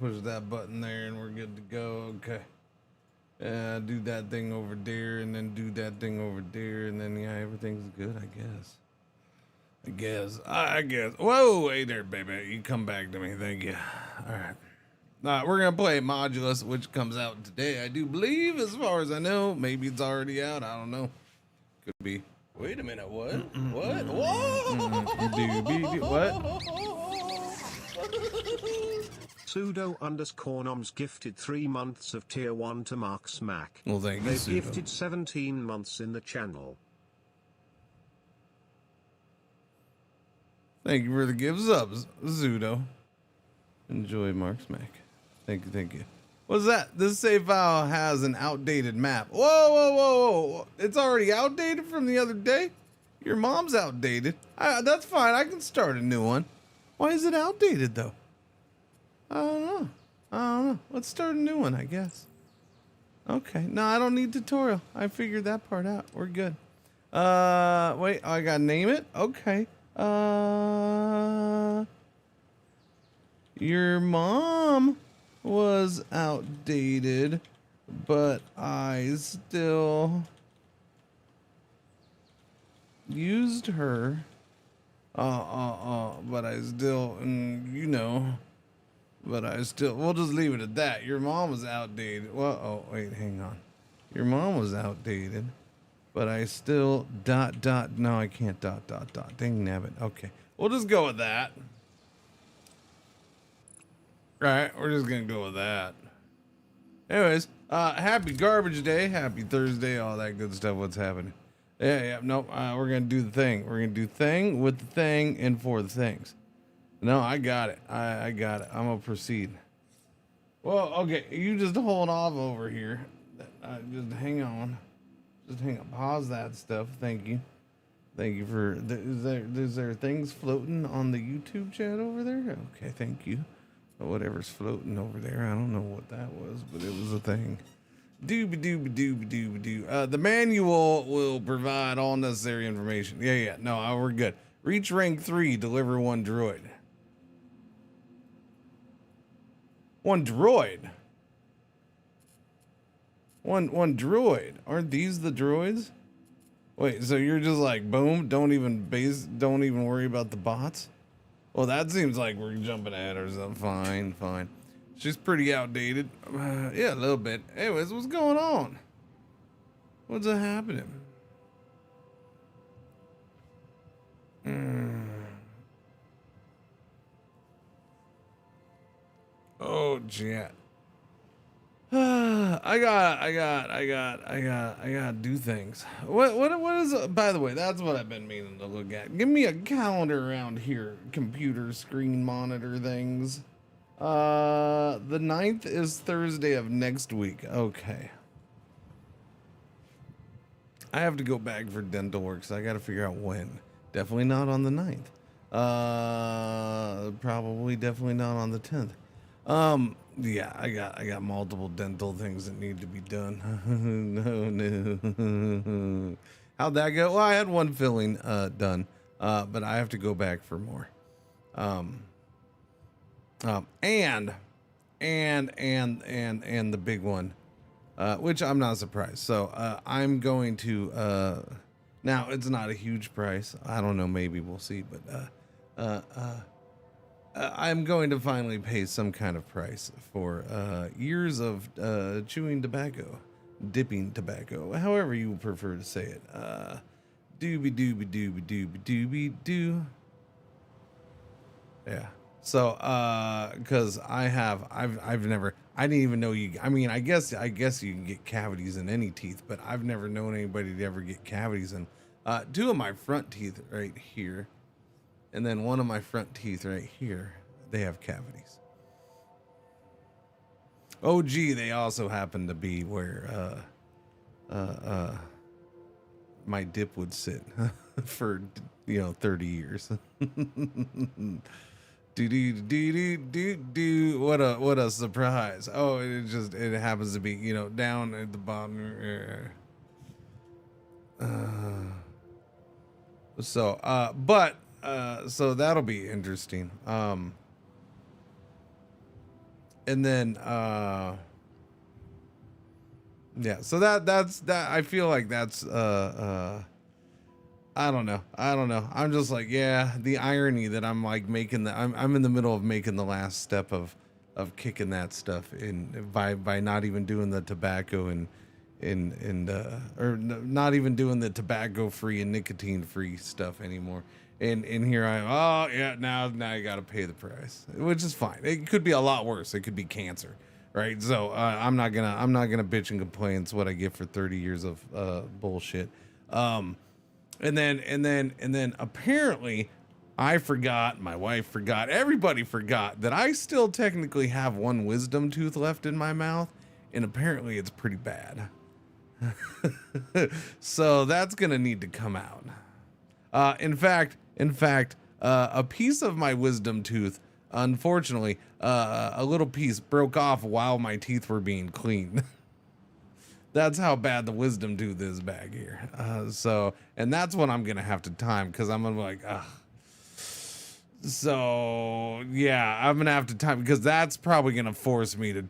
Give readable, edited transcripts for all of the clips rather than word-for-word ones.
Push that button there and we're good to go. Okay. Do that thing over there and then do that thing over there and then yeah, everything's good, I guess. I guess. Whoa, hey there, baby. You come back to me. Thank you. All right. We're going to play Modulus, which comes out today, I do believe, as far as I know. Maybe it's already out. I don't know. Could be. Wait a minute. What? What? Whoa! What? Sudo_noms gifted 3 months of tier 1 to Mark Smack. Well, thank you, They've Sudo. gifted 17 months in the channel. Thank you for the gift subs, Zudo. Enjoy Mark Smack. Thank you, thank you. What's that? This save file has an outdated map. Whoa, whoa, whoa, whoa. It's already outdated from the other day? Your mom's outdated. That's fine. I can start a new one. Why is it outdated, though? I don't know. Let's start a new one, I guess. Okay. No, I don't need tutorial. I figured that part out. We're good. Wait. I gotta name it? Okay. Your mom was outdated, but I still used her. But I still, you know, but I still, we'll just leave it at that. Your mom was outdated. Well, oh, wait, hang on. Your mom was outdated, but I still no, I can't dot. Dang nabbit. Okay. We'll just go with that. Right, we're just gonna go with that. Anyways, happy garbage day, happy Thursday, all that good stuff. What's happening? Yeah, nope. We're gonna do the thing. We're gonna do thing with the thing and for the things. No, I got it. I got it. I'm gonna proceed. Well, okay, you just hold off over here. Just hang on. Just hang on. Pause that stuff. Thank you. Thank you for. Is there things floating on the YouTube chat over there? Okay, thank you. Whatever's floating over there. I don't know what that was, but it was a thing. Dooby. The manual will provide all necessary information. Yeah. No, we're good. Reach rank 3. Deliver 1 droid. 1 droid. One droid. Aren't these the droids? Wait, so you're just like boom? Don't even worry about the bots? Well, that seems like we're jumping ahead or something. Fine. She's pretty outdated. Yeah, a little bit. Anyways, what's going on? What's happening? Oh, jet. I gotta do things. What is by the way, that's what I've been meaning to look at. Give me a calendar around here, computer screen monitor things. The 9th is Thursday of next week. Okay. I have to go back for dental work, so I gotta figure out when. Definitely not on the 9th. Probably definitely not on the 10th. Yeah, I got multiple dental things that need to be done. No. How'd that go? Well, I had 1 filling done, but I have to go back for more. And the big one, which I'm not surprised. So I'm going to now it's not a huge price. I don't know, maybe we'll see, but I'm going to finally pay some kind of price for years of chewing tobacco, dipping tobacco, however you prefer to say it. Doobie. Yeah. So, cause I've never, I didn't even know I mean, I guess you can get cavities in any teeth, but I've never known anybody to ever get cavities in, 2 of my front teeth right here. And then 1 of my front teeth right here, they have cavities. Oh, gee, they also happen to be where, my dip would sit for, 30 years. What a surprise. Oh, it happens to be, down at the bottom. So that'll be interesting. and then yeah, so that's that. I feel like that's I don't know. I'm just like, yeah, the irony that I'm like making I'm in the middle of making the last step of kicking that stuff in by not even doing the tobacco not even doing the tobacco free and nicotine free stuff anymore. And here I am. Oh yeah, now you got to pay the price, which is fine. It could be a lot worse. It could be cancer, right? So I'm not gonna bitch and complain. It's what I get for 30 years of bullshit. And then apparently I forgot, my wife forgot, everybody forgot that I still technically have one wisdom tooth left in my mouth, and apparently it's pretty bad. So that's gonna need to come out. In fact, a piece of my wisdom tooth, unfortunately, a little piece broke off while my teeth were being cleaned. That's how bad the wisdom tooth is back here. So, and that's what I'm gonna have to time, because I'm gonna be like, ugh. So yeah, I'm gonna have to time, because that's probably gonna force me to,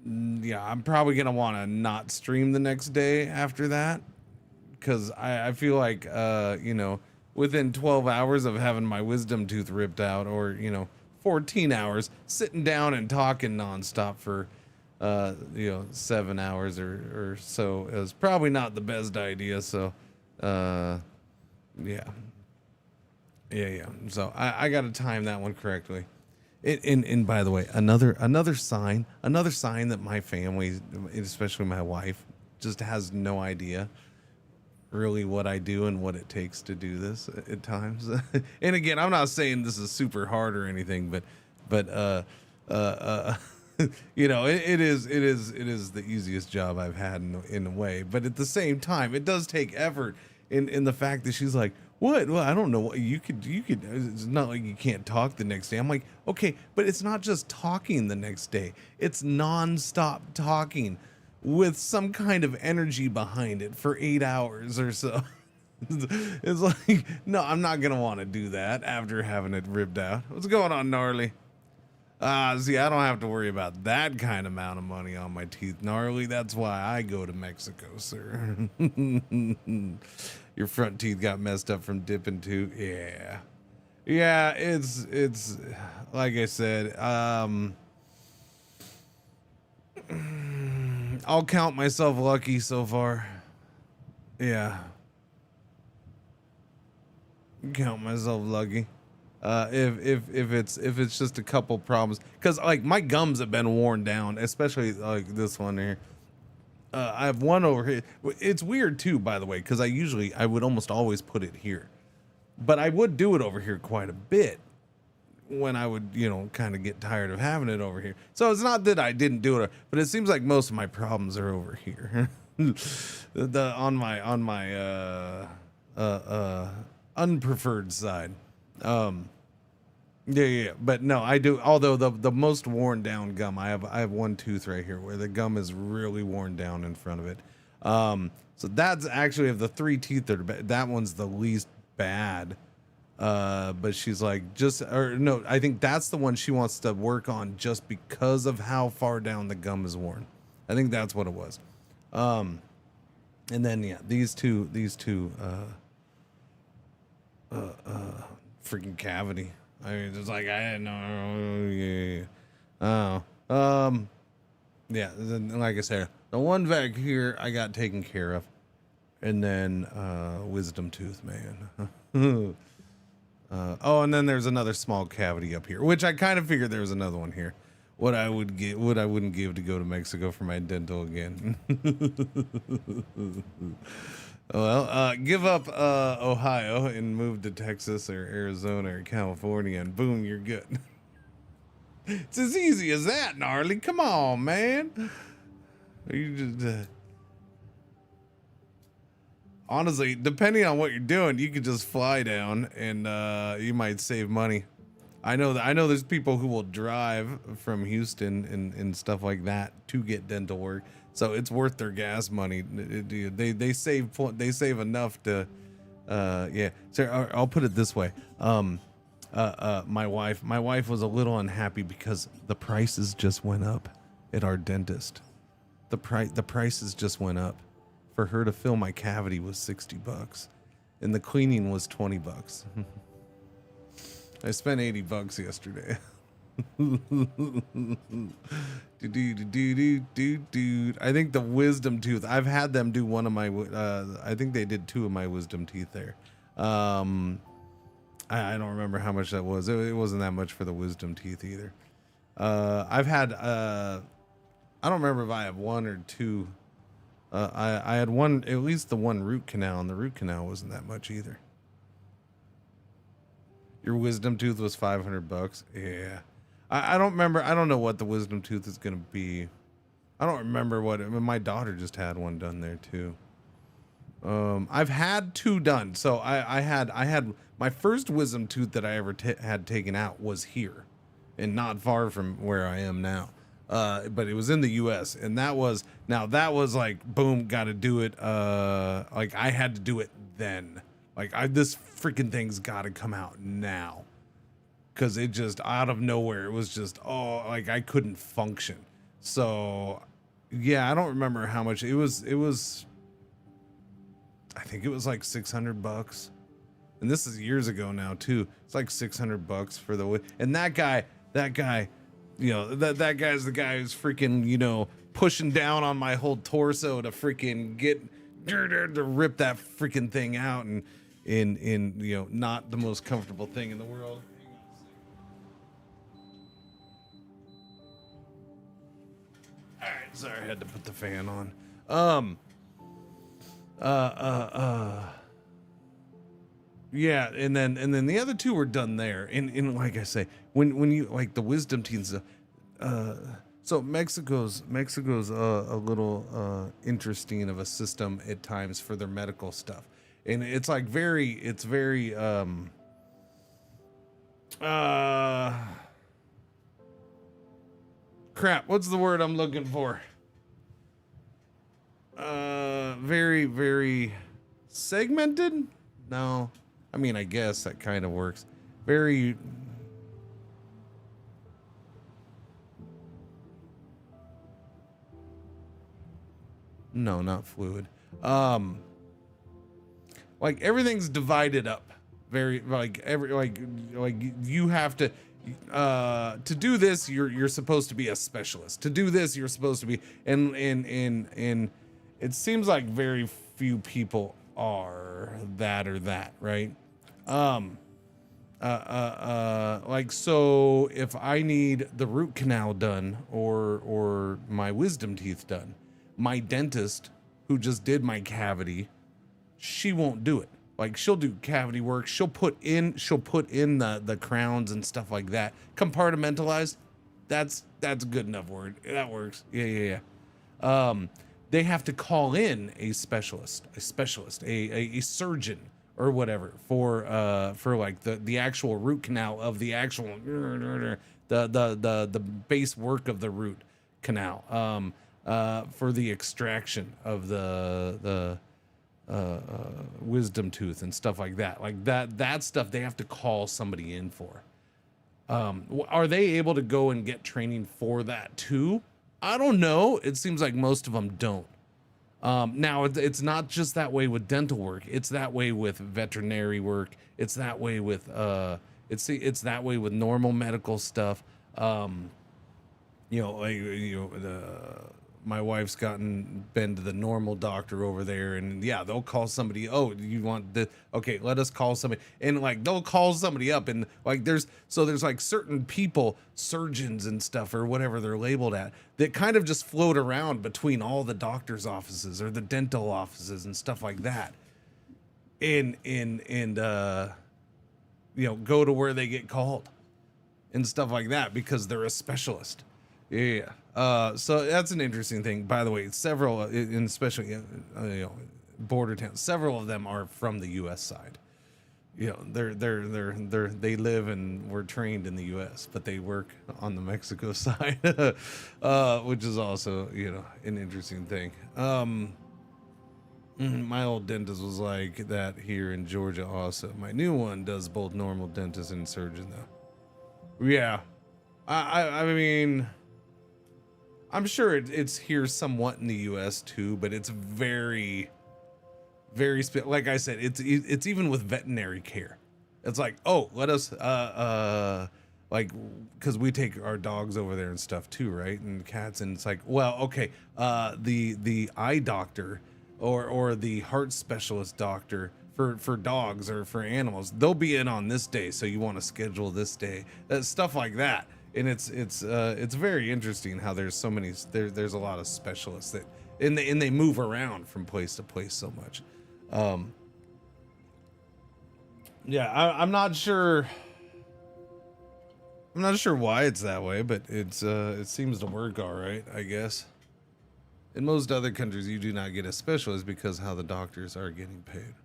yeah, I'm probably gonna want to not stream the next day after that, because I feel like you know, within 12 hours of having my wisdom tooth ripped out, or 14 hours sitting down and talking nonstop for 7 hours or so is probably not the best idea. So yeah. So I got to time that one correctly. And by the way, another sign that my family, especially my wife, just has no idea really what I do and what it takes to do this at times. And again, I'm not saying this is super hard or anything, but it is the easiest job I've had in a way. But at the same time, it does take effort in the fact that she's like, what? Well, I don't know what you could, it's not like you can't talk the next day. I'm like, okay, but it's not just talking the next day. It's nonstop talking with some kind of energy behind it for 8 hours or so. It's like, no, I'm not going to want to do that after having it ripped out. What's going on, Gnarly? See, I don't have to worry about that kind of amount of money on my teeth, Gnarly. That's why I go to Mexico, sir. Your front teeth got messed up from dipping too. Yeah, it's like I said, I'll count myself lucky so far. Yeah. Count myself lucky. If it's just a couple problems, because like my gums have been worn down, especially like this one here. I have one over here. It's weird too, by the way, because I would almost always put it here, but I would do it over here quite a bit when I would, kind of get tired of having it over here. So it's not that I didn't do it, but it seems like most of my problems are over here. on my unpreferred side. Yeah, but no, I do. Although the most worn down gum, I have one tooth right here where the gum is really worn down in front of it. So that's actually, of the 3 teeth that one's the least bad. But she's like, I think that's the one she wants to work on just because of how far down the gum is worn. I think that's what it was. And then yeah, these two freaking cavity. I mean, it's like, I didn't know. Yeah. Oh. Yeah. Like I said, the one back here I got taken care of, and then wisdom tooth, man. And then there's another small cavity up here, which I kind of figured there was another one here. What I wouldn't give to go to Mexico for my dental again. Well, give up Ohio and move to Texas or Arizona or California, and boom, you're good. It's as easy as that, Gnarly. Come on, man. You just honestly, depending on what you're doing, you could just fly down and you might save money. I know there's people who will drive from Houston and stuff like that to get dental work. So it's worth their gas money. They save enough to, yeah. So I'll put it this way. my wife was a little unhappy because the prices just went up at our dentist. The prices just went up. For her to fill my cavity was $60, and the cleaning was $20. I spent $80 yesterday. Dude. I think the wisdom tooth. I've had them do one of my. I think they did 2 of my wisdom teeth there. I don't remember how much that was. It wasn't that much for the wisdom teeth either. I've had. I don't remember if I have 1 or 2. I had one, at least the 1 root canal, and the root canal wasn't that much either. Your wisdom tooth was $500. Yeah. I don't remember. I don't know what the wisdom tooth is going to be. I don't remember what. I mean, my daughter just had one done there too. I've had 2 done. So I had my first wisdom tooth that I ever had taken out was here, and not far from where I am now. But it was in the U.S. and that was like, boom, got to do it. Like I had to do it then. Like this freaking thing's got to come out now. Cause it just out of nowhere, it was just, like I couldn't function. So yeah, I don't remember how much it was. I think it was like $600, and this is years ago now too. It's like $600 for the, and that guy, you know, that guy's the guy who's freaking, you know, pushing down on my whole torso to freaking get to rip that freaking thing out, and in you know, not the most comfortable thing in the world. Sorry, I had to put the fan on. Yeah, and then the other 2 were done there. And like I say, when you like the wisdom teeth, so Mexico's a little interesting of a system at times for their medical stuff, and it's very crap. What's the word I'm looking for? Very, very segmented? No. I mean, I guess that kind of works. Very. No, not fluid. Like everything's divided up. Very, like you have to do this, you're supposed to be a specialist. To do this, you're supposed to be, and it seems like very few people are that or that, right? Like, so if I need the root canal done or my wisdom teeth done, my dentist who just did my cavity, she won't do it. Like, she'll do cavity work. She'll put in the crowns and stuff like that. Compartmentalized. That's a good enough word. That works. Yeah. They have to call in a specialist, a surgeon or whatever for like the actual root canal of the actual the base work of the root canal, for the extraction of the wisdom tooth and stuff like that. Like that stuff they have to call somebody in for. Are they able to go and get training for that too? I don't know. It seems like most of them don't. Now it's not just that way with dental work. It's that way with veterinary work. It's that way with it's that way with normal medical stuff. My wife's been to the normal doctor over there, and yeah, they'll call somebody. Oh, you want the, okay, let us call somebody, and like they'll call somebody up, and like there's like certain people, surgeons and stuff or whatever they're labeled at, that kind of just float around between all the doctor's offices or the dental offices and stuff like that, and go to where they get called and stuff like that because they're a specialist. Yeah. So that's an interesting thing. By the way, several, and especially border towns, several of them are from the U.S. side. They live and were trained in the U.S., but they work on the Mexico side, which is also an interesting thing. My old dentist was like that here in Georgia also. My new one does both normal dentist and surgeon though. Yeah. I mean, I'm sure it's here somewhat in the US too, but it's very, like I said, it's even with veterinary care. It's like, oh, let us, like, cause we take our dogs over there and stuff too, right? And cats. And it's like, well, okay. The eye doctor or the heart specialist doctor for dogs or for animals, they'll be in on this day. So you want to schedule this day, stuff like that. And it's very interesting how there's so many, there's a lot of specialists that, and they move around from place to place so much. Yeah, I'm not sure. I'm not sure why it's that way, but it seems to work all right, I guess. In most other countries, you do not get a specialist because how the doctors are getting paid.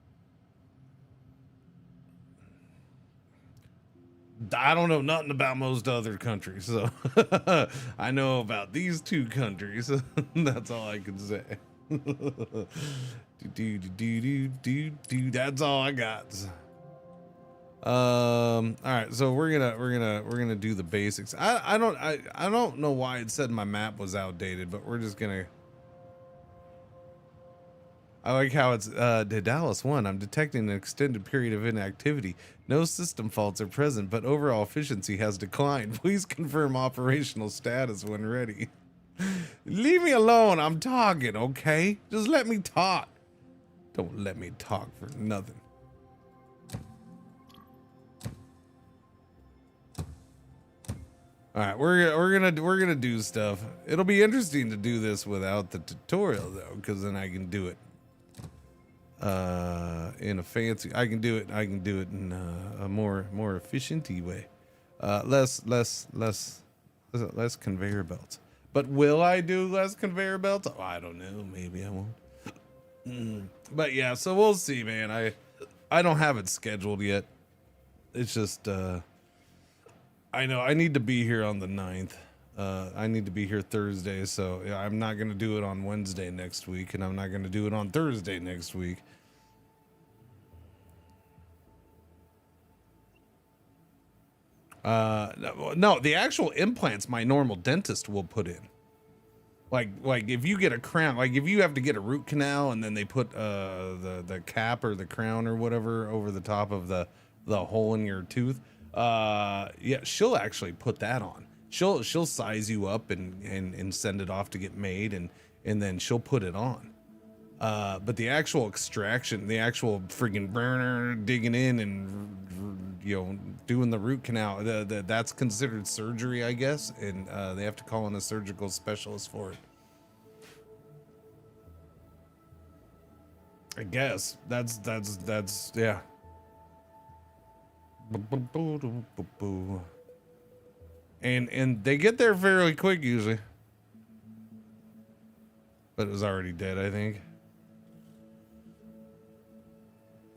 I don't know nothing about most other countries, so I know about these two countries. That's all I can say. That's all I got. All right, so we're gonna do the basics. I don't know why it said my map was outdated, but we're just gonna. I like how it's the Dallas one. I'm detecting an extended period of inactivity. No system faults are present, but overall efficiency has declined. Please confirm operational status when ready. Leave me alone. I'm talking, okay? Just let me talk. Don't let me talk for nothing. All right, we're gonna do stuff. It'll be interesting to do this without the tutorial though, because then I can do it in a fancy. I can do it in a more efficient way. Less conveyor belts. But will I do less conveyor belts? Oh, I don't know. Maybe I won't. But yeah, so we'll see, man. I don't have it scheduled yet. It's just I know I need to be here on the 9th. I need to be here Thursday, so yeah, I'm not going to do it on Wednesday next week, and I'm not going to do it on Thursday next week. No, the actual implants my normal dentist will put in. Like if you get a crown, like if you have to get a root canal and then they put the cap or the crown or whatever over the top of the hole in your tooth. Yeah, she'll actually put that on. She'll size you up and send it off to get made, and then she'll put it on. But the actual extraction, the actual freaking burner digging in and doing the root canal, that's considered surgery, I guess, and they have to call in a surgical specialist for it. I guess that's yeah. And they get there fairly quick usually. But it was already dead, I think.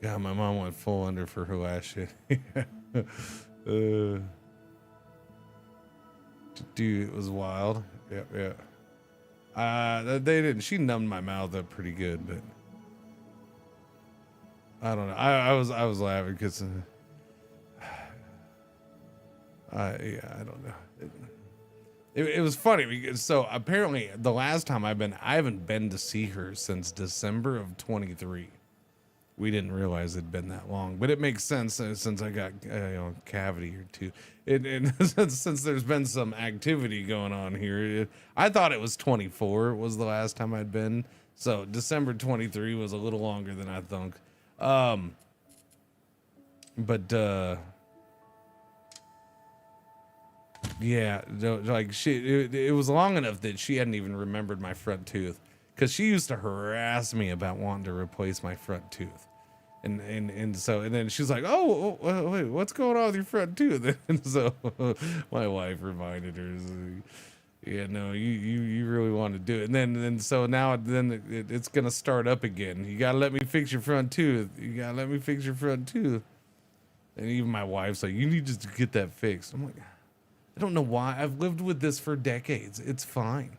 God, my mom went full under for her last shit. Dude, it was wild. Yep. They didn't. She numbed my mouth up pretty good, but I don't know. I was laughing because I don't know. It was funny because so apparently the last time I haven't been to see her since December of 23. We didn't realize it'd been that long, but it makes sense since I got cavity or two. And since there's been some activity going on here, I thought it was 24 was the last time I'd been. So December 23 was a little longer than I thought. Yeah, like it was long enough that she hadn't even remembered my front tooth, because she used to harass me about wanting to replace my front tooth. And then she's like, oh, wait, what's going on with your front tooth? And so my wife reminded her, yeah, no, you really want to do it. And so now it's gonna start up again. You gotta let me fix your front tooth. And even my wife's like, you need to get that fixed. I'm like, I don't know why. I've lived with this for decades. It's fine.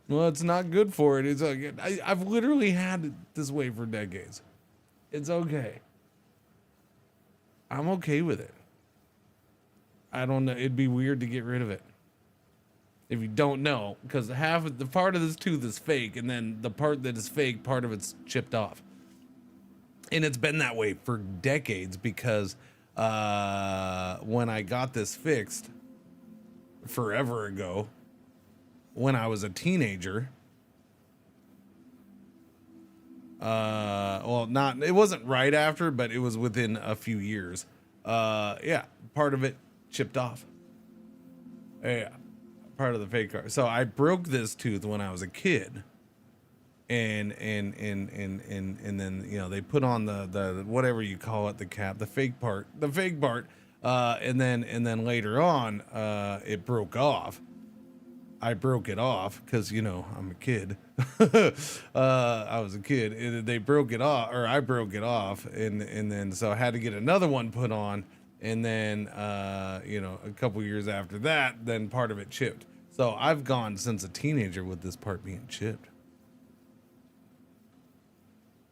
Well, it's not good for it. It's like, I've literally had it this way for decades. It's okay. I'm okay with it. I don't know. It'd be weird to get rid of it. If you don't know, because half of the part of this tooth is fake, and then the part that is fake, part of it's chipped off. And it's been that way for decades because when I got this fixed forever ago, when I was a teenager, well, it wasn't right after, but it was within a few years. Yeah, part of it chipped off. Yeah, part of the fake car. So I broke this tooth when I was a kid. And then, you know, they put on the whatever you call it, the cap, the fake part, and then later on, it broke off. I broke it off because, you know, I'm a kid. I was a kid. And they broke it off, or I broke it off, and then so I had to get another one put on, and then you know, a couple years after that, then part of it chipped. So I've gone since a teenager with this part being chipped.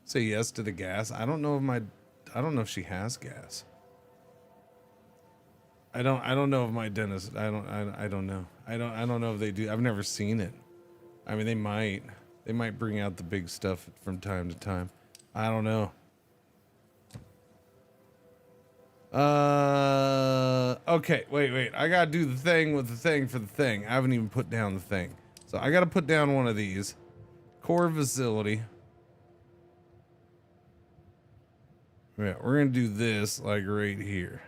Say yes to the gas. I don't know if she has gas. I don't know if my dentist, I don't know. I don't know if they do. I've never seen it. I mean, they might bring out the big stuff from time to time. I don't know. Okay, wait. I gotta do the thing with the thing for the thing. I haven't even put down the thing. So I gotta put down one of these. Core facility. Yeah, we're gonna do this like right here.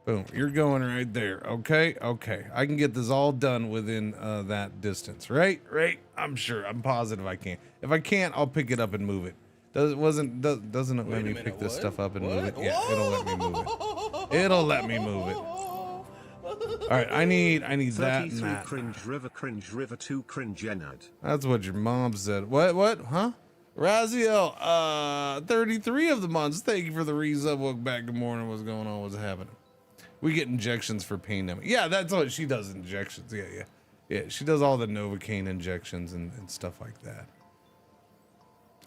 Boom, you're going right there. Okay. I can get this all done within that distance, right? I'm sure. I'm positive I can. If I can't, I'll pick it up and move it. Doesn't it let me pick this stuff up and move it? Yeah, it'll let me move it. It'll let me move it. All right, I need that and that. Cringe river 2 cringe enad. That's what your mom said. What? Huh? Raziel, 33 of the months. Thank you for the resub. Welcome back. Good morning. What's going on? What's happening? We get injections for pain numbing. Yeah, that's what she does. Injections. Yeah. She does all the Novocaine injections and stuff like that.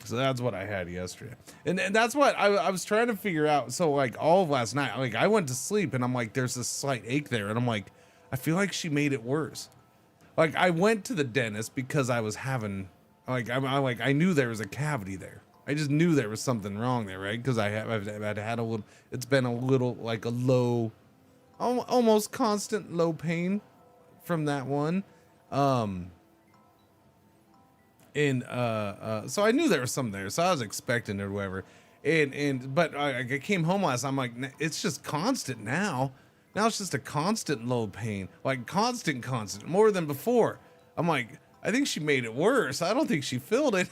So that's what I had yesterday. And that's what I was trying to figure out. So like all of last night, like I went to sleep and I'm like, there's this slight ache there. And I'm like, I feel like she made it worse. Like I went to the dentist because I was having, I knew there was a cavity there. I just knew there was something wrong there, right? Because I've had a little, it's been a little like a low, almost constant low pain from that one. So I knew there was something there, so I was expecting it or whatever. But I came home last night, I'm like, it's just constant now. Now it's just a constant low pain, like constant, more than before. I'm like, I think she made it worse. I don't think she filled it.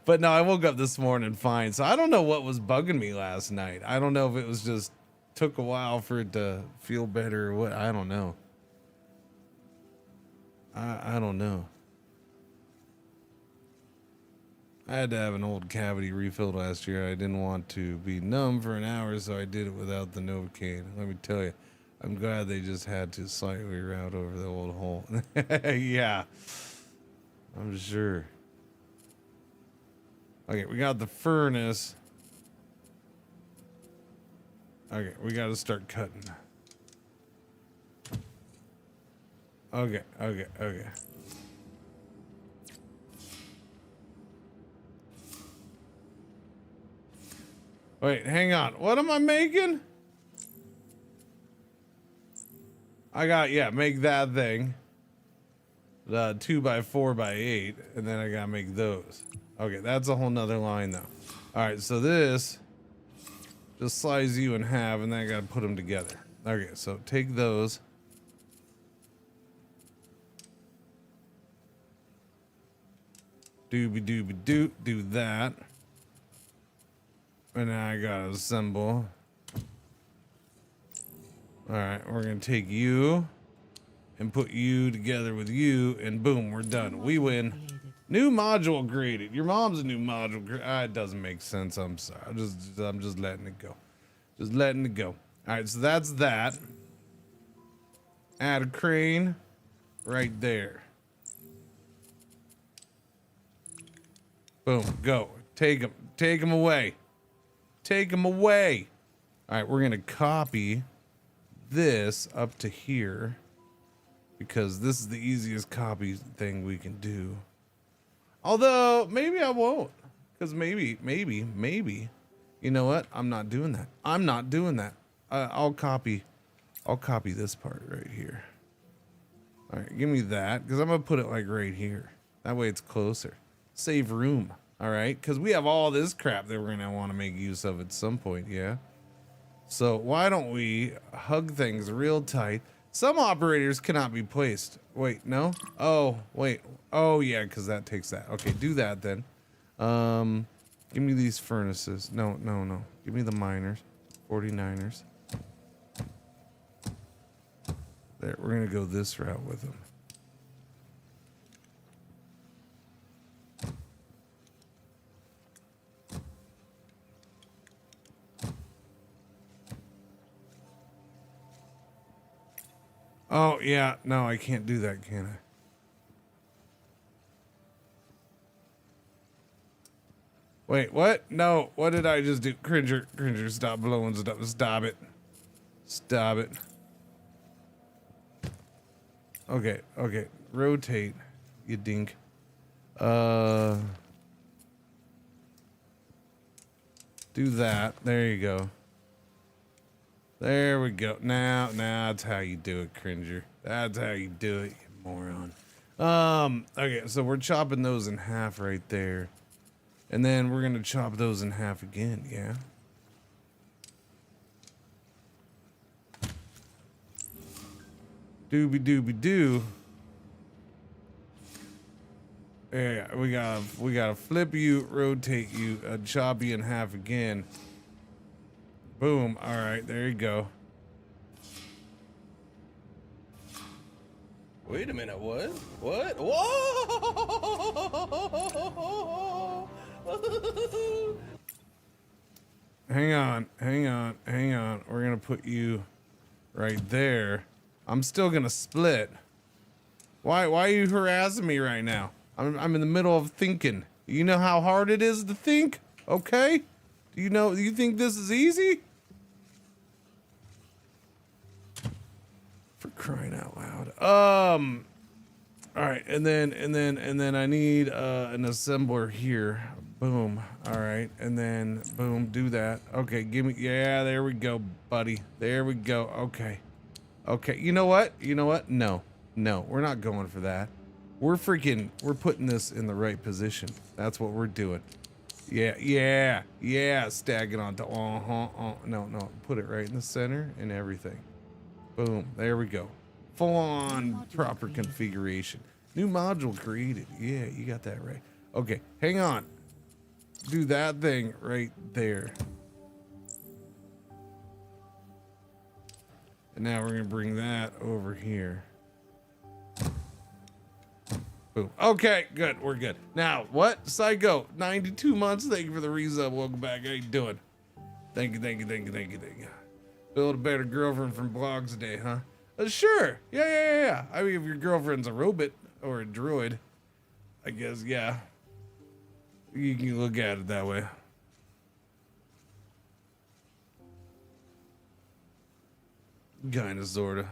But no, I woke up this morning fine. So I don't know what was bugging me last night. I don't know if it was just took a while for it to feel better or what. I don't know. I don't know. I had to have an old cavity refilled last year. I didn't want to be numb for an hour, so I did it without the Novocaine. Let me tell you, I'm glad they just had to slightly route over the old hole. Yeah, I'm sure. Okay, we got the furnace. Okay, we got to start cutting. Okay. Wait, hang on. What am I making? Make that thing. The 2x4x8, and then I gotta make those. Okay, that's a whole nother line though. Alright, so this just slices you in half, and then I gotta put them together. Okay, so take those. Do that. And now I gotta assemble. Alright, we're gonna take you and put you together with you, and boom, we're done. We win. New module created. Your mom's a new module. It doesn't make sense. I'm sorry. I'm just letting it go. Just letting it go. Alright, so that's that. Add a crane. right there. Boom, go. Take them away. Take them away. All right, we're gonna copy this up to here because this is the easiest copy thing we can do. Although maybe I won't, because maybe, you know what? I'm not doing that. I'm not doing that. I'll copy this part right here. All right, give me that, because I'm gonna put it like right here. That way it's closer. Save room. All right, because we have all this crap that we're gonna want to make use of at some point. Yeah. So why don't we hug things real tight? Some operators cannot be placed. Wait, no? Oh, wait. Oh, yeah, because that takes that. Okay, do that then. Give me these furnaces. No. Give me the miners. 49ers. There, we're going to go this route with them. Oh, yeah. No, I can't do that, can I? Wait, what? No, what did I just do? Cringer, stop blowing stuff. Stop it. Stop it. Okay. Rotate, you dink. Do that. There you go. There we go. Now that's how you do it, Cringer. That's how you do it, you moron. Okay, so we're chopping those in half right there. And then we're gonna chop those in half again, yeah? Dooby-doo. Yeah, we gotta flip you, rotate you, chop you in half again. Boom. All right, there you go. Wait a minute, what? What? Whoa! Hang on. We're gonna put you right there. I'm still gonna split. Why are you harassing me right now? I'm in the middle of thinking. You know how hard it is to think? Okay? Do you think this is easy? For crying out loud. All right, and then I need an assembler here. Boom. All right, and then boom, do that. Okay, give me, yeah, there we go, buddy. There we go. Okay, you know what? No, we're not going for that. We're putting this in the right position. That's what we're doing. Yeah, stag it onto, no, put it right in the center and everything. Boom, there we go. Full on proper configuration. New module created. Yeah, you got that right. Okay, hang on. Do that thing right there. And now we're gonna bring that over here. Boom. Okay, good, we're good. Now, what? Psycho, 92 months, thank you for the resub, welcome back, how you doing? Thank you. Build a better girlfriend from blogs today, huh? Sure, yeah. I mean, if your girlfriend's a robot or a droid, I guess, yeah. You can look at it that way. Kinda, sorta.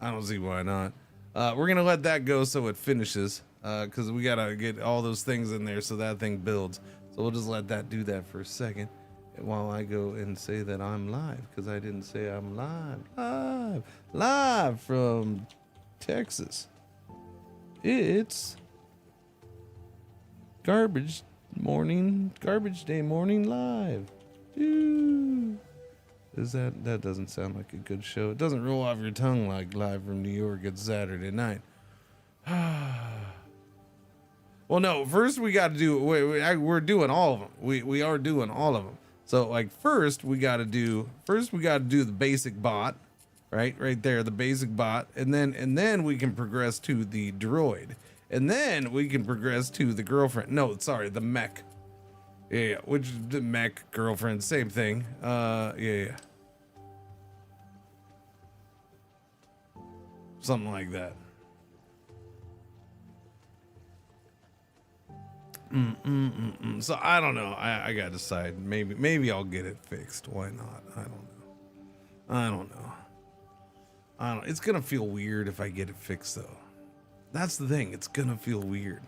I don't see why not. We're gonna let that go so it finishes, because we gotta get all those things in there so that thing builds. So we'll just let that do that for a second while I go and say that I'm live, because I didn't say I'm live from Texas. It's garbage day morning live. Dude. That doesn't sound like a good show. It doesn't roll off your tongue like live from New York at Saturday night. Well, no, first we got to do, we're doing all of them. We are doing all of them. So like first we got to do the basic bot, right there, the basic bot. And then we can progress to the droid. And then we can progress to the girlfriend. No, sorry, the mech. Yeah, which is the mech girlfriend, same thing. Yeah. Something like that. So I don't know. I gotta decide. Maybe I'll get it fixed. Why not? I don't know. It's gonna feel weird if I get it fixed though. That's the thing. It's gonna feel weird.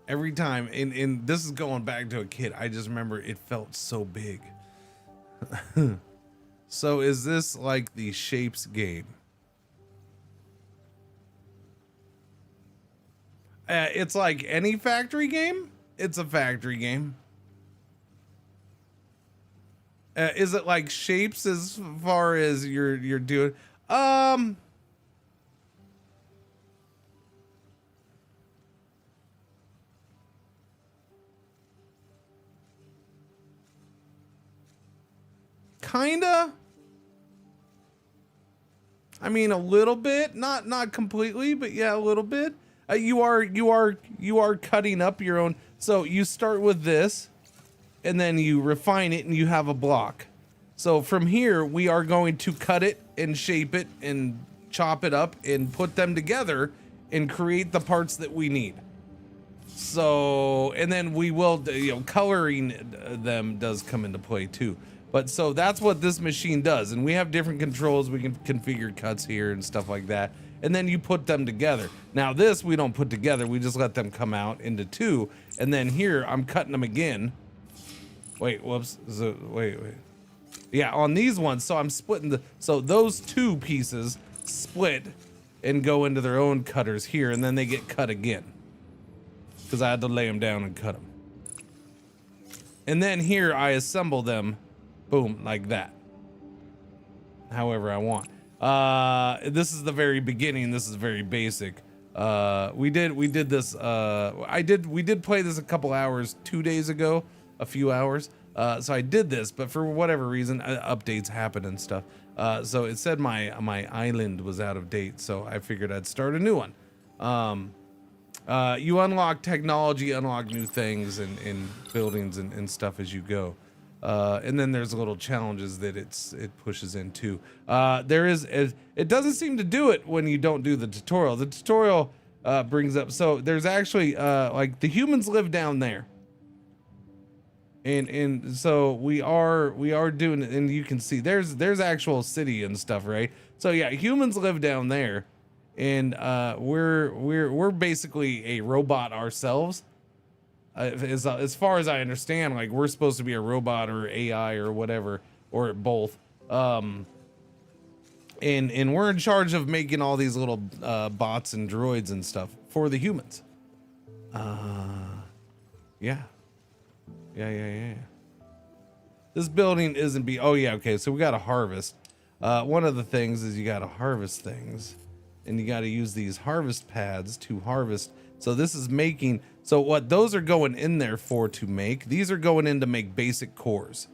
Every time, and this is going back to a kid. I just remember it felt so big. So is this like the shapes game? It's like any factory game. It's a factory game. Is it like shapes as far as you're doing? Kinda. I mean, a little bit, not completely, but yeah, a little bit. You are cutting up your own. So you start with this, and then you refine it, and you have a block. So from here, we are going to cut it and shape it and chop it up and put them together and create the parts that we need. So, and then we will, coloring them does come into play too. But so that's what this machine does. And we have different controls. We can configure cuts here and stuff like that. And then you put them together. Now this, we don't put together. We just let them come out into two. And then here, I'm cutting them again. Wait, whoops. So, wait. Yeah, on these ones, so I'm splitting so those two pieces split and go into their own cutters here. And then they get cut again. Because I had to lay them down and cut them. And then here, I assemble them. Boom, like that. However I want. This is the very beginning. This is very basic. We did this. We did play this a couple hours 2 days ago, a few hours. So I did this, but for whatever reason, updates happen and stuff. So it said my island was out of date, so I figured I'd start a new one. You unlock technology, unlock new things and buildings and stuff as you go. And then there's little challenges that it pushes into. It doesn't seem to do it when you don't do the tutorial. The tutorial brings up, so there's actually like the humans live down there. And so we are doing it, and you can see there's actual city and stuff, right? So yeah, humans live down there, and we're basically a robot ourselves. As far as I understand, like we're supposed to be a robot or AI or whatever, or both. And we're in charge of making all these little bots and droids and stuff for the humans. Yeah. This building isn't oh yeah, okay, so we got to harvest. One of the things is you got to harvest things, and you got to use these harvest pads to harvest. So this is making, so what those are going in there for to make, these are going in to make basic cores.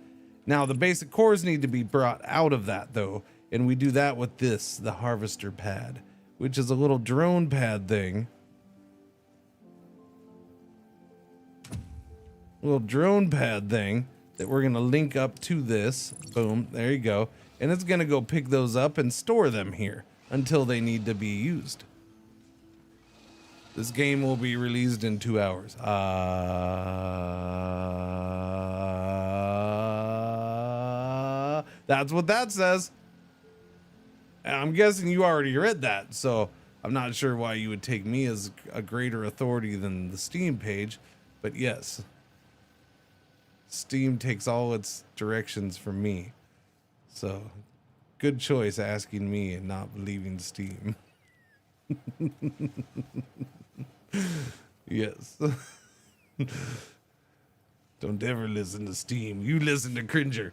Now the basic cores need to be brought out of that though, and we do that with this, the harvester pad, which is a little drone pad thing. Little drone pad thing that we're gonna link up to this. Boom, there you go. And it's gonna go pick those up and store them here until they need to be used. This game will be released in 2 hours. That's what that says. And I'm guessing you already read that, so I'm not sure why you would take me as a greater authority than the Steam page, but yes. Steam takes all its directions from me. So, good choice asking me and not believing Steam. Yes. Don't ever listen to Steam. You listen to Cringer.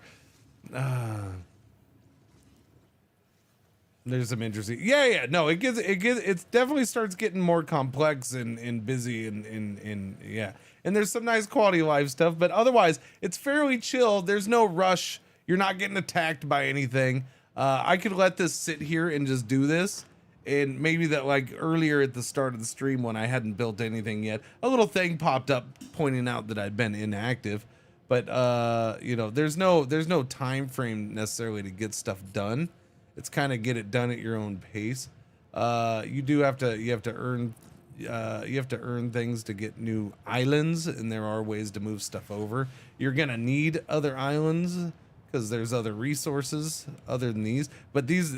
There's some interesting. Yeah. No, it definitely starts getting more complex and busy and yeah. And there's some nice quality of life stuff, but otherwise it's fairly chill. There's no rush. You're not getting attacked by anything. I could let this sit here and just do this. And maybe that, like earlier at the start of the stream when I hadn't built anything yet, a little thing popped up pointing out that I'd been inactive. But there's no time frame necessarily to get stuff done. It's kind of get it done at your own pace. You have to earn you have to earn things to get new islands, and there are ways to move stuff over. You're gonna need other islands because there's other resources other than these, but these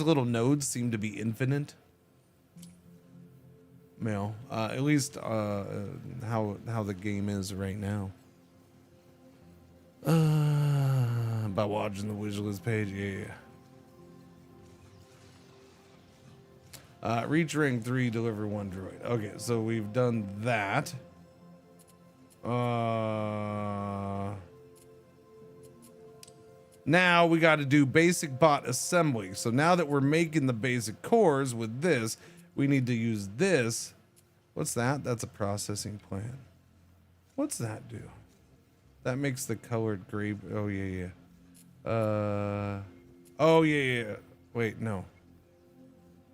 little nodes seem to be infinite. At least how the game is right now. By watching the wish list page, yeah. Reach ring 3, deliver 1 droid. Okay, so we've done that. Now we got to do basic bot assembly. So now that we're making the basic cores with this, we need to use this. What's that? That's a processing plan. What's that do? That makes the colored gray. Oh yeah. Oh yeah. Wait, no.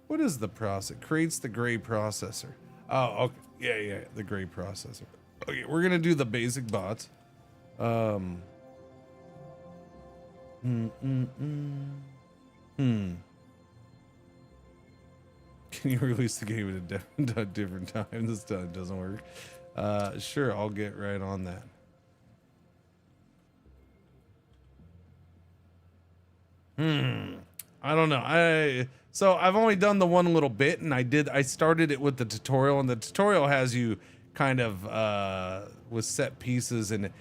What is the process? Creates the gray processor. Oh, okay. Yeah. The gray processor. Okay, we're gonna do the basic bots. Can you release the game at a different time? This time doesn't work. Sure, I'll get right on that. I don't know. So I've only done the one little bit, and I started it with the tutorial, and the tutorial has you kind of with set pieces, and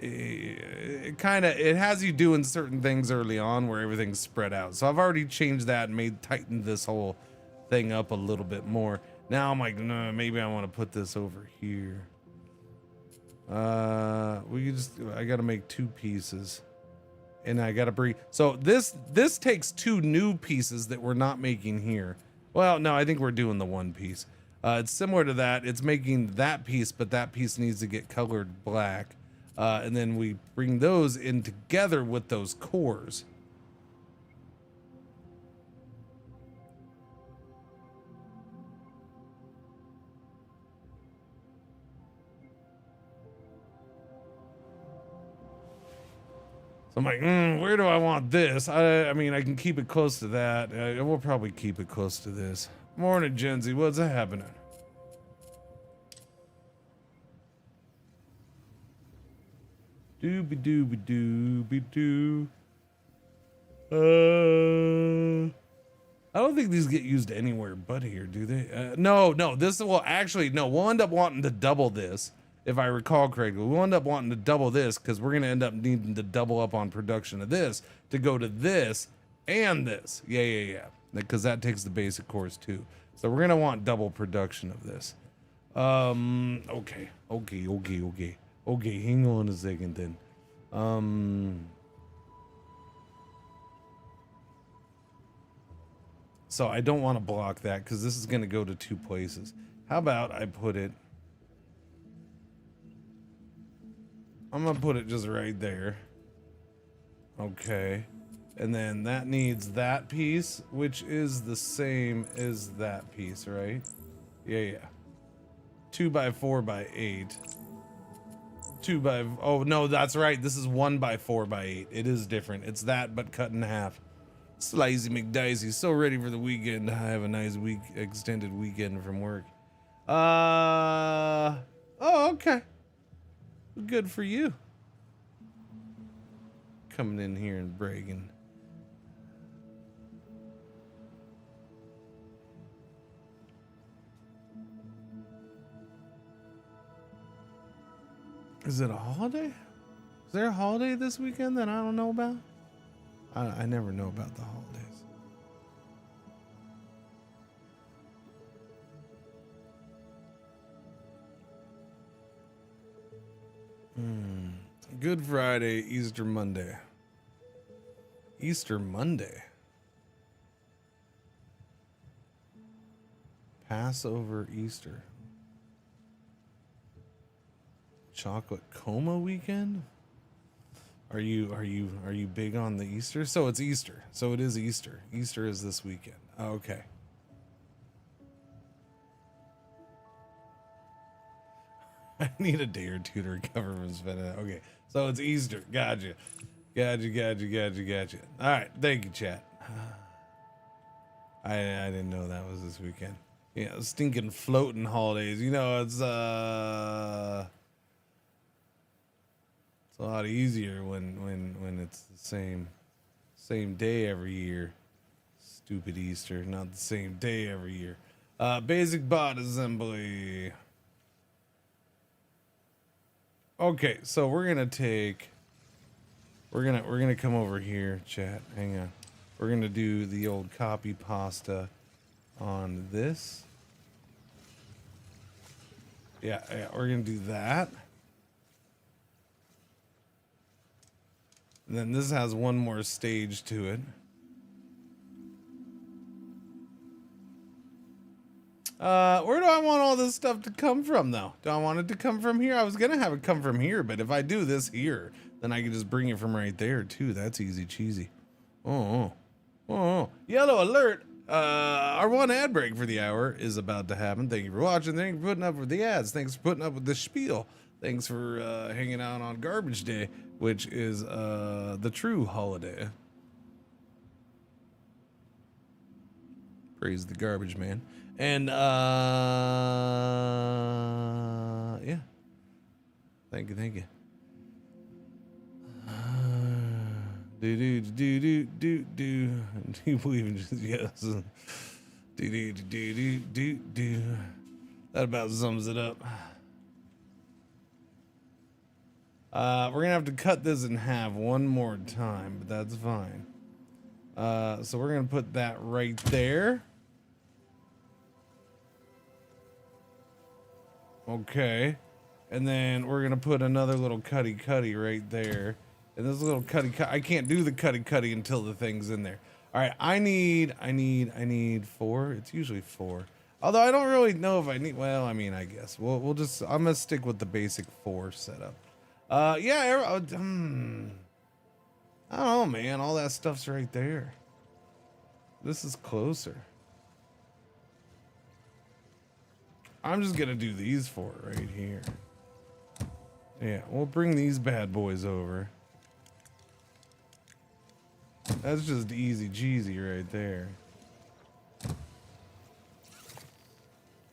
it has you doing certain things early on where everything's spread out. So I've already changed that and tightened this whole thing up a little bit more. Now I'm like, no, maybe I want to put this over here. I gotta make 2 pieces, and I gotta bring. So this takes 2 new pieces that we're not making here. Well, no, I think we're doing the 1 piece. It's similar to that. It's making that piece, but that piece needs to get colored black, and then we bring those in together with those cores. I'm like, where do I want this? I mean, I can keep it close to that. We'll probably keep it close to this. Morning, Genzy. What's happening? Dooby dooby dooby doo. I don't think these get used anywhere but here, do they? No. This will actually no. We'll end up wanting to double this. If I recall correctly, we'll end up wanting to double this because we're going to end up needing to double up on production of this to go to this and this. Yeah. Because that takes the basic cores too. So we're going to want double production of this. Okay. Hang on a second then. So I don't want to block that because this is going to go to 2 places. How about I put it... I'm gonna put it just right there. Okay. And then that needs that piece, which is the same as that piece, right? Yeah. 2 by 4 by 8. 2 by... Oh, no, that's right. This is 1 by 4 by 8. It is different. It's that, but cut in half. Slicey McDicey. So ready for the weekend. I have a nice extended weekend from work. Oh, okay. Good for you. Coming in here and bragging. Is it a holiday? Is there a holiday this weekend that I don't know about? I never know about the holidays. Good Friday, Easter Monday. Easter Monday. Passover Easter. Chocolate coma weekend? Are you big on the Easter? So it's Easter. So it is Easter. Easter is this weekend. Okay. I need a day or two to recover from spending that. Okay, so it's Easter. Gotcha. All right, thank you, chat. I didn't know that was this weekend. Yeah, stinking floating holidays. You know, it's a lot easier when it's the same day every year. Stupid Easter, not the same day every year. Basic bot assembly. Okay, so we're gonna come over here, chat. Hang on. We're gonna do the old copy pasta on this. Yeah, we're gonna do that. And then this has one more stage to it. Where do I want all this stuff to come from, though? Do I want it to come from here? I was gonna have it come from here, but if I do this here, then I can just bring it from right there, too. That's easy cheesy. Oh. Yellow alert! Our one ad break for the hour is about to happen. Thank you for watching. Thank you for putting up with the ads. Thanks for putting up with the spiel. Thanks for hanging out on Garbage Day, which is the true holiday. Praise the garbage man. And yeah. Thank you. Do. You believe in just yes. Do. That about sums it up. We're gonna have to cut this in half one more time, but that's fine. So we're gonna put that right there. Okay. And then we're gonna put another little cutty right there. And this little cutty I can't do the cutty until the thing's in there. All right, I need 4. It's usually 4. Although I don't really know if I need, well, I mean, I guess we'll just, I'm gonna stick with the basic 4 setup. Yeah, I don't know, man. All that stuff's right there. This is closer. I'm just gonna do these 4 right here. Yeah, we'll bring these bad boys over. That's just easy cheesy right there.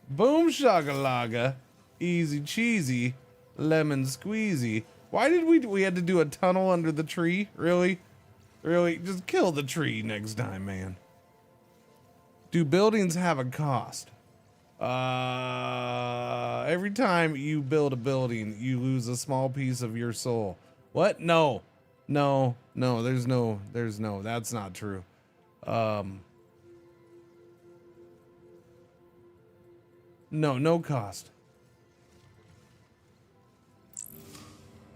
Boom shakalaka. Easy cheesy. Lemon squeezy. Why did we had to do a tunnel under the tree? Really? Really? Just kill the tree next time, man. Do buildings have a cost? Every time you build a building, you lose a small piece of your soul. What? No, there's no, that's not true. No cost.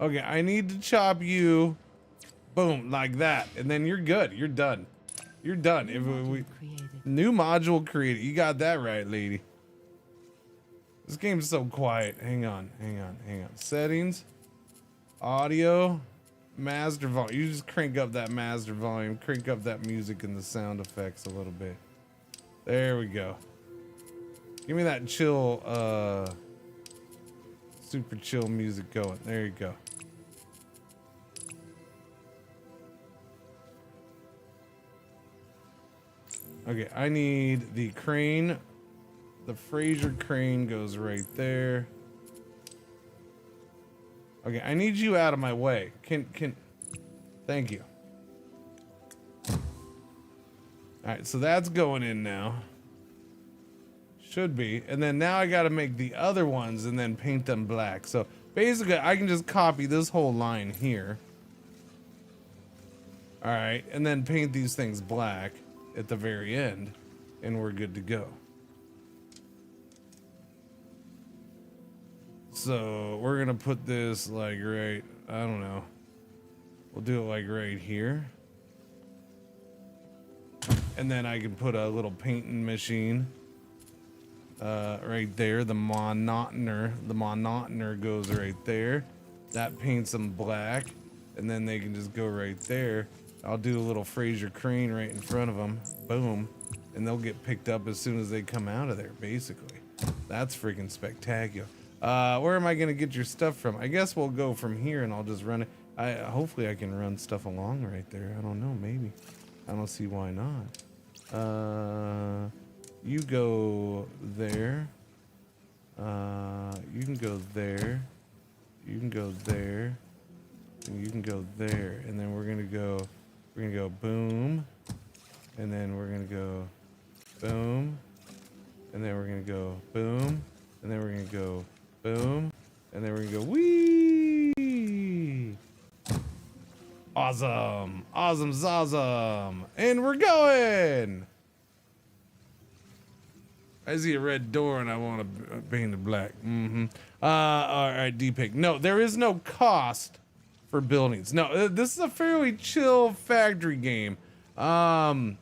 Okay, I need to chop you, boom, like that, and then you're good. You're done. You're done. If we new module created, you got that right, lady. This game's so quiet. Hang on. Settings, audio, master volume. You just crank up that master volume, crank up that music and the sound effects a little bit. There we go. Give me that chill, super chill music going. There you go. Okay, I need the crane. The Fraser crane goes right there. Okay, I need you out of my way. Thank you. Alright, so that's going in now. Should be. And then now I gotta make the other ones and then paint them black. So basically I can just copy this whole line here. Alright, and then paint these things black at the very end, and we're good to go. So we're gonna put this like right, I don't know. We'll do it like right here. And then I can put a little painting machine right there. The monotoner goes right there. That paints them black, and then they can just go right there. I'll do a little Fraser crane right in front of them. Boom. And they'll get picked up as soon as they come out of there, basically. That's freaking spectacular. Where am I going to get your stuff from? I guess we'll go from here and I'll just run it. Hopefully I can run stuff along right there. I don't know, maybe. I don't see why not. You go there. You can go there. You can go there. And you can go there. And then we're gonna go boom. And then we're gonna go boom. And then we're gonna go boom. And then we're gonna go boom. And then we're gonna go wee. Awesome. Awesome zawesome. And we're going. I see a red door and I want to paint it black. All right, D-Pick. No, there is no cost for buildings. No, this is a fairly chill factory game. I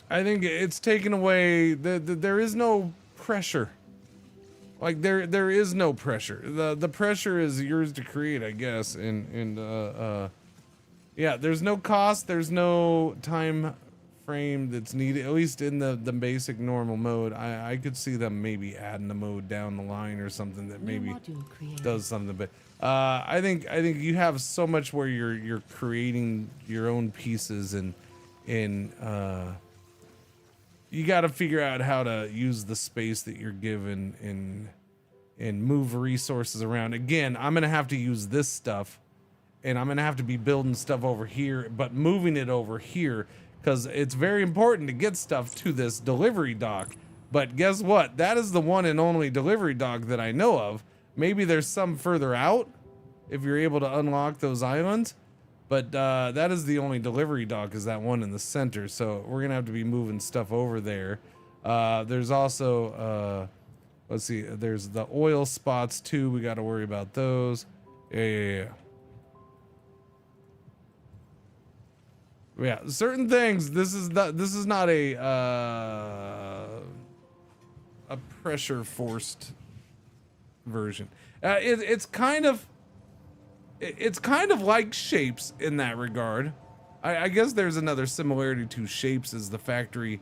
think it's taken away. There is no pressure. Like there is no pressure. The pressure is yours to create, I guess. Yeah, there's no cost. There's no time frame that's needed, at least in the basic normal mode. I could see them maybe adding a mode down the line or something that maybe does something, but I think you have so much where you're creating your own pieces and you got to figure out how to use the space that you're given and move resources around. Again, I'm gonna have to use this stuff and I'm gonna have to be building stuff over here, but moving it over here because it's very important to get stuff to this delivery dock. But guess what? That is the one and only delivery dock that I know of. Maybe there's some further out if you're able to unlock those islands. But that is the only delivery dock, is that one in the center. So we're gonna have to be moving stuff over there. There's also, let's see, there's the oil spots too. We got to worry about those. Yeah. Yeah, certain things. This is not a pressure forced version. It's kind of like Shapes in that regard. I guess there's another similarity to Shapes as the factory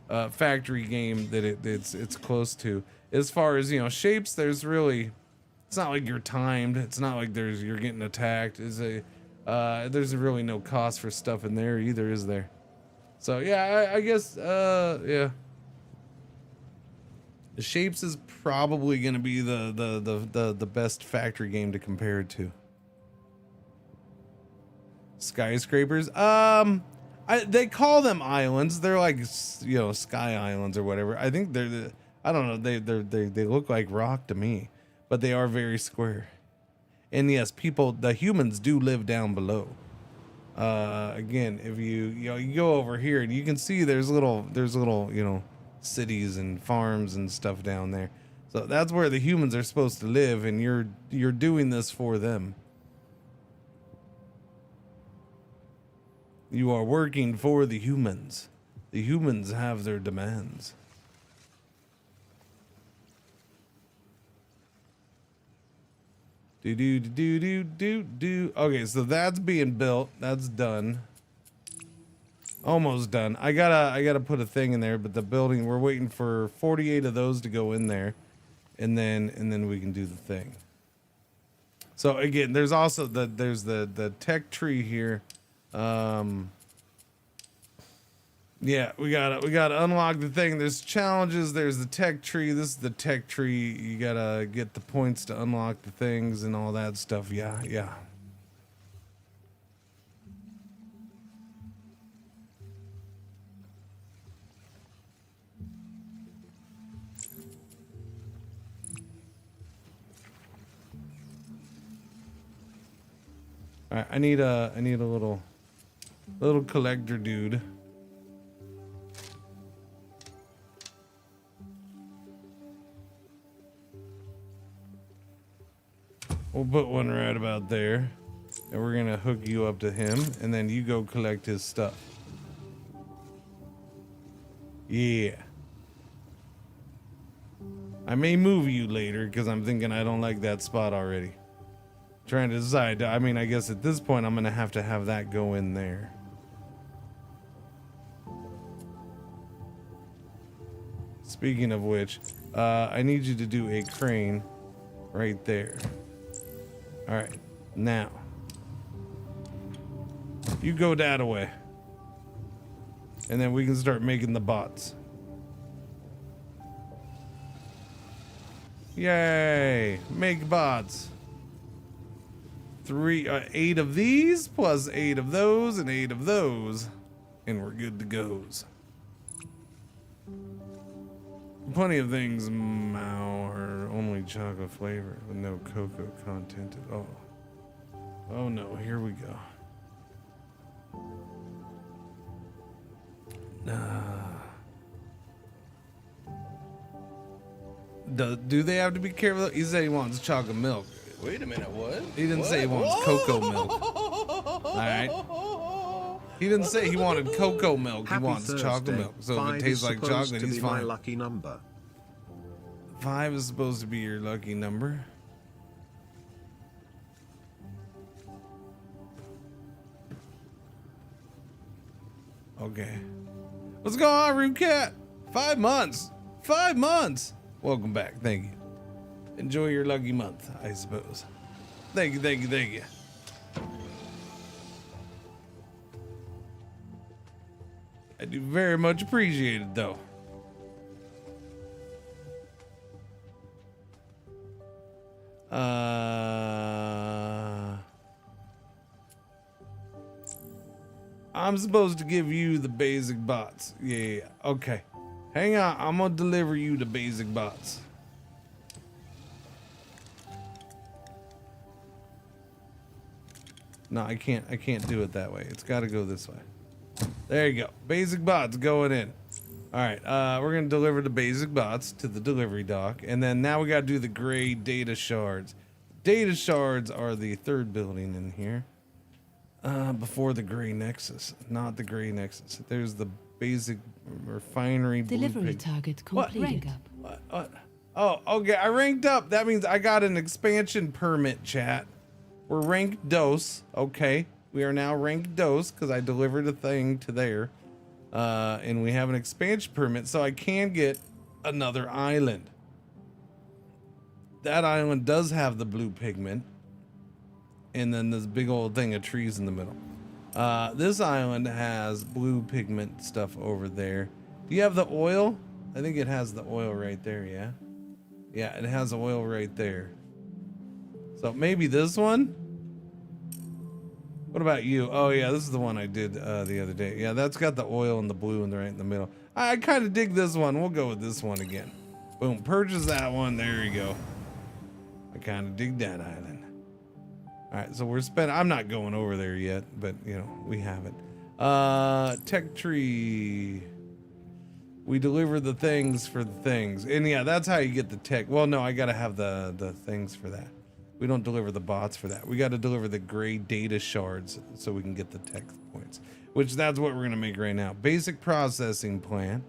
game that it's close to. As far as, you know, Shapes, there's really, it's not like you're timed. It's not like you're getting attacked. There's really no cost for stuff in there either, is there? So yeah, I guess yeah. The Shapes is probably gonna be the best factory game to compare it to. Skyscrapers. They call them islands. They're like, you know, sky islands or whatever. I think I don't know. They look like rock to me, but they are very square. And yes, the humans do live down below. Again, if you go over here and you can see there's little, you know, cities and farms and stuff down there. So that's where the humans are supposed to live, and you're doing this for them. You are working for the humans. The humans have their demands. Okay, so that's being built. That's done. Almost done. I gotta put a thing in there, but the building, we're waiting for 48 of those to go in there, and then we can do the thing. So again, there's also the tech tree here. Yeah, we gotta unlock the thing. There's challenges. There's the tech tree. This is the tech tree. You gotta get the points to unlock the things and all that stuff. Yeah. All right, I need a little collector dude. We'll put one right about there, and we're gonna hook you up to him, and then you go collect his stuff. Yeah. I may move you later because I'm thinking I don't like that spot already. Trying to decide. I mean, I guess at this point I'm gonna have to have that go in there. Speaking of which, I need you to do a crane right there. All right, now you go that away, and then we can start making the bots. Yay! Make bots. 8 of these plus 8 of those and 8 of those, and we're good to goes. Plenty of things now are only chocolate flavor with no cocoa content at all. Oh no, here we go. Do they have to be careful? He said he wants chocolate milk. Wait a minute, what? He didn't say he wants cocoa milk. All right. He didn't say he wanted cocoa milk. Happy he wants Thursday. chocolate milk. So if 5 it tastes is like supposed chocolate, to he's be my fine. lucky number. 5 is supposed to be your lucky number. Okay. What's going on, Root Cat? 5 months. 5 months. Welcome back. Thank you. Enjoy your lucky month, I suppose. Thank you, thank you, thank you. I do very much appreciate it, though. I'm supposed to give you the basic bots. Yeah, okay. Hang on, I'm gonna deliver you the basic bots. No, I can't do it that way. It's gotta go this way. There you go. Basic bots going in. Alright, we're gonna deliver the basic bots to the delivery dock, and then now we gotta do the gray data shards. Data shards are the third building in here. Before the gray nexus, not the gray nexus. There's the basic refinery. Delivery target completed. What? Oh, okay. I ranked up. That means I got an expansion permit, chat. We're ranked dose. Okay. We are now ranked dose because I delivered a thing to there. And we have an expansion permit, so I can get another island. That island does have the blue pigment. And then this big old thing of trees in the middle. This island has blue pigment stuff over there. Do you have the oil? I think it has the oil right there, yeah? Yeah, it has oil right there. So maybe this one? What about you? Oh yeah, this is the one I did the other day. Yeah, that's got the oil and the blue and right in the middle. I kind of dig this one. We'll go with this one again. Boom, purchase that one. There you go. I kind of dig that island. All right, so we're spending. I'm not going over there yet, but you know we have it. Tech tree. We deliver the things for the things, and yeah, that's how you get the tech. Well, no, I gotta have the things for that. We don't deliver the bots for that. We got to deliver the gray data shards so we can get the tech points, which that's what we're gonna make right now. Basic processing plant.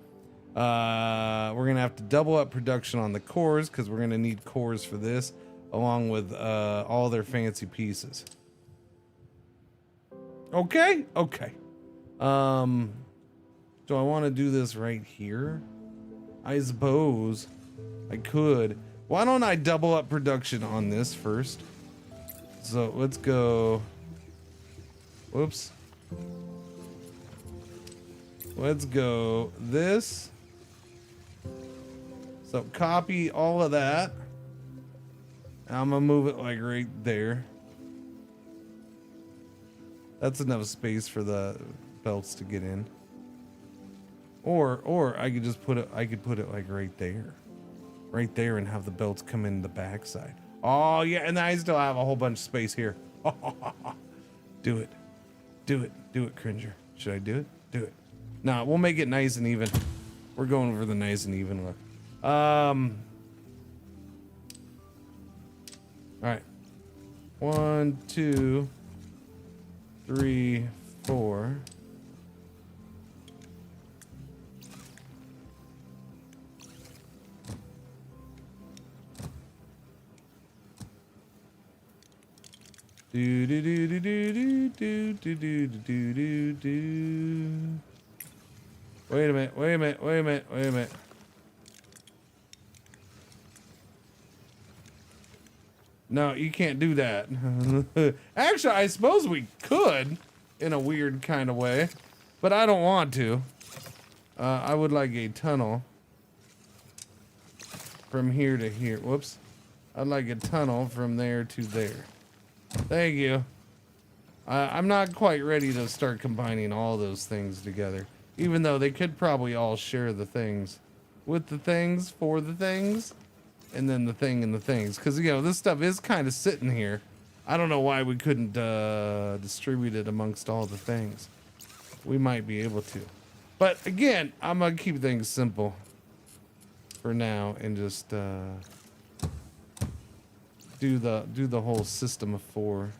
We're gonna have to double up production on the cores because we're gonna need cores for this, along with all their fancy pieces. Okay. Do I want to do this right here? I suppose I could. Why don't I double up production on this first? So let's go. Whoops. Let's go this. So copy all of that. I'm gonna move it like right there. That's enough space for the belts to get in. Or I could just put it. I could put it like right there, and have the belts come in the backside. Oh yeah, and I still have a whole bunch of space here. Do it, Cringer. Should I do it? Do it. Nah, we'll make it nice and even. We're going for the nice and even look. All right. 1, 2, 3, 4. Do do do do do do do do do do do. Wait a minute. No, you can't do that. Actually, I suppose we could in a weird kind of way, but I don't want to. I would like a tunnel from here to here. Whoops. I'd like a tunnel from there to there. Thank you. I'm not quite ready to start combining all those things together, even though they could probably all share the things with the things for the things, and then the thing and the things. Because, you know, this stuff is kind of sitting here. I don't know why we couldn't distribute it amongst all the things. We might be able to. But again, I'm going to keep things simple for now and just do the whole system of 4.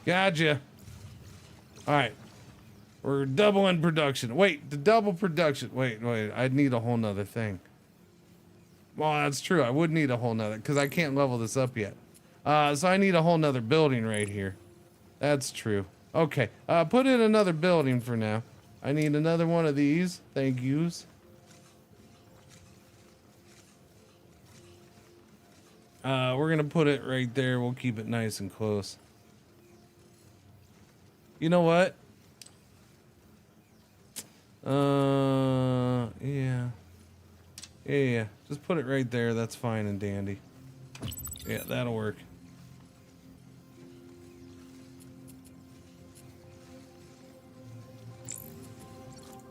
Gotcha. All right. We're doubling production. Wait, the double production. Wait. I'd need a whole nother thing. Well, that's true. I would need a whole nother because I can't level this up yet. So I need a whole nother building right here. That's true. Okay. Put in another building for now. I need another one of these. Thank yous. We're going to put it right there. We'll keep it nice and close. You know what? Yeah. Just put it right there. That's fine and dandy. Yeah, that'll work.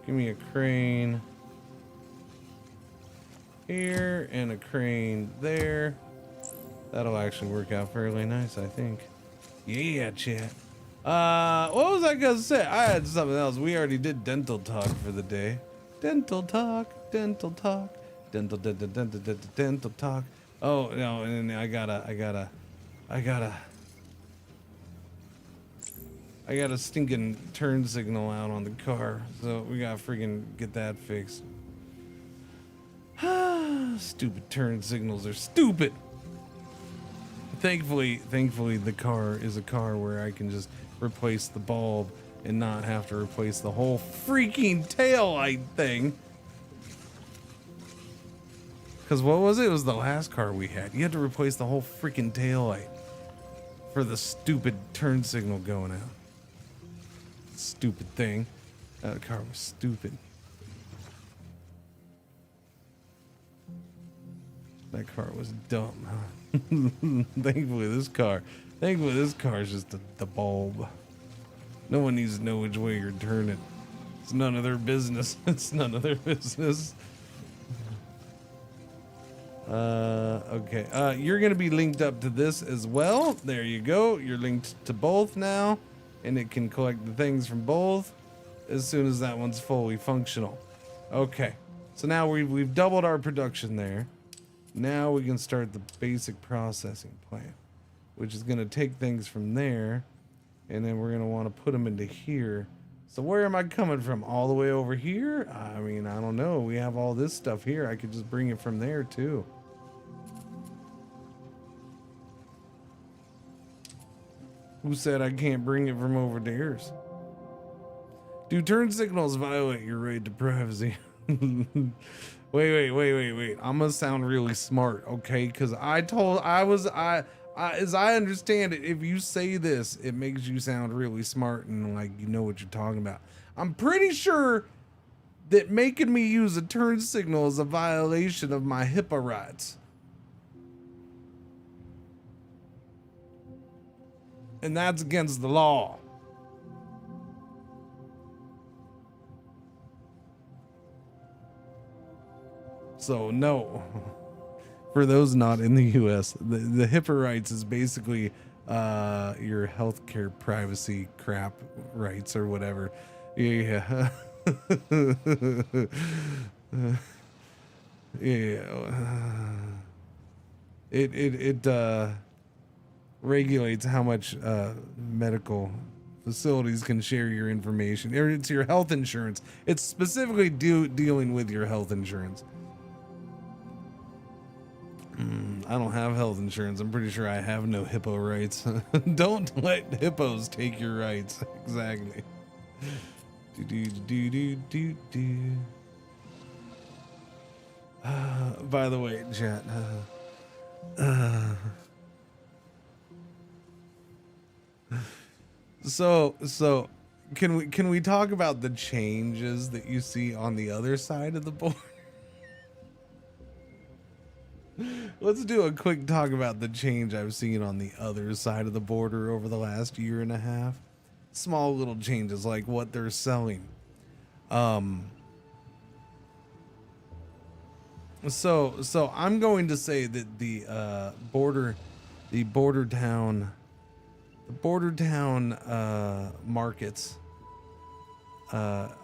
Give me a crane here and a crane there. That'll actually work out fairly nice, I think. Yeah, chat. What was I gonna say? I had something else. We already did dental talk for the day. Dental talk. Dental talk. Oh no, and I got a stinking turn signal out on the car, so we gotta freaking get that fixed. Stupid turn signals are stupid. Thankfully the car is a car where I can just replace the bulb and not have to replace the whole freaking taillight thing. Because what was it? It was the last car we had. You had to replace the whole freaking taillight for the stupid turn signal going out. Stupid thing. That car was stupid. That car was dumb, huh? Thankfully this car is just the bulb. No one needs to know which way you're turning. It's none of their business. It's none of their business. Okay. You're gonna be linked up to this as well. There you go. You're linked to both now, and it can collect the things from both as soon as that one's fully functional. Okay. So now we've doubled our production there. Now we can start the basic processing plant, which is going to take things from there, and then we're going to want to put them into here. So where am I coming from? All the way over here? I mean, I don't know. We have all this stuff here. I could just bring it from there too. Who said I can't bring it from over there? Do turn signals violate your right to privacy? Wait. I'm gonna sound really smart, okay? Because as I understand it, if you say this, it makes you sound really smart and like you know what you're talking about. I'm pretty sure that making me use a turn signal is a violation of my HIPAA rights. And that's against the law. So no, for those not in the U.S., the HIPAA rights is basically your healthcare privacy crap rights or whatever. Yeah. It regulates how much medical facilities can share your information. It's your health insurance. It's specifically dealing with your health insurance. I don't have health insurance. I'm pretty sure I have no hippo rights. Don't let hippos take your rights. Exactly. By the way, chat. So can we talk about the changes that you see on the other side of the board? Let's do a quick talk about the change I've seen on the other side of the border over the last year and a half. Small little changes like what they're selling. So I'm going to say that the border town markets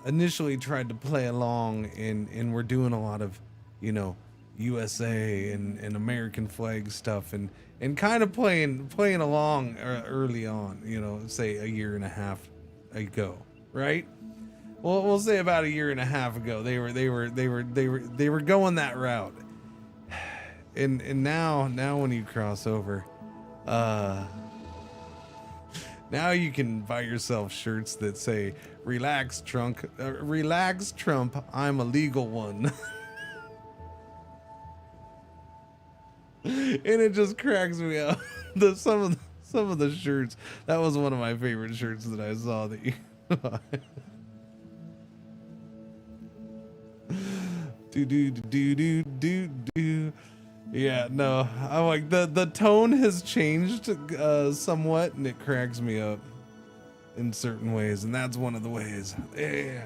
initially tried to play along and we're doing a lot of, you know, USA and American flag stuff and kind of playing along early on, you know, say a year and a half ago, right? Well, we'll say about a year and a half ago they were going that route, and now when you cross over, now you can buy yourself shirts that say relax Trump, I'm a legal one. And it just cracks me up. Some of the shirts. That was one of my favorite shirts that I saw that you do. Yeah, no. I'm like the tone has changed somewhat, and it cracks me up in certain ways, and that's one of the ways. Yeah.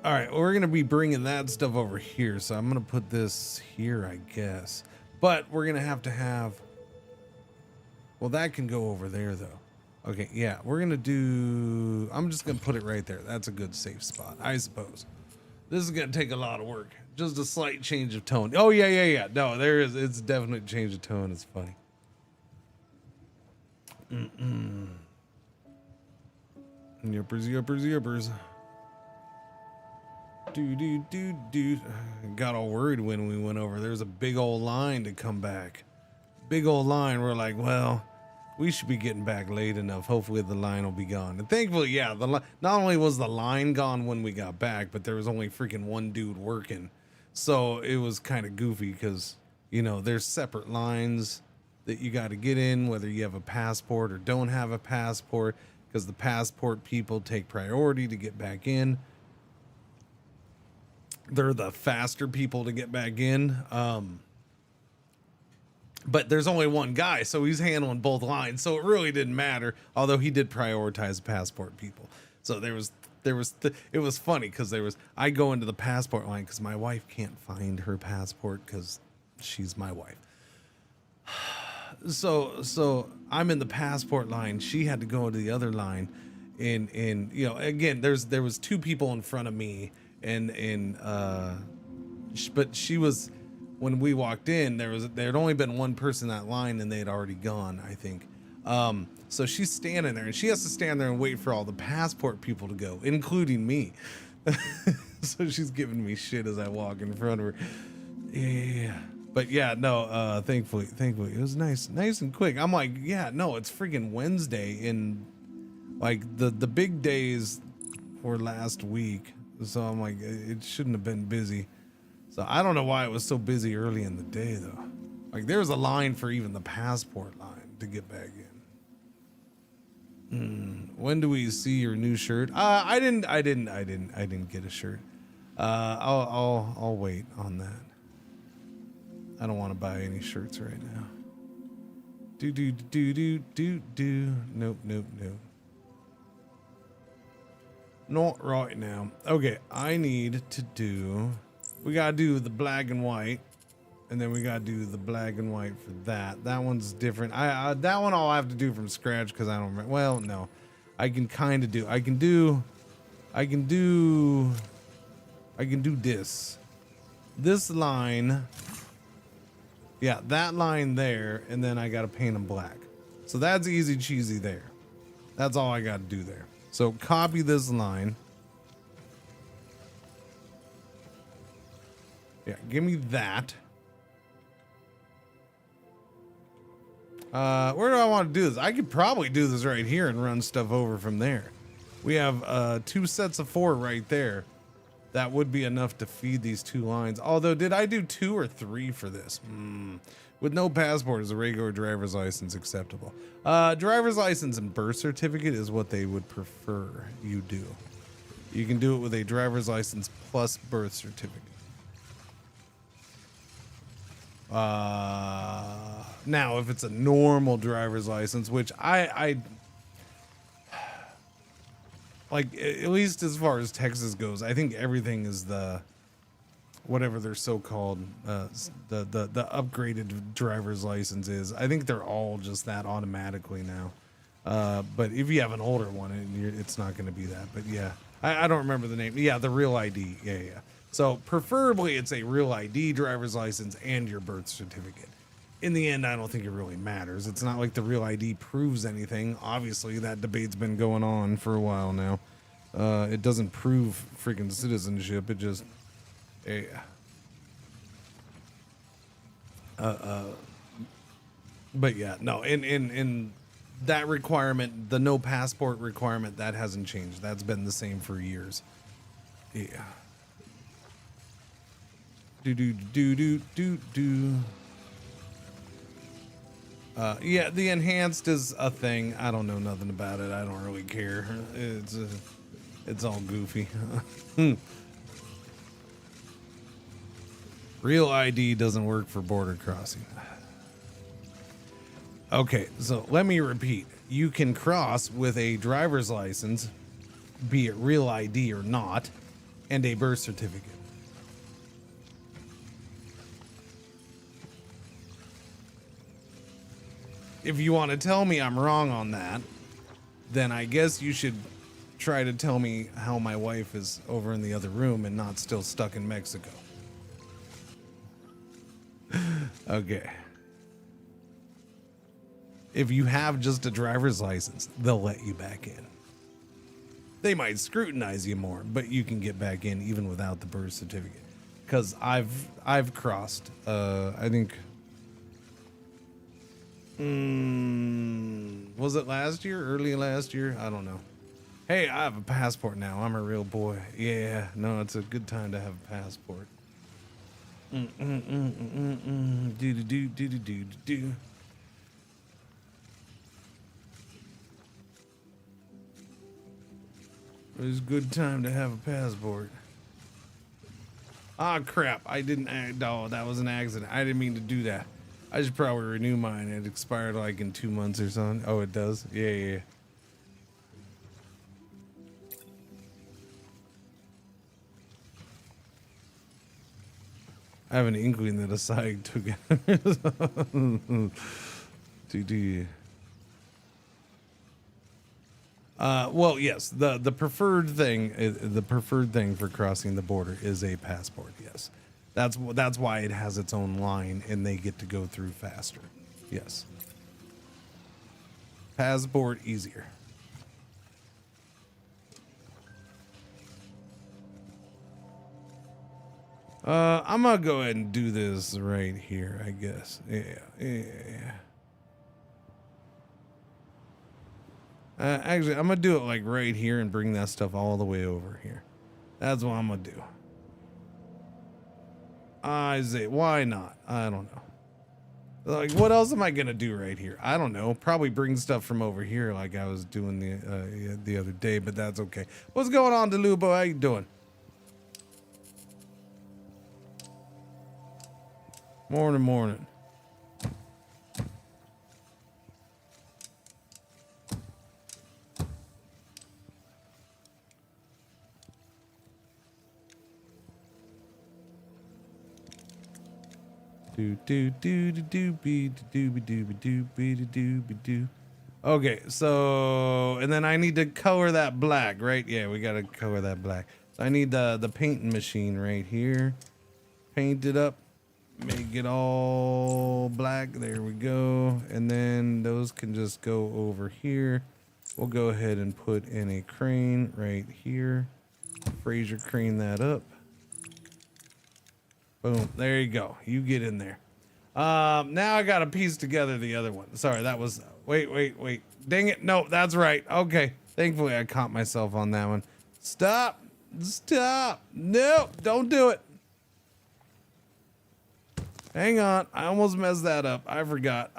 All right, we're going to be bringing that stuff over here. So I'm going to put this here, I guess. But we're going to have... Well, that can go over there, though. Okay, yeah, we're going to do... I'm just going to put it right there. That's a good safe spot, I suppose. This is going to take a lot of work. Just a slight change of tone. Oh, yeah. No, there is. It's definitely change of tone. It's funny. Yippers. Do. Got all worried when we went over. There's a big old line to come back. Big old line. We're like, well, we should be getting back late enough. Hopefully the line will be gone. And thankfully, yeah, not only was the line gone when we got back, but there was only freaking one dude working. So it was kind of goofy because, you know, there's separate lines that you got to get in, whether you have a passport or don't have a passport, because the passport people take priority to get back in. They're the faster people to get back in. But there's only one guy, so he's handling both lines. So it really didn't matter, although he did prioritize passport people. So it was funny because I go into the passport line because my wife can't find her passport because she's my wife. So I'm in the passport line. She had to go into the other line, and you know, again, there was two people in front of me. But she was, when we walked in, there had only been one person in that line and they had already gone, I think. So she's standing there and she has to stand there and wait for all the passport people to go, including me. So she's giving me shit as I walk in front of her. Yeah. But yeah, no, thankfully it was nice and quick. I'm like, yeah, no, it's freaking Wednesday, and like the big days were last week. So I'm like, it shouldn't have been busy. So I don't know why it was so busy early in the day, though. Like there was a line for even the passport line to get back in. When do we see your new shirt? I didn't get a shirt. I'll wait on that. I don't want to buy any shirts right now. Nope. Not right now. Okay, we gotta do the black and white, and then we gotta do the black and white for that. That one's different. That one I'll have to do from scratch because I don't remember. Well, no, I can kind of do. I can do this line. Yeah, that line there, and then I gotta paint them black. So that's easy cheesy there. That's all I gotta do there. So copy this line, Yeah, give me that. Where do I want to do this? I could probably do this right here and run stuff over from there. We have 2 sets of 4 right there. That would be enough to feed these 2 lines. Although, did I do 2 or 3 for this? With no passport, is a regular driver's license acceptable? Driver's license and birth certificate is what they would prefer you do. You can do it with a driver's license plus birth certificate. Now, if it's a normal driver's license, which I like, at least as far as Texas goes, I think everything is the whatever they're so-called the upgraded driver's license is. I think they're all just that automatically now. But if you have an older one, it's not going to be that. But yeah, I don't remember the name. Yeah, the real ID. Yeah. So preferably it's a real ID driver's license and your birth certificate. In the end, I don't think it really matters. It's not like the real ID proves anything. Obviously, that debate's been going on for a while now. It doesn't prove freaking citizenship. It just, yeah. But yeah, no. In that requirement, the no passport requirement, that hasn't changed. That's been the same for years. Yeah. Yeah, the enhanced is a thing. I don't know nothing about it. I don't really care. It's all goofy. Real ID doesn't work for border crossing. Okay, so let me repeat. You can cross with a driver's license, be it real ID or not, and a birth certificate. If you want to tell me I'm wrong on that, then I guess you should try to tell me how my wife is over in the other room and not still stuck in Mexico. Okay. If you have just a driver's license, they'll let you back in. They might scrutinize you more, but you can get back in even without the birth certificate. Because I've crossed, I think... was it last year? Early last year? I don't know. Hey, I have a passport now. I'm a real boy. Yeah, no, it's a good time to have a passport. Do. It's a good time to have a passport. Ah, crap. I didn't... Oh, that was an accident. I didn't mean to do that. I should probably renew mine. It expired like in 2 months or something. Oh, it does? Yeah. I have an inkling that a SIG took it. Well, yes, the preferred thing for crossing the border is a passport. Yes. That's why it has its own line and they get to go through faster. Yes. Passport easier. I'm gonna go ahead and do this right here, I guess. Yeah. Actually, I'm gonna do it like right here and bring that stuff all the way over here. That's what I'm gonna do. I say, why not? I don't know. Like, what else am I gonna do right here? I don't know. Probably bring stuff from over here, like I was doing the other day, but that's okay. What's going on, DeLubo? How you doing? Morning. Okay, so and then I need to color that black, right? Yeah, we gotta color that black. So I need the painting machine right here. Paint it up, make it all black. There we go. And then those can just go over here. We'll go ahead and put in a crane right here. Fraser crane that up. Boom. There you go. You get in there. Now I got to piece together the other one. Sorry, that was... Wait. Dang it. No, that's right. Okay. Thankfully, I caught myself on that one. Stop. No, don't do it. Hang on. I almost messed that up. I forgot.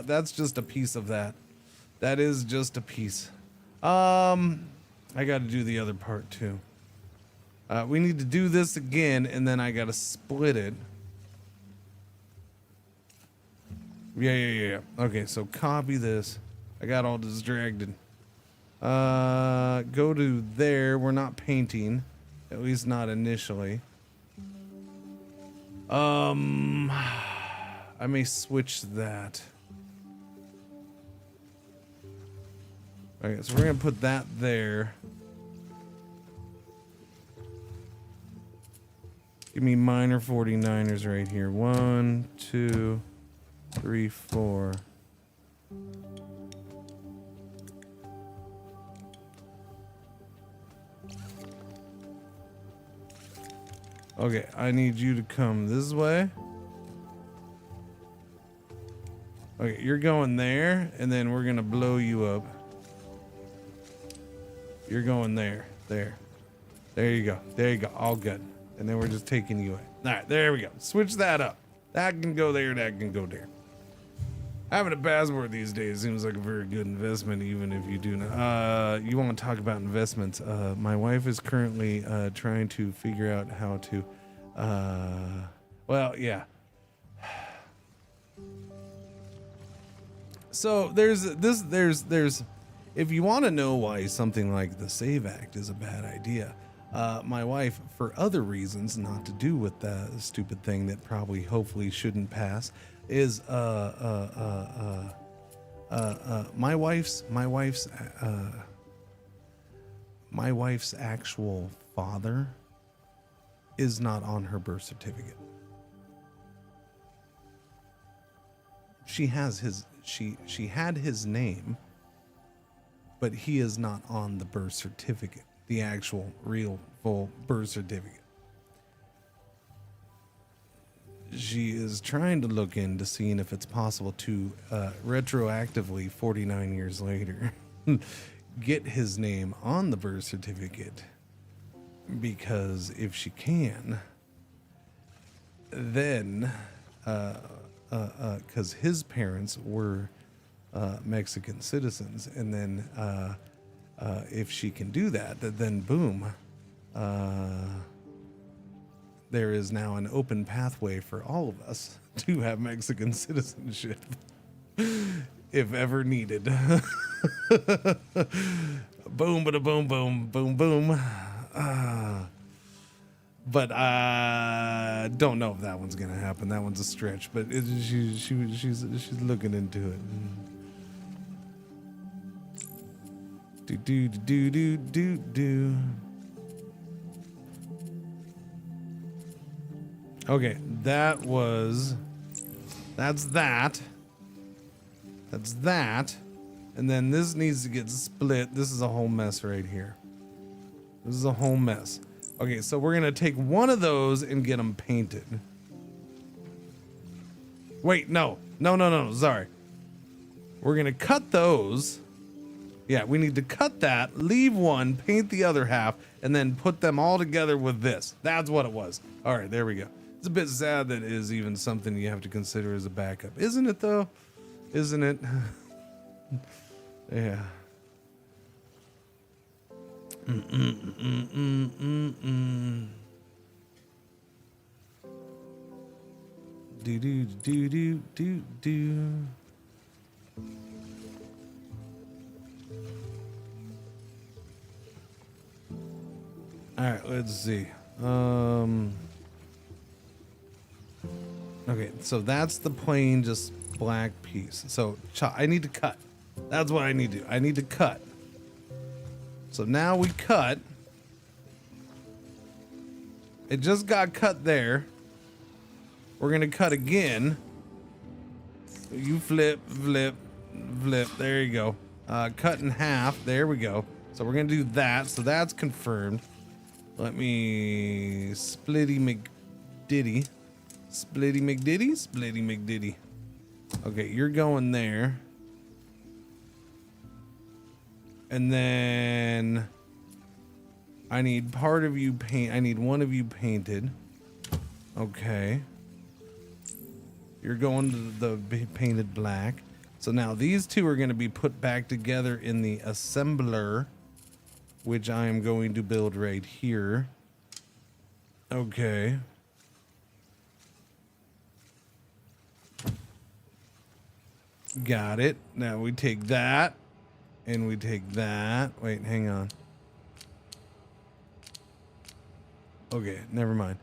That's just a piece of that. That is just a piece. I got to do the other part too. We need to do this again, and then I got to split it. Yeah. Okay, so copy this. I got all distracted. Go to there. We're not painting, at least not initially. I may switch that. Okay, so we're gonna put that there. Give me minor 49ers right here. 1, 2, 3, 4. Okay, I need you to come this way. Okay, you're going there, and then we're gonna blow you up. You're going there. There you go. All good. And then we're just taking you away. All right, there we go. Switch that up. That can go there, that can go there. Having a passport these days seems like a very good investment, even if you do not. You want to talk about investments? My wife is currently trying to figure out how to. Well, yeah. So there's. If you want to know why something like the Save Act is a bad idea, my wife, for other reasons, not to do with the stupid thing that probably, hopefully, shouldn't pass. Is my wife's actual father is not on her birth certificate. She has his she had his name, but he is not on the birth certificate, the actual real full birth certificate. She is trying to look into seeing if it's possible to retroactively 49 years later get his name on the birth certificate, because if she can, then because his parents were Mexican citizens, and then if she can do that, then boom, there is now an open pathway for all of us to have Mexican citizenship, if ever needed. Boom, bada boom, boom, boom, boom. But I don't know if that one's gonna happen. That one's a stretch, but she's looking into it. Do. Okay, that's that. And then this needs to get split. This is a whole mess right here. This is a whole mess. Okay, so we're gonna take one of those and get them painted. Wait, no, sorry. We're gonna cut those. Yeah, we need to cut that, leave one, paint the other half, and then put them all together with this. That's what it was. All right, there we go. It's a bit sad that it is even something you have to consider as a backup. Isn't it, though? Isn't it? Yeah. Do. All right, let's see. Okay, so that's the plain, just black piece. So I need to cut. That's what I need to do. I need to cut. So now we cut. It just got cut there. We're gonna cut again. You flip. There you go. Cut in half. There we go. So we're gonna do that. So that's confirmed. Let me splitty Diddy. Splitty McDiddy, Splitty McDiddy. Okay, you're going there. And then I need part of you I need one of you painted. Okay. You're going to the painted black. So now these two are going to be put back together in the assembler, which I am going to build right here. Okay. Got it. Now we take that and we take that. Wait, hang on. Okay, never mind.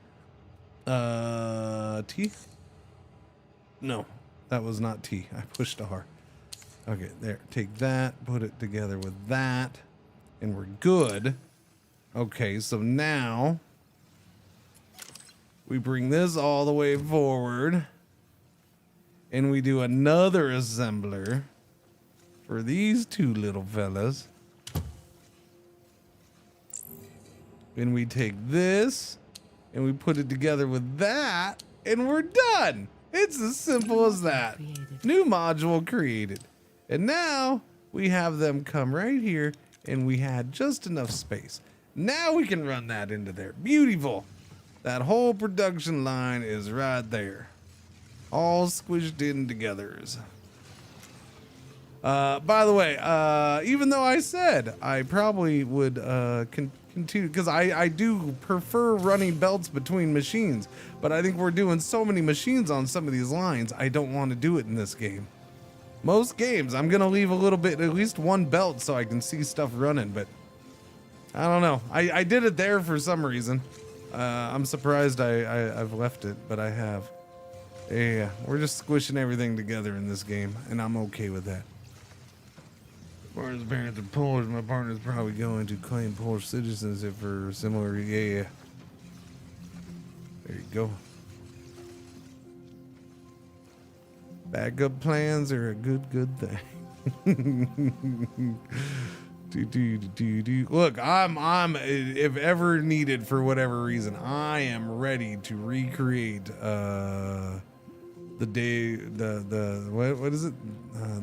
T? No, that was not T. I pushed R. Okay, there. Take that, put it together with that, and we're good. Okay, so now we bring this all the way forward, and we do another assembler for these two little fellas. And we take this, and we put it together with that, and we're done. It's as simple as that. New module created. And now we have them come right here, and we had just enough space. Now we can run that into there. Beautiful. That whole production line is right there. All squished in togethers. By the way, even though I said I probably would continue, because I do prefer running belts between machines, but I think we're doing so many machines on some of these lines, I don't want to do it in this game. Most games, I'm going to leave a little bit, at least one belt, so I can see stuff running, but I don't know. I did it there for some reason. I'm surprised I've left it, but I have. Yeah, we're just squishing everything together in this game, and I'm okay with that. As far as parents are Polish, my partner's probably going to claim Polish citizenship for similar. Yeah. There you go. Backup plans are a good thing. Look, I'm if ever needed for whatever reason, I am ready to recreate the day what is it?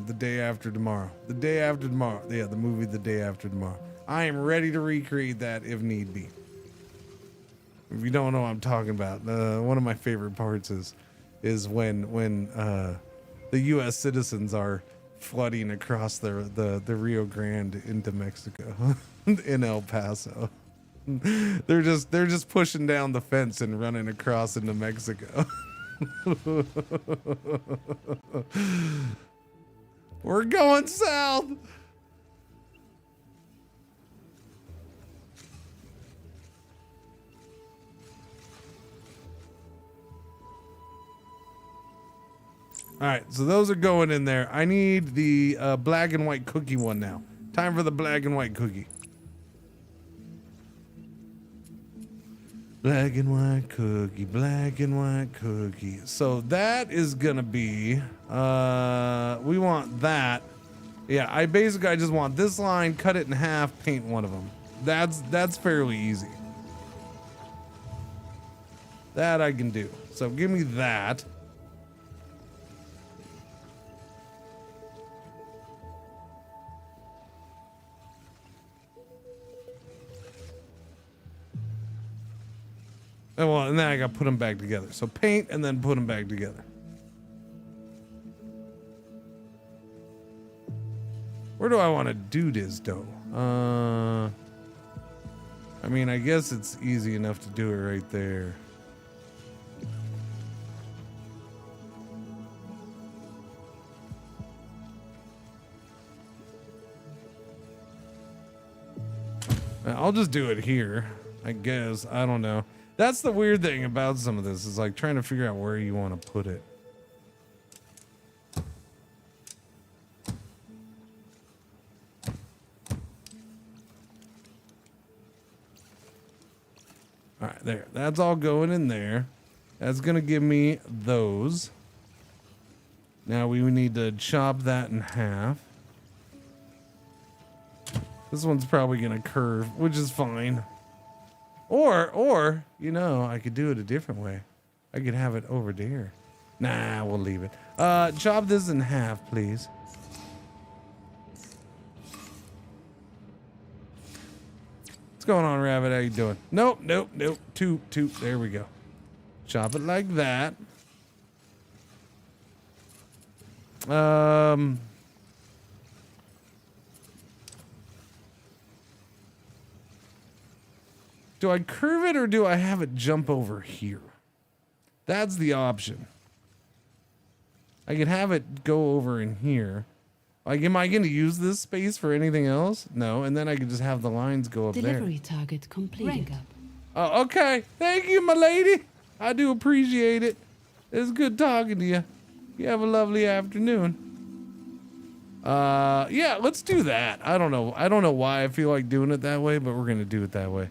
The Day After Tomorrow. The Day After Tomorrow. Yeah, the movie The Day After Tomorrow. I am ready to recreate that if need be. If you don't know what I'm talking about, one of my favorite parts is when the U.S. citizens are flooding across the Rio Grande into Mexico in El Paso. They're just pushing down the fence and running across into Mexico. We're going south. All right, so those are going in there. I need the black and white cookie one now. Time for the black and white cookie. Black and white cookie, black and white cookie. So that is gonna be, we want that. Yeah, I just want this line, cut it in half, paint one of them. That's fairly easy. That I can do. So give me that. And then I got to put them back together. So paint and then put them back together. Where do I want to do this though? I mean, I guess it's easy enough to do it right there. I'll just do it here, I guess. I don't know. That's the weird thing about some of this, is like trying to figure out where you want to put it. All right, there. That's all going in there. That's going to give me those. Now we need to chop that in half. This one's probably going to curve, which is fine. Or, you know, I could do it a different way. I could have it over there. Nah, we'll leave it. Chop this in half, please. What's going on, Rabbit? How you doing? Nope, nope, nope. Two. There we go. Chop it like that. Do I curve it or do I have it jump over here? That's the option. I could have it go over in here. Like, am I going to use this space for anything else? No, and then I could just have the lines go up Delivery there. target complete. Oh, okay. Thank you, my lady. I do appreciate it. It's good talking to you. You have a lovely afternoon. Yeah, let's do that. I don't know. I don't know why I feel like doing it that way, but we're going to do it that way.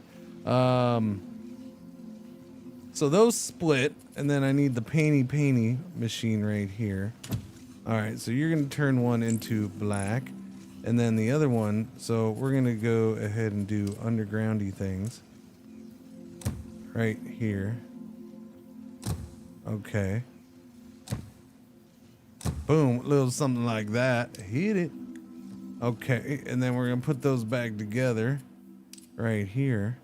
So those split, and then I need the painty machine right here. All right, so you're going to turn one into black, and then the other one, so we're going to go ahead and do undergroundy things right here. Okay. Boom, a little something like that. Hit it. Okay, and then we're going to put those back together right here.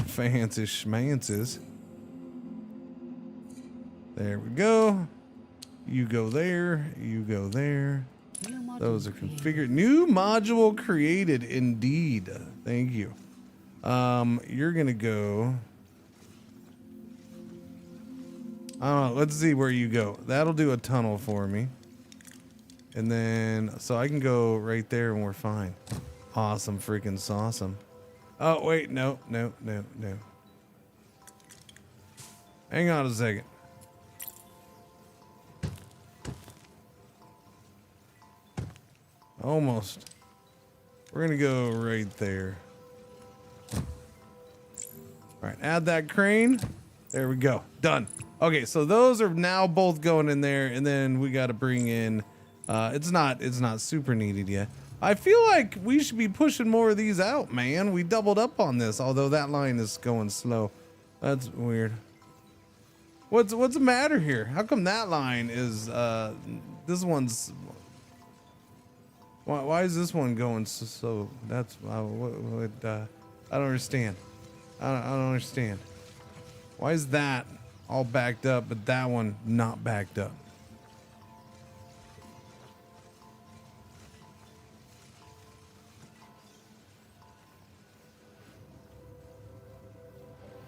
Fancy schmances. There we go. You go there. You go there. Those are configured. New module created, indeed. Thank you. You're gonna go. I don't know. Let's see where you go. That'll do a tunnel for me. And then, so I can go right there and we're fine. Awesome freaking sawsome. Oh, wait. No. Hang on a second. Almost. We're gonna go right there. All right, add that crane. There we go. Done. Okay, so those are now both going in there, and then we got to bring in. It's not super needed yet. I feel like we should be pushing more of these out, man. We doubled up on this, although that line is going slow. That's weird. What's the matter here? How come that line is this one's? Why is this one going so that's I don't understand. I don't understand. Why is that all backed up, but that one not backed up?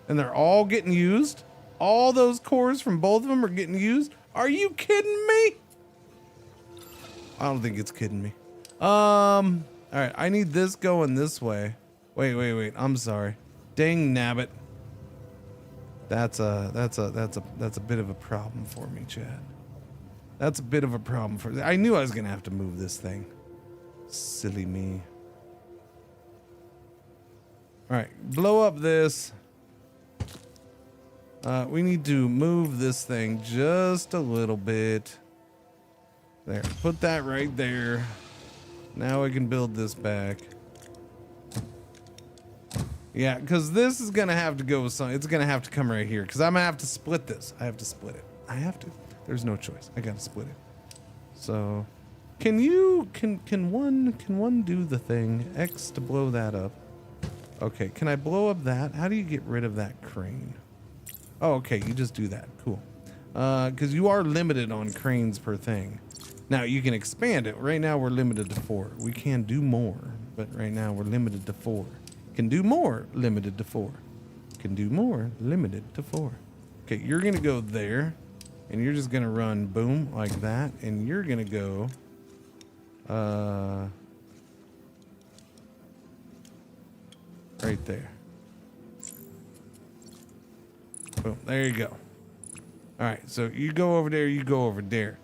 And they're all getting used? All those cores from both of them are getting used? Are you kidding me? I don't think it's kidding me. All right, I need this going this way. Wait. I'm sorry. Dang nabbit. That's a bit of a problem for me, Chad. That's a bit of a problem for. I knew I was gonna have to move this thing. Silly me. All right, blow up this. We need to move this thing just a little bit. There, put that right there. Now I can build this back. Yeah, because this is going to have to go with some. It's going to have to come right here because I'm going to have to split this. I have to split it. I have to. There's no choice. I got to split it. So, can one do the thing? X to blow that up. Okay, can I blow up that? How do you get rid of that crane? Oh, okay, you just do that. Cool. Because you are limited on cranes per thing. Now, you can expand it. Right now, we're limited to 4. We can do more, but right now, we're limited to 4. Can do more, limited to 4. Can do more, limited to 4. Okay, you're going to go there, and you're just going to run boom like that, and you're going to go... right there. Boom, there you go. All right, so you go over there, you go over there.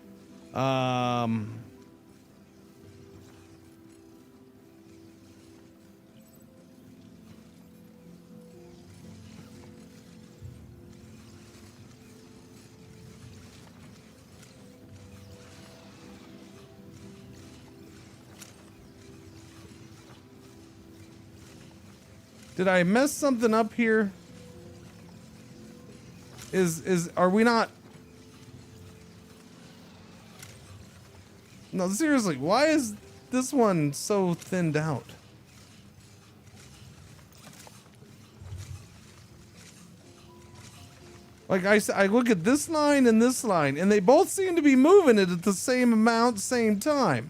Did I mess something up here? Are we not? No, seriously, why is this one so thinned out? Like I look at this line and this line, and they both seem to be moving it at the same amount, same time.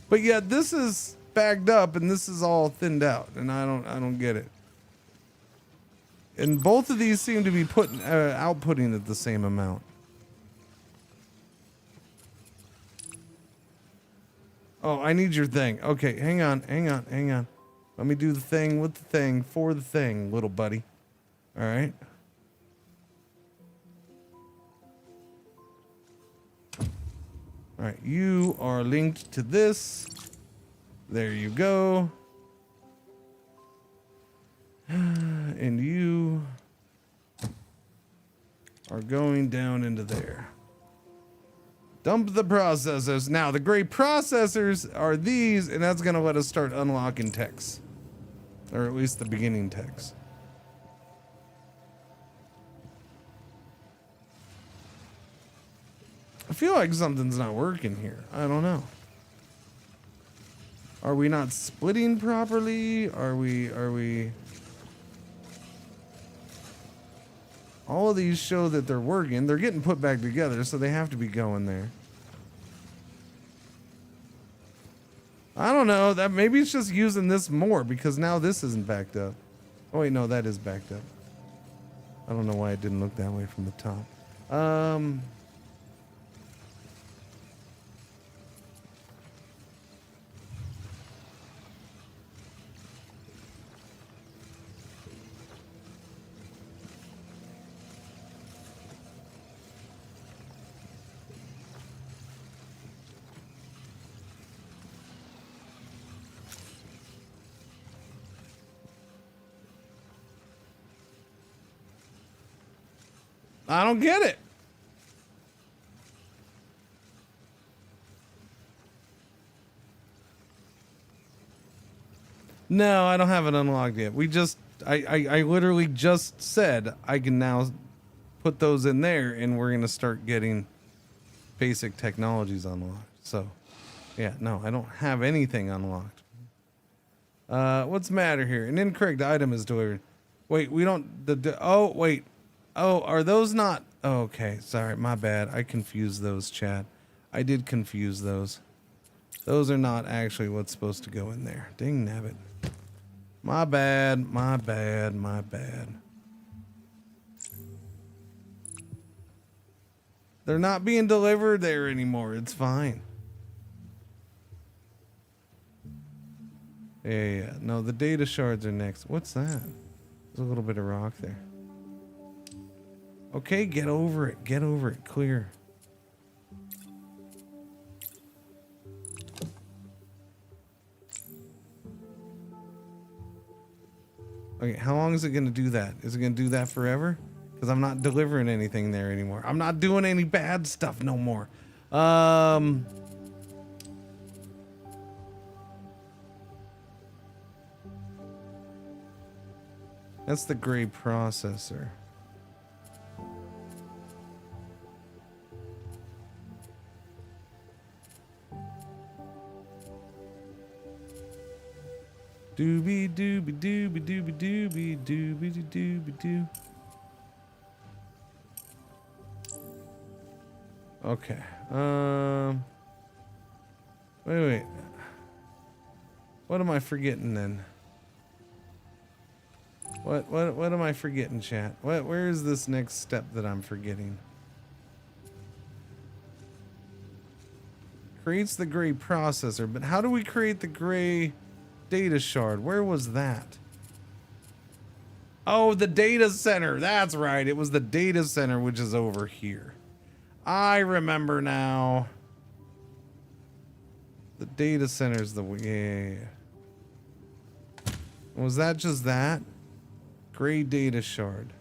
But yet this is bagged up and this is all thinned out, and I don't get it. And both of these seem to be outputting at the same amount. Oh, I need your thing. Okay, hang on. Let me do the thing with the thing for the thing, little buddy. All right. All right, you are linked to this. There you go. And you are going down into there. Dump the processors. Now, the gray processors are these, and that's going to let us start unlocking text. Or at least the beginning text. I feel like something's not working here. I don't know. Are we not splitting properly? Are we... All of these show that they're working. They're getting put back together, so they have to be going there. I don't know. That maybe it's just using this more because now this isn't backed up. Oh wait, no, that is backed up. I don't know why it didn't look that way from the top. I don't get it. No, I don't have it unlocked yet. I literally just said I can now put those in there and we're going to start getting basic technologies unlocked. So, yeah, no, I don't have anything unlocked. What's the matter here? An incorrect item is delivered. Wait, we don't... oh, wait. Oh, are those not... Oh, okay, sorry, my bad. I confused those, chat. I did confuse those. Those are not actually what's supposed to go in there. Ding nabbit. My bad, my bad, my bad. They're not being delivered there anymore. It's fine. Yeah. No, the data shards are next. What's that? There's a little bit of rock there. Okay, get over it. Get over it. Clear. Okay, how long is it going to do that? Is it going to do that forever? Because I'm not delivering anything there anymore. I'm not doing any bad stuff no more. That's the gray processor. Doobie doobie doobie doobie doobie doobie doobie doo. Okay. Wait. What am I forgetting then? What am I forgetting, chat? Where is this next step that I'm forgetting? Creates the gray processor, but how do we create the gray data shard? Where was that? Oh, the data center. That's right. It was the data center, which is over here. I remember now. The data center is the... Yeah. Was that just that? Gray data shard.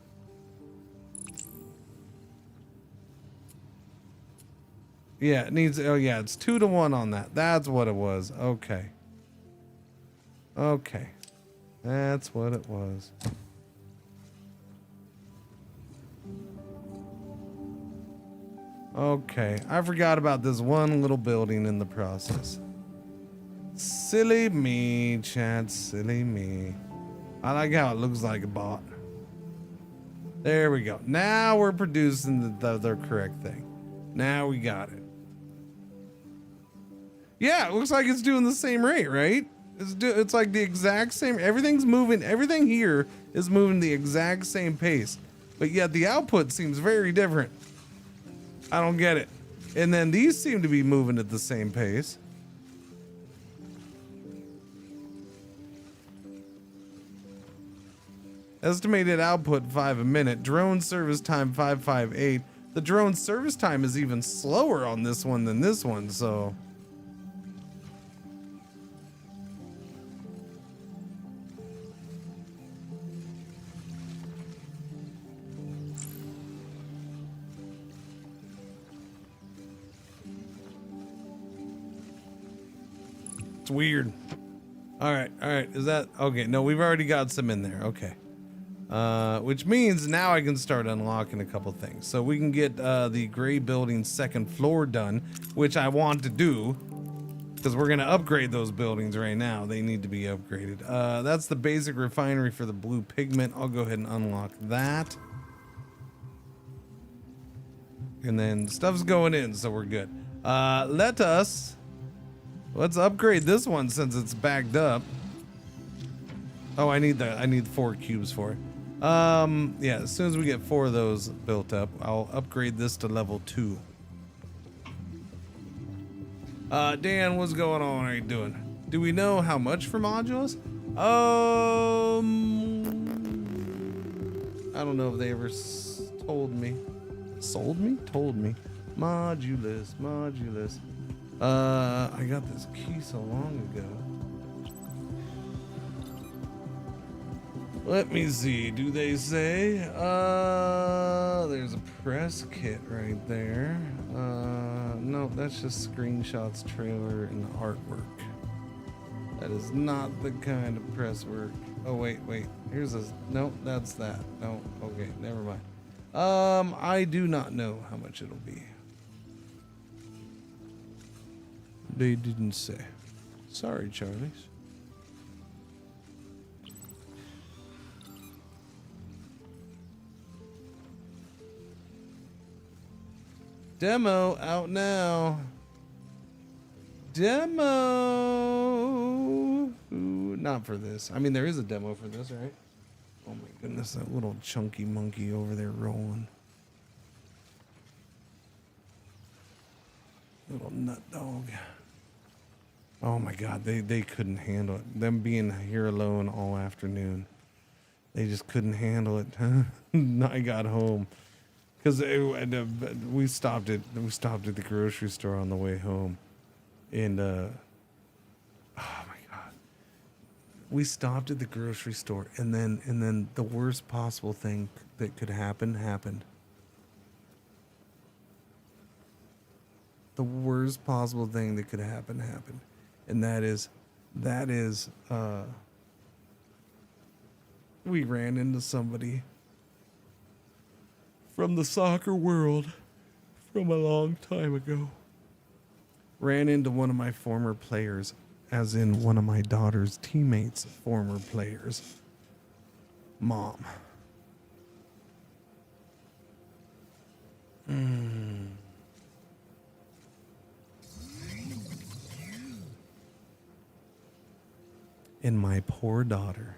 Yeah, it needs... Oh, yeah. It's 2-to-1 on that. That's what it was. Okay. Okay, that's what it was. Okay, I forgot about this one little building in the process. Silly me, chat, silly me. I like how it looks like a bot. There we go. Now we're producing the correct thing. Now we got it. Yeah, it looks like it's doing the same rate, right? It's like the exact same. Everything's moving. Everything here is moving the exact same pace. But yet the output seems very different. I don't get it. And then these seem to be moving at the same pace. Estimated output 5 a minute. Drone service time 558. The drone service time is even slower on this one than this one, so. It's weird. All right. Is that okay? No, we've already got some in there. Okay. Which means now I can start unlocking a couple things. So we can get the gray building second floor done, which I want to do because we're going to upgrade those buildings right now. They need to be upgraded. That's the basic refinery for the blue pigment. I'll go ahead and unlock that. And then stuff's going in, so we're good. Let's upgrade this one since it's backed up. Oh, I need 4 cubes for it. Yeah, as soon as we get 4 of those built up, I'll upgrade this to level 2. Dan, what's going on? How are you doing? Do we know how much for Modulus? I don't know if they ever told me. Sold me? Told me. Modulus. I got this key so long ago. Let me see. Do they say? There's a press kit right there. No, that's just screenshots, trailer, and artwork. That is not the kind of press work. Oh, wait. Here's a... No, that's that. No, okay, never mind. I do not know how much it'll be. They didn't say. Sorry, Charlies. Demo out now. Demo. Ooh, not for this. I mean, there is a demo for this, right? Oh my goodness, that little chunky monkey over there rolling. Little nut dog. Oh my God, they couldn't handle it. Them being here alone all afternoon. They just couldn't handle it. I got home. Because we stopped at the grocery store on the way home, and oh my God, we stopped at the grocery store, and then the worst possible thing that could happen happened. The worst possible thing that could happen happened, and that is, we ran into somebody from the soccer world from a long time ago. Ran into one of my former players, as in one of my daughter's teammates' former players' mom. And my poor daughter.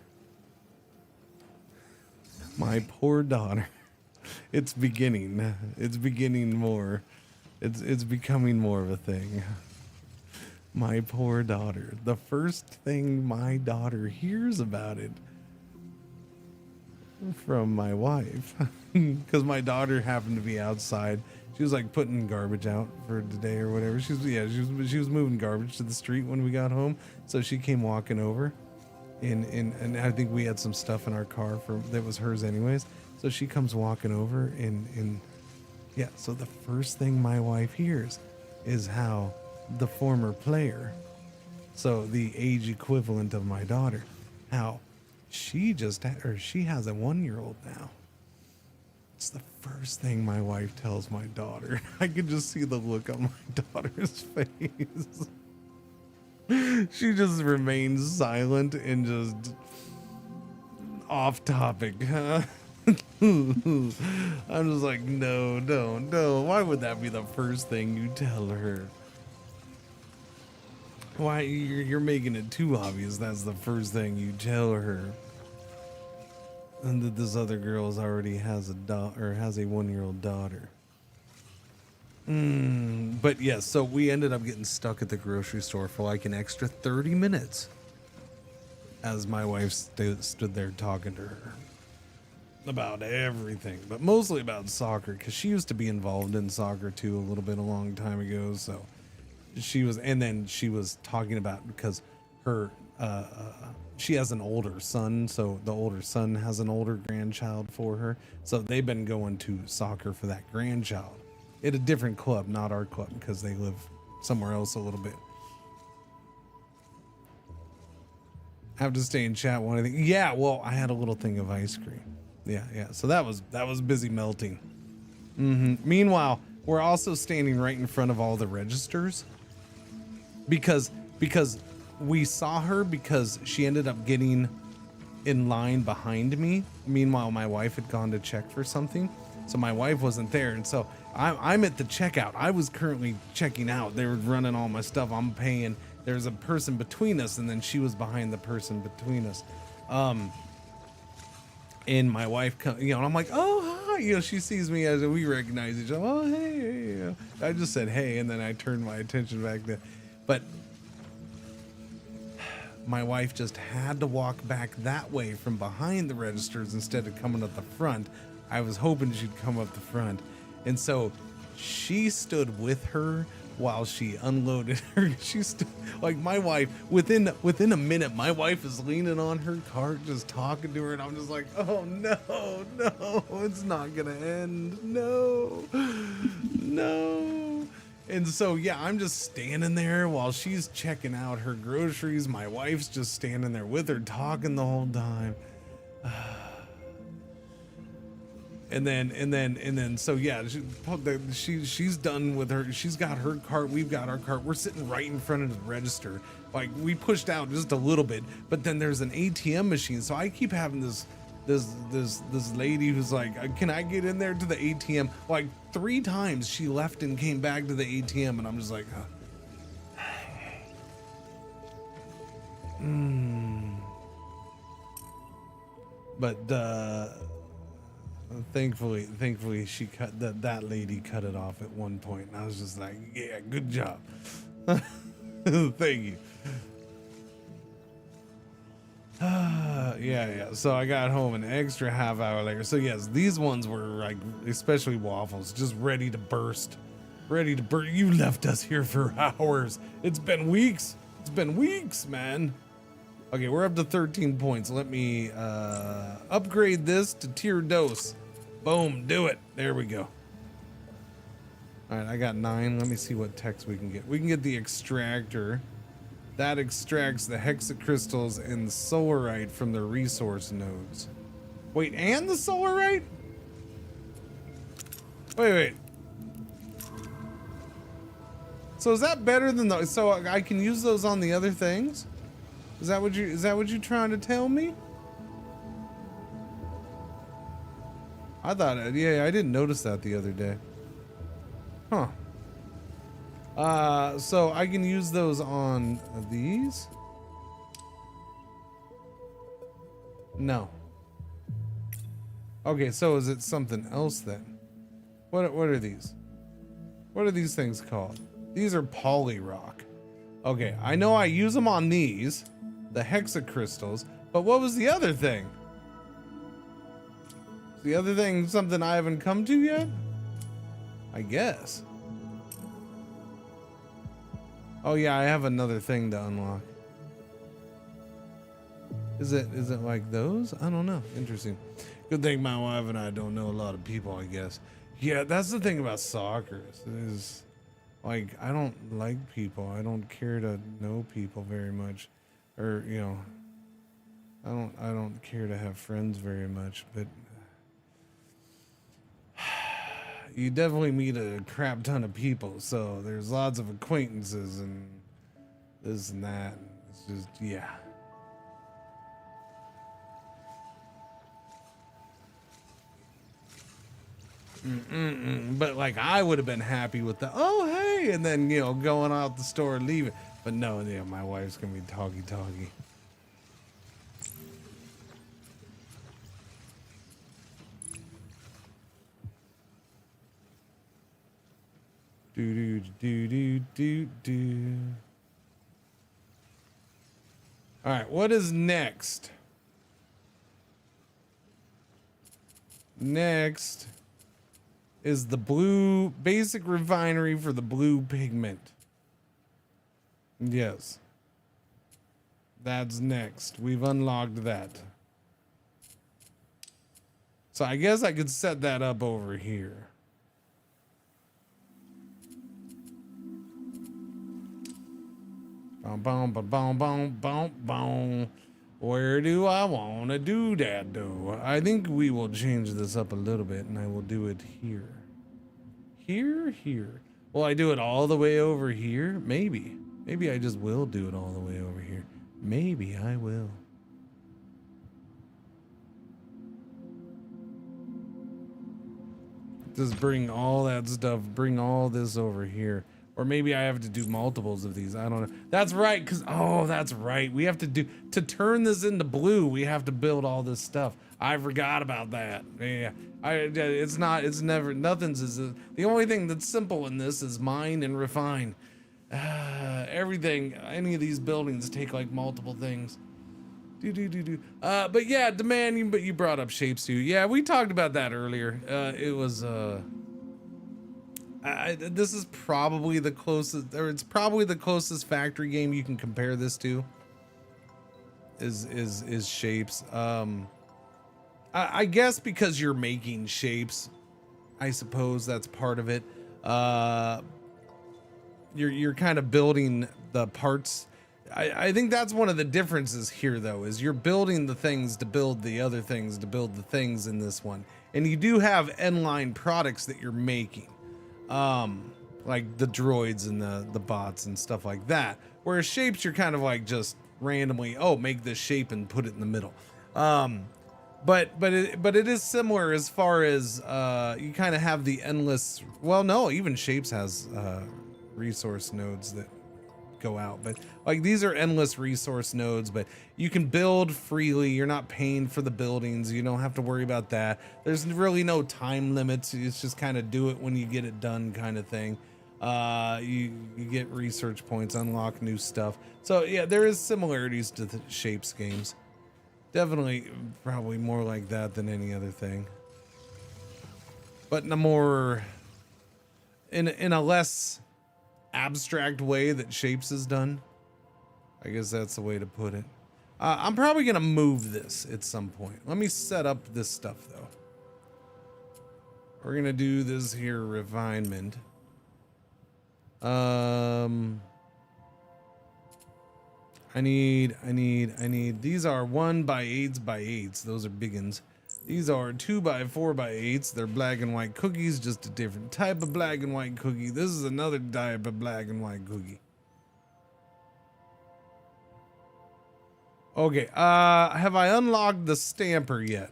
It's beginning. It's beginning more. It's becoming more of a thing. My poor daughter. The first thing my daughter hears about it from my wife, because my daughter happened to be outside. She was like putting garbage out for today or whatever. She was moving garbage to the street when we got home. So she came walking over, and I think we had some stuff in our car that was hers anyways. So she comes walking over, and yeah, so the first thing my wife hears is how the former player, so the age equivalent of my daughter, how she has a 1-year-old now. It's the first thing my wife tells my daughter. I can just see the look on my daughter's face. She just remains silent and just off topic. I'm just like, no, no. Why would that be the first thing you tell her? Why you're making it too obvious? That's the first thing you tell her. And that this other girl's already has a daughter, or has a 1-year-old daughter. But yes, so we ended up getting stuck at the grocery store for like an extra 30 minutes as my wife stood there talking to her about everything, but mostly about soccer, because she used to be involved in soccer too a little bit a long time ago. So she was, and then she was talking about, because her she has an older son, so the older son has an older grandchild for her, so they've been going to soccer for that grandchild at a different club, not our club, because they live somewhere else a little bit. Have to stay in chat one of the, yeah, well, I had a little thing of ice cream. Yeah, so that was busy melting. Meanwhile, we're also standing right in front of all the registers because we saw her, because she ended up getting in line behind me. Meanwhile, my wife had gone to check for something, so my wife wasn't there, and so I'm at the checkout. I was currently checking out. They were running all my stuff. I'm paying. There's a person between us, and then she was behind the person between us. And my wife, and I'm like, oh, hi. She sees me as we recognize each other. Oh, hey. I just said, hey, and then I turned my attention back to, but my wife just had to walk back that way from behind the registers instead of coming up the front. I was hoping she'd come up the front. And so she stood with her while she unloaded her. She stood, like, my wife, within a minute, my wife is leaning on her cart, just talking to her, and I'm just like, oh no, it's not gonna end. No. And so, yeah, I'm just standing there while she's checking out her groceries. My wife's just standing there with her, talking the whole time. And then, so yeah, she's done with her. She's got her cart. We've got our cart. We're sitting right in front of the register. Like, we pushed out just a little bit, but then there's an ATM machine. So I keep having this lady who's like, can I get in there to the ATM? Like 3 times she left and came back to the ATM, and I'm just like, But thankfully she cut that lady cut it off at one point, and I was just like, yeah, good job. Thank you. Yeah. So I got home an extra half hour later. So yes, these ones were like, especially waffles, just ready to burst. You left us here for hours. It's been weeks, man. Okay, we're up to 13 points. Let me upgrade this to tier dose. Boom, do it. There we go. All right, I got 9. Let me see what text we can get. We can get the extractor. That extracts the hexacrystals and the solarite from the resource nodes. Wait, and the solarite? Wait. So is that better than the, so I can use those on the other things? Is that what you're trying to tell me? I thought, yeah, I didn't notice that the other day. Huh. So I can use those on these? No. Okay, so is it something else then? What are these? What are these things called? These are polyrock. Okay, I know I use them on these, the hexacrystals, but what was the other thing? Is the other thing something I haven't come to yet? I guess. Oh yeah, I have another thing to unlock. Is it like those? I don't know. Interesting. Good thing my wife and I don't know a lot of people, I guess. Yeah, that's the thing about soccer. Is like, I don't like people. I don't care to know people very much, or you know, I don't care to have friends very much. But you definitely meet a crap ton of people. So there's lots of acquaintances and this and that. It's just, yeah. But like I would have been happy with the, oh, hey, and then, you know, going out the store and leaving. But no, you know, my wife's going to be talky. Do. All right, what is next? Next is the blue basic refinery for the blue pigment. Yes. That's next. We've unlocked that. So I guess I could set that up over here. Boom, boom, boom, boom, boom, boom. Where do I want to do that, though? I think we will change this up a little bit, and I will do it here. Here. Will I do it all the way over here? Maybe. Maybe I just will do it all the way over here. Maybe I will. Just bring all that stuff, bring all this over here. Or maybe I have to do multiples of these. I don't know. That's right, because, oh, that's right. We have to do, to turn this into blue, we have to build all this stuff. I forgot about that. Yeah. Nothing's is, the only thing that's simple in this is mine and refine. Everything, any of these buildings take like multiple things. But yeah, demand, but you brought up shapes too. Yeah, we talked about that earlier. It was, this is probably the closest, or it's probably the closest factory game you can compare this to. Is shapes. I guess because you're making shapes, I suppose that's part of it. You're kind of building the parts. I think that's one of the differences here, though, is you're building the things to build the other things to build the things in this one, and you do have end-line products that you're making. Like the droids and the bots and stuff like that. Whereas shapes, you're kind of like just randomly, oh, make this shape and put it in the middle. But it is similar as far as you kind of have the endless. Well, no, even shapes has resource nodes that go out, but like these are endless resource nodes, but you can build freely. You're not paying for the buildings. You don't have to worry about that. There's really no time limits. It's just kind of do it when you get it done kind of thing. You get research points, unlock new stuff. So yeah, there is similarities to the shapes games. Definitely probably more like that than any other thing, but in a more in a less abstract way that shapes is done. I guess that's the way to put it. I'm probably gonna move this at some point. Let me set up this stuff though. We're gonna do this here refinement. I need these are 1x8s by 8s. Those are biggins. These are 2x4x8s. They're black and white cookies, just a different type of black and white cookie. This is another type of black and white cookie. Okay, have I unlocked the stamper yet?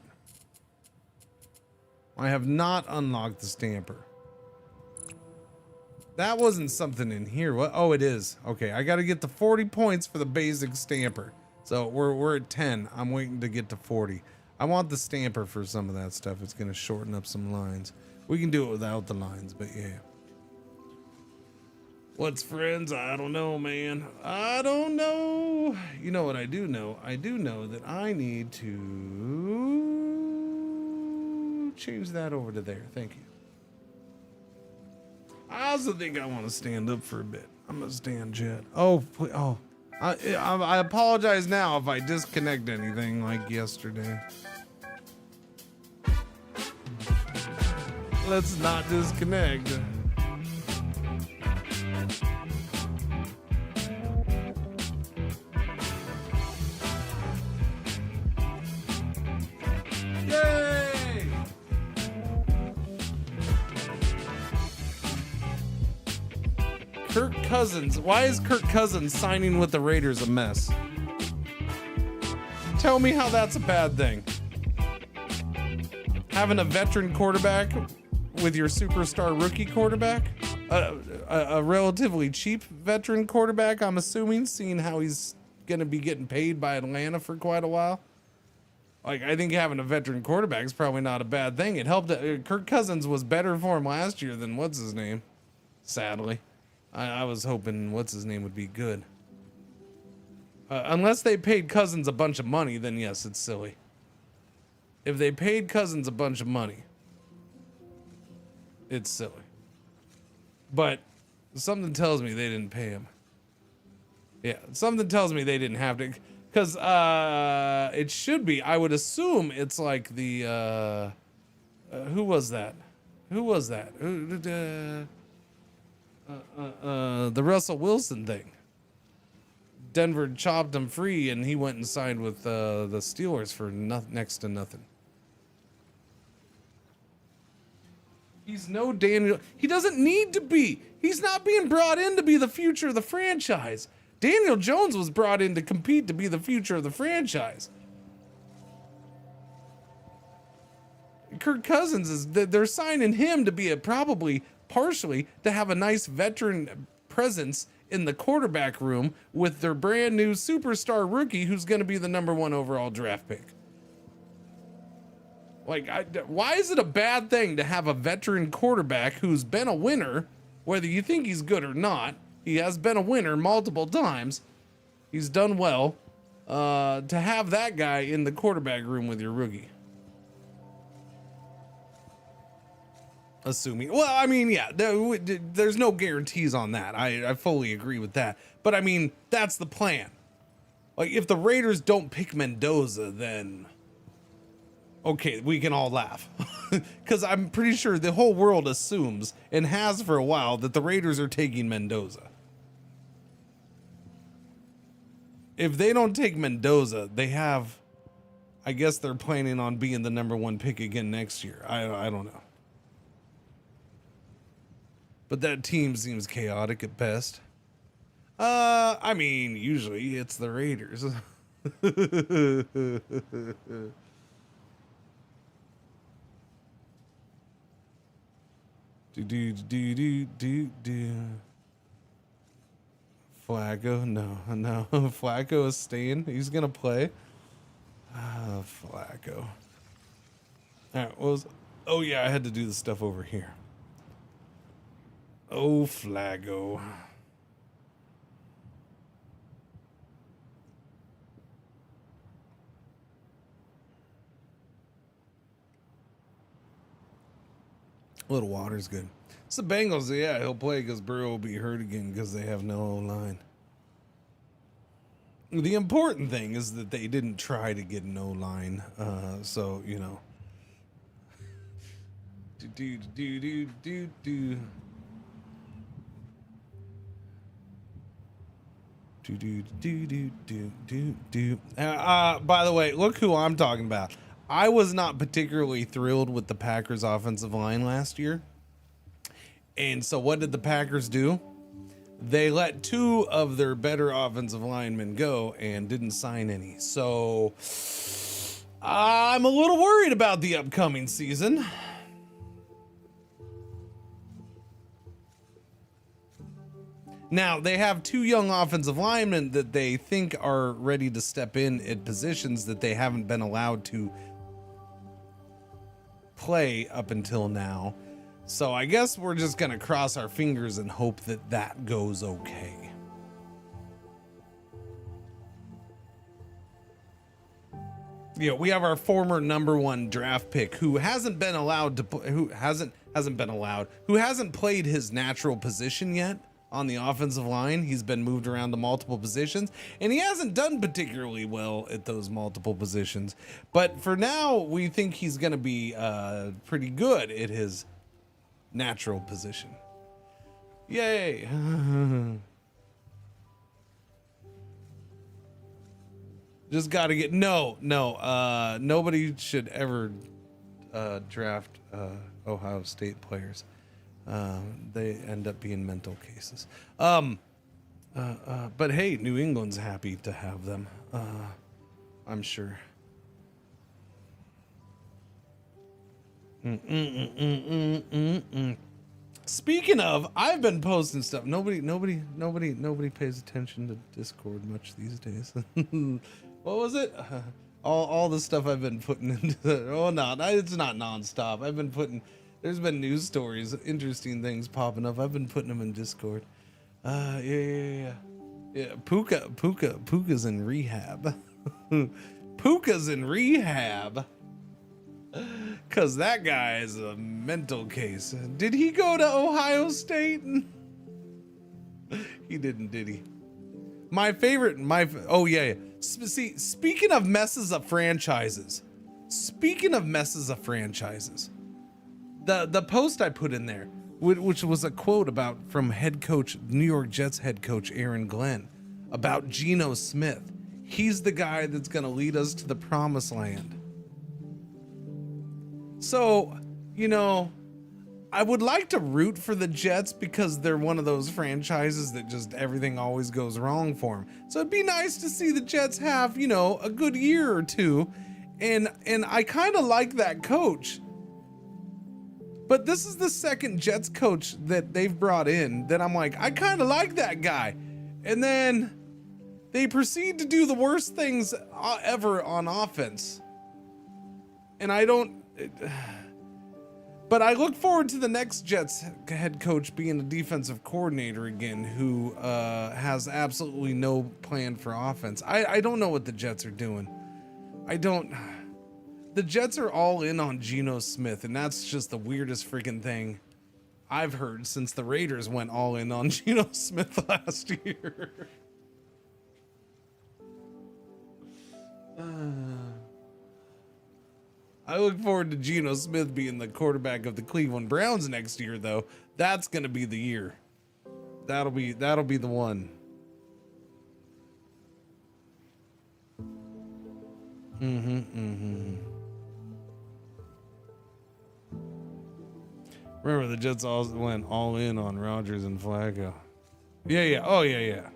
I have not unlocked the stamper. That wasn't something in here. What? Oh, it is. Okay, I got to get to 40 points for the basic stamper. So we're at 10. I'm waiting to get to 40. I want the stamper for some of that stuff. It's going to shorten up some lines. We can do it without the lines, but yeah. What's friends? I don't know, man. I don't know. You know what I do know? I do know that I need to change that over to there. Thank you. I also think I want to stand up for a bit. I'm gonna stand, Jet. Oh, please, oh, I apologize now if I disconnect anything like yesterday. Let's not disconnect. Yay! Kirk Cousins. Why is Kirk Cousins signing with the Raiders a mess? Tell me how that's a bad thing. Having a veteran quarterback with your superstar rookie quarterback, a relatively cheap veteran quarterback, I'm assuming, seeing how he's going to be getting paid by Atlanta for quite a while. Like, I think having a veteran quarterback is probably not a bad thing. It helped. Kirk Cousins was better for him last year than what's his name. Sadly, I was hoping what's his name would be good. Unless they paid Cousins a bunch of money, then yes, it's silly. If they paid Cousins a bunch of money, it's silly. But something tells me they didn't pay him. Yeah, something tells me they didn't have to, because it should be. I would assume it's like the who was that? Who was that? The Russell Wilson thing. Denver chopped him free, and he went and signed with the Steelers for next to nothing. He's no Daniel. He doesn't need to be. He's not being brought in to be the future of the franchise. Daniel Jones was brought in to compete to be the future of the franchise. Kirk Cousins is. They're signing him to be probably partially to have a nice veteran presence in the quarterback room with their brand new superstar rookie who's going to be the #1 overall draft pick. Like, why is it a bad thing to have a veteran quarterback who's been a winner, whether you think he's good or not? He has been a winner multiple times. He's done well. To have that guy in the quarterback room with your rookie. Assuming, well, I mean, yeah, there's no guarantees on that. I fully agree with that. But I mean, that's the plan. Like, if the Raiders don't pick Mendoza, then okay, we can all laugh. Because I'm pretty sure the whole world assumes, and has for a while, that the Raiders are taking Mendoza. If they don't take Mendoza, they have, I guess they're planning on being the #1 pick again next year. I don't know. But that team seems chaotic at best. I mean, usually it's the Raiders. Flacco, no. Flacco is staying. He's gonna play. Flacco. All right. Oh yeah, I had to do the stuff over here. Oh, Flacco. A little water's good. It's the Bengals. Yeah, he'll play because Burrow will be hurt again because they have no O-line. The important thing is that they didn't try to get an O-line. So, you know. By the way, look who I'm talking about. I was not particularly thrilled with the Packers offensive line last year. And so what did the Packers do? They let 2 of their better offensive linemen go and didn't sign any. So I'm a little worried about the upcoming season. Now, they have 2 young offensive linemen that they think are ready to step in at positions that they haven't been allowed to play up until now. So I guess we're just going to cross our fingers and hope that that goes okay. You know, we have our former #1 draft pick who hasn't been allowed to who hasn't played his natural position yet. On the offensive line, he's been moved around to multiple positions, and he hasn't done particularly well at those multiple positions. But for now, we think he's going to be pretty good at his natural position. Yay! Just got to get nobody should ever draft Ohio State players. they end up being mental cases. But hey, New England's happy to have them. I'm sure. Speaking of, I've been posting stuff. Nobody pays attention to Discord much these days. What was it? All the stuff I've been putting into the, it's not nonstop. I've been putting, there's been news stories, interesting things popping up. I've been putting them in Discord. Yeah. Puka's in rehab. Puka's in rehab. Cause that guy is a mental case. Did he go to Ohio State? He didn't, did he? See, speaking of messes of franchises, the post I put in there, which was a quote from New York Jets head coach Aaron Glenn about Geno Smith. He's the guy that's going to lead us to the promised land. So, I would like to root for the Jets because they're one of those franchises that just everything always goes wrong for them. So it'd be nice to see the Jets have, a good year or two. And I kind of like that coach. But this is the second Jets coach that they've brought in that I'm like, I kind of like that guy. And then they proceed to do the worst things ever on offense. And but I look forward to the next Jets head coach being a defensive coordinator again, who has absolutely no plan for offense. I don't know what the Jets are doing. The Jets are all in on Geno Smith, and that's just the weirdest freaking thing I've heard since the Raiders went all in on Geno Smith last year. I look forward to Geno Smith being the quarterback of the Cleveland Browns next year, though. That's going to be the year. That'll be the one. Remember, the Jets also went all in on Rodgers and Flacco. Yeah. Oh, yeah.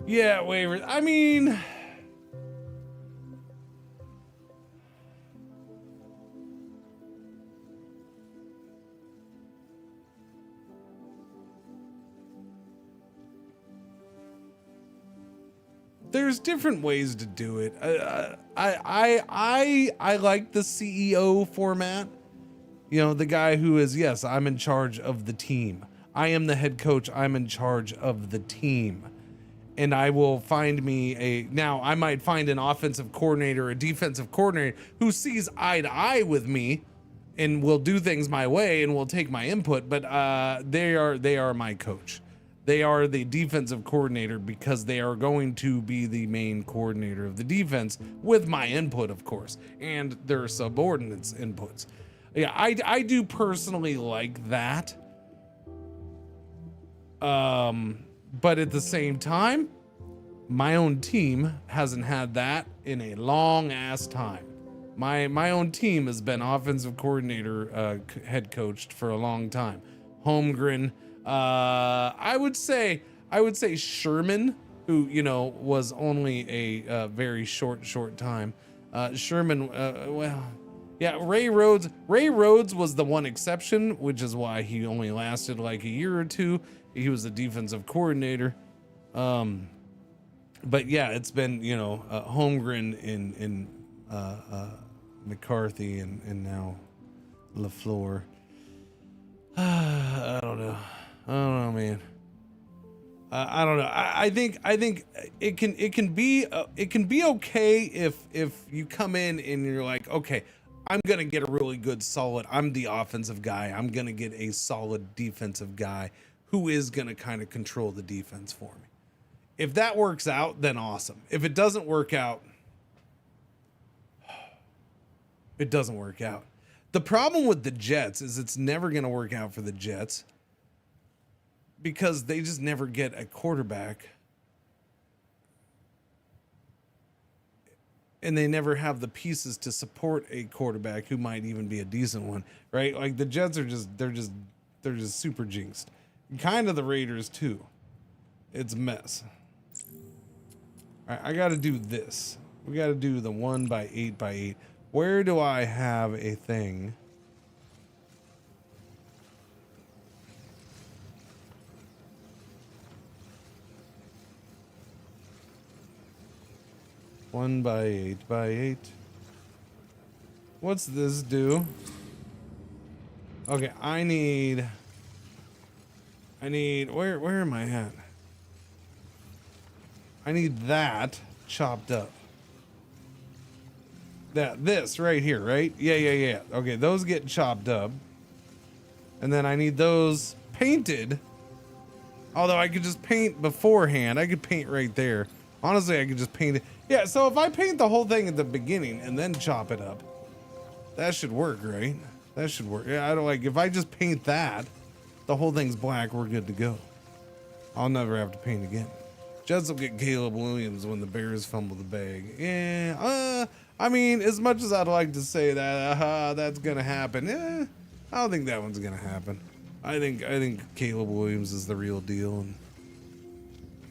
Yeah, waivers. I mean, there's different ways to do it. I like the CEO format. The guy who is, yes, I'm in charge of the team. I am the head coach. I'm in charge of the team. And I will find now I might find an offensive coordinator, a defensive coordinator who sees eye to eye with me and will do things my way and will take my input. But they are my coach. They are the defensive coordinator because they are going to be the main coordinator of the defense with my input, of course, and their subordinates' inputs. Yeah, I do personally like that. But at the same time, my own team hasn't had that in a long ass time. My own team has been offensive coordinator, head coached for a long time. Holmgren. I would say Sherman, who, was only a very short time. Sherman, Ray Rhodes was the one exception, which is why he only lasted like a year or two. He was the defensive coordinator. But yeah, it's been, Holmgren in McCarthy and now LaFleur. I don't know, man. I don't know. I think it can be okay if you come in and you're like, okay, I'm gonna get a really good solid. I'm the offensive guy. I'm gonna get a solid defensive guy who is gonna kind of control the defense for me. If that works out, then awesome. If it doesn't work out, it doesn't work out. The problem with the Jets is it's never going to work out for the Jets because they just never get a quarterback and they never have the pieces to support a quarterback who might even be a decent one, right? Like the Jets are they're just super jinxed. Kind of the Raiders too. It's a mess. All right, I got to do this. We got to do the 1x8x8. Where do I have a thing? One by 8x8. What's this do? Okay, I need, where am I at? I need that chopped up. This right here, right? Yeah. Okay, those get chopped up. And then I need those painted. Although I could just paint beforehand. I could paint right there. Honestly, I could just paint it. Yeah, so if I paint the whole thing at the beginning and then chop it up, that should work, right? That should work. Yeah, I don't like, if I just paint that, the whole thing's black, we're good to go. I'll never have to paint again. Jets will get Caleb Williams when the Bears fumble the bag. Yeah, I mean, as much as I'd like to say that that's gonna happen, I don't think that one's gonna happen. I think Caleb Williams is the real deal, and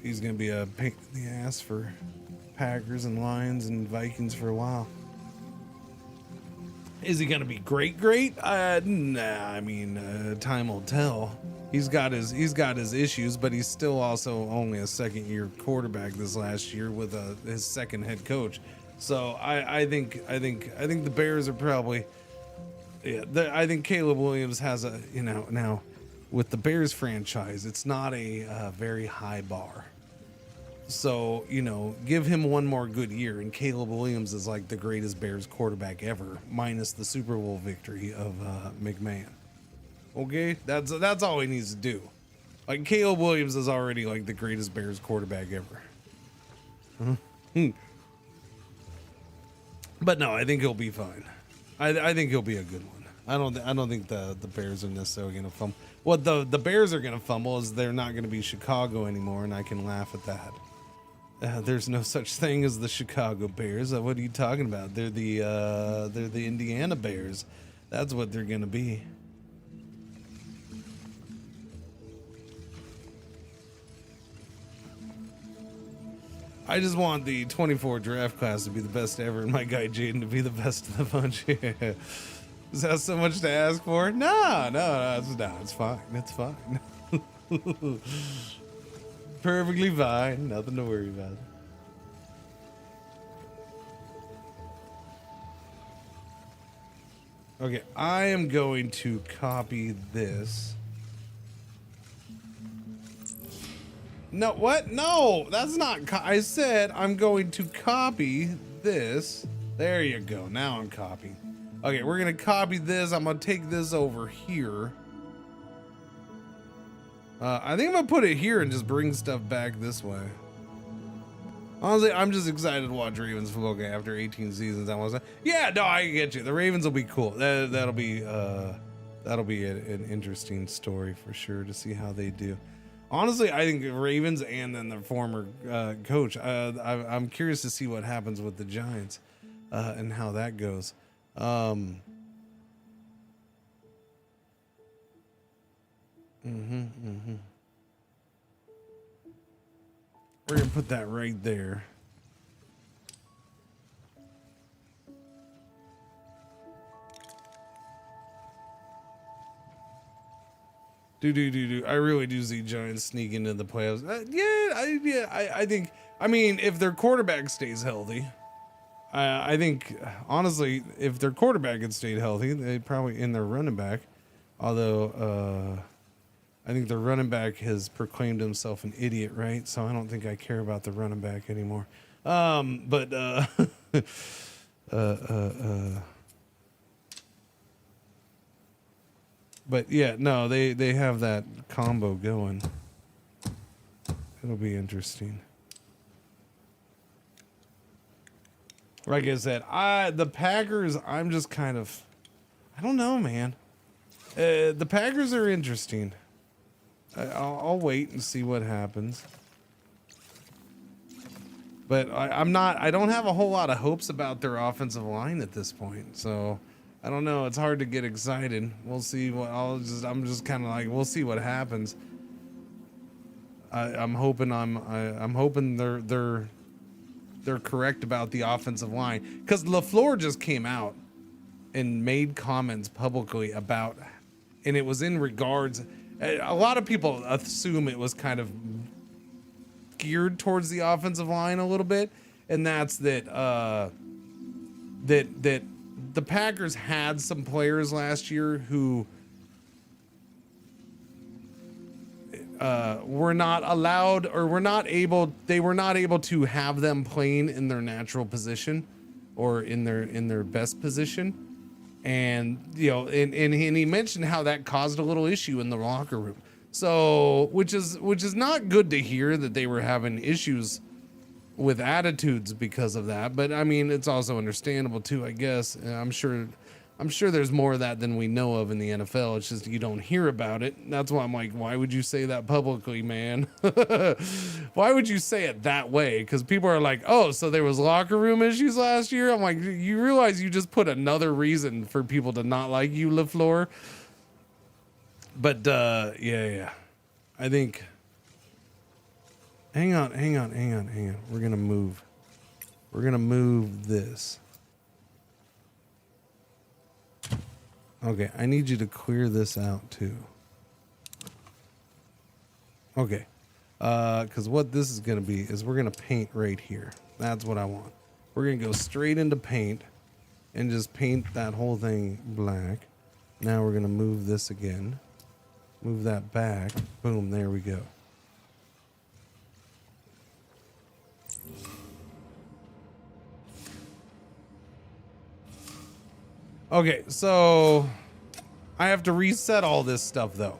he's gonna be a pain in the ass for Packers and Lions and Vikings for a while. Is he gonna be great? Nah. I mean, time will tell. He's got his issues, but he's still also only a second-year quarterback this last year with his second head coach. So I think the Bears are probably, yeah. I think Caleb Williams has a, now with the Bears franchise, it's not a very high bar. So, give him one more good year, and Caleb Williams is like the greatest Bears quarterback ever, minus the Super Bowl victory of McMahon. Okay, that's all he needs to do. Like, Caleb Williams is already like the greatest Bears quarterback ever. But no, I think he'll be fine. I think he'll be a good one. I don't think the Bears are necessarily gonna fumble. What the Bears are gonna fumble is they're not gonna be Chicago anymore, and I can laugh at that. There's no such thing as the Chicago Bears. What are you talking about? They're the Indiana Bears. That's what they're gonna be. I just want the 24 draft class to be the best ever, and my guy Jaden to be the best of the bunch. Is that so much to ask for? No, it's fine. It's fine. Perfectly fine. Nothing to worry about. Okay, I am going to copy this. No, what? No, that's not. I said I'm going to copy this. There you go. Now I'm copying. Okay, we're going to copy this. I'm going to take this over here. I think I'm going to put it here and just bring stuff back this way. Honestly, I'm just excited to watch Ravens football after 18 seasons. Yeah, no, I get you. The Ravens will be cool. That'll be an interesting story for sure to see how they do. Honestly, I think the Ravens and then the former coach. I'm curious to see what happens with the Giants and how that goes. We're gonna put that right there. I really do see Giants sneak into the playoffs. I think. I mean, if their quarterback stays healthy, I think honestly, if their quarterback had stayed healthy, they'd probably in their running back. Although I think their running back has proclaimed himself an idiot, right? So I don't think I care about the running back anymore. But yeah, no, they have that combo going. It'll be interesting. Like I said, the Packers, I'm just kind of, I don't know, man. The Packers are interesting. I'll wait and see what happens. But I don't have a whole lot of hopes about their offensive line at this point. So I don't know. It's hard to get excited. We'll see what I'm just kind of like, we'll see what happens. I'm hoping they're correct about the offensive line, because LaFleur just came out and made comments publicly about, and it was in regards, a lot of people assume it was kind of geared towards the offensive line a little bit, and that's that the Packers had some players last year who were not allowed, or they were not able to have them playing in their natural position or in their best position. And, you know, and he mentioned how that caused a little issue in the locker room. So, which is not good to hear, that they were having issues with attitudes because of that. But I mean, it's also understandable too, I guess. I'm sure there's more of that than we know of in the NFL. It's just you don't hear about it. That's why I'm like, why would you say that publicly, man? Why would you say it that way? Because people are like, oh, so there was locker room issues last year? I'm like, you realize you just put another reason for people to not like you, LaFleur? But yeah. I think. Hang on. We're gonna move this. Okay, I need you to clear this out too. Okay, because what this is gonna be is we're gonna paint right here. That's what I want. We're gonna go straight into paint and just paint that whole thing black. Now we're gonna move this again. Move that back. Boom, there we go. Okay, so I have to reset all this stuff though,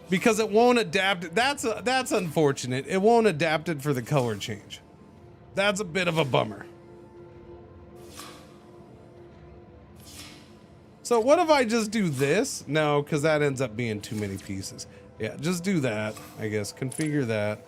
because it won't adapt. That's unfortunate. It won't adapt it for the color change. That's a bit of a bummer. So what if I just do this? No, because that ends up being too many pieces. Yeah, just do that, I guess. Configure that.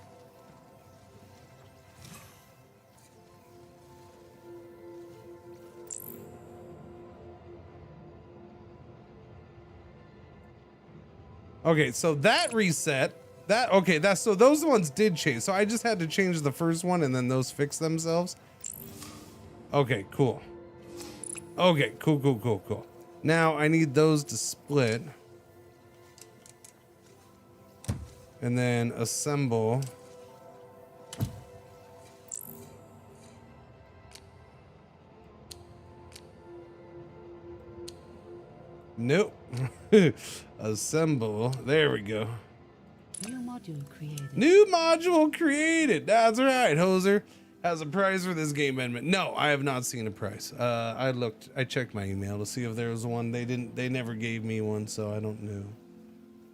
Okay, so that reset. So those ones did change. So I just had to change the first one and then those fix themselves. Okay, cool. Okay, cool. Now I need those to split. And then assemble. Nope. Assemble. There we go. New module created. New module created. That's right. Hoser has a price for this game amendment. No, I have not seen a price. I checked my email to see if there was one. They never gave me one, so I don't know.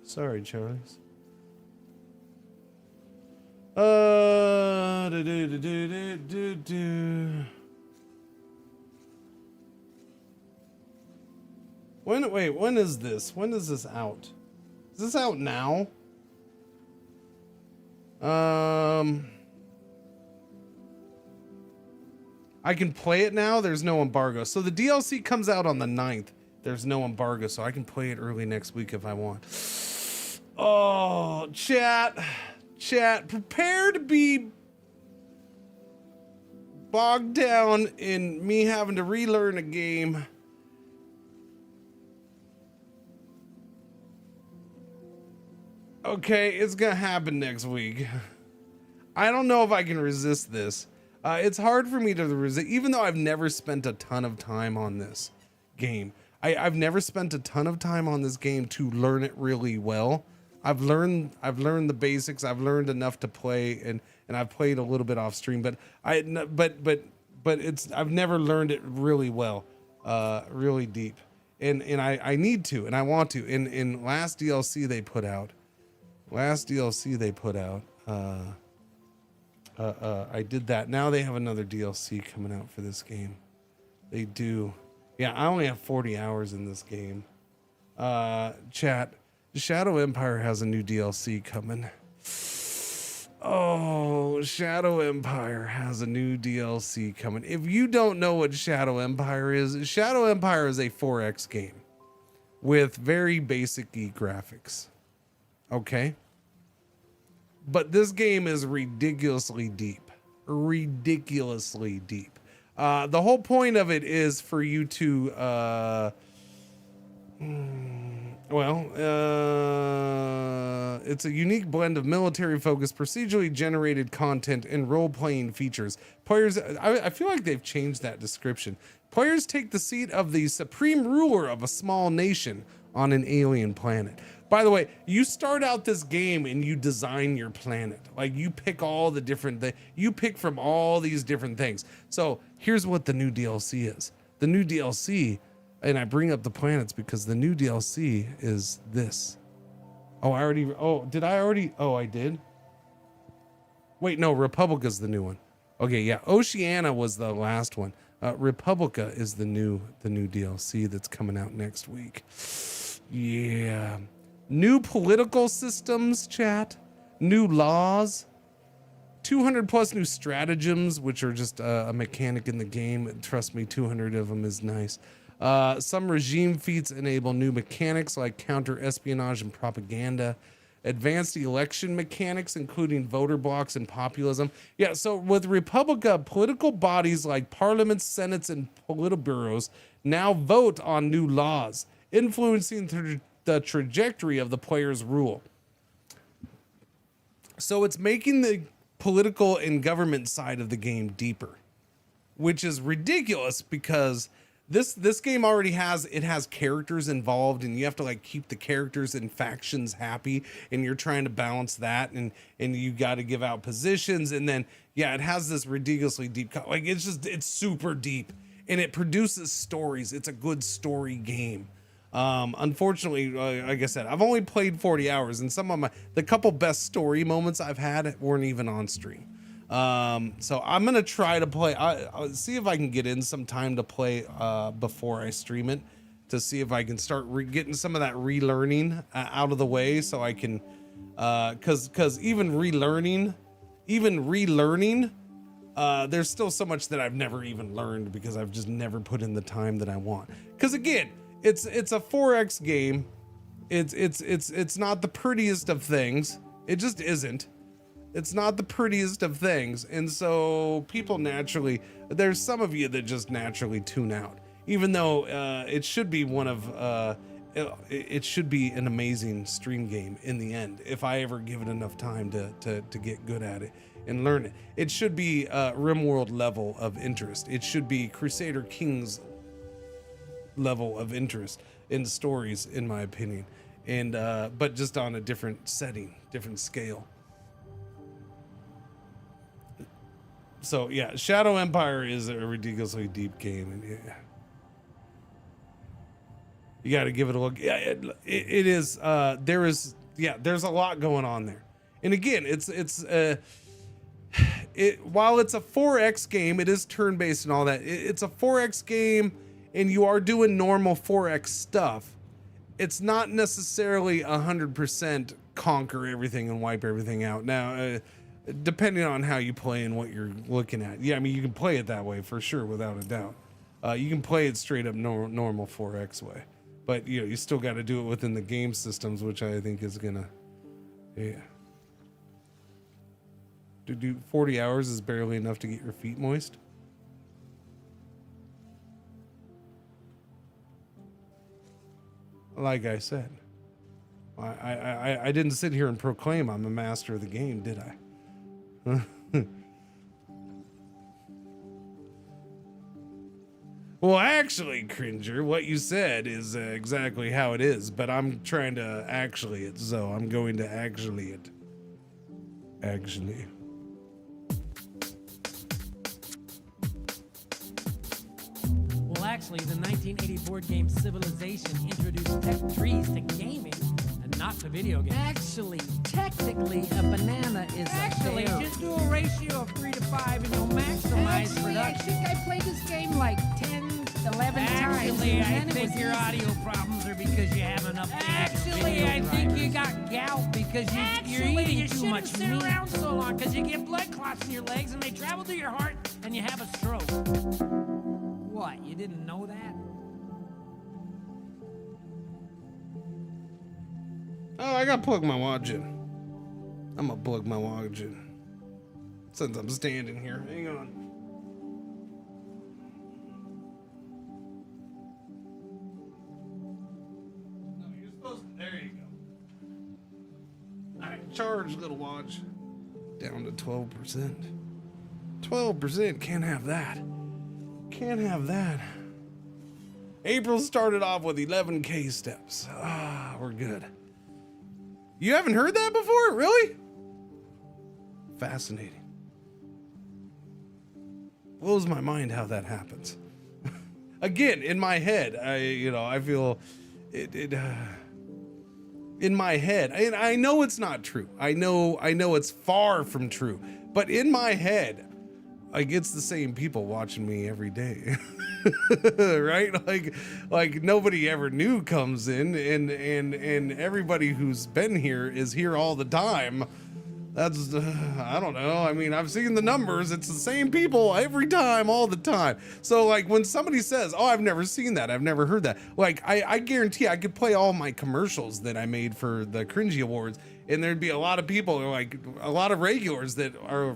Sorry, Charles. When is this? When is this out? Is this out now? I can play it now. There's no embargo. So the DLC comes out on the 9th. There's no embargo, so I can play it early next week if I want. Oh, chat, prepare to be bogged down in me having to relearn a game. Okay, it's gonna happen next week. I don't know if I can resist this. It's hard for me to resist, even though I've never spent a ton of time on this game. I've never spent a ton of time on this game to learn it really well. I've learned the basics. I've learned enough to play, and I've played a little bit off stream, but I've never learned it really well, really deep. And I need to, and I want to. In last DLC they put out, I did that. Now they have another DLC coming out for this game. They do. Yeah, I only have 40 hours in this game. Chat, Shadow Empire has a new DLC coming. Oh So Shadow Empire has a new DLC coming. If you don't know what Shadow Empire is a 4X game with very basic graphics. Okay? But this game is ridiculously deep. Ridiculously deep. The whole point of it is for you to it's a unique blend of military-focused, procedurally generated content and role-playing features. Players, I feel like they've changed that description. Players take the seat of the supreme ruler of a small nation on an alien planet. By the way, you start out this game and you design your planet. Like, you pick all the different you pick from all these different things. So here's what the new DLC is. The new DLC, and I bring up the planets because the new DLC is this. I did? Wait, no, Republica's the new one. Okay, yeah, Oceania was the last one. Republica is the new DLC that's coming out next week. Yeah. New political systems, chat. New laws. 200 plus new stratagems, which are just a mechanic in the game. Trust me, 200 of them is nice. Some regime feats enable new mechanics like counter-espionage and propaganda. Advanced election mechanics, including voter blocks and populism. Yeah, so with Republica, political bodies like parliaments, senates, and politburos now vote on new laws, influencing the trajectory of the player's rule. So it's making the political and government side of the game deeper, which is ridiculous because this game already has characters involved, and you have to like keep the characters and factions happy, and you're trying to balance that, and you got to give out positions, and then yeah, it has this ridiculously deep, like it's super deep, and it produces stories. It's a good story game. Unfortunately, like I said, I've only played 40 hours, and some of the couple best story moments I've had weren't even on stream. So I'm gonna try to play. I'll see if I can get in some time to play before I stream it, to see if I can start getting some of that relearning out of the way, so I can, because even relearning, there's still so much that I've never even learned because I've just never put in the time that I want. Because again, it's a 4X game. It's not the prettiest of things. It just isn't. It's not the prettiest of things, and so people naturally, there's some of you that just naturally tune out, even though it should be it should be an amazing stream game in the end, if I ever give it enough time to get good at it and learn it. It should be RimWorld level of interest. It should be Crusader Kings level of interest in stories, in my opinion, and but just on a different setting, different scale. So yeah, Shadow Empire is a ridiculously deep game, and yeah, you got to give it a look. Yeah, it is. There's a lot going on there, and again, while it's a 4X game, it is turn-based and all that. It's a 4X game, and you are doing normal 4X stuff. It's not necessarily 100% conquer everything and wipe everything out. Now, depending on how you play and what you're looking at. Yeah, I mean, you can play it that way for sure, without a doubt. You can play it straight up normal 4X way, but you still got to do it within the game systems, which I think is gonna, yeah. To do 40 hours is barely enough to get your feet moist. Like I said, I didn't sit here and proclaim I'm a master of the game, did I? Well, actually, Cringer, what you said is exactly how it is, but I'm trying to actually it, so I'm going to actually it. Actually. Well, actually, the 1980 board game Civilization introduced tech trees to gaming and not to video games. Actually, technically, a banana is a bear. Just do a ratio of 3 to 5 and you'll maximize Actually, I production. think I played this game like 10, 11 times. Actually, I And it think was your easy. audio problems are because you haven't updated. Actually, I think you got gout because you're eating too much meat. Sit around so long because you get blood clots in your legs and they travel to your heart and you have a stroke. What? You didn't know that? Oh, I gotta plug my watch in. I'm gonna plug my watch in. Since I'm standing here. Hang on. No, you're supposed to. There you go. Alright, charge, little watch. Down to 12%. 12%. Can't have that. Can't have that. April started off with 11K steps. Ah, we're good. You haven't heard that before? Really? Fascinating. Blows my mind how that happens. Again, in my head, I feel it in my head. And I know it's not true. I know it's far from true. But in my head, like it's the same people watching me every day. Right? Like nobody ever new comes in and everybody who's been here is here all the time. That's I don't know. I mean, I've seen the numbers. It's the same people every time, all the time. So like when somebody says, "Oh, I've never seen that. I've never heard that." Like I guarantee I could play all my commercials that I made for the Cringer Awards, and there'd be a lot of people, like a lot of regulars that are,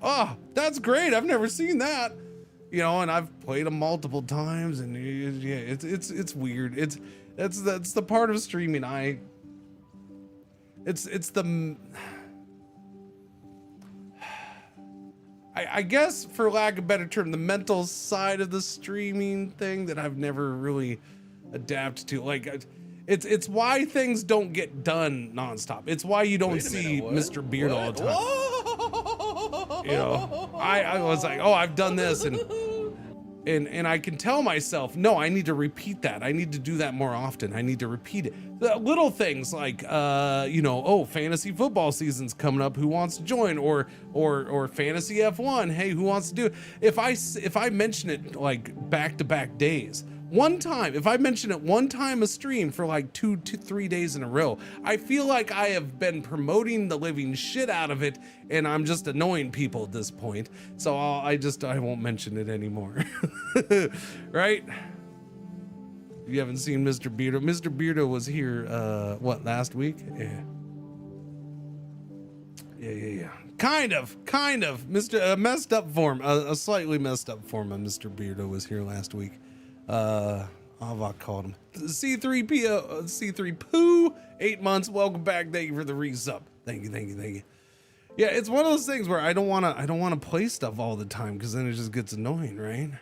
"Oh, that's great. I've never seen that." And I've played them multiple times, and yeah, it's weird. That's the part of streaming I guess, for lack of a better term, the mental side of the streaming thing that I've never really adapted to. Like, it's why things don't get done nonstop. It's why you don't see Mr. Beard all the time. I was like, oh, I've done this, and I can tell myself, no, I need to repeat that. I need to do that more often. I need to repeat it. The little things like, fantasy football season's coming up. Who wants to join? Or fantasy F1. Hey, who wants to do it? If I mention it like back-to-back days, one time, if I mention it one time a stream for like 2 to 3 days in a row, I feel like I have been promoting the living shit out of it, and I'm just annoying people at this point. So I won't mention it anymore. Right? You haven't seen Mr. Beardo. Mr. Beardo was here, last week? Yeah. Kind of. Mr. Messed up form, a slightly messed up form of Mr. Beardo was here last week. I called him C3 Poo, 8 months. Welcome back. Thank you for the resub. Thank you. Yeah, it's one of those things where I don't want to play stuff all the time, because then it just gets annoying, right?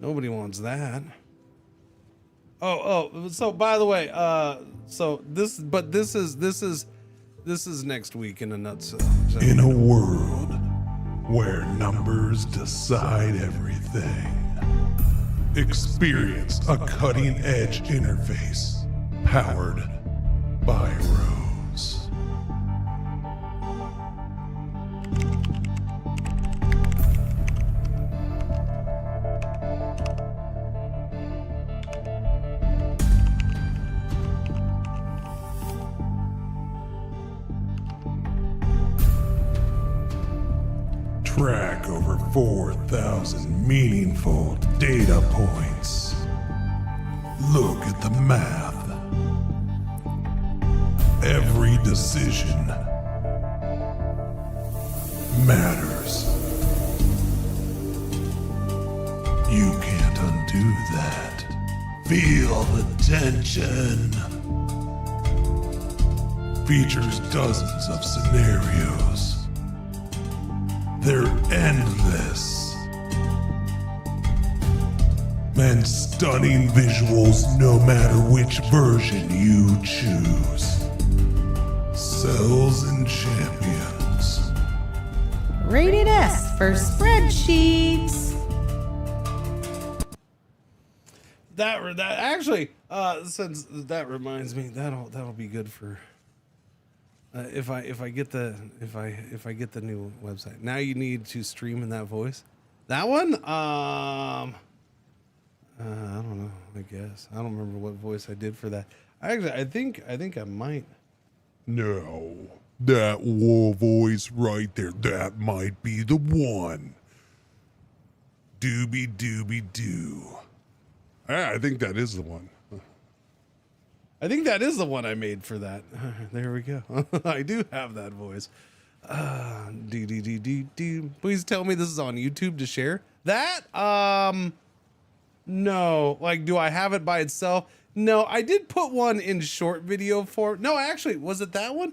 Nobody wants that. Oh, so by the way, this is next week in a nutshell. So. In a world where numbers decide everything, experience a cutting-edge interface powered by Rose. Track over 4,000 meaningful data points. Look at the math. Every decision matters. You can't undo that. Feel the tension. Features dozens of scenarios. They're endless. And stunning visuals no matter which version you choose. Cells and champions. Rated S for spreadsheets. That actually, since that reminds me, that'll be good for if I get the new website. Now you need to stream in that voice. That one, I don't know. I guess I don't remember what voice I did for that. I think I might. No, that voice right there, that might be the one. Doobie doobie doo. I think that is the one. I think that is the one I made for that. There we go. I do have that voice. Please tell me this is on YouTube to share. That? No. Like, do I have it by itself? No, I did put one in short video form. No, actually, was it that one?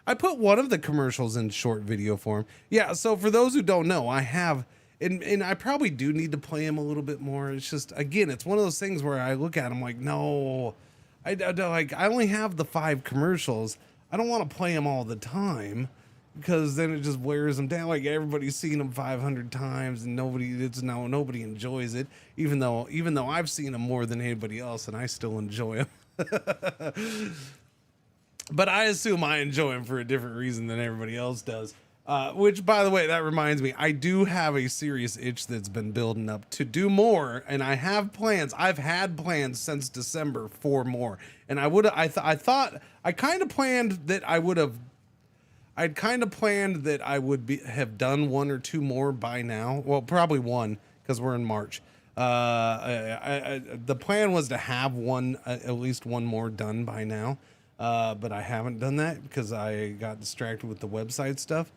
I put one of the commercials in short video form. Yeah, so for those who don't know, I have, and I probably do need to play him a little bit more. It's just, again, it's one of those things where I look at him like, no, I only have the 5 commercials. I don't want to play them all the time because then it just wears them down. Like everybody's seen them 500 times and nobody enjoys it. Even though I've seen them more than anybody else and I still enjoy them. But I assume I enjoy them for a different reason than everybody else does. Which, by the way, that reminds me, I do have a serious itch that's been building up to do more, and I have plans. I've had plans since December for more, and I'd kind of planned that I would have done 1 or 2 more by now. Well, probably 1 because we're in March. The plan was to have at least 1 more done by now. But I haven't done that because I got distracted with the website stuff.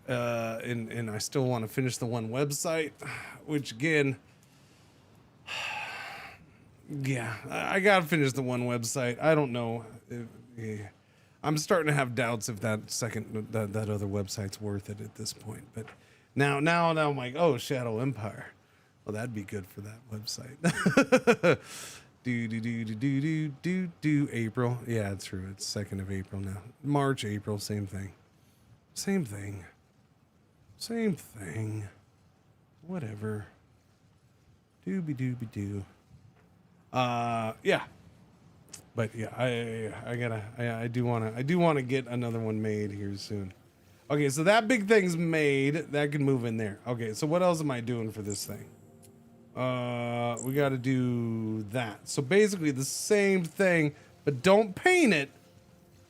And I still want to finish the one website, which again, yeah, I got to finish the one website. I don't know. I'm starting to have doubts if that other website's worth it at this point. But now I'm like, oh, Shadow Empire. Well, that'd be good for that website. Do April. Yeah, it's true. It's 2nd of April now. March, April, same thing. Same thing. Whatever. Doobie. Yeah. But yeah, I do want to get another one made here soon. Okay, so that big thing's made. That can move in there. Okay, so what else am I doing for this thing? We got to do that. So basically the same thing, but don't paint it.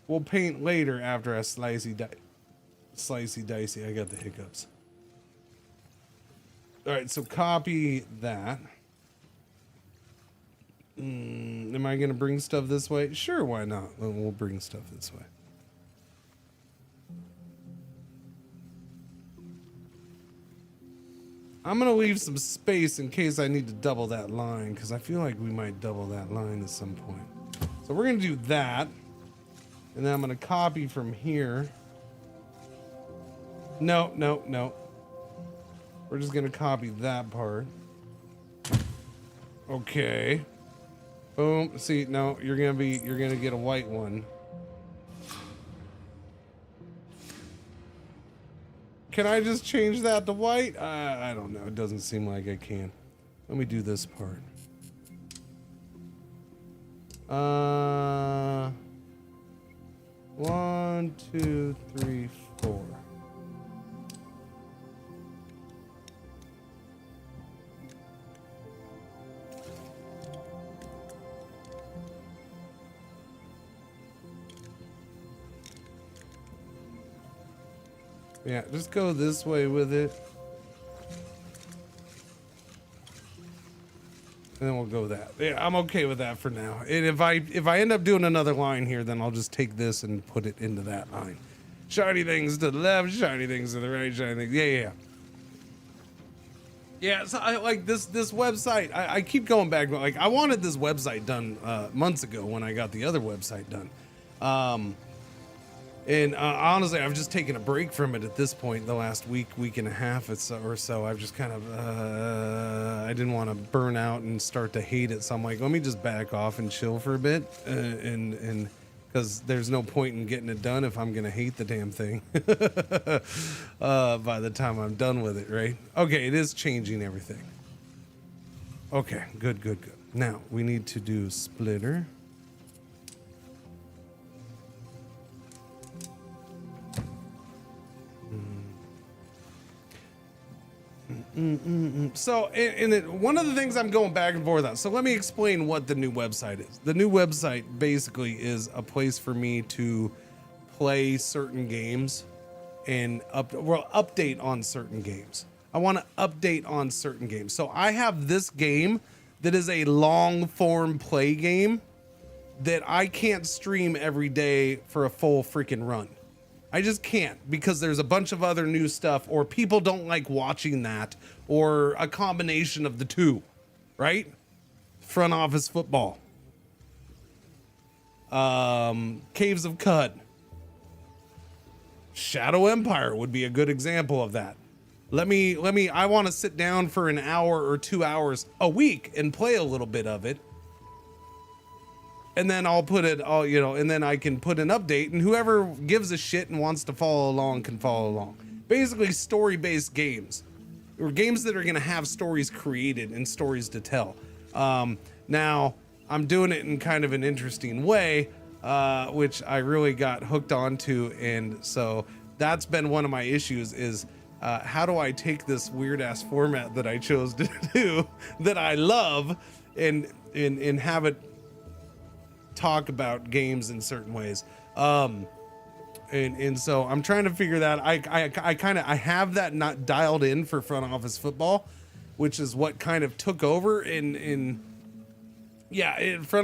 We'll paint later after a slicey dicey. I got the hiccups. All right, so copy that. Am I going to bring stuff this way? Sure, why not? We'll bring stuff this way. I'm going to leave some space in case I need to double that line, because I feel like we might double that line at some point. So we're going to do that. And then I'm going to copy from here. No. We're just going to copy that part. Okay. Boom. See, no, you're going to get a white one. Can I just change that to white? I don't know. It doesn't seem like I can. Let me do this part. 1, 2, 3, 4. Yeah, just go this way with it. And then we'll go that. Yeah, I'm okay with that for now. And if I end up doing another line here, then I'll just take this and put it into that line. Shiny things to the left, shiny things to the right, shiny things. Yeah. Yeah, so I like this website. I keep going back. Like, I wanted this website done months ago when I got the other website done. And honestly, I've just taken a break from it at this point. The last week and a half or so, I've just kind of, I didn't want to burn out and start to hate it. So I'm like, let me just back off and chill for a bit. And because there's no point in getting it done if I'm going to hate the damn thing by the time I'm done with it, right? Okay, it is changing everything. Okay, good. Now, we need to do splitter. So, one of the things I'm going back and forth on. So let me explain what the new website is. The new website basically is a place for me to play certain games and update on certain games. I want to update on certain games. So I have this game that is a long form play game that I can't stream every day for a full freaking run. I just can't, because there's a bunch of other new stuff, or people don't like watching that, or a combination of the two, right? Front office football. Caves of Cud. Shadow Empire would be a good example of that. I want to sit down for an hour or 2 hours a week and play a little bit of it. And then I'll put it all, and then I can put an update, and whoever gives a shit and wants to follow along can follow along. Basically story-based games, or games that are going to have stories created and stories to tell. Now I'm doing it in kind of an interesting way, which I really got hooked onto. And so that's been one of my issues is, how do I take this weird ass format that I chose to do that I love and have it talk about games in certain ways. And so I'm trying to figure that. I have that not dialed in for front office football, which is what kind of took over front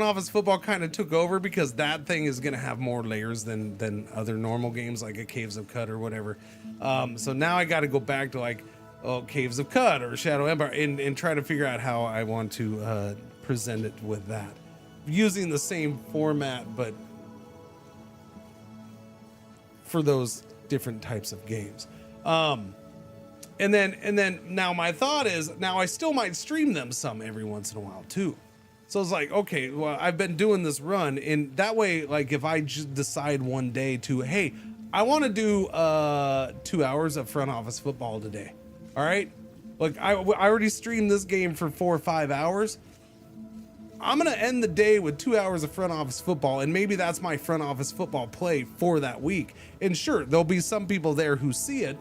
office football kind of took over, because that thing is going to have more layers than other normal games like a Caves of Cud or whatever. So now I got to go back to Caves of Cud or Shadow Empire and try to figure out how I want to present it with that, using the same format, but for those different types of games. And then now my thought is, now I still might stream them some every once in a while too. So it's like, okay, well, I've been doing this run, and that way, like if I just decide one day to, hey, I want to do 2 hours of front office football today. All right. Like I already streamed this game for 4 or 5 hours. I'm going to end the day with 2 hours of front office football, and maybe that's my front office football play for that week. And sure, there'll be some people there who see it,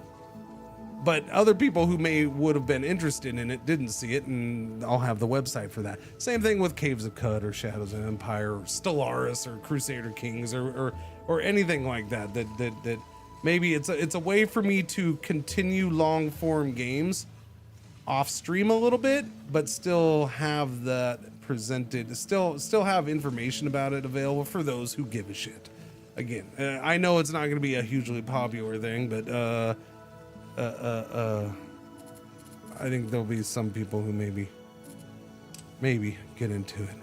but other people who would have been interested in it didn't see it, and I'll have the website for that. Same thing with Caves of Cud or Shadows of Empire or Stellaris or Crusader Kings or anything like that. That maybe it's a way for me to continue long form games off stream a little bit, but still have that presented, still have information about it available for those who give a shit. Again, I know it's not going to be a hugely popular thing, but I think there'll be some people who maybe get into it.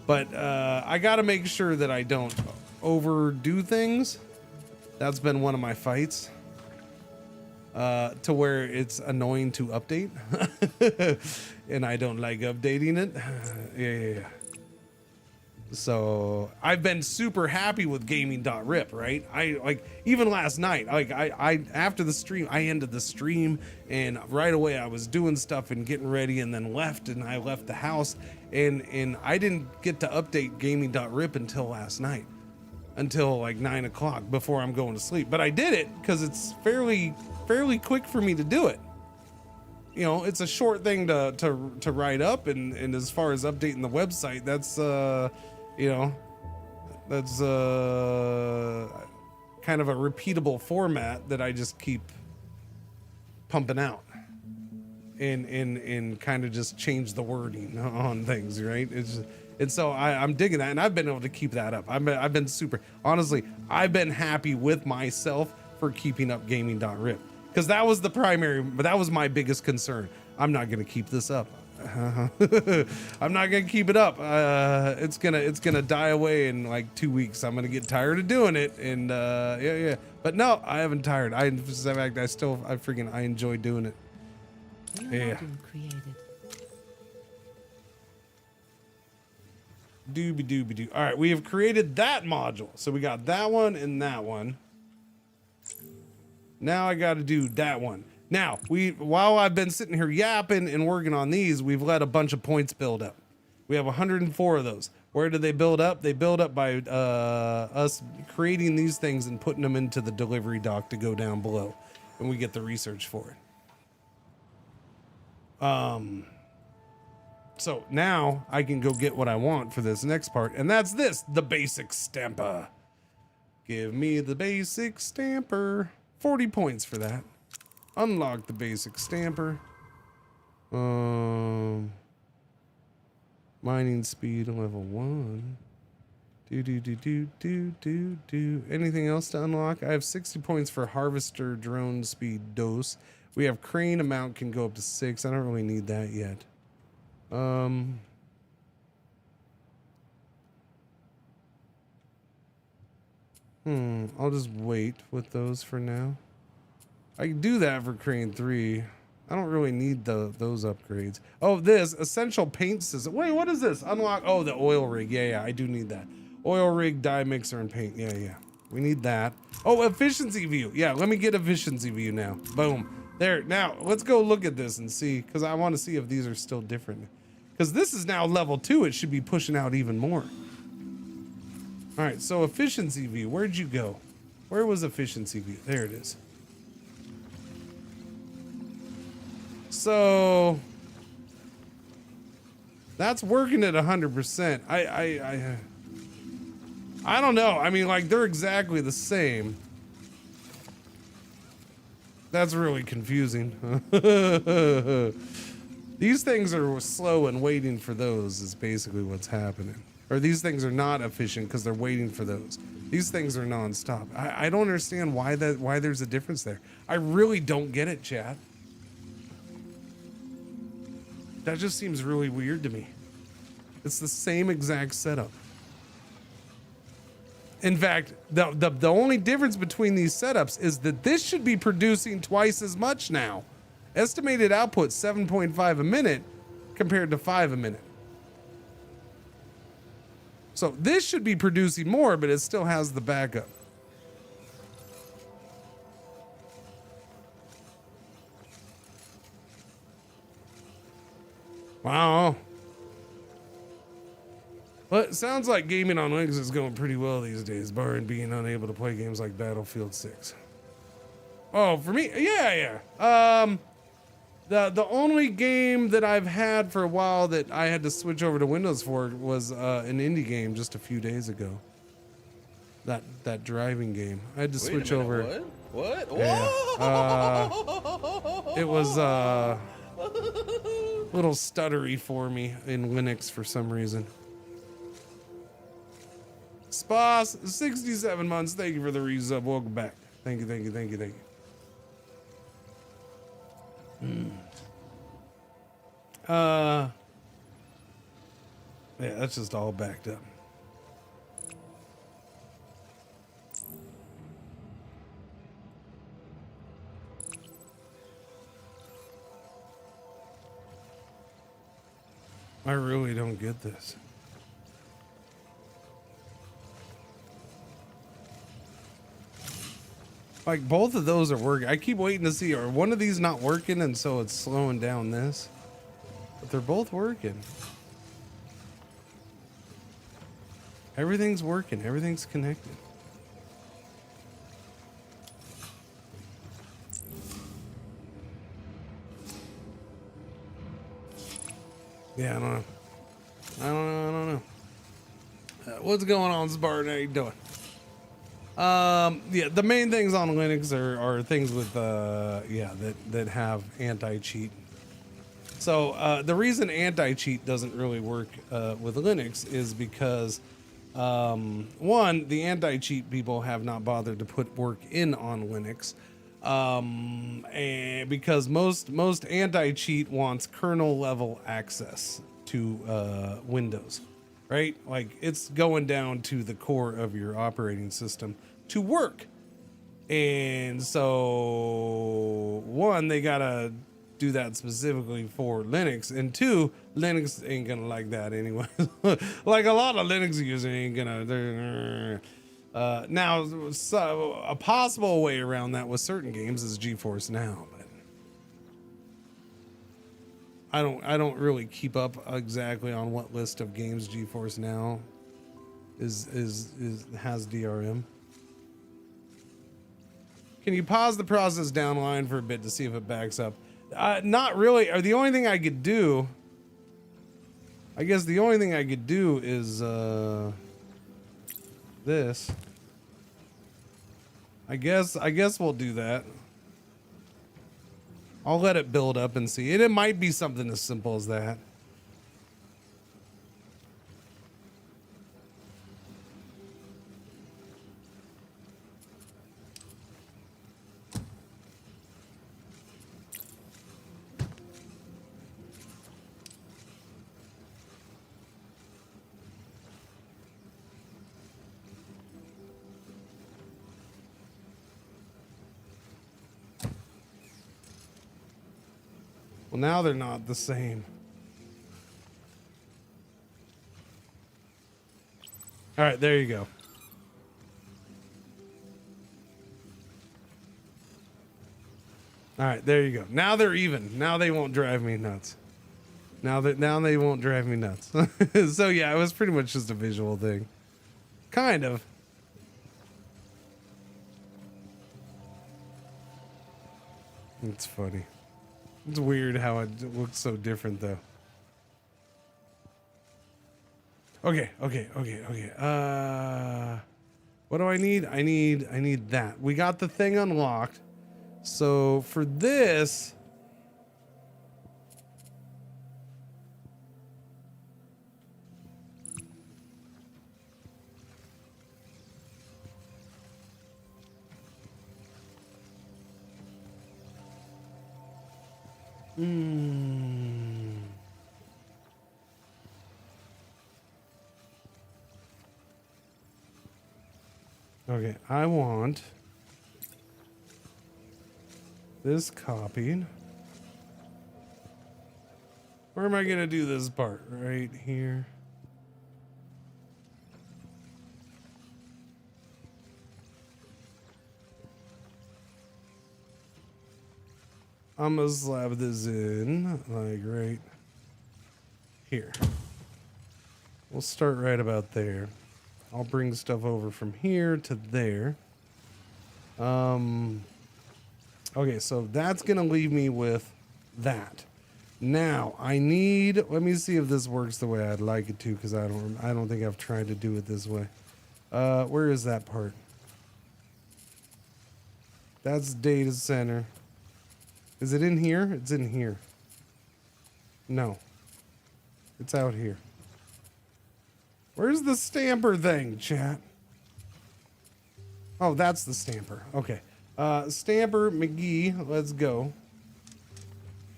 But I got to make sure that I don't overdo things. That's been one of my fights. To where it's annoying to update. And I don't like updating it. Yeah. So I've been super happy with gaming.rip, right? Even last night, I after the stream, I ended the stream, and right away I was doing stuff and getting ready, and then I left the house, and I didn't get to update gaming.rip until last night, until like 9 o'clock before I'm going to sleep. But I did it because it's fairly quick for me to do it. It's a short thing to write up, and as far as updating the website, that's that's kind of a repeatable format that I just keep pumping out and kind of just change the wording on things, right? And so I'm digging that, and I've been able to keep that up. I've been super, honestly, I've been happy with myself for keeping up gaming.rip, because that was my biggest concern. I'm not going to keep this up. I'm not going to keep it up. It's gonna die away in like 2 weeks. I'm going to get tired of doing it. And yeah. But no, I haven't tired. I enjoy doing it. Yeah. Dooby. All right, we have created that module. So we got that one and that one. Now I got to do that one. Now, while I've been sitting here yapping and working on these, we've let a bunch of points build up. We have 104 of those. Where do they build up? They build up by us creating these things and putting them into the delivery dock to go down below, and we get the research for it. So now I can go get what I want for this next part, and that's this, the basic stamper. Give me the basic stamper. 40 points for that. Unlock the basic stamper. Mining speed level 1. Do. Anything else to unlock? I have 60 points for harvester drone speed dose. We have crane amount can go up to 6. I don't really need that yet. I'll just wait with those for now. I can do that for crane 3. I don't really need those upgrades. Oh, this essential paint system. Wait, what is this? Unlock. Oh, the oil rig. Yeah, I do need that. Oil rig, dye mixer, and paint. Yeah. We need that. Oh, efficiency view. Yeah, let me get efficiency view now. Boom. There. Now, let's go look at this and see, because I want to see if these are still different. Because this is now level 2. It should be pushing out even more. All right, so efficiency view. Where'd you go? Where was efficiency view? There it is. So that's working at 100%. I don't know. I mean, like, they're exactly the same. That's really confusing. These things are slow and waiting for those is basically what's happening. Or these things are not efficient because they're waiting for those. These things are nonstop. I don't understand why there's a difference there. I really don't get it, chat. That just seems really weird to me. It's the same exact setup. In fact, the only difference between these setups is that this should be producing twice as much now. Estimated output 7.5 a minute compared to 5 a minute. So this should be producing more, but it still has the backup. Wow. Well, it sounds like gaming on Linux is going pretty well these days, barring being unable to play games like Battlefield 6. Oh, for me? Yeah. The only game that I've had for a while that I had to switch over to Windows for was an indie game just a few days ago. That driving game. I had to switch over. What? Yeah. It was a little stuttery for me in Linux for some reason. Spas, 67 months. Thank you for the resub. Welcome back. Thank you. Yeah, that's just all backed up. I really don't get this. Like, both of those are working. I keep waiting to see, are one of these not working and so it's slowing down this? But they're both working. Everything's working. Everything's connected. Yeah, I don't know. What's going on, Spartan? How you doing? Yeah, the main things on Linux are things with that have anti-cheat. So the reason anti-cheat doesn't really work with Linux is because one, the anti-cheat people have not bothered to put work in on Linux, and because most anti-cheat wants kernel level access to Windows, right? Like, it's going down to the core of your operating system to work. And so one, they gotta do that specifically for Linux, and two, Linux ain't gonna like that anyway. Like, a lot of Linux users ain't gonna. Now, so a possible way around that with certain games is GeForce Now, but I don't really keep up exactly on what list of games GeForce Now has DRM. Can you pause the process downline for a bit to see if it backs up? Not really. Or the only thing I could do, I guess the only thing I could do is this. I guess we'll do that. I'll let it build up and see. It might be something as simple as that. Well, now they're not the same. All right, there you go. All right, there you go. Now they're even. Now they won't drive me nuts. Now they won't drive me nuts. So yeah, it was pretty much just a visual thing. Kind of. It's funny. It's weird how it looks so different though. Okay. What do I need? I need that. We got the thing unlocked. So for this, okay, I want this copied. Where am I gonna do this part? Right here. I'm gonna slap this in, like right here. We'll start right about there. I'll bring stuff over from here to there. Okay, so that's gonna leave me with that. Now I need. Let me see if this works the way I'd like it to, because I don't think I've tried to do it this way. Where is that part? That's data center. Is it in here? It's in here. No. It's out here. Where's the stamper thing, chat? Oh, that's the stamper. Okay. Stamper McGee, let's go.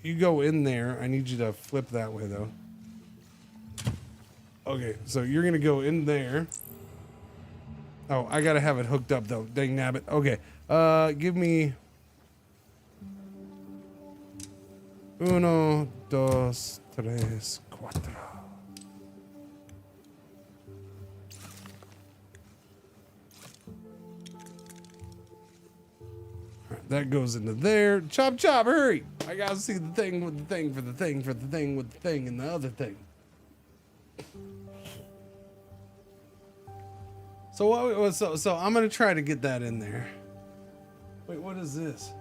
You go in there. I need you to flip that way, though. Okay, so you're going to go in there. Oh, I got to have it hooked up, though. Dang nabbit. Okay. Give me... Uno, dos, tres, cuatro. Alright, that goes into there. Chop, chop, hurry! I gotta see the thing with the thing for the thing for the thing with the thing and the other thing. So what? So I'm gonna try to get that in there. Wait, what is this?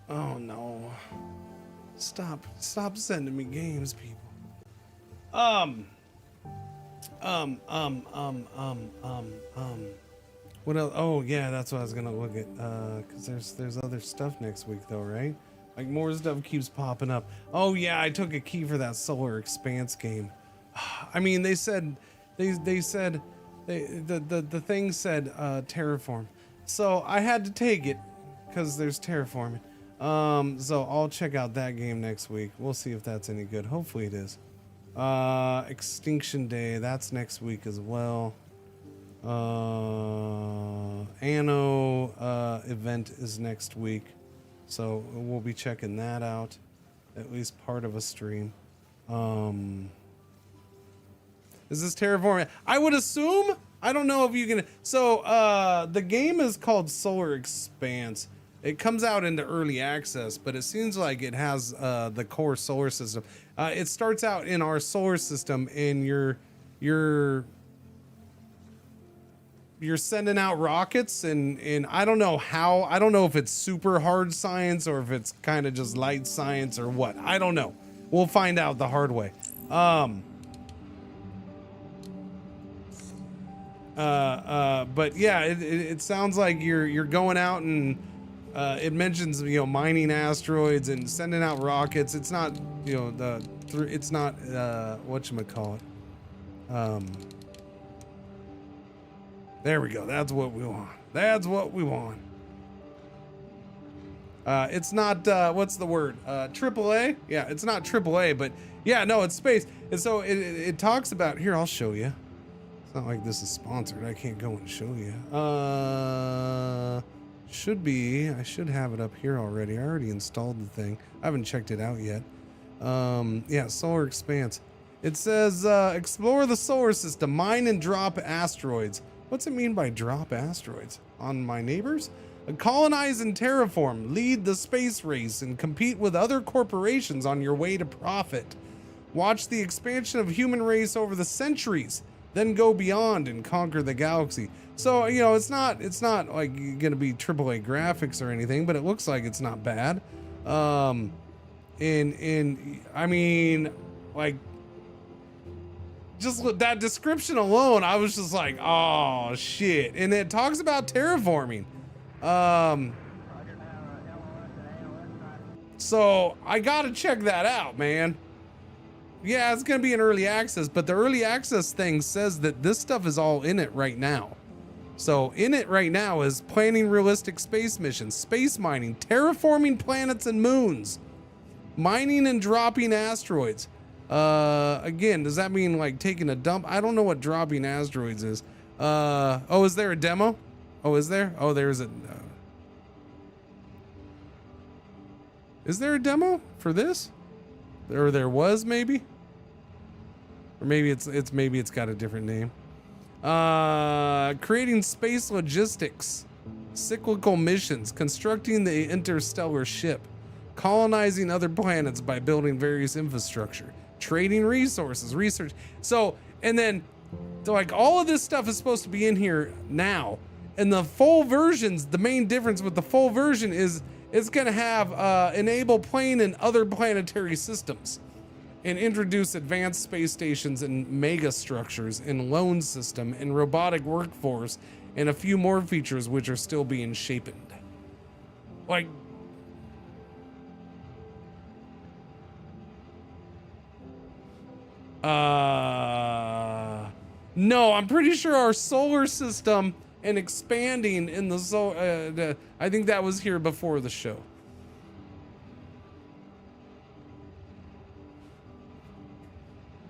Oh no. Stop sending me games, people. What else? Oh yeah, that's what I was gonna look at. Cause there's other stuff next week though, right? Like more stuff keeps popping up. Oh yeah, I took a key for that Solar Expanse game. I mean, they said the thing said terraform, so I had to take it because there's terraforming. So I'll check out that game next week. We'll see if that's any good. Hopefully it is. Extinction Day, that's next week as well. Anno event is next week, so we'll be checking that out, at least part of a stream. Is this terraforming? I would assume. I don't know if you can. So the game is called Solar Expanse. It comes out into early access, but it seems like it has the core solar system. It starts out in our solar system, and you're you're sending out rockets, and I don't know how. I don't know if it's super hard science or if it's kind of just light science or what. I don't know. We'll find out the hard way. But yeah, it sounds like you're going out and it mentions, you know, mining asteroids and sending out rockets. It's not, you know, it's not whatchamacallit. There we go. That's what we want. That's what we want. It's not what's the word? AAA? Yeah, it's not AAA, but yeah, no, it's space. And so it talks about, here, I'll show you. It's not like this is sponsored. I can't go and show you. Should be. I should have it up here already. I already installed the thing. I haven't checked it out yet. Yeah, solar expanse. It says explore the solar system, mine and drop asteroids. What's it mean by drop asteroids? On my neighbors? Colonize and terraform, lead the space race, and compete with other corporations on your way to profit. Watch the expansion of human race over the centuries, then go beyond and conquer the galaxy. So, you know, it's not like gonna be AAA graphics or anything, but it looks like it's not bad. I mean, like, just that description alone, I was just like, oh shit. And it talks about terraforming. So I gotta check that out, man. Yeah, it's gonna be in early access, but the early access thing says that this stuff is all in it right now. So in it right now is planning realistic space missions, space mining, terraforming planets and moons, mining and dropping asteroids. Again, does that mean like taking a dump? I don't know what dropping asteroids is. Oh, is there a demo? Oh, is there? Oh, there's a. Is there a demo for this? Or there was maybe? Or maybe it's got a different name. Creating space logistics, cyclical missions, constructing the interstellar ship, colonizing other planets by building various infrastructure, trading resources, research. So, and then like all of this stuff is supposed to be in here now. And the full versions, the main difference with the full version is it's going to have enable plane and other planetary systems and introduce advanced space stations and mega structures and loan system and robotic workforce and a few more features which are still being shaped. Like, no, I'm pretty sure our solar system and expanding in the I think that was here before the show.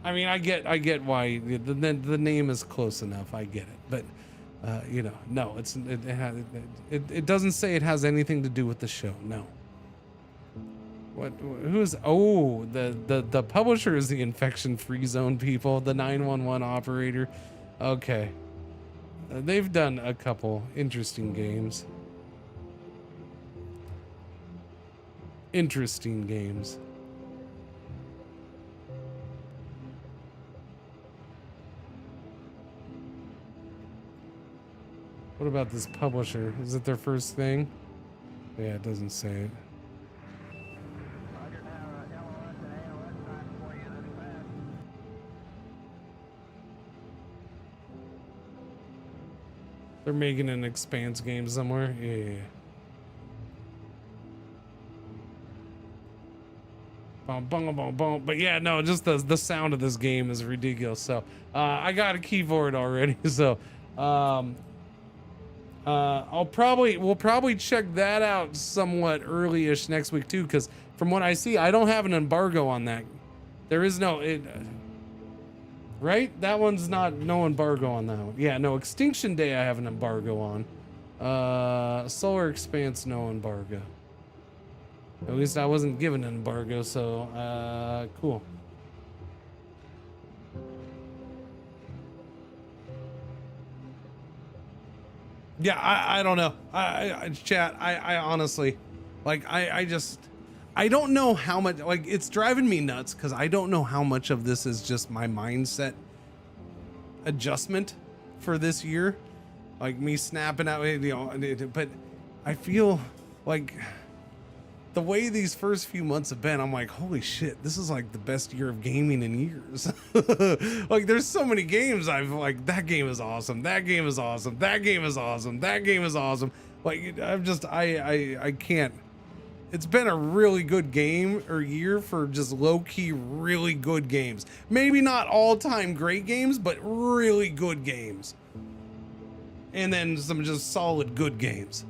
I mean, I get why the name is close enough. I get it, but you know, no, it doesn't say it has anything to do with the show. No. What? Who's? Oh, the publisher is the infection-free zone people, the 911 operator. Okay. They've done a couple interesting games. Interesting games. What about this publisher? Is it their first thing? Yeah, it doesn't say it. They're making an Expanse game somewhere. Yeah. Boom, boom, boom, boom. But yeah, no, just the sound of this game is ridiculous. So I got a key for it already. So we'll probably check that out somewhat early-ish next week too, because from what I see, I don't have an embargo on that. There is no right? That one's no embargo on that one. Yeah, no, Extinction Day I have an embargo on. Solar Expanse, no embargo. At least I wasn't given an embargo, so cool. Yeah, I don't know. Chat, I honestly, like, I don't know how much, like, it's driving me nuts because I don't know how much of this is just my mindset adjustment for this year. like me snapping out, you know, but I feel like the way these first few months have been, I'm like, holy shit, this is like the best year of gaming in years. Like there's so many games I've like, that game is awesome. That game is awesome. That game is awesome. That game is awesome. Like I'm just, I can't, it's been a really good game or year for just low key, really good games. Maybe not all time great games, but really good games. And then some just solid good games.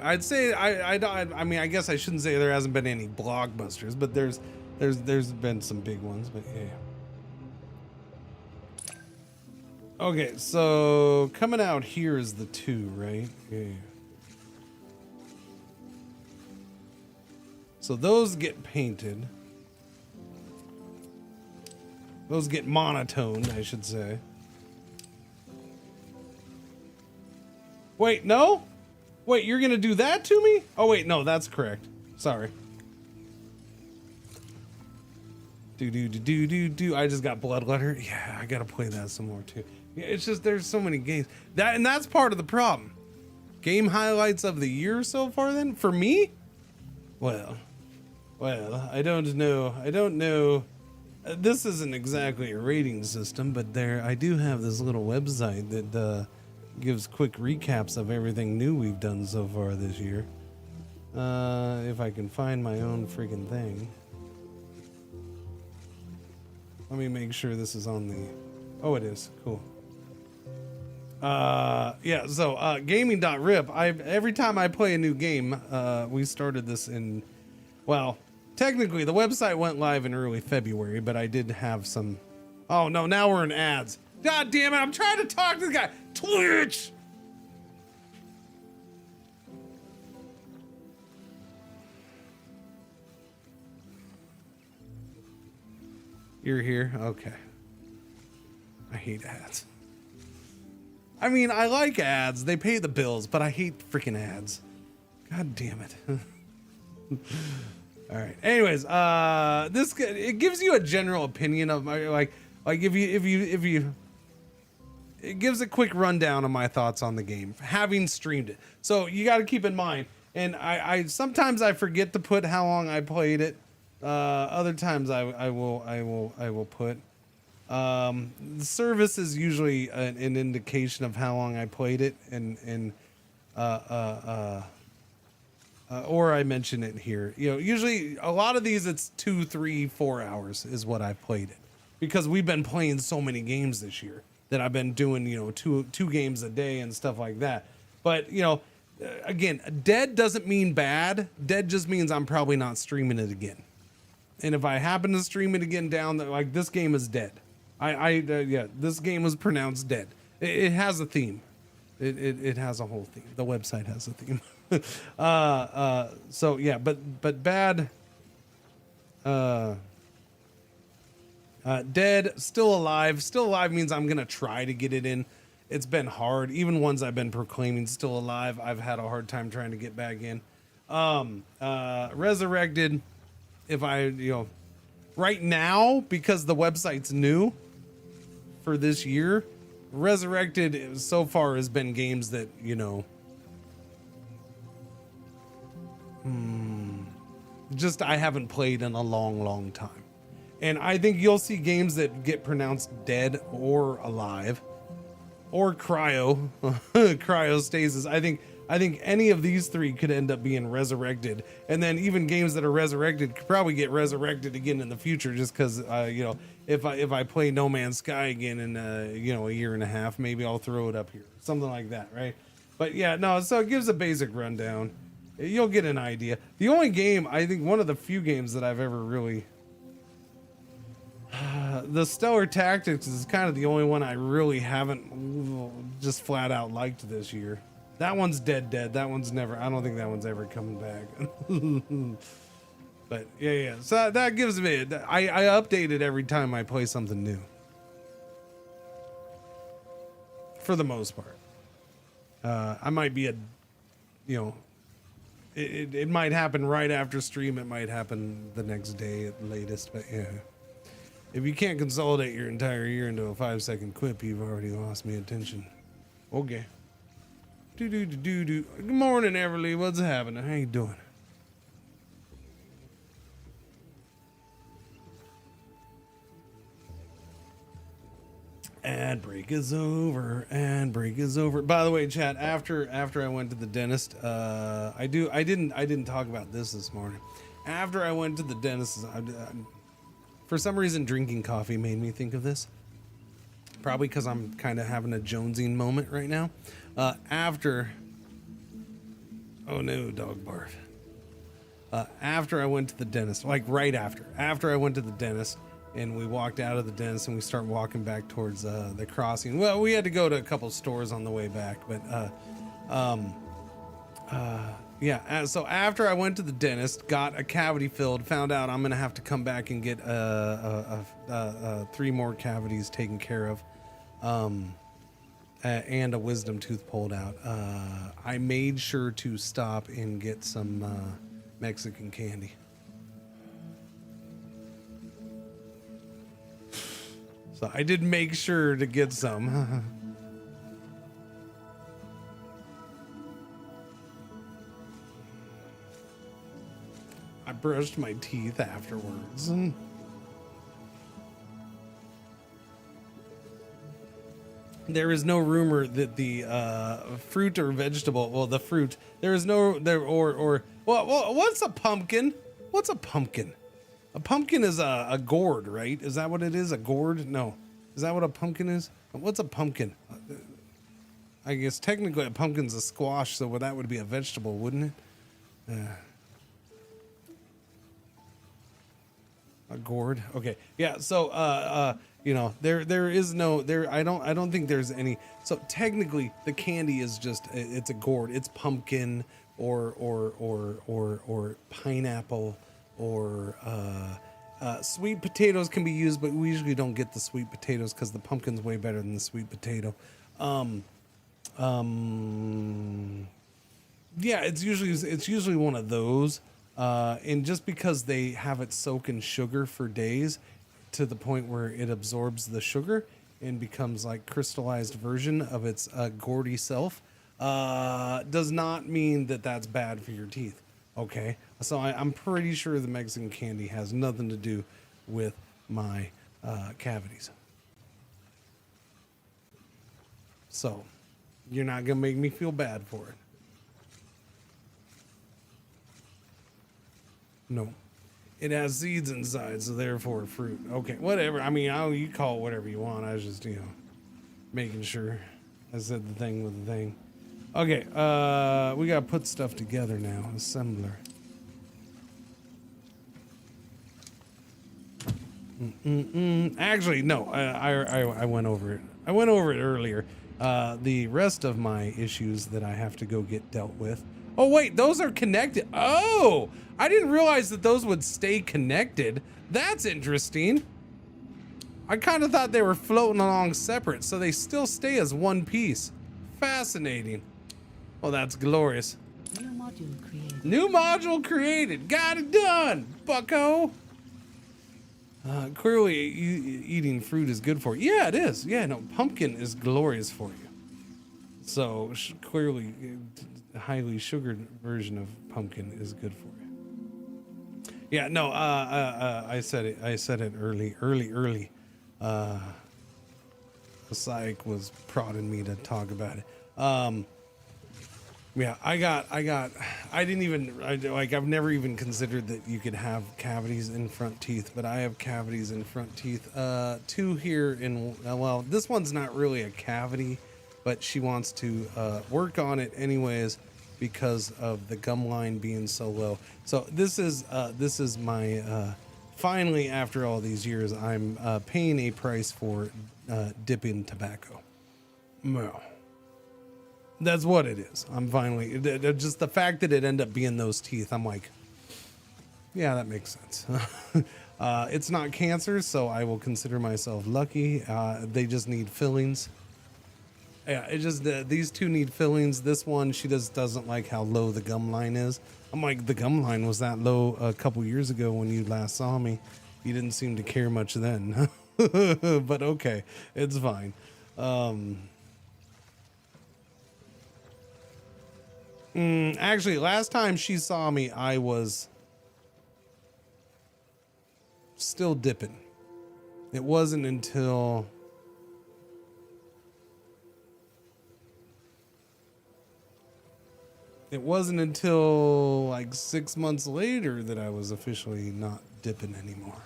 I'd say I mean I guess I shouldn't say there hasn't been any blockbusters, but there's been some big ones, but yeah. Okay, so coming out here is the 2, right? Yeah. So those get painted. Those get monotoned, I should say. Wait, no? Wait, you're gonna do that to me? Oh wait, no, that's correct. Sorry. I just got Bloodletter. Yeah, I gotta play that some more too. Yeah, it's just there's so many games. That's part of the problem. Game highlights of the year so far then? For me? Well, I don't know. This isn't exactly a rating system, but I do have this little website that gives quick recaps of everything new we've done so far this year. If I can find my own freaking thing. Let me make sure this is on the... Oh, it is. Cool. Yeah, so gaming.rip, every time I play a new game, we started this in... Well, technically, the website went live in early February, but I did have some... Oh, no, now we're in ads. God damn it, I'm trying to talk to the guy. Twitch! You're here? Okay. I hate ads. I mean, I like ads. They pay the bills, but I hate freaking ads. God damn it. All right. Anyways, it gives you a general opinion of my like if you it gives a quick rundown of my thoughts on the game, having streamed it. So you got to keep in mind, and I sometimes I forget to put how long I played it. Other times I will put. The service is usually an indication of how long I played it, or I mention it here. You know, usually a lot of these it's 2, 3, 4 hours is what I've played it, because we've been playing so many games this year that I've been doing, you know, two games a day and stuff like that. But you know, again, dead doesn't mean bad. Dead just means I'm probably not streaming it again. And if I happen to stream it again like this game is dead. Yeah, this game was pronounced dead. It has a theme. It has a whole theme. The website has a theme. So yeah, but bad. Dead, still alive. Still alive means I'm gonna try to get it in. It's been hard. Even ones I've been proclaiming still alive, I've had a hard time trying to get back in. Resurrected. If right now, because the website's new for this year, Resurrected so far has been games that, just I haven't played in a long time. And I think you'll see games that get pronounced dead or alive or cryostasis. I think any of these three could end up being resurrected, and then even games that are resurrected could probably get resurrected again in the future, just because if I play No Man's Sky again in a year and a half, maybe I'll throw it up here, something like that, right? But yeah, no. So it gives a basic rundown. You'll get an idea. The only game, I think, one of the few games that I've ever really the Stellar Tactics is kind of the only one I really haven't just flat out liked this year. That one's dead. That one's never, I don't think that one's ever coming back. But yeah. So that gives me, I update it every time I play something new. For the most part. I might be it might happen right after stream. It might happen the next day at the latest. But yeah, if you can't consolidate your entire year into a 5-second quip, you've already lost me attention. Okay. Good morning, Everly. What's happening? How you doing? Ad break is over. Ad break is over. By the way, chat, after I went to the dentist, I didn't talk about this morning. After I went to the dentist, for some reason drinking coffee made me think of this. Probably because I'm kind of having a jonesing moment right now. Oh no, dog barf. After I went to the dentist, like right after I went to the dentist, and we walked out of the dentist and we start walking back towards the crossing. Well, we had to go to a couple stores on the way back, but yeah. So after I went to the dentist, got a cavity filled, found out I'm gonna have to come back and get 3 more cavities taken care of, and a wisdom tooth pulled out. I made sure to stop and get some Mexican candy. So I did make sure to get some. I brushed my teeth afterwards. There is no rumor that the fruit or vegetable, well, the fruit, there is no, what's a pumpkin? What's a pumpkin? A pumpkin is a gourd, right? Is that what it is? A gourd? No. Is that what a pumpkin is? What's a pumpkin? I guess technically a pumpkin's a squash, so that would be a vegetable, wouldn't it? A gourd. Okay. Yeah. So, you know, there is no, I don't think there's any. So technically the candy is just, it's a gourd. It's pumpkin or pineapple. Or sweet potatoes can be used, but we usually don't get the sweet potatoes because the pumpkin's way better than the sweet potato. Yeah, it's usually one of those. And just because they have it soak in sugar for days to the point where it absorbs the sugar and becomes like crystallized version of its gourdy self, does not mean that that's bad for your teeth. Okay, so I'm pretty sure the Mexican candy has nothing to do with my cavities. So you're not gonna make me feel bad for it. No, it has seeds inside, so therefore fruit. Okay, whatever. I mean, you call it whatever you want. I was just, making sure I said the thing with the thing. Okay, we gotta put stuff together now. Assembler. Actually, no. I went over it. I went over it earlier. The rest of my issues that I have to go get dealt with. Oh wait, those are connected. Oh, I didn't realize that those would stay connected. That's interesting. I kind of thought they were floating along separate, so they still stay as one piece. Fascinating. Well, that's glorious. New module created. New module created. Got it done, bucko. Clearly, eating fruit is good for you. Yeah, it is. Yeah, no, pumpkin is glorious for you. So clearly, a highly sugared version of pumpkin is good for you. Yeah, no. I said it early. Psych was prodding me to talk about it. Yeah, I've never even considered that you could have cavities in front teeth, but I have cavities in front teeth. 2 here in, well, this one's not really a cavity, but she wants to work on it anyways because of the gum line being so low. So this is my, finally, after all these years, I'm paying a price for dipping tobacco. Well, that's what it is. I'm finally, just the fact that it ended up being those teeth, I'm like, yeah, that makes sense. It's not cancer, so I will consider myself lucky. They just need fillings. Yeah, it just these two need fillings. This one, she doesn't like how low the gum line is. I'm like, the gum line was that low a couple years ago when you last saw me. You didn't seem to care much then. But okay, it's fine. Actually, last time she saw me, I was still dipping. It wasn't until like 6 months later that I was officially not dipping anymore.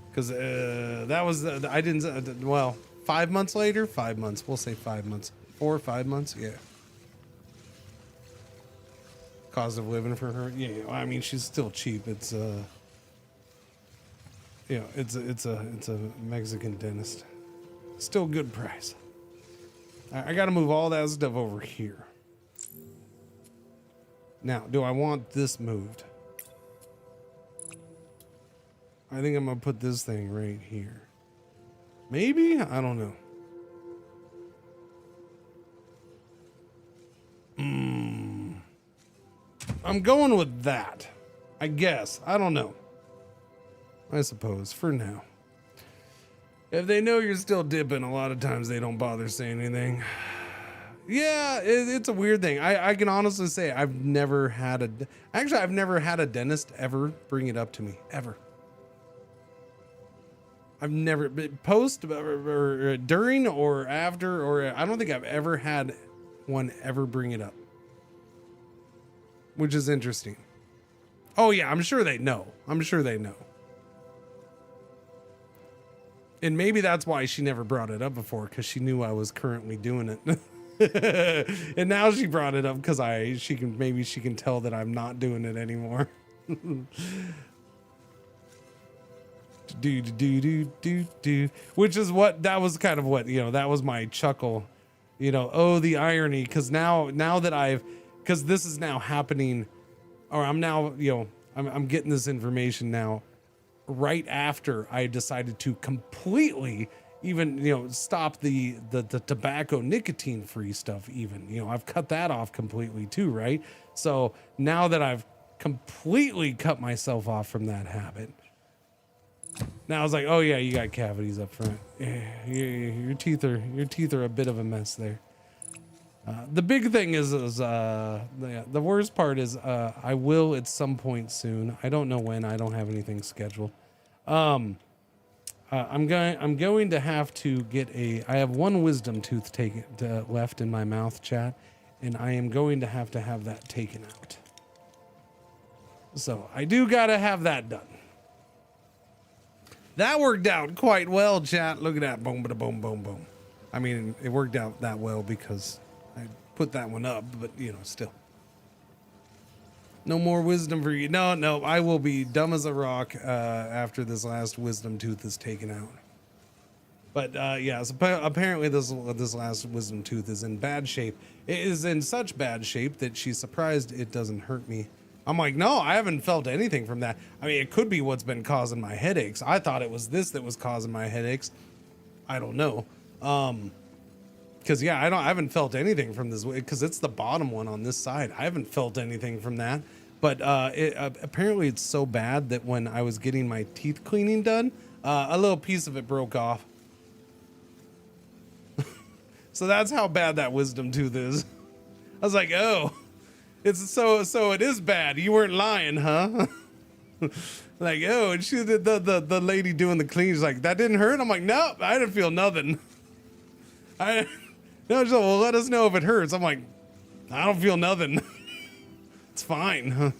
Because that was, I didn't, well, 5 months later, 5 months, we'll say 5 months, 4 or 5 months. Yeah. Cost of living for her. Yeah. I mean, she's still cheap. It's, it's a Mexican dentist. Still good price. I got to move all that stuff over here. Now, do I want this moved? I think I'm gonna put this thing right here. Maybe? I don't know. I'm going with that. I guess. I don't know. I suppose, for now. If they know you're still dipping, a lot of times they don't bother saying anything. Yeah, it's a weird thing. I can honestly say I've never had a dentist ever bring it up to me, ever. I've never, post or during or after, or I don't think I've ever had one ever bring it up, which is interesting. Oh yeah, I'm sure they know. I'm sure they know. And maybe that's why she never brought it up before, because she knew I was currently doing it. And now she brought it up because she can tell that I'm not doing it anymore. Which is that was kind of what, that was my chuckle, oh, the irony. Because now that because this is now happening, or I'm now, I'm getting this information now right after I decided to completely even, stop the tobacco nicotine free stuff. Even, I've cut that off completely too. Right. So now that I've completely cut myself off from that habit, now I was like, oh yeah, you got cavities up front. Yeah, your teeth are a bit of a mess there. The big thing is the worst part is I will at some point soon. I don't know when. I don't have anything scheduled. I'm going to have to get I have one wisdom tooth left in my mouth, chat, and I am going to have that taken out. So I do gotta have that done. That worked out quite well, chat. Look at that. Boom, bada, boom, boom, boom. I mean, it worked out that well because I put that one up, but still. No more wisdom for you. No, I will be dumb as a rock after this last wisdom tooth is taken out. But yeah, so apparently this last wisdom tooth is in bad shape. It is in such bad shape that she's surprised it doesn't hurt me. I'm like, no, I haven't felt anything from that. I mean, it could be what's been causing my headaches. I thought it was this that was causing my headaches. I don't know. Because yeah, I haven't felt anything from this, because it's the bottom one on this side. I haven't felt anything from that. But apparently it's so bad that when I was getting my teeth cleaning done, a little piece of it broke off. So that's how bad that wisdom tooth is. I was like, oh, it's so it is bad. You weren't lying, huh? Like, oh, and she did the lady doing the clean. She's like, that didn't hurt. I'm like, no, I didn't feel nothing. No, she's like, well, let us know if it hurts. I'm like, I don't feel nothing. It's fine.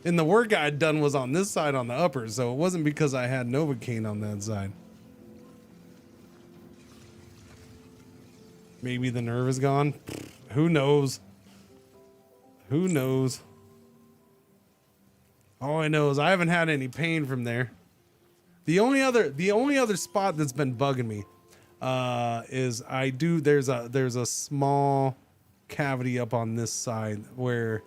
And the work I had done was on this side on the upper, so it wasn't because I had Novocaine on that side. Maybe the nerve is gone. Who knows? Who knows? All I know is I haven't had any pain from there. The only other spot that's been bugging me is there's a small cavity up on this side where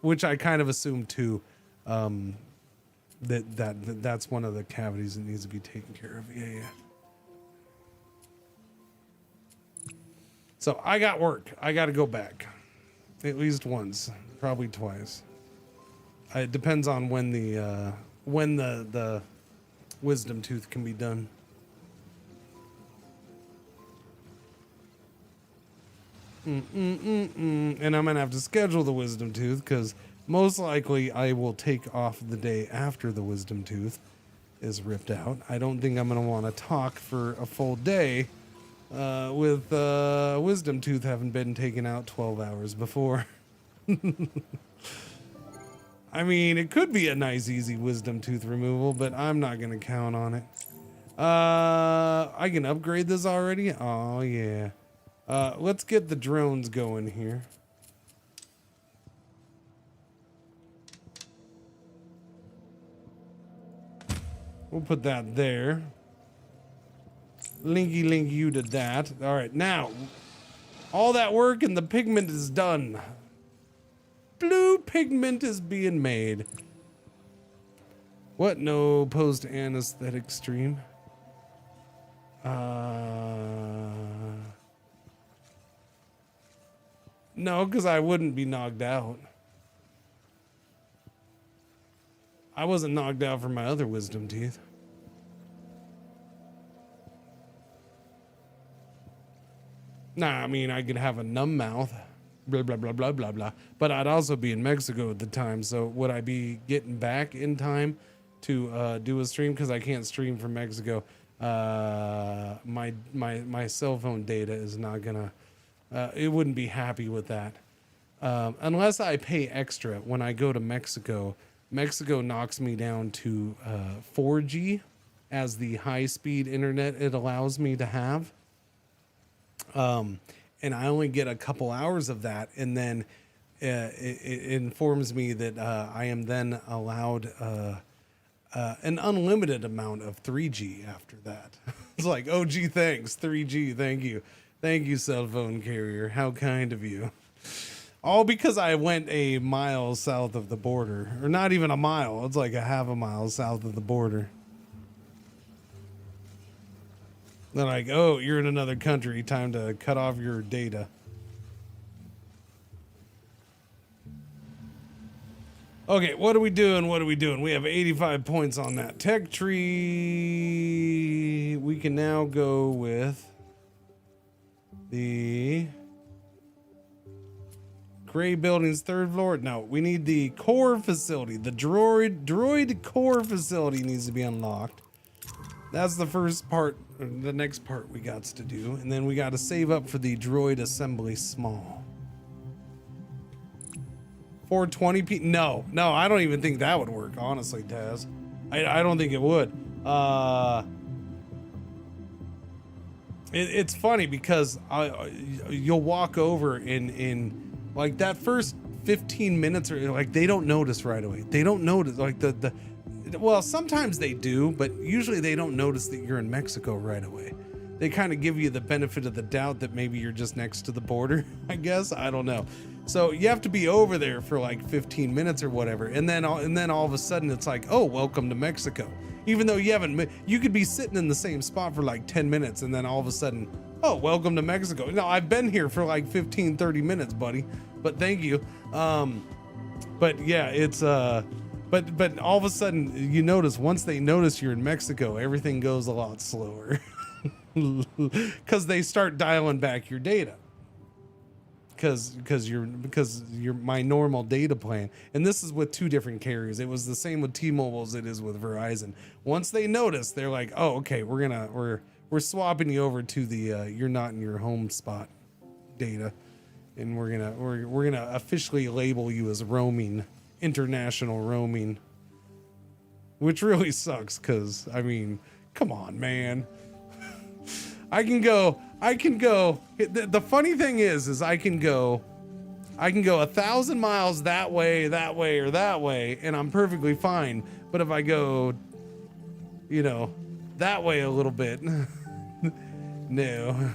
which I kind of assumed too, that's one of the cavities that needs to be taken care of. Yeah. So I got work. I got to go back at least once, probably twice. It depends on when the wisdom tooth can be done. And I'm gonna have to schedule the wisdom tooth because most likely I will take off the day after the wisdom tooth is ripped out. I don't think I'm gonna want to talk for a full day with wisdom tooth having been taken out 12 hours before. I mean, it could be a nice, easy wisdom tooth removal, but I'm not gonna count on it. I can upgrade this already. Oh yeah. Let's get the drones going here. We'll put that there. Link you to that. All right, now all that work and the pigment is done. Blue pigment is being made. What? No post anesthetic stream. No, because I wouldn't be knocked out. I wasn't knocked out for my other wisdom teeth. Nah, I mean, I could have a numb mouth. Blah, blah, blah, blah, blah, blah. But I'd also be in Mexico at the time. So would I be getting back in time to do a stream? Because I can't stream from Mexico. My cell phone data is not going to... it wouldn't be happy with that. Unless I pay extra when I go to Mexico. Mexico knocks me down to 4G as the high-speed internet it allows me to have. And I only get a couple hours of that, and then it informs me that I am then allowed an unlimited amount of 3G after that. It's like, oh, gee, thanks, 3G, thank you. Thank you, cell phone carrier. How kind of you. All because I went a mile south of the border. Or not even a mile. It's like a half a mile south of the border. They're like, oh, you're in another country. Time to cut off your data. Okay, what are we doing? What are we doing? We have 85 points on that tech tree. We can now go with the gray building's third floor. No, we need the core facility. The droid core facility needs to be unlocked. That's the first part. The next part we got to do, and then we got to save up for the droid assembly small. 420p. No, I don't even think that would work. Honestly, Taz, I don't think it would. It's funny because you'll walk over in like that first 15 minutes or like they don't notice right away. They don't notice like well, sometimes they do, but usually they don't notice that you're in Mexico right away. They kind of give you the benefit of the doubt that maybe you're just next to the border, I guess. I don't know. So you have to be over there for like 15 minutes or whatever. And then all of a sudden it's like, oh, welcome to Mexico. Even though you could be sitting in the same spot for like 10 minutes and then all of a sudden, oh, welcome to Mexico. No, I've been here for like 15, 30 minutes, buddy. But thank you. But yeah, it's, but all of a sudden you notice once they notice you're in Mexico, everything goes a lot slower because they start dialing back your data. Because you're my normal data plan, and this is with two different carriers. It was the same with T-Mobile as it is with Verizon. Once they notice, they're like, "Oh, okay, we're swapping you over to the you're not in your home spot data, and we're gonna officially label you as roaming, international roaming," which really sucks. Because I mean, come on, man. I can go. The funny thing is I can go 1,000 miles that way, or that way, and I'm perfectly fine. But if I go, that way a little bit, no,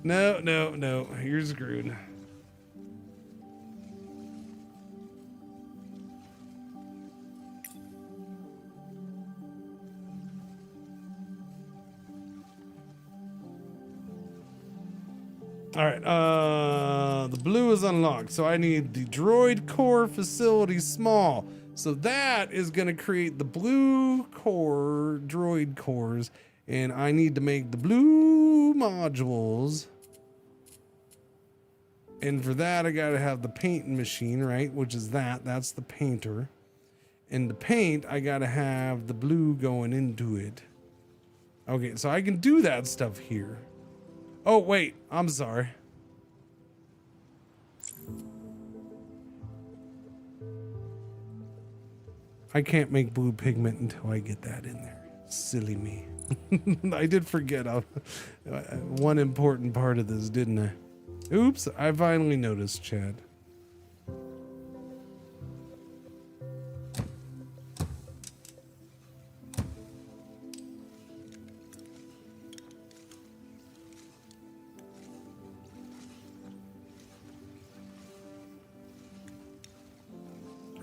no, you're screwed. All right, the blue is unlocked, so I need the droid core facility small. So that is gonna create the blue core droid cores, and I need to make the blue modules. And for that, I gotta have the painting machine, right? Which is that's the painter. And the paint, I gotta have the blue going into it. Okay, so I can do that stuff here. Oh, wait, I'm sorry. I can't make blue pigment until I get that in there. Silly me. I did forget one important part of this, didn't I? Oops, I finally noticed, Chad.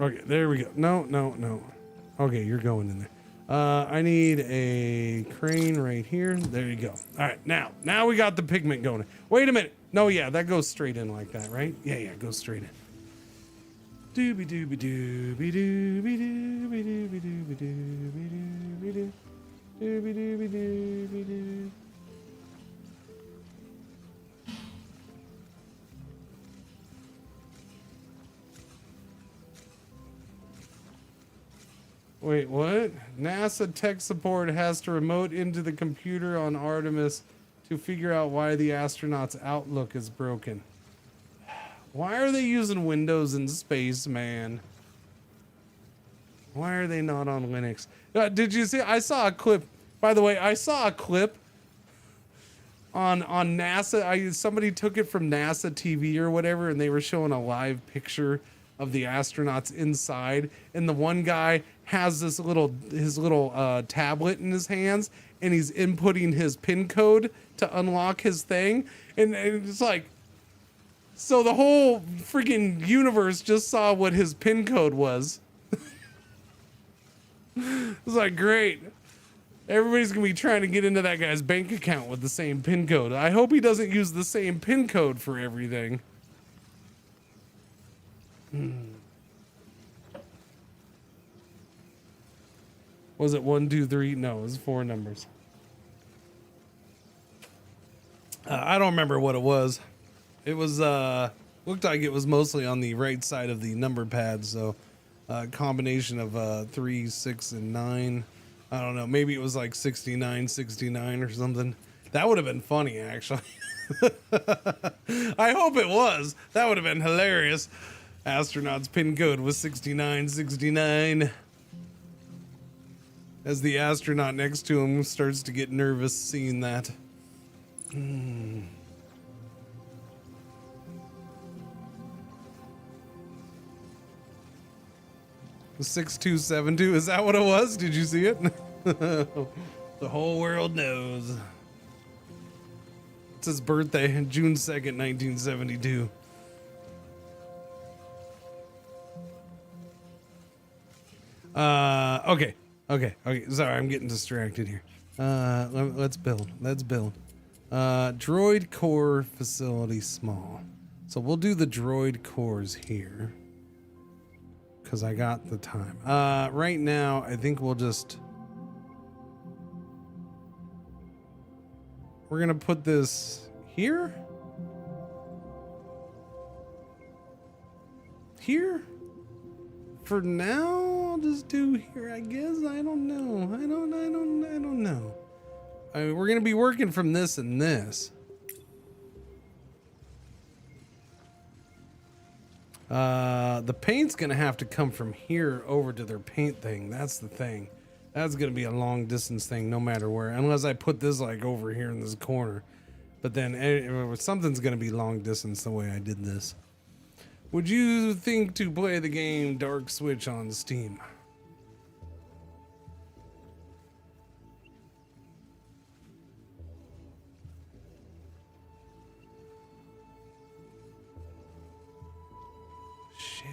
Okay, there we go. No. Okay, you're going in there. I need a crane right here. There you go. All right, now we got the pigment going. Wait a minute. No, yeah, that goes straight in like that, right? Yeah, it goes straight in. Doobie doobie doobie doobie doobie doobie doobie doobie doobie doobie doobie doobie doobie. Wait, what? NASA tech support has to remote into the computer on Artemis to figure out why the astronaut's outlook is broken. Why are they using Windows in space, man? Why are they not on Linux? Did you see? I saw a clip. By the way, I saw a clip on NASA. Somebody took it from NASA TV or whatever, and they were showing a live picture of the astronauts inside, and the one guy has his little tablet in his hands, and he's inputting his PIN code to unlock his thing, and it's like, so the whole freaking universe just saw what his PIN code was. It's like, great. Everybody's gonna be trying to get into that guy's bank account with the same PIN code. I hope he doesn't use the same PIN code for everything. Was it 1, 2, 3? No, it was 4 numbers. I don't remember what it was. It was looked like it was mostly on the right side of the number pad, so combination of 3, 6, and 9. I don't know, maybe it was like 69 or something. That would have been funny, actually. I hope it was. That would have been hilarious. Astronaut's PIN code was 6969. As the astronaut next to him starts to get nervous seeing that. 6272, is that what it was? Did you see it? The whole world knows. It's his birthday, June 2nd, 1972. Okay. Sorry, I'm getting distracted here. Let's build. Droid core facility small. So we'll do the droid cores here, because I got the time. Right now, I think we're gonna put this here. For now, I'll just do here, I guess. I don't know. I don't know. I mean, we're gonna be working from this and this. The paint's gonna have to come from here over to their paint thing. That's the thing. That's gonna be a long distance thing, no matter where, unless I put this like over here in this corner. But then something's gonna be long distance the way I did this. Would you think to play the game Dark Switch on Steam? Shit.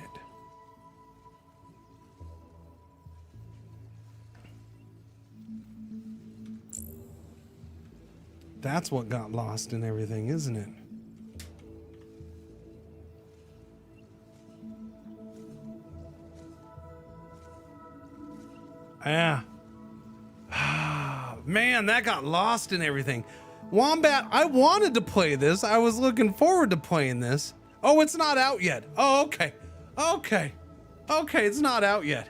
That's what got lost in everything, isn't it? Yeah. Man, that got lost in everything. Wombat, I wanted to play this. I was looking forward to playing this. Oh, it's not out yet. Oh, okay. Okay. Okay, it's not out yet.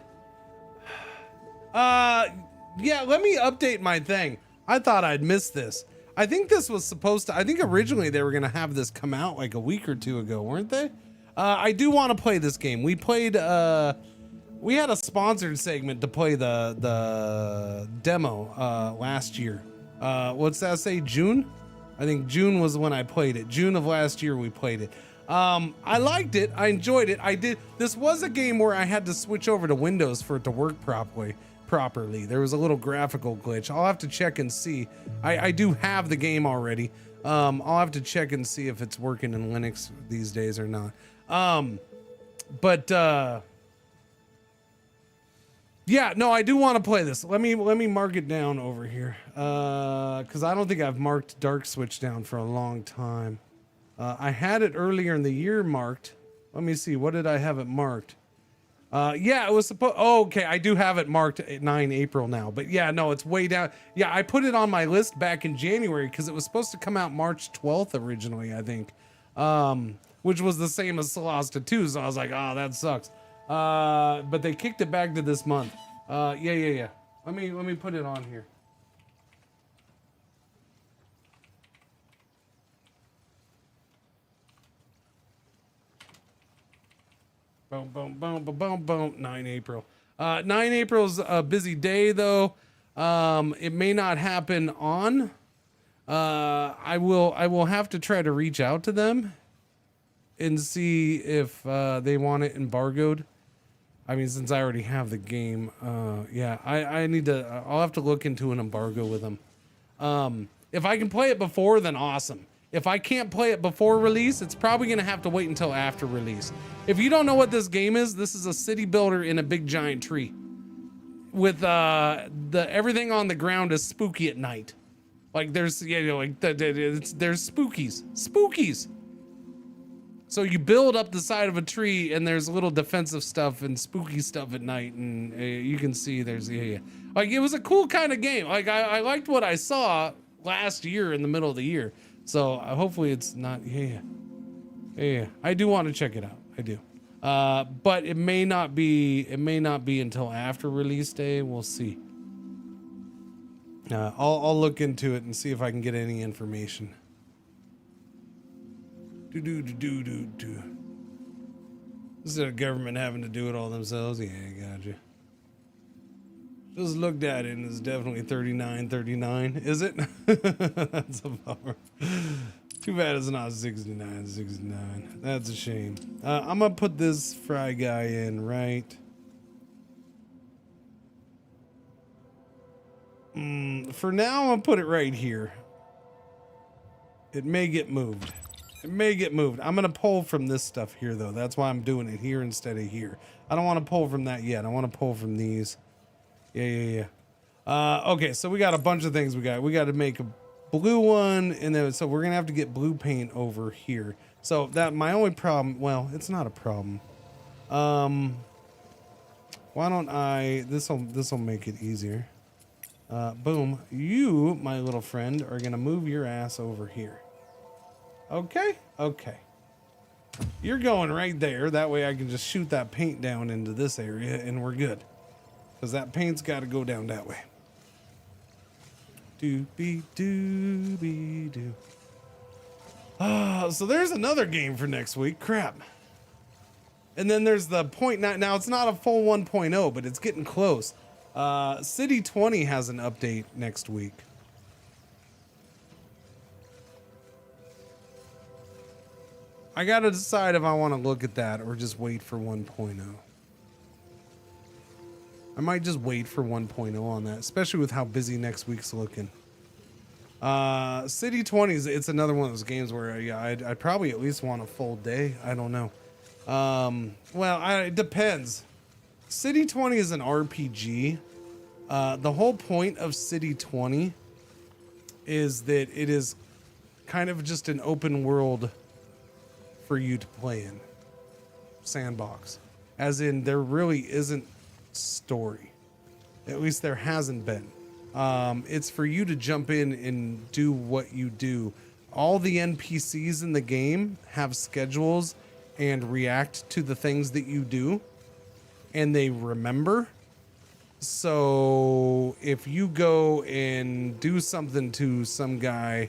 Yeah, let me update my thing. I thought I'd missed this. I think this was supposed to, I think originally they were going to have this come out like a week or two ago, weren't they? I do want to play this game. We played, we had a sponsored segment to play the demo last year. What's that say? June? I think June was when I played it. June of last year we played it. I liked it. I enjoyed it. This was a game where I had to switch over to Windows for it to work properly. There was a little graphical glitch. I'll have to check and see. I do have the game already. I'll have to check and see if it's working in Linux these days or not. Yeah, no, I do want to play this. Let me mark it down over here. Cause I don't think I've marked Dark Switch down for a long time. I had it earlier in the year marked. Let me see. What did I have it marked? Yeah, it was supposed, oh, okay. I do have it marked at 9 April now, but yeah, no, it's way down. Yeah. I put it on my list back in January cause it was supposed to come out March 12th originally, I think. Which was the same as Solasta 2. So I was like, oh, that sucks. But they kicked it back to this month. Yeah. Let me put it on here. Boom, boom, boom, boom, boom, boom. 9 April. 9 April's a busy day though. It may not happen on. I will have to try to reach out to them and see if they want it embargoed. I mean, since I already have the game, yeah, I need to, I'll have to look into an embargo with them. If I can play it before, then awesome. If I can't play it before release, it's probably gonna have to wait until after release. If you don't know what this game is, this is a city builder in a big giant tree. With everything on the ground is spooky at night. Like there's, you know, like there's spookies. So you build up the side of a tree and there's little defensive stuff and spooky stuff at night, and you can see there's, yeah. Like it was a cool kind of game. Like I liked what I saw last year in the middle of the year. So hopefully it's not, yeah. I do want to check it out. I do. But it may not be until after release day. We'll see. I'll look into it and see if I can get any information. This is the government having to do it all themselves. Yeah, I gotcha. Just looked at it and it's definitely 39.39. Is it? That's a bummer. Too bad it's not 69.69. That's a shame. I'm gonna put this fry guy in right. For now, I'm gonna put it right here. It may get moved. I'm gonna pull from this stuff here though. That's why I'm doing it here instead of here. I don't want to pull from that yet. I want to pull from these. Yeah. Okay, so we got a bunch of things we got. We got to make a blue one, and then so we're gonna have to get blue paint over here. So that my only problem. Well, it's not a problem. Why don't I? This will make it easier. Boom. You, my little friend, are gonna move your ass over here. Okay. You're going right there. That way I can just shoot that paint down into this area and we're good. Because that paint's got to go down that way. Doobie-doo. So there's another game for next week. Crap. And then there's the 0.9. Now it's not a full 1.0, but it's getting close. City 20 has an update next week. I gotta decide if I want to look at that or just wait for 1.0. I might just wait for 1.0 on that, especially with how busy next week's looking. City 20 it's another one of those games where I'd probably at least want a full day. I don't know. Well, it depends. City 20 is an RPG. The whole point of City 20 is that it is kind of just an open world for you to play in. Sandbox. As in, there really isn't story. At least there hasn't been. It's for you to jump in and do what you do. All the NPCs in the game have schedules and react to the things that you do, and they remember. So if you go and do something to some guy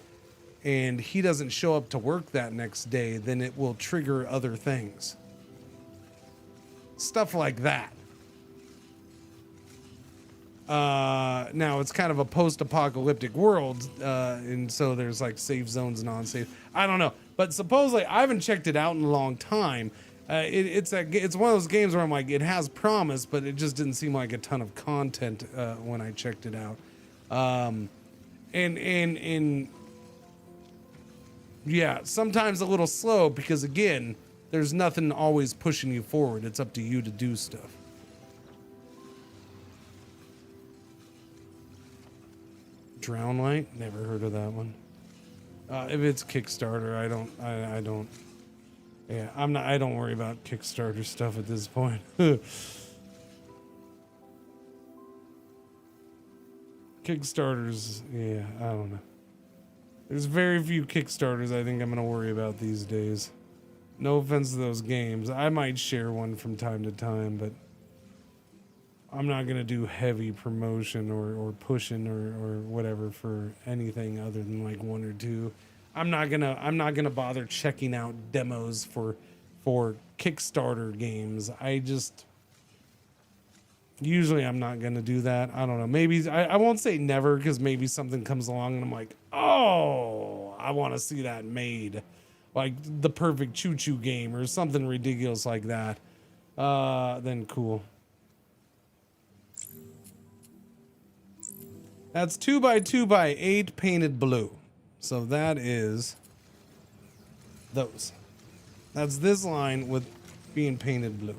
and he doesn't show up to work that next day, then it will trigger other things. Stuff like that. Now it's kind of a post-apocalyptic world, and so there's like safe zones and non-safe. I don't know, but supposedly I haven't checked it out in a long time. It's one of those games where I'm like, it has promise, but it just didn't seem like a ton of content when I checked it out. And yeah, sometimes a little slow because again, there's nothing always pushing you forward. It's up to you to do stuff. Drown Light, never heard of that one. If it's Kickstarter, I don't. Yeah, I don't worry about Kickstarter stuff at this point. Kickstarters, yeah, I don't know. There's very few Kickstarters I think I'm gonna worry about these days. No offense to those games. I might share one from time to time, but I'm not gonna do heavy promotion or pushing or whatever for anything other than like one or two. I'm not gonna bother checking out demos for Kickstarter games. Usually I'm not gonna do that. I don't know. Maybe I won't say never because maybe something comes along and I'm like, oh, I want to see that made, like the perfect choo-choo game or something ridiculous like that. Then cool. That's 2x2x8 painted blue. So that is those. That's this line with being painted blue.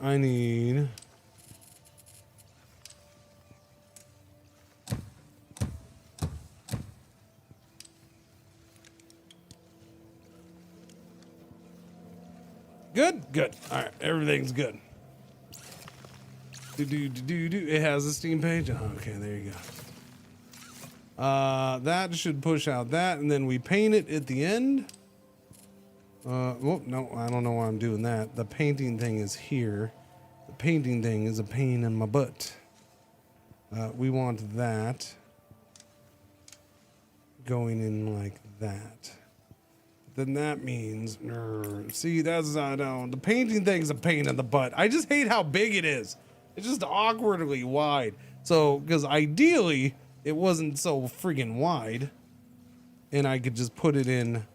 I need good. All right, everything's good. It has a Steam page. Oh, okay, there you go. That should push out that, and then we paint it at the end. Well, no, I don't know why I'm doing that. The painting thing is here. The painting thing is a pain in my butt. We want that going in like that. Then that means, see, that's, I don't, the painting thing's a pain in the butt. I just hate how big it is. It's just awkwardly wide. So, because ideally, it wasn't so friggin' wide. And I could just put it in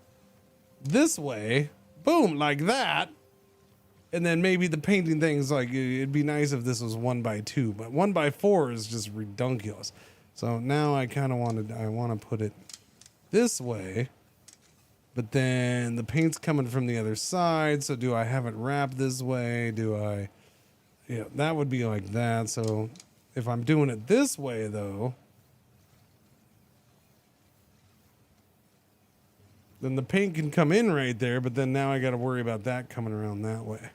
this way, boom, like that, and then maybe the painting thing's like, it'd be nice if this was 1x2, but 1x4 is just redunculous. So now I kind of want to put it this way, but then the paint's coming from the other side. So do I have it wrapped this way? Yeah, that would be like that. So if I'm doing it this way though, then the paint can come in right there, but then now I got to worry about that coming around that way,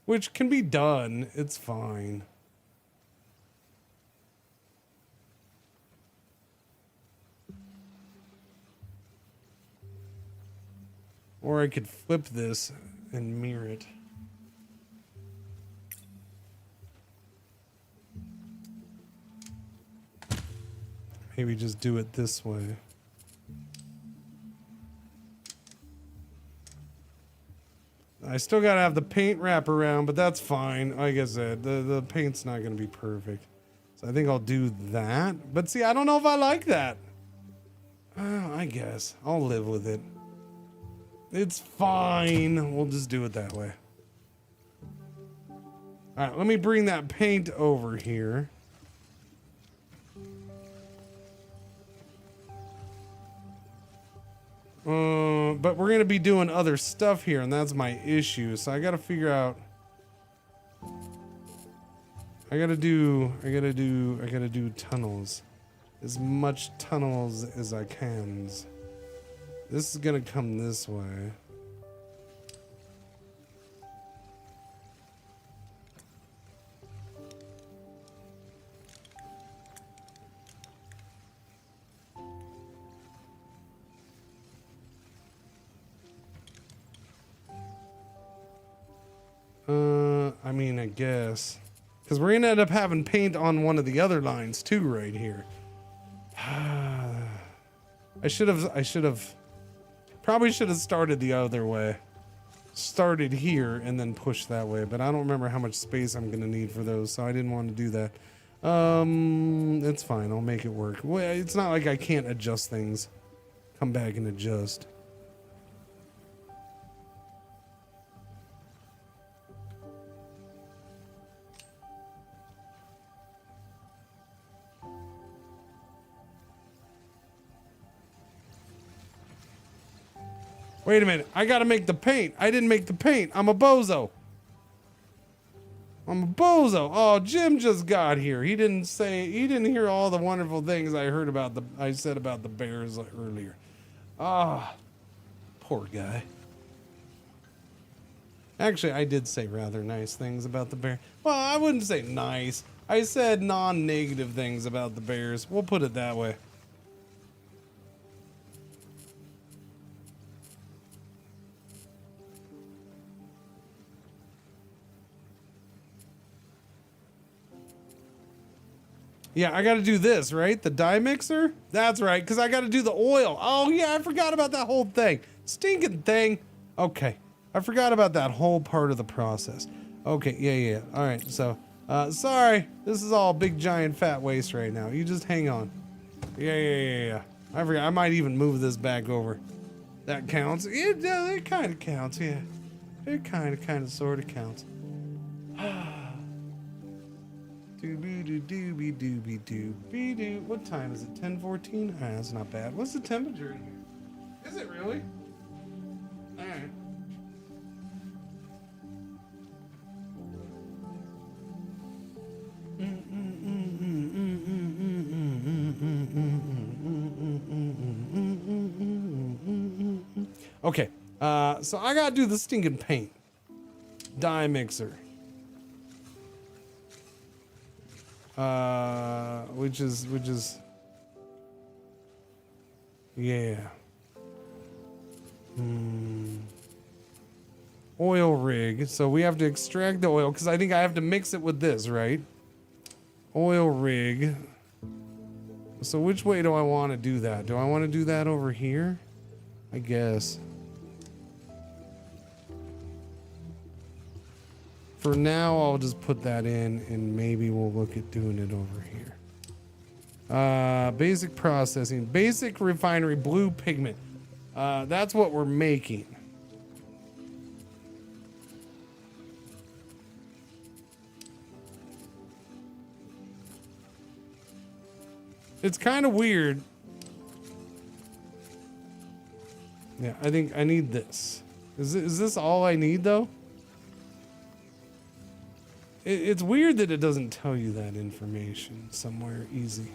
which can be done. It's fine. Or I could flip this and mirror it. Maybe just do it this way. I still gotta have the paint wrap around, but that's fine. Like I said, the paint's not gonna be perfect. So I think I'll do that. But see, I don't know if I like that. I guess. I'll live with it. It's fine. We'll just do it that way. Alright, let me bring that paint over here. But we're gonna be doing other stuff here, and that's my issue. So I gotta figure out. I gotta do tunnels. As much tunnels as I can. This is gonna come this way. I mean, I guess. Because we're going to end up having paint on one of the other lines too right here. Probably should have started the other way. Started here and then pushed that way. But I don't remember how much space I'm going to need for those. So I didn't want to do that. It's fine. I'll make it work. Well, it's not like I can't adjust things. Come back and adjust. Wait a minute. I gotta make the paint. I didn't make the paint. I'm a bozo. Oh, Jim just got here. He didn't hear all the wonderful things I said about the bears earlier. Ah, poor guy. Actually, I did say rather nice things about the bear. Well, I wouldn't say nice. I said non-negative things about the bears. We'll put it that way. Yeah, I got to do this, right? The dye mixer? That's right, because I got to do the oil. Oh, yeah, I forgot about that whole thing. Stinking thing. Okay, I forgot about that whole part of the process. Okay, yeah. All right, so, sorry. This is all big, giant, fat waste right now. You just hang on. Yeah. I forgot. I might even move this back over. That counts. It kind of counts, yeah. It kind of, sort of counts. Dooby-doo. What time is it? 10:14? Ah, that's not bad. What's the temperature in here? Is it really? Alright. Okay, so I gotta do the stinking paint. Dye mixer. Which is yeah. Oil rig. So we have to extract the oil because I think I have to mix it with this, right? Oil rig. So which way do I want to do that? Do I want to do that over here? I guess. For now, I'll just put that in and maybe we'll look at doing it over here. Basic processing, basic refinery, blue pigment. That's what we're making. It's kind of weird. Yeah, I think I need this. Is this all I need though? It's weird that it doesn't tell you that information somewhere easy.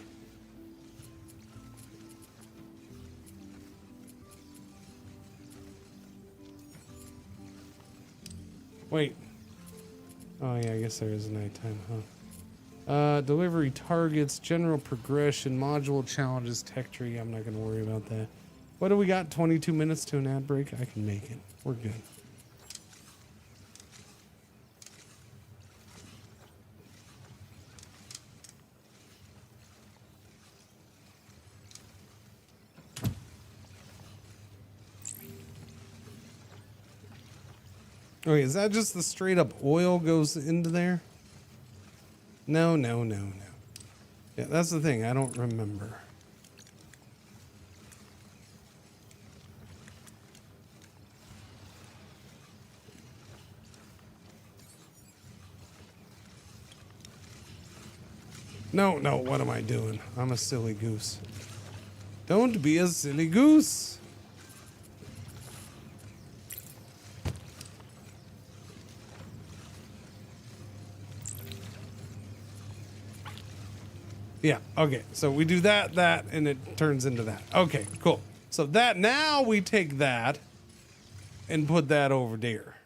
Wait. Oh yeah, I guess there is nighttime, huh? Delivery targets, general progression, module challenges, tech tree. I'm not going to worry about that. What do we got? 22 minutes to an ad break? I can make it. We're good. Okay, is that just the straight up oil goes into there? No. Yeah, that's the thing. I don't remember. No, what am I doing? I'm a silly goose. Don't be a silly goose. Yeah, okay. So we do that, and it turns into that. Okay, cool. So that, now we take that and put that over there.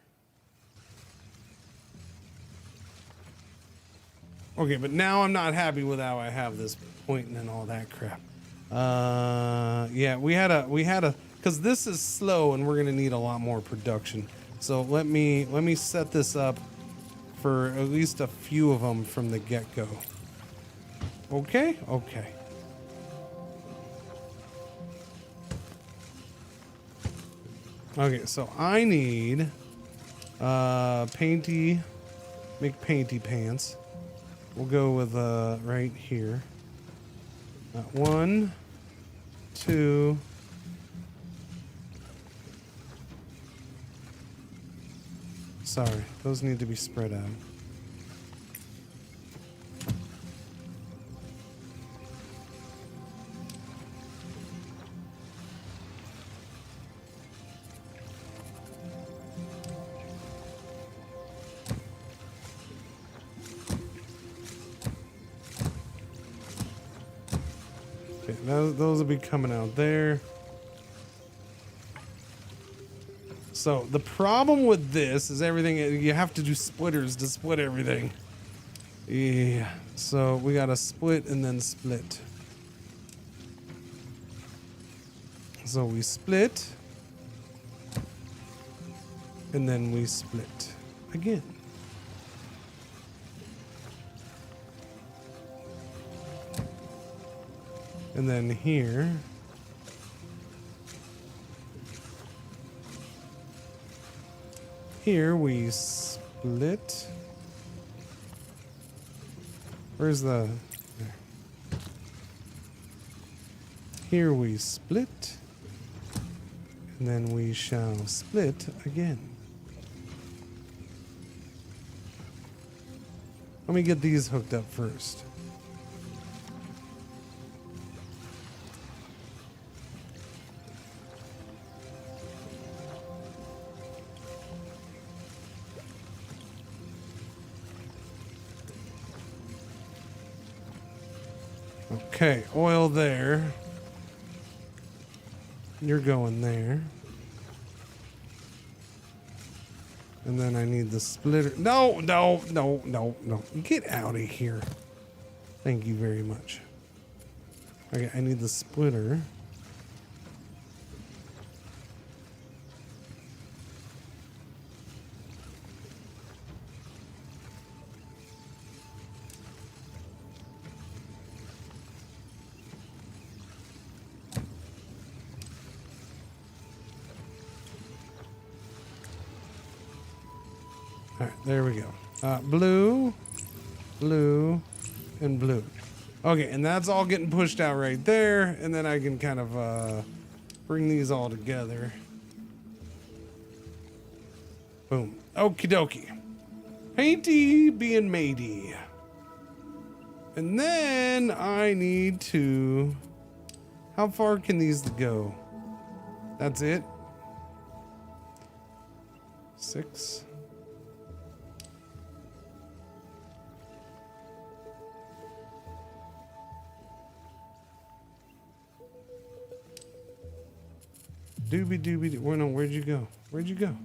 Okay, but now I'm not happy with how I have this pointing and all that crap. Yeah, we had a, because this is slow and we're gonna need a lot more production. So let me set this up for at least a few of them from the get-go. Okay, okay. Okay, so I need painty, make painty pants. We'll go with right here. 1, 2. Sorry, those need to be spread out. Okay, those will be coming out there. So the problem with this is everything, you have to do splitters to split everything. Yeah, so we gotta split and then split. So we split and then we split again. And then here. Here we split. Where's the... There. Here we split. And then we shall split again. Let me get these hooked up first. Okay, oil there. You're going there. And then I need the splitter. No. Get out of here. Thank you very much. Okay, I need the splitter. All right, there we go. Blue, blue, and blue. Okay, and that's all getting pushed out right there, and then I can kind of bring these all together. Boom. Okie dokie. Painty being matey. And then I need to... How far can these go? That's it? 6. Doobie doobie. Well, no, where'd you go? Where'd you go?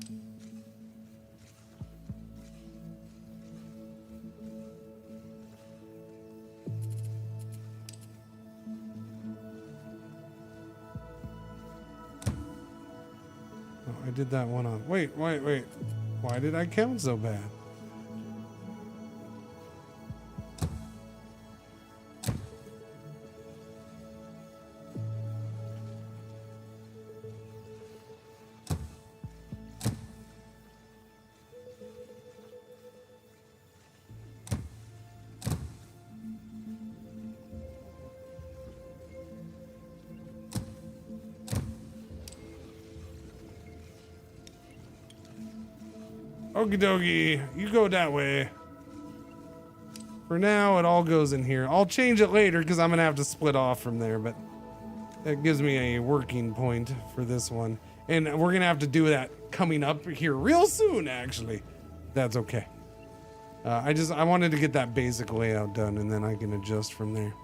Oh, I did that one on. Wait. Why did I count so bad? Okie dokie, you go that way. For now, it all goes in here. I'll change it later because I'm going to have to split off from there, but that gives me a working point for this one. And we're going to have to do that coming up here real soon, actually. That's okay. I wanted to get that basic layout done, and then I can adjust from there.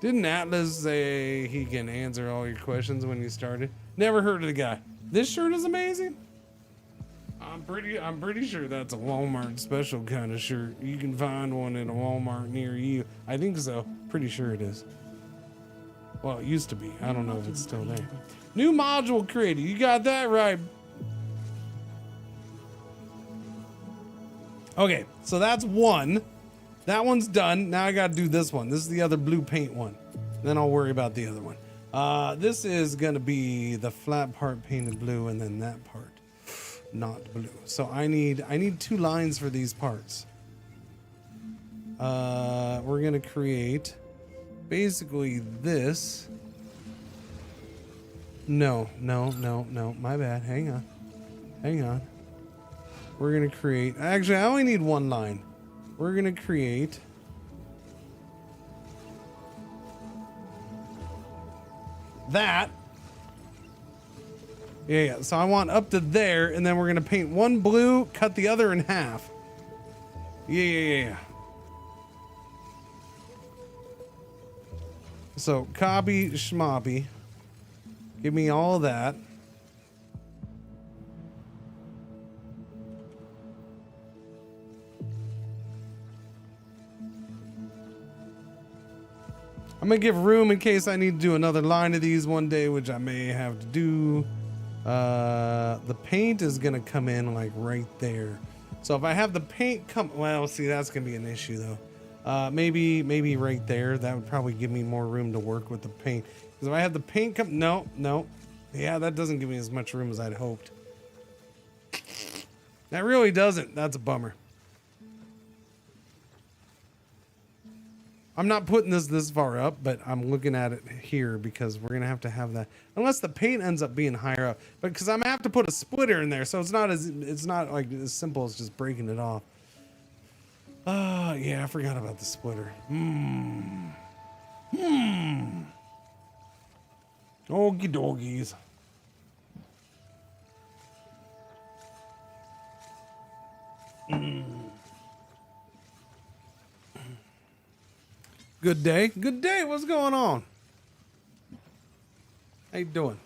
Didn't Atlas say he can answer all your questions when you started? Never heard of the guy. This shirt is amazing. I'm pretty sure that's a Walmart special kind of shirt. You can find one in a Walmart near you. I think so. Pretty sure it is. Well, it used to be. I don't know if it's still there. New module created. You got that right. Okay, so that's one. That one's done. Now I gotta do this one. This is the other blue paint one. Then I'll worry about the other one. This is gonna be the flat part painted blue, and then that part not blue. So I need 2 lines for these parts. We're gonna create basically this. No, my bad. Hang on. We're gonna create, actually I only need 1 line. We're gonna create that. Yeah, so I want up to there, and then we're gonna paint 1 blue, cut the other in half. Yeah. So copy schmoppy. Give me all of that. I'm gonna give room in case I need to do another line of these one day, which I may have to do. The paint is gonna come in like right there. So if I have the paint come, well, see, that's gonna be an issue though. Maybe right there. That would probably give me more room to work with the paint. Because if I have the paint come, no. Yeah, that doesn't give me as much room as I'd hoped. That really doesn't. That's a bummer. I'm not putting this far up, but I'm looking at it here because we're gonna have to have that, unless the paint ends up being higher up. But because I'm gonna have to put a splitter in there, so it's not like as simple as just breaking it off. Yeah, I forgot about the splitter. Okie dogies. Good day. Good day. What's going on? How you doing?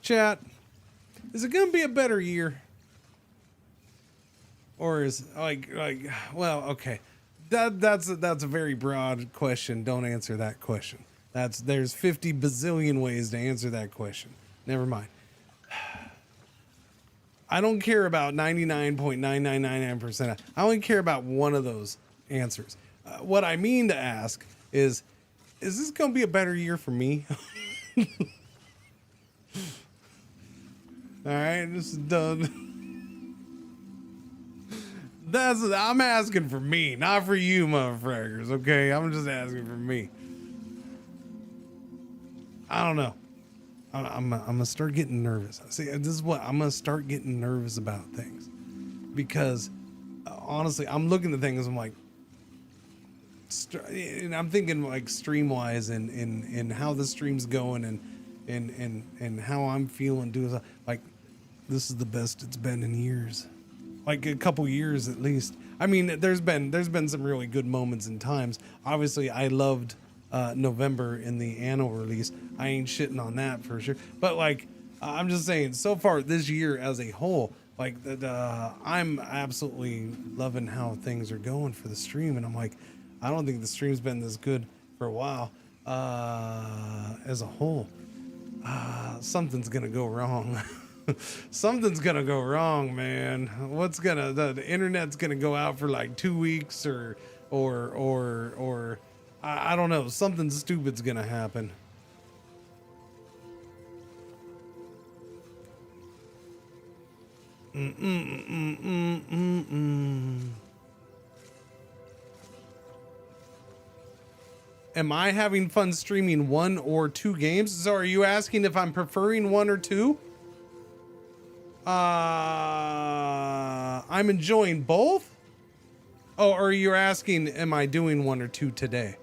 Chat. Is it going to be a better year? Or is well, okay. That's a very broad question. Don't answer that question. There's 50 bazillion ways to answer that question. Never mind. I don't care about 99.9999%. I only care about one of those answers. What I mean to ask is this going to be a better year for me? All right, this is done. I'm asking for me, not for you, motherfuckers. Okay, I'm just asking for me. I don't know. I'm gonna start getting nervous. See, this is what I'm gonna start getting nervous about things, because honestly, I'm looking at things. I'm like, and I'm thinking like stream wise, and how the stream's going, and how I'm feeling. Doing like, this is the best it's been in years, like a couple years at least. I mean, there's been some really good moments and times. Obviously, I loved November in the annual release. I ain't shitting on that for sure. But like, I'm just saying, so far this year as a whole, like I'm absolutely loving how things are going for the stream. And I'm like, I don't think the stream's been this good for a while as a whole. Something's gonna go wrong. Something's gonna go wrong, man. The internet's gonna go out for like 2 weeks or I don't know. Something stupid's gonna happen. Am I having fun streaming 1 or 2 games? So are you asking if I'm preferring 1 or 2? I'm enjoying both. Oh, or you're asking, am I doing 1 or 2 today?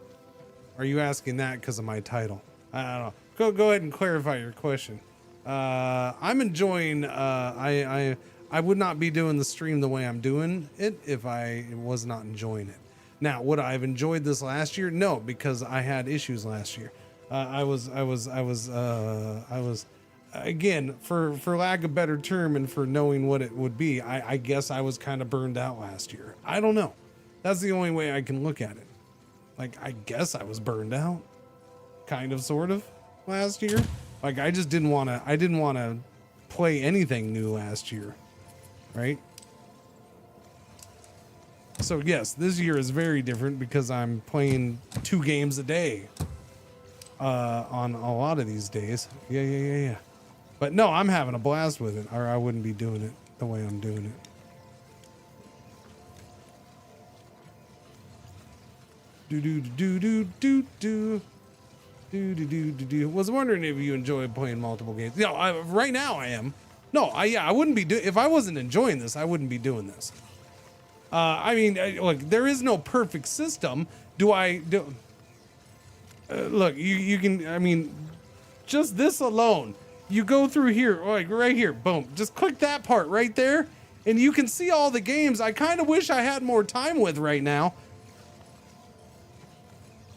Are you asking that because of my title? I don't know. Go ahead and clarify your question. I'm enjoying. I would not be doing the stream the way I'm doing it if I was not enjoying it. Now, would I have enjoyed this last year? No, because I had issues last year. I was again, for lack of a better term and for knowing what it would be, I guess I was kind of burned out last year. I don't know. That's the only way I can look at it. Like, I guess I was burned out, kind of, sort of, last year. Like, I just didn't want to play anything new last year, right? So yes, this year is very different because I'm playing 2 games a day on a lot of these days. Yeah. But no, I'm having a blast with it, or I wouldn't be doing it the way I'm doing it. Was wondering if you enjoy playing multiple games. No, right now I am. No, I wouldn't be if I wasn't enjoying this, I wouldn't be doing this. I mean, look, there is no perfect system. Look, you can, I mean, just this alone, you go through here, like right here, boom, just click that part right there, and you can see all the games I kind of wish I had more time with right now.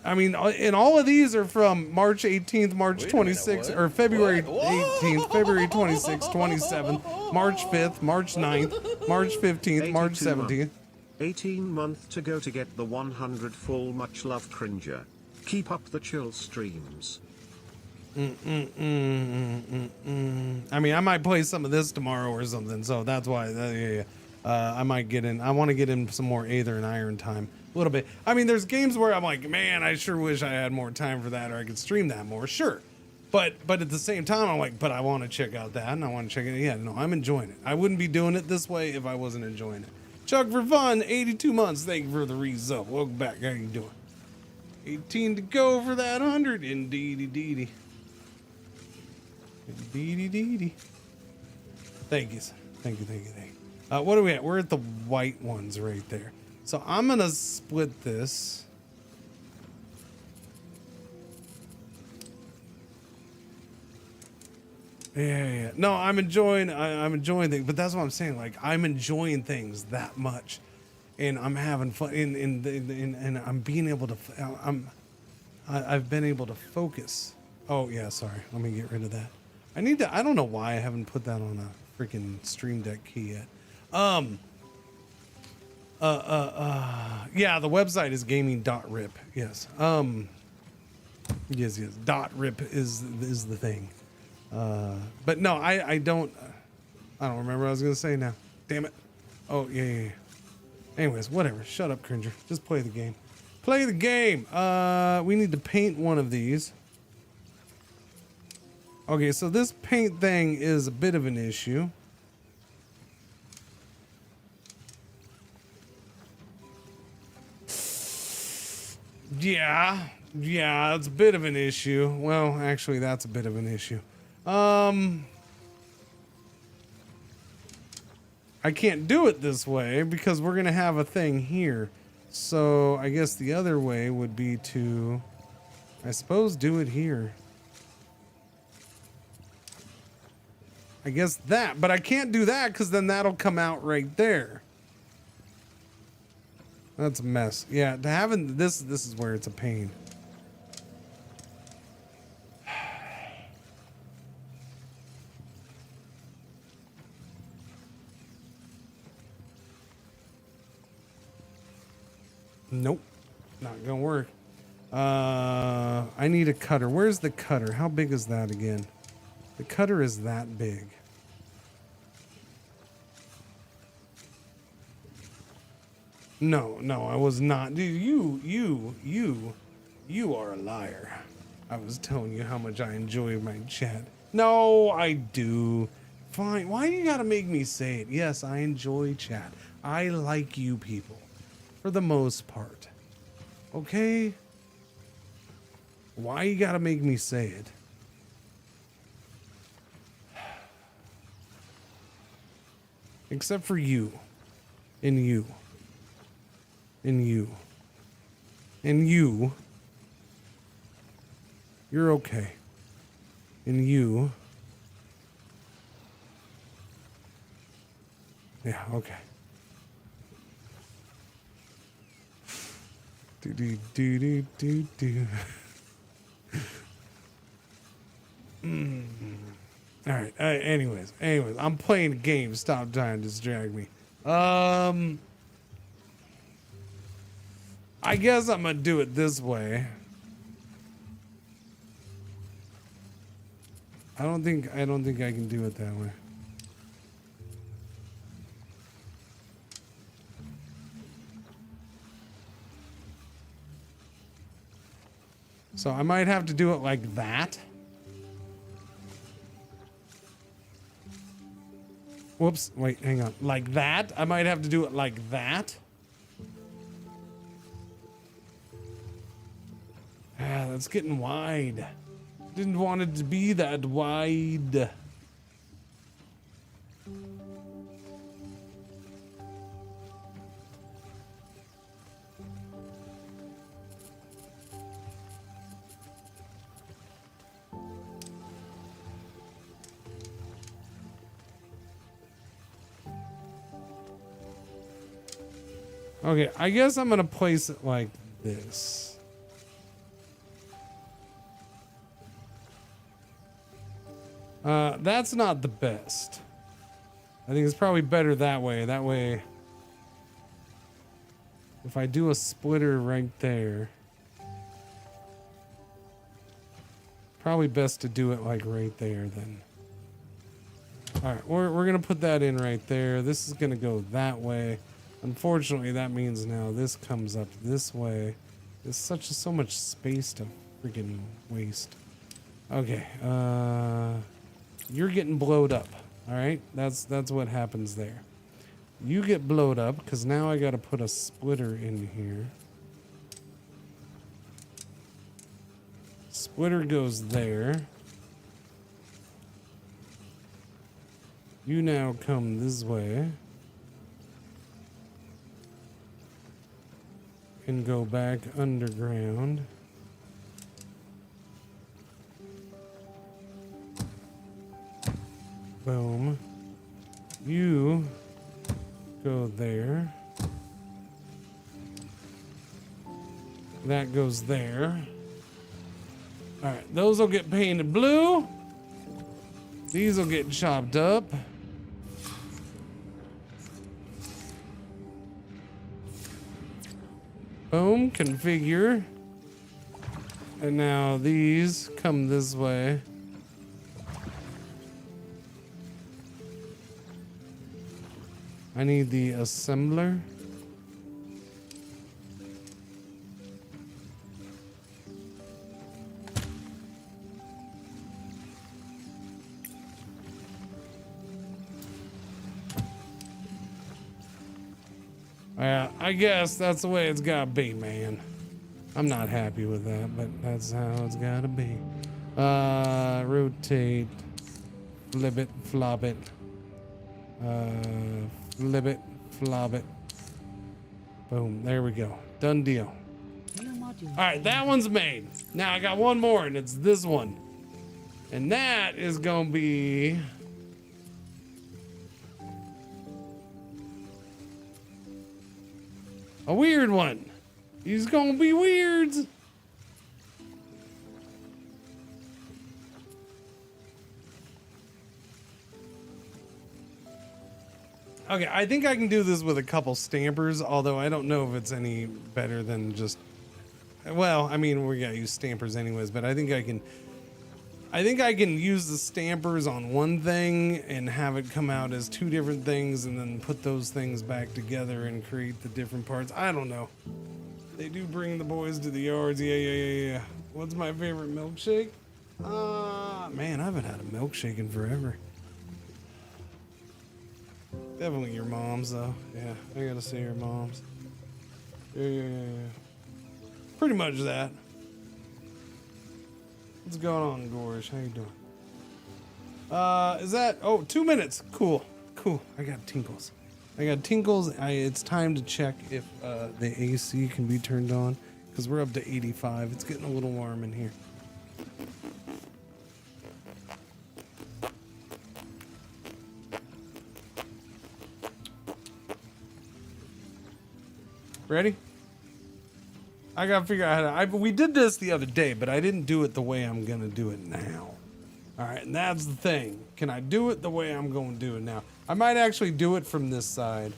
I mean, and all of these are from March 18th, March 26th, or February 18th, February 26th, 27th, March 5th, March 9th, March 15th, March 17th. 18 months to go to get the 100 full. Much love, Cringer. Keep up the chill streams. I mean, I might play some of this tomorrow or something, so that's why. I might get in. I want to get in some more Aether and Iron time. A little bit. I mean, there's games where I'm like, man, I sure wish I had more time for that, or I could stream that more. Sure. But at the same time, I'm like, but I want to check out that, and I want to check it. Yeah, no, I'm enjoying it. I wouldn't be doing it this way if I wasn't enjoying it. Chuck for fun, 82 months. Thank you for the resub. Welcome back. How you doing? 18 to go for that 100. Indeedy. Thank you. Thank you. What are we at? We're at the white ones right there. So I'm going to split this. Yeah. No, I'm enjoying things, but that's what I'm saying. Like, I'm enjoying things that much, and I'm having fun, and I'm being able to, I've been able to focus. Oh yeah, sorry. Let me get rid of that. I don't know why I haven't put that on a freaking Stream Deck key yet. Yeah, the website is gaming.rip. Yes. Yes. .rip is the thing. But no, I don't remember what I was gonna say now. Damn it. Oh yeah. Anyways, whatever. Shut up, Cringer. Just play the game. Play the game. We need to paint one of these. Okay, so this paint thing is a bit of an issue. Yeah, it's a bit of an issue. Well, actually, that's a bit of an issue. I can't do it this way because we're gonna have a thing here. So I guess the other way would be to, I suppose, do it here. I guess that, but I can't do that because then that'll come out right there. That's a mess. Yeah, to having this is where it's a pain. Nope, not gonna work. I need a cutter. Where's the cutter? How big is that again? The cutter is that big. No, I was not. Dude, you are a liar. I was telling you how much I enjoy my chat. No, I do. Fine. Why do you gotta make me say it? Yes, I enjoy chat. I like you people. For the most part. Okay? Why you gotta make me say it? Except for you. And you. And you. And you. You're okay. And you. Yeah, okay. Do do do do do do. All right. Anyways, I'm playing a game. Stop trying to distract me. I guess I'm gonna do it this way. I don't think I can do it that way. So I might have to do it like that. Whoops, wait, hang on. Like that? I might have to do it like that. Ah, that's getting wide. Didn't want it to be that wide. Okay, I guess I'm gonna place it like this. That's not the best. I think it's probably better that way. That way, if I do a splitter right there, probably best to do it like right there then. All right, we're gonna put that in right there. This is gonna go that way. Unfortunately, that means now this comes up this way. There's so much space to freaking waste. Okay, you're getting blowed up. All right, that's what happens there. You get blowed up because now I got to put a splitter in here. Splitter goes there. You now come this way. And go back underground. Boom. You go there. That goes there. All right, those will get painted blue. These will get chopped up. Boom, configure. And now these come this way. I need the assembler. I guess that's the way it's gotta be, man. I'm not happy with that, but that's how it's gotta be. Rotate, flip it, flop it. Flip it, flop it. Boom, there we go. Done deal. All right, that one's made. Now I got one more, and it's this one. And that is gonna be... a weird one. He's gonna be weird. Okay, I think I can do this with a couple stampers, although I don't know if it's any better than just... well, I mean, we gotta use stampers anyways, but I think I can use the stampers on one thing and have it come out as two different things and then put those things back together and create the different parts. I don't know. They do bring the boys to the yards. Yeah. What's my favorite milkshake? Man, I haven't had a milkshake in forever. Definitely your mom's though. Yeah, I gotta say your mom's. Yeah. Pretty much that. What's going on, Gorish? How you doing? Is that... oh, 2 minutes. Cool. I got tinkles. It's time to check if the AC can be turned on, because we're up to 85. It's getting a little warm in here. Ready? I gotta figure out how to. We did this the other day, but I didn't do it the way I'm gonna do it now. All right, and that's the thing. Can I do it the way I'm going to do it now? I might actually do it from this side.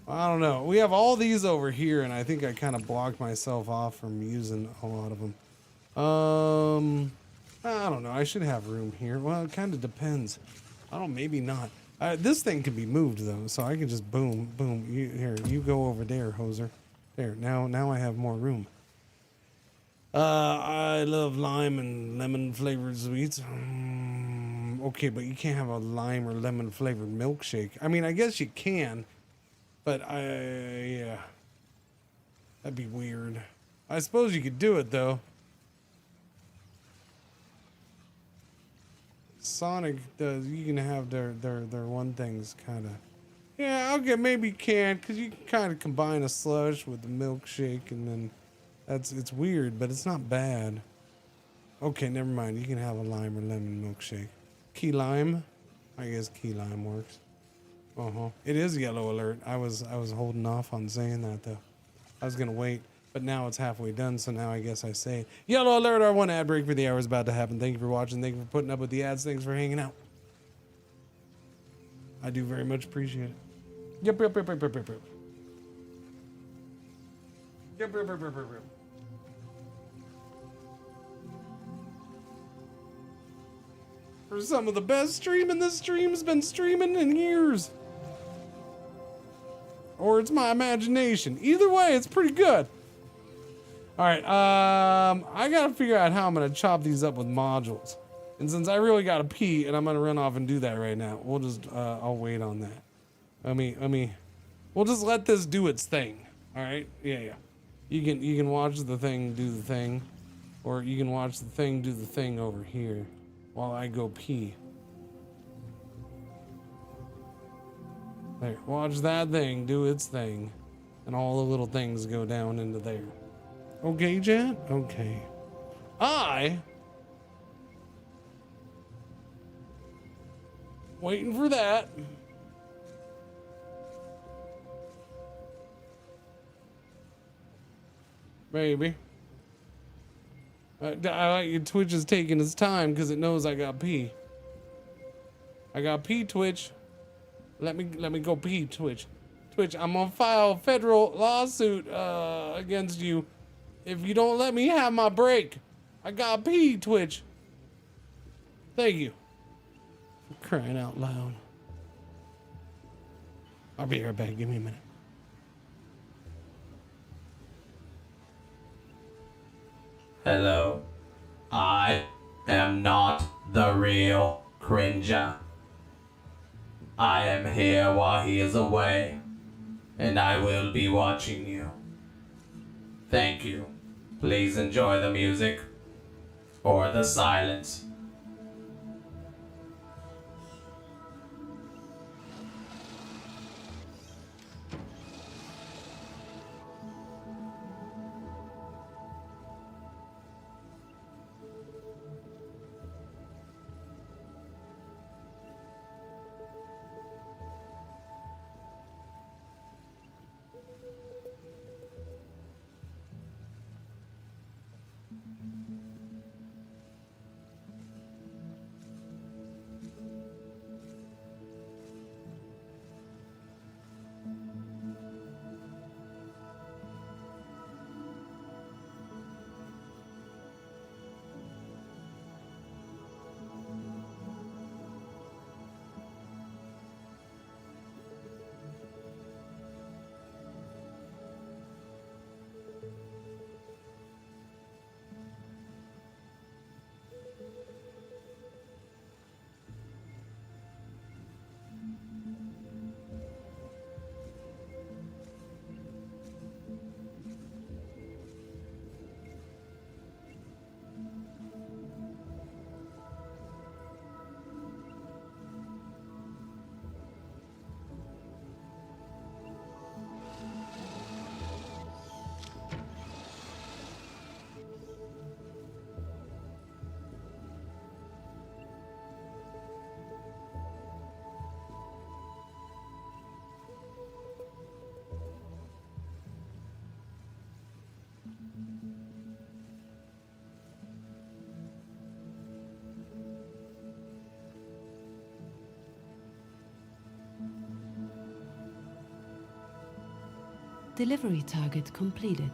I don't know. We have all these over here, and I think I kind of blocked myself off from using a lot of them. I don't know. I should have room here. Well, it kind of depends. I don't. Maybe not. This thing can be moved though, so I can just boom, boom. You go over there, hoser. There. Now I have more room. I love lime and lemon flavored sweets. Okay, but you can't have a lime or lemon flavored milkshake. I mean, I guess you can, but yeah, that'd be weird. I suppose you could do it though. Sonic does. You can have their one things kind of. Yeah, okay, maybe you can, because you can kind of combine a slush with the milkshake, and then it's weird, but it's not bad. Okay, never mind. You can have a lime or lemon milkshake. Key lime, I guess key lime works. It is yellow alert. I was holding off on saying that though. I was gonna wait, but now it's halfway done, so now I guess I say it. Yellow alert! Our one ad break for the hour is about to happen. Thank you for watching. Thank you for putting up with the ads. Thanks for hanging out. I do very much appreciate it. Yep. For some of the best streaming this stream's been streaming in years. Or it's my imagination. Either way, it's pretty good. Alright, I gotta figure out how I'm gonna chop these up with modules. And since I really gotta pee, and I'm gonna run off and do that right now, we'll just, I'll wait on that. We'll just let this do its thing. Alright? Yeah. You can watch the thing do the thing. Or you can watch the thing do the thing over here. While I go pee. There, watch that thing do its thing. And all the little things go down into there. Okay, Jet? Okay. Waiting for that. Maybe. I like Twitch is taking its time because it knows I got pee. I got pee, Twitch. Let me go pee, Twitch. Twitch, I'm gonna file a federal lawsuit against you if you don't let me have my break. I got pee, Twitch. Thank you. For crying out loud. I'll be right back. Give me a minute. Hello. I am not the real Cringer. I am here while he is away, and I will be watching you. Thank you. Please enjoy the music, or the silence. Delivery target completed.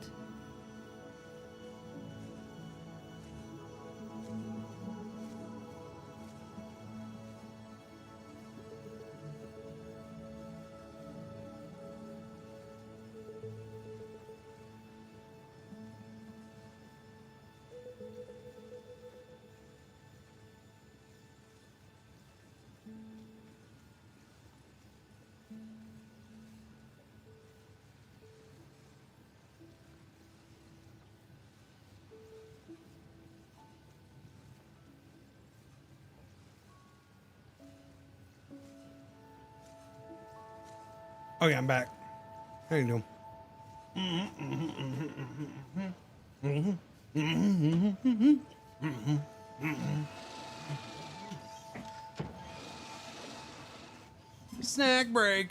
Okay, I'm back. How you doing? Snack break.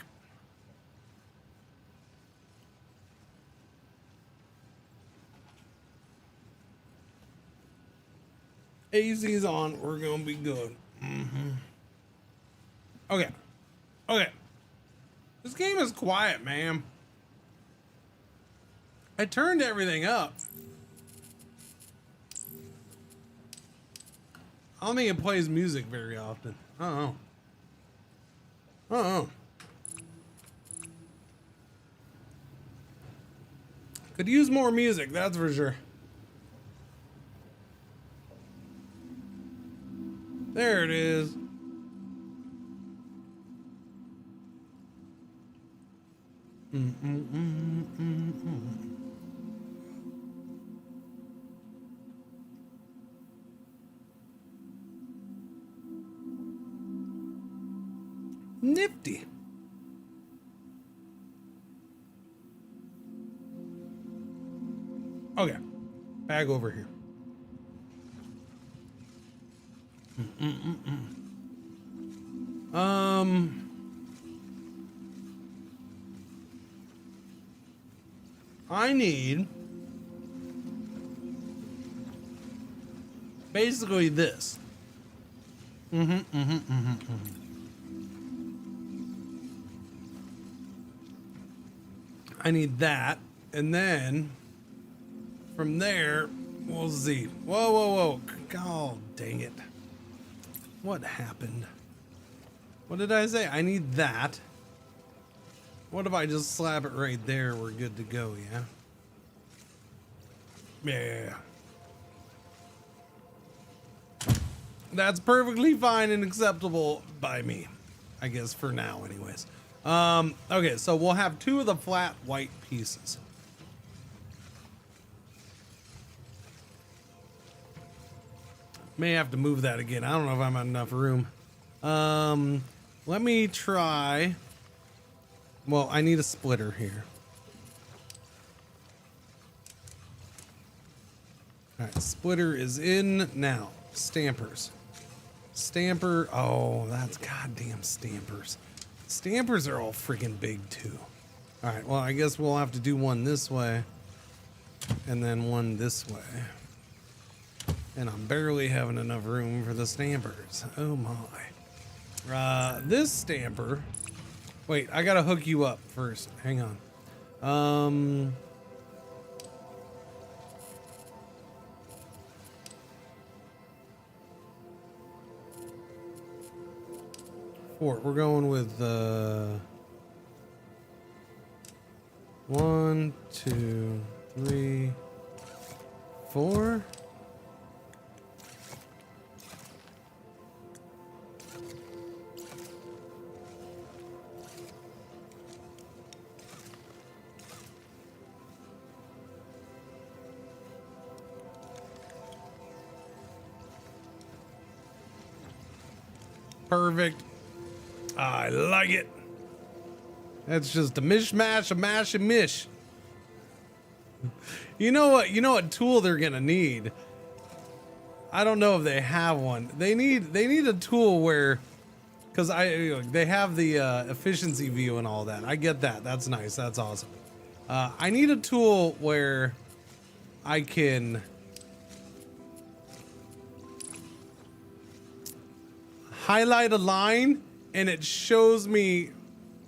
AC's on. We're gonna be good. Okay. Okay. This game is quiet, man. I turned everything up. I don't think it plays music very often. I don't know. I don't know. Could use more music, that's for sure. There it is. Nifty. Okay, back over here. I need basically this. I need that, and then from there we'll see. Whoa, whoa, whoa! God dang it! What happened? What did I say? I need that. What if I just slap it right there? We're good to go, yeah? Yeah. That's perfectly fine and acceptable by me. I guess for now, anyways. Okay, so we'll have 2 of the flat white pieces. May have to move that again. I don't know if I'm at enough room. Let me try. Well, I need a splitter here. All right, splitter is in now. Stampers. Stamper. Oh, that's goddamn stampers. Stampers are all freaking big too. All right, well, I guess we'll have to do one this way and then one this way. And I'm barely having enough room for the stampers. Oh my. This stamper. Wait, I gotta hook you up first. Hang on. 4. We're going with 1, 2, 3, 4. Perfect. I like it. That's just a mishmash, a mash and mish. You know what tool they're gonna need? I don't know if they have one. They need a tool where, because they have the efficiency view and all that. I get that. That's nice. That's awesome. I need a tool where I can highlight a line and it shows me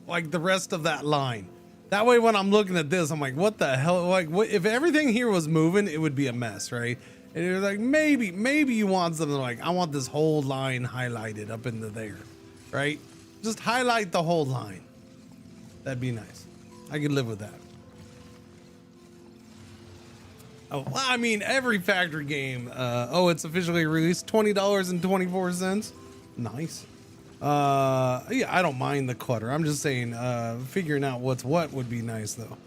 like the rest of that line. That way, when I'm looking at this, I'm like, what the hell? Like, what, if everything here was moving, it would be a mess, right? And you're like, maybe you want something like, I want this whole line highlighted up into there, right? Just highlight the whole line. That'd be nice. I could live with that. Oh, well, I mean, every factory game. Oh, it's officially released. $20.24. Nice. Yeah, I don't mind the clutter. I'm just saying, figuring out what's what would be nice, though.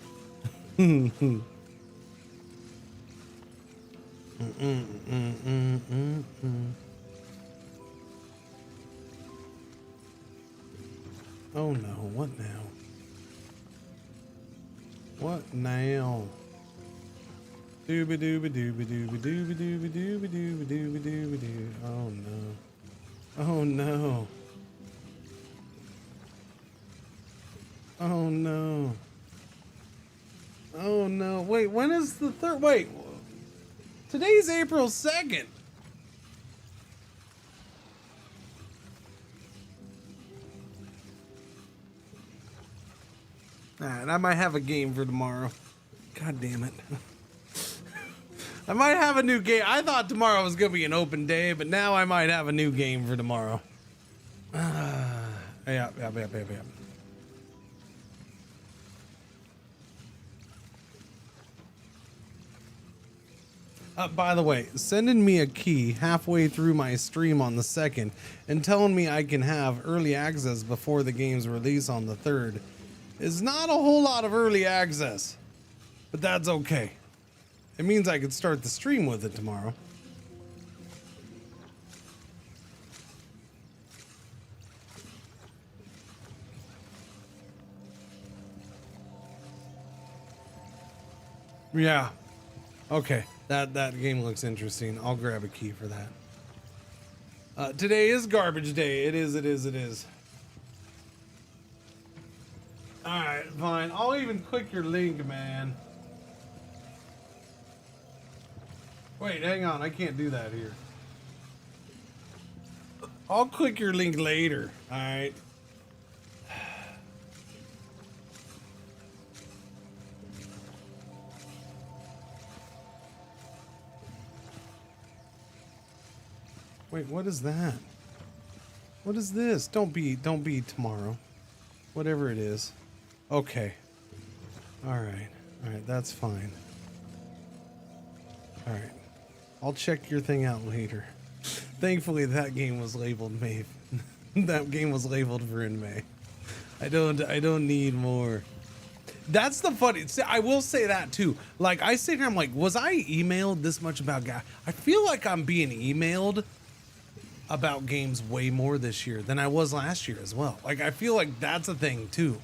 Oh no, what now? What now? Dooba dooba dooba dooba dooba dooba dooba dooba dooba dooba doo. Oh no. Oh no. Oh no. Oh no. Wait, when is the third? Wait. Today's April 2nd. Alright, I might have a game for tomorrow. God damn it. I might have a new game. I thought tomorrow was going to be an open day, but now I might have a new game for tomorrow. Yeah. By the way, sending me a key halfway through my stream on the 2nd and telling me I can have early access before the game's release on the 3rd is not a whole lot of early access, but that's okay. It means I could start the stream with it tomorrow. Yeah. Okay. That game looks interesting. I'll grab a key for that. Today is garbage day. It is. Alright, fine. I'll even click your link, man. Wait, hang on. I can't do that here. I'll click your link later. Alright. Wait, what is that? What is this? Don't be tomorrow. Whatever it is. Okay. Alright, that's fine. Alright. I'll check your thing out later. Thankfully that game was labeled May. That game was labeled for in May. I don't need more. That's the funny. I will say that too. Like I sit here, I'm like, was I emailed this much about guys? I feel like I'm being emailed about games way more this year than I was last year as well. Like I feel like that's a thing too.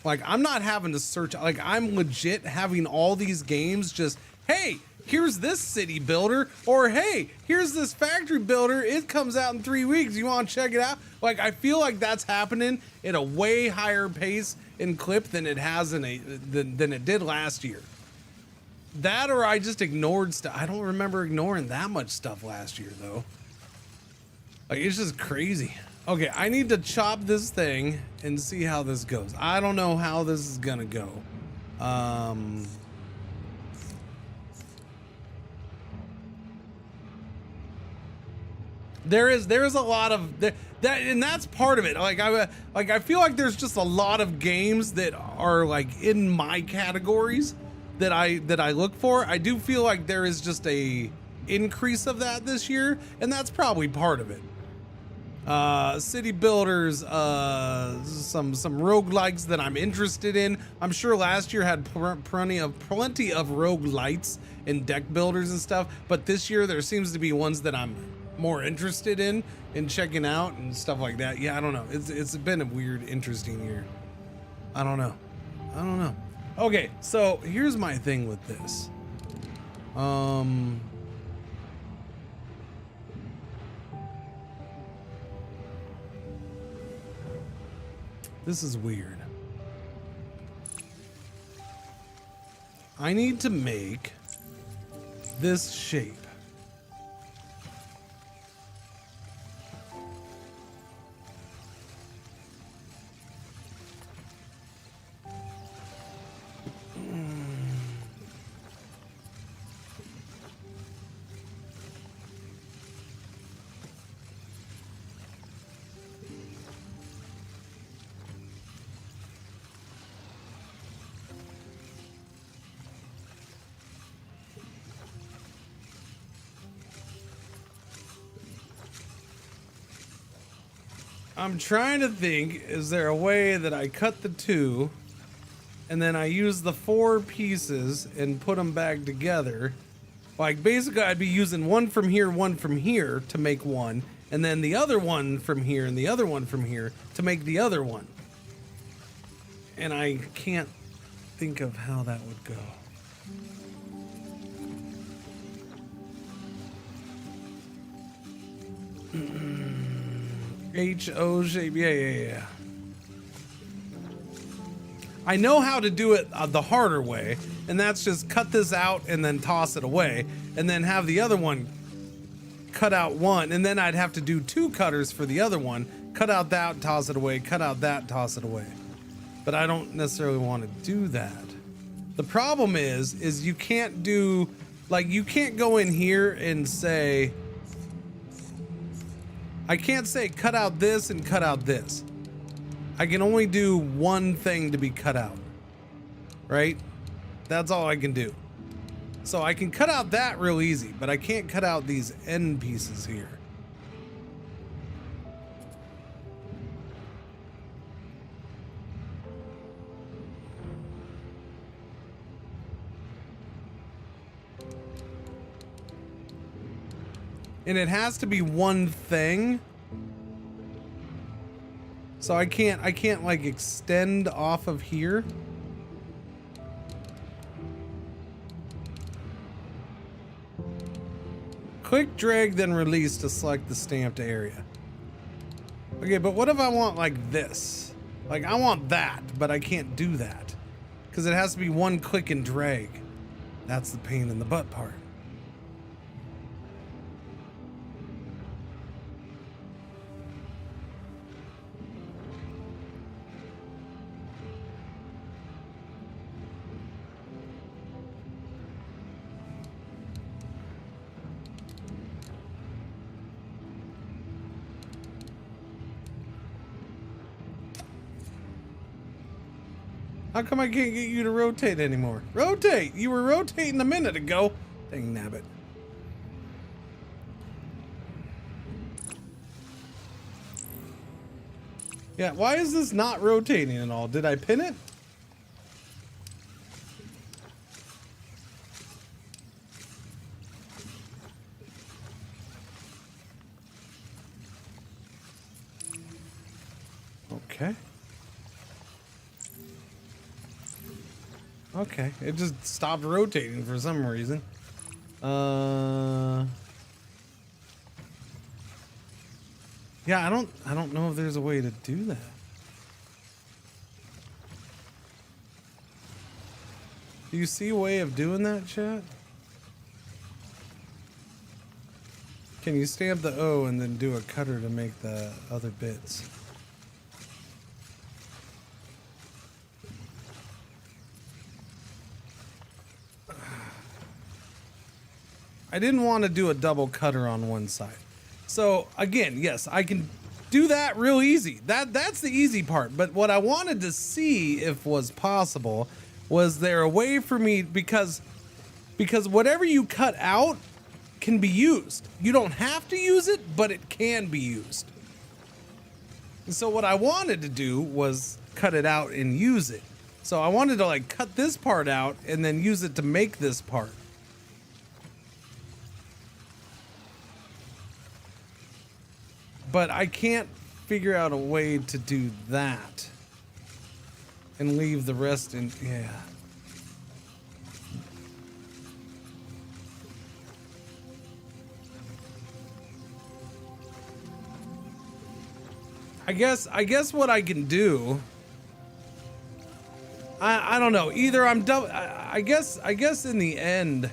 Like I'm not having to search, like I'm legit having all these games just, hey, here's this city builder, or hey, here's this factory builder, it comes out in 3 weeks, you want to check it out? Like I feel like that's happening at a way higher pace and clip than it has than it did last year. That or I just ignored stuff. I don't remember ignoring that much stuff last year though. Like it's just crazy. Okay, I need to chop this thing and see how this goes. I don't know how this is gonna go. There is a lot of that, and that's part of it. I feel like there's just a lot of games that are like in my categories that I look for. I do feel like there is just a increase of that this year, and that's probably part of it. City builders, some roguelikes that I'm interested in. I'm sure last year had plenty of roguelites and deck builders and stuff, but this year there seems to be ones that I'm more interested in checking out and stuff like that. Yeah, I don't know. It's been a weird, interesting year. I don't know. Okay, so here's my thing with this. This is weird. I need to make this shape. I'm trying to think, is there a way that I cut the 2 and then I use the 4 pieces and put them back together? Like basically I'd be using one from here to make one, and then the other one from here and the other one from here to make the other one. And I can't think of how that would go. HO shape, yeah. I know how to do it the harder way, and that's just cut this out and then toss it away, and then have the other one cut out one, and then I'd have to do 2 cutters for the other one, cut out that, toss it away, cut out that, toss it away. But I don't necessarily want to do that. The problem is you can't do, like, you can't go in here and say, I can't say cut out this and cut out this. I can only do one thing to be cut out, right? That's all I can do. So I can cut out that real easy, but I can't cut out these end pieces here. And it has to be one thing. So I can't like extend off of here. Click, drag, then release to select the stamped area. Okay, but what if I want like this? Like I want that, but I can't do that because it has to be one click and drag. That's the pain in the butt part. How come I can't get you to rotate anymore? Rotate! You were rotating a minute ago. Dang nabbit. Yeah, why is this not rotating at all? Did I pin it? Okay. Okay, it just stopped rotating for some reason. Yeah, I don't know if there's a way to do that. Do you see a way of doing that, chat? Can you stamp the O and then do a cutter to make the other bits? I didn't want to do a double cutter on one side. So again, yes, I can do that real easy. That's the easy part. But what I wanted to see if was possible was there a way for me, because whatever you cut out can be used. You don't have to use it, but it can be used. And so what I wanted to do was cut it out and use it. So I wanted to like cut this part out and then use it to make this part. But I can't figure out a way to do that and leave the rest in, yeah. I guess what I can do, I don't know, either I'm double, I guess in the end,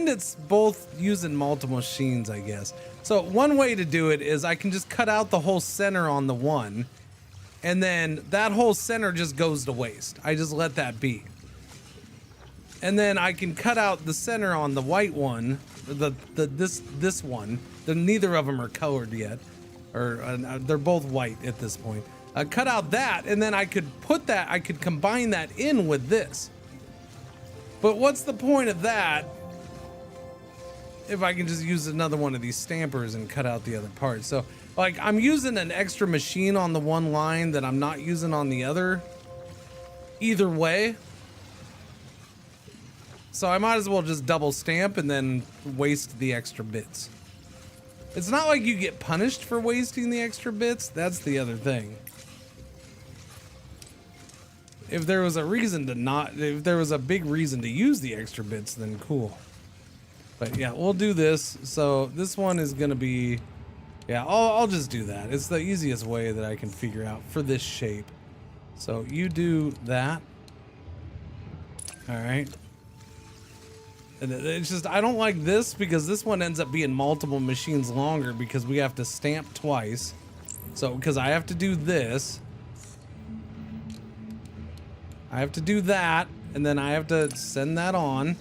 it's both using multiple machines, I guess. So one way to do it is I can just cut out the whole center on the one, and then that whole center just goes to waste. I just let that be. And then I can cut out the center on the white one, this one. Neither of them are colored yet, or they're both white at this point. Cut out that, and then I could combine that in with this. But what's the point of that if I can just use another one of these stampers and cut out the other part. So like I'm using an extra machine on the one line that I'm not using on the other. Either way. So I might as well just double stamp and then waste the extra bits. It's not like you get punished for wasting the extra bits. That's the other thing. If there was a reason to not, if there was a big reason to use the extra bits, then cool. But yeah, we'll do this. So this one is gonna be, yeah, I'll just do that. It's the easiest way that I can figure out for this shape. So you do that. All right. And it's just, I don't like this because this one ends up being multiple machines longer because we have to stamp twice. So, because I have to do this. I have to do that, and then I have to send that on.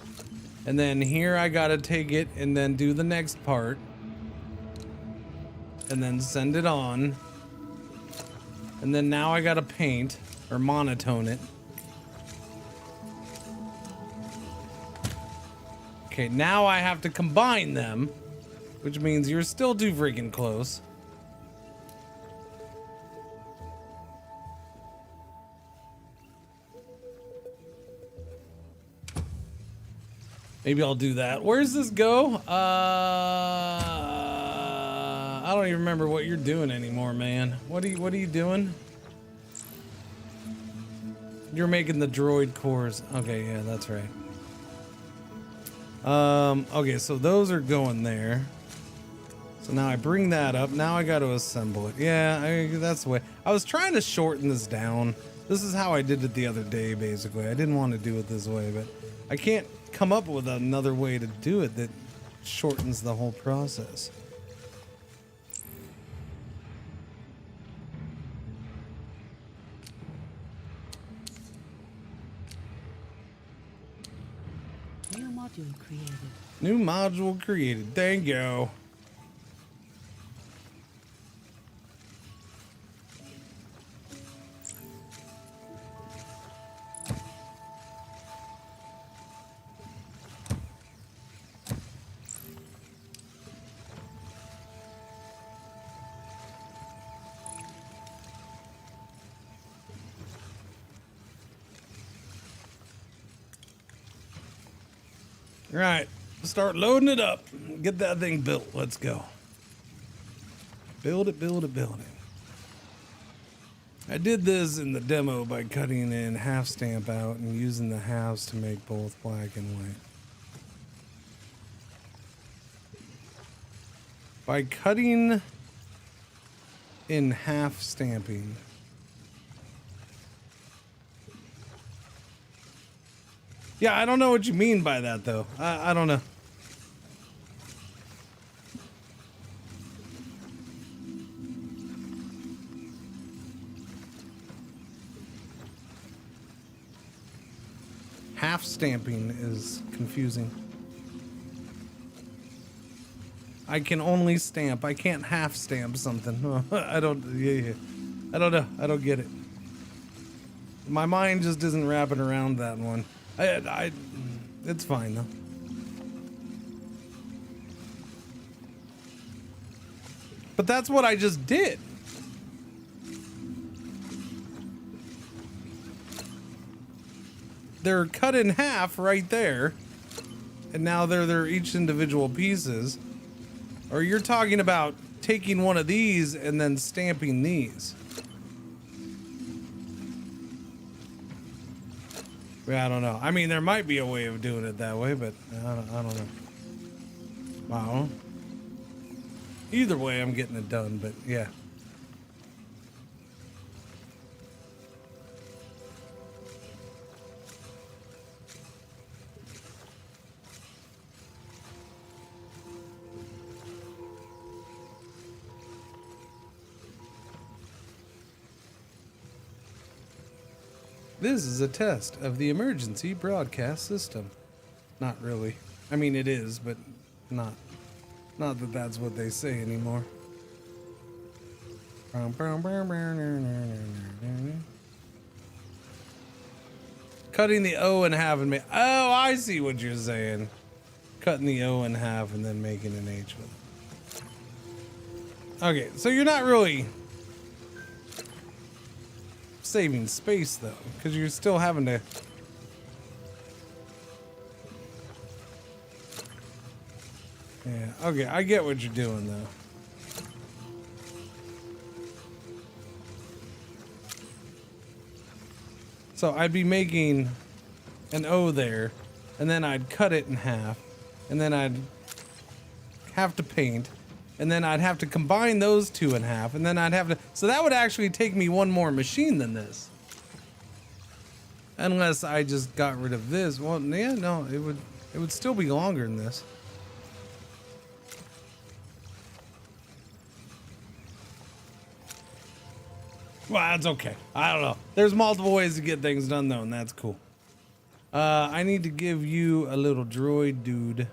And then here I gotta take it and then do the next part. And then send it on. And then now I gotta paint or monotone it. Okay, now I have to combine them, which means you're still too freaking close. Maybe I'll do that. Where's this go? I don't even remember what you're doing anymore, man. What are you doing? You're making the droid cores. Okay, yeah, that's right. Okay, so those are going there. So now I bring that up. Now I got to assemble it. Yeah, that's the way. I was trying to shorten this down. This is how I did it the other day, basically. I didn't want to do it this way, but I can't come up with another way to do it that shortens the whole process. New module created. New module created. There you go. Right, start loading it up. Get that thing built. Let's go. Build it, build it, build it. I did this in the demo by cutting in half stamp out and using the halves to make both black and white. By cutting in half stamping. Yeah, I don't know what you mean by that, though. I don't know. Half stamping is confusing. I can only stamp. I can't half stamp something. I don't. Yeah. I don't know. I don't get it. My mind just isn't wrapping around that one. It's fine though. But that's what I just did. They're cut in half right there. And now they're each individual pieces. Or you're talking about taking one of these and then stamping these. I don't know. I mean, there might be a way of doing it that way, but I don't know. Wow. Either way, I'm getting it done, but yeah. This is a test of the emergency broadcast system. Not really. I mean, it is, but not that that's what they say anymore. Cutting the O in half and make. Oh, I see what you're saying. cutting the O in half and then making an H with it. Okay, so you're not really saving space though, because you're still having to. Yeah, okay, I get what you're doing though. So I'd be making an O there, and then I'd cut it in half, and then I'd have to paint, and then I'd have to combine those two in half, and then I'd have to, so that would actually take me one more machine than this. Unless I just got rid of this. Well, yeah, no, it would still be longer than this. Well, that's okay. I don't know. There's multiple ways to get things done though, and that's cool. I need to give you a little droid dude.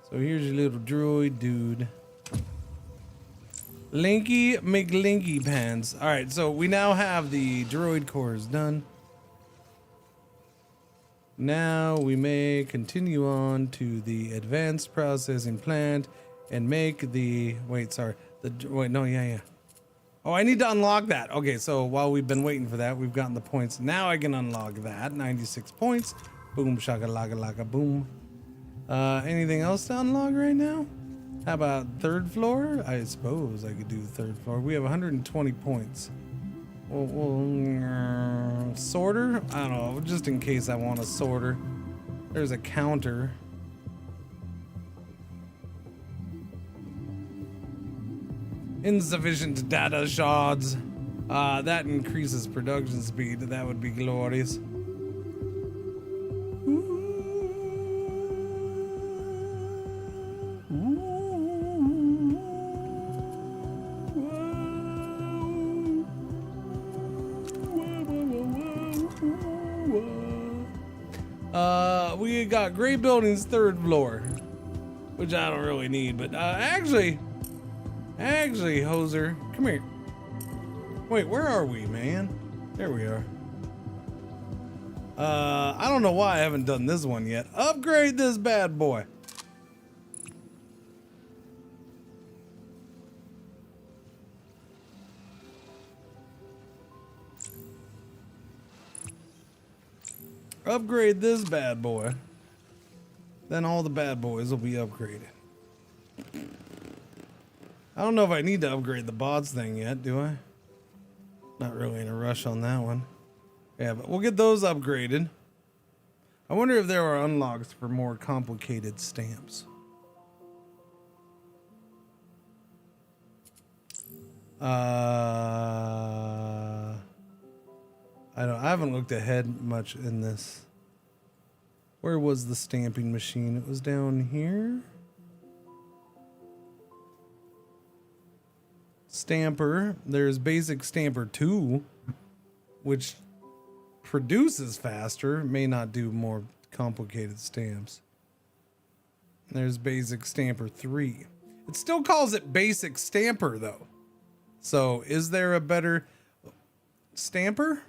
So here's your little droid dude. Linky McLinky pants. All right, so we now have the droid cores done. Now we may continue on to the advanced processing plant and make the, wait, no, yeah. Oh, I need to unlock that. Okay, so while we've been waiting for that, we've gotten the points. Now I can unlock that. 96 points. Boom, shaka, laka, laka, boom. Anything else to unlock right now? How about third floor? I suppose I could do third floor. We have 120 points. Sorter? I don't know, just in case I want a sorter. There's a counter. Insufficient data shards. That increases production speed. That would be glorious. We got Gray Buildings third floor, which I don't really need, but actually, Hoser, come here. Wait, where are we, man? There we are. I don't know why I haven't done this one yet. Upgrade this bad boy. Upgrade this bad boy. Then all the bad boys will be upgraded. I don't know if I need to upgrade the bots thing yet, do I? Not really in a rush on that one. Yeah, but we'll get those upgraded. I wonder if there are unlocks for more complicated stamps. I haven't looked ahead much in this. Where was the stamping machine? It was down here. Stamper. There's basic stamper 2, which produces faster, may not do more complicated stamps. There's basic stamper 3. It still calls it basic stamper though. So is there a better stamper?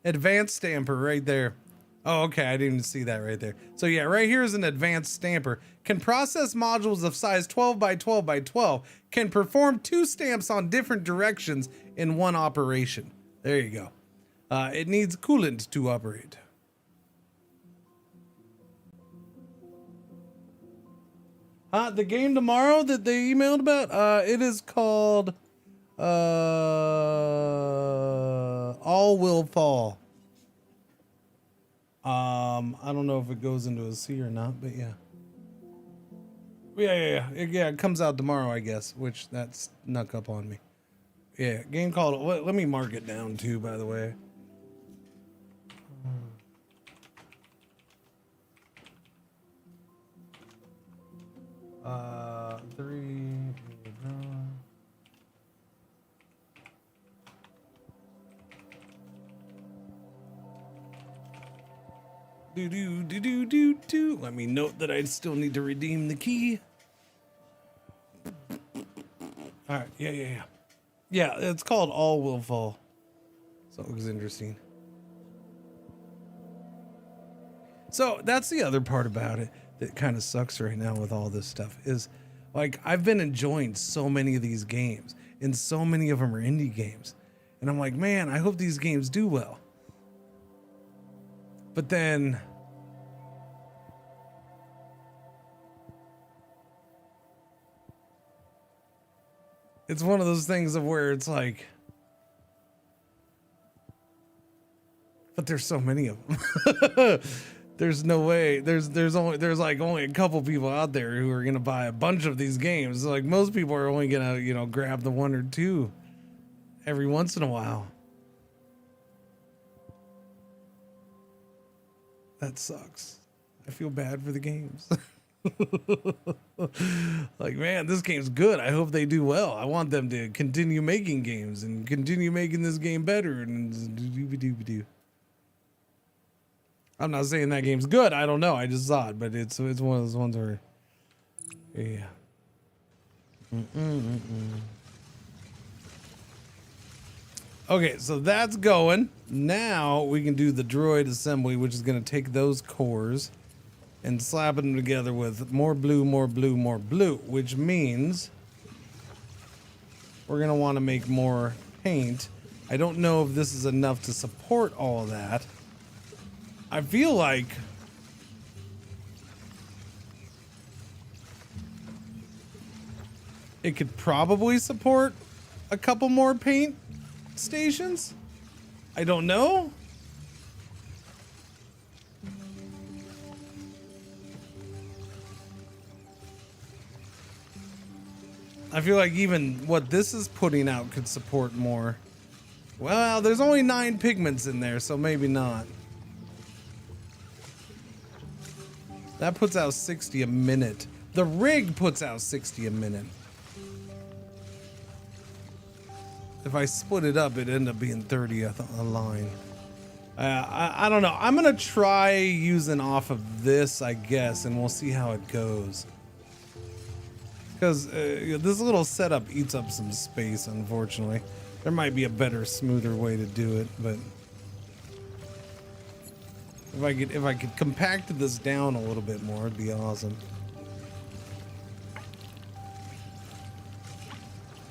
Advanced stamper right there. Oh, okay, I didn't even see that right there. So yeah, right here is an advanced stamper. Can process modules of size 12 by 12 by 12. Can perform 2 stamps on different directions in one operation. There you go. It needs coolant to operate. The game tomorrow that they emailed about, it is called All Will Fall. I don't know if it goes into a C or not, but yeah. Yeah, it comes out tomorrow, I guess, which that snuck up on me. Yeah, game called, let me mark it down too, by the way. Let me note that I still need to redeem the key. All right, yeah. Yeah, it's called All Will Fall. So it looks interesting. So that's the other part about it that kind of sucks right now with all this stuff is like I've been enjoying so many of these games and so many of them are indie games. And I'm like, man, I hope these games do well. But then it's one of those things of where it's like, but there's so many of them. There's no way. There's like only a couple people out there who are gonna buy a bunch of these games. Like most people are only gonna, you know, grab the one or two every once in a while. That sucks. I feel bad for the games. Like, man, this game's good. I hope they do well. I want them to continue making games and continue making this game better. And I'm not saying that game's good. I don't know. I just saw it, but it's one of those ones where, yeah. Okay, so that's going. Now we can do the droid assembly, which is going to take those cores and slap them together with more blue, which means we're going to want to make more paint. I don't know if this is enough to support all of that. I feel like it could probably support a couple more paint stations. I don't know. I feel like even what this is putting out could support more. Well, there's only 9 pigments in there, so maybe not. That puts out 60 a minute. The rig puts out 60 a minute. If I split it up, it'd end up being 30 a line. I don't know. I'm gonna try using off of this, I guess, and we'll see how it goes. Because this little setup eats up some space, unfortunately. There might be a better, smoother way to do it, but if I could compact this down a little bit more, it'd be awesome.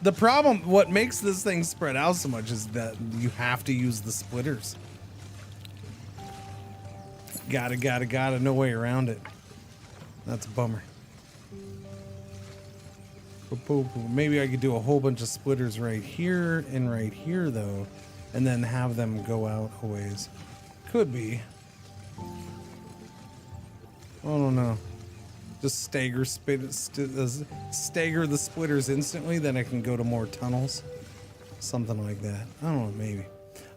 The problem, what makes this thing spread out so much is that you have to use the splitters. Gotta, no way around it. That's a bummer. Maybe I could do a whole bunch of splitters right here and right here though, and then have them go out a ways. Could be. I don't know. Just stagger the splitters instantly, then I can go to more tunnels. Something like that. I don't know, maybe.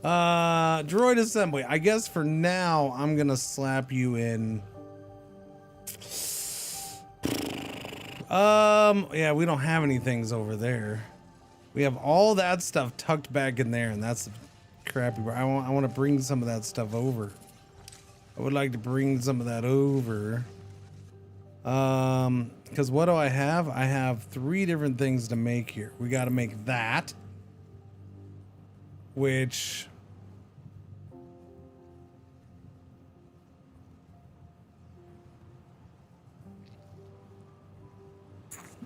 Droid assembly. I guess for now, I'm gonna slap you in. Yeah, we don't have any things over there. We have all that stuff tucked back in there, and that's the crappy part. I want to bring some of that stuff over. I would like to bring some of that over. Because what do I have? I have 3 different things to make here. We got to make that, which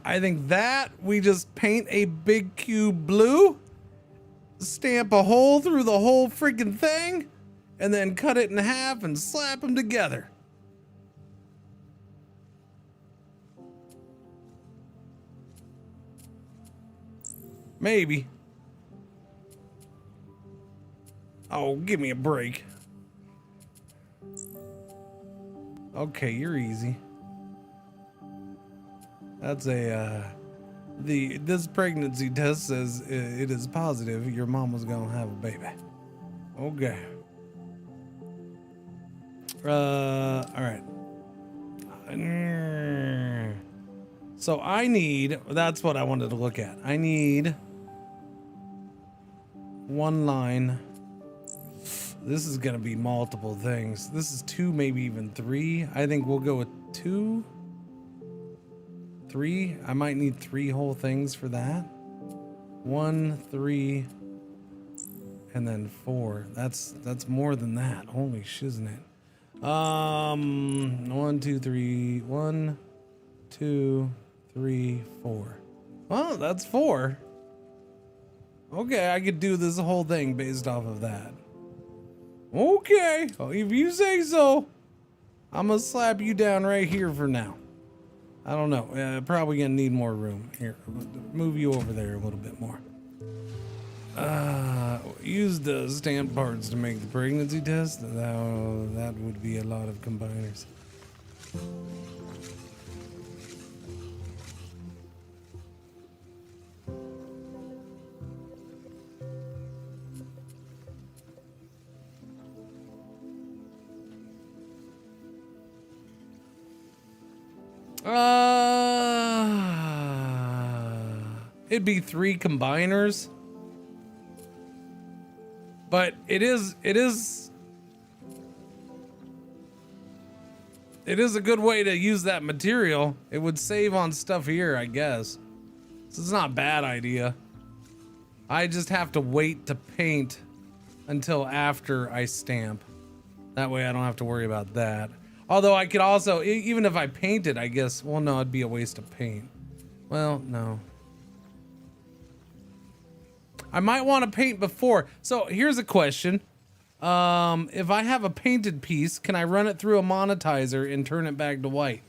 I think that we just paint a big cube blue, stamp a hole through the whole freaking thing, and then cut it in half and slap them together. Maybe. Oh, give me a break. Okay, you're easy. That's a, this pregnancy test says it is positive your mom was gonna have a baby. Okay. All right. So I need, that's what I wanted to look at. I need 1 line. This is gonna be multiple things. This is 2, maybe even 3. I think we'll go with 2. 3. I might need 3 whole things for that. 1, 3, and then 4. That's more than that. Holy shiznit. 1, 2, 3. 1, 2, 3, 4. Well, that's 4. Okay, I could do this whole thing based off of that. Okay, if you say so. I'm gonna slap you down right here for now. I don't know. Probably gonna need more room. Here, move you over there a little bit more. Use the stamped parts to make the pregnancy test. That would be a lot of combiners. It'd be 3 combiners. But it is a good way to use that material. It would save on stuff here, I guess. So it's not a bad idea. I just have to wait to paint until after I stamp. That way I don't have to worry about that. Although I could also, even if I painted, I guess, well, no, it'd be a waste of paint. Well, no. I might want to paint before. So here's a question. If I have a painted piece, can I run it through a monetizer and turn it back to white?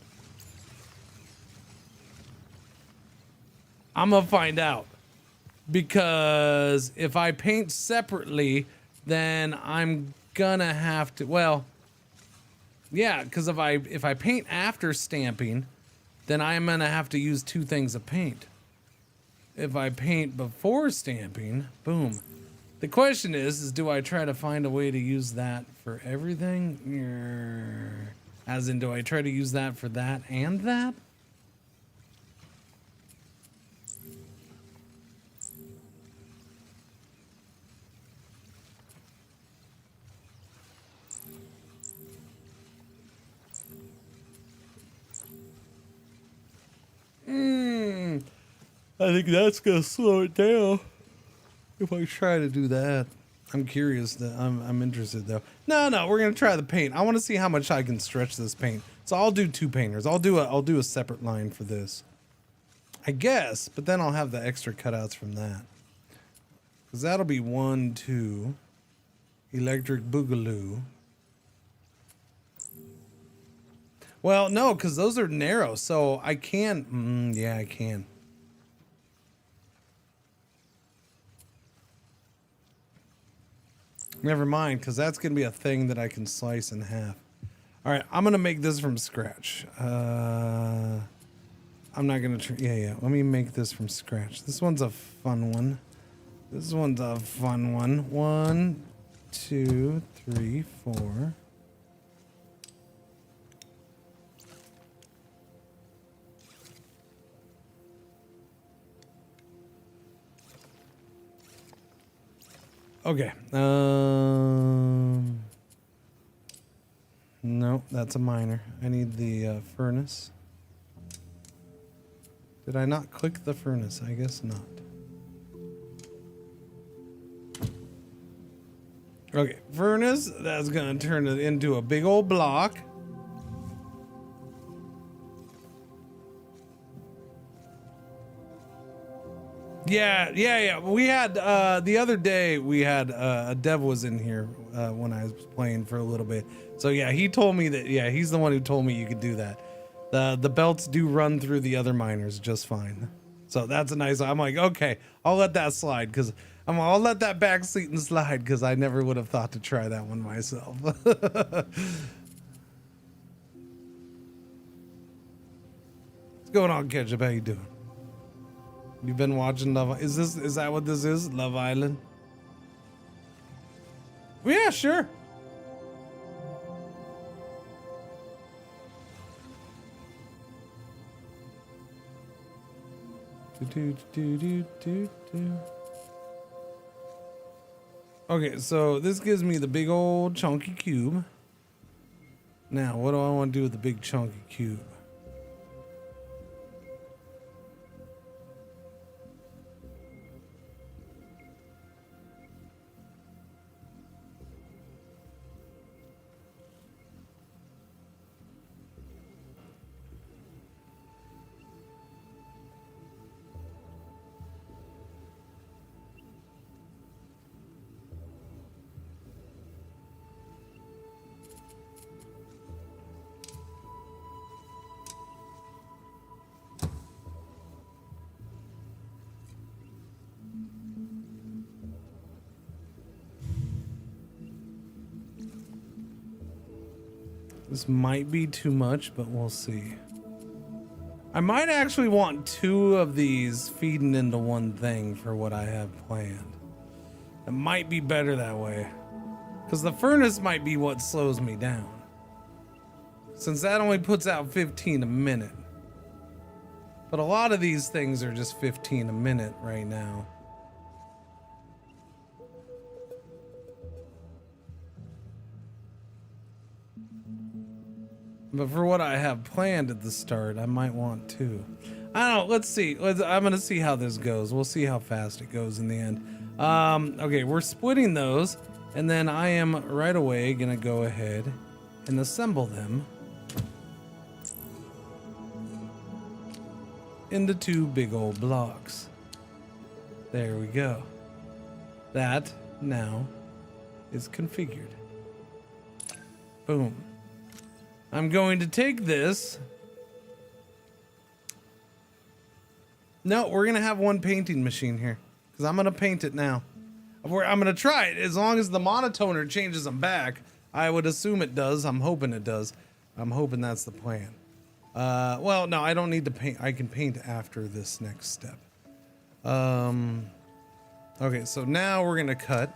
I'm gonna find out. Because if I paint separately, then I'm gonna have to, well, yeah, because if I paint after stamping, then I'm gonna have to use 2 things of paint. If I paint before stamping, boom. The question is do I try to find a way to use that for everything? As in, do I try to use that for that and that? I think that's gonna slow it down if I try to do that. I'm curious. I'm interested though. No, we're gonna try the paint. I want to see how much I can stretch this paint. So I'll do 2 painters. I'll do a separate line for this, I guess. But then I'll have the extra cutouts from that, because that'll be 1, 2. Electric Boogaloo. Well, no, because those are narrow, so I can. Yeah, I can. Never mind, because that's going to be a thing that I can slice in half. All right, I'm going to make this from scratch. I'm not going to... Yeah. Let me make this from scratch. This one's a fun one. This one's a fun one. 1, 2, 3, 4. Okay. No, that's a minor. I need the furnace. Did I not click the furnace? I guess not. Okay, furnace. That's gonna turn it into a big old block. Yeah. We had the other day we had a dev was in here when I was playing for a little bit. So yeah, he told me that. Yeah, he's the one who told me you could do that. The belts do run through the other miners just fine. So that's a nice. I'm like, okay, I'll let that slide because I'll let that back seat and slide because I never would have thought to try that one myself. What's going on, Ketchup? How you doing? You've been watching Love. Is that what this is? Love Island? Yeah, sure. Okay, so this gives me the big old chunky cube. Now, what do I want to do with the big chunky cube? This might be too much, but we'll see. I might actually want 2 of these feeding into one thing for what I have planned. It might be better that way. Because the furnace might be what slows me down. Since that only puts out 15 a minute. But a lot of these things are just 15 a minute right now. But for what I have planned at the start, I might want 2. I don't know. Let's see. I'm going to see how this goes. We'll see how fast it goes in the end. Okay, we're splitting those. And then I am right away going to go ahead and assemble them into 2 big old blocks. There we go. That now is configured. Boom. I'm going to take this. No, we're going to have one painting machine here because I'm going to paint it now. I'm going to try it as long as the monotoner changes them back. I would assume it does. I'm hoping it does. I'm hoping that's the plan. Well, no, I don't need to paint. I can paint after this next step. Okay, so now we're going to cut.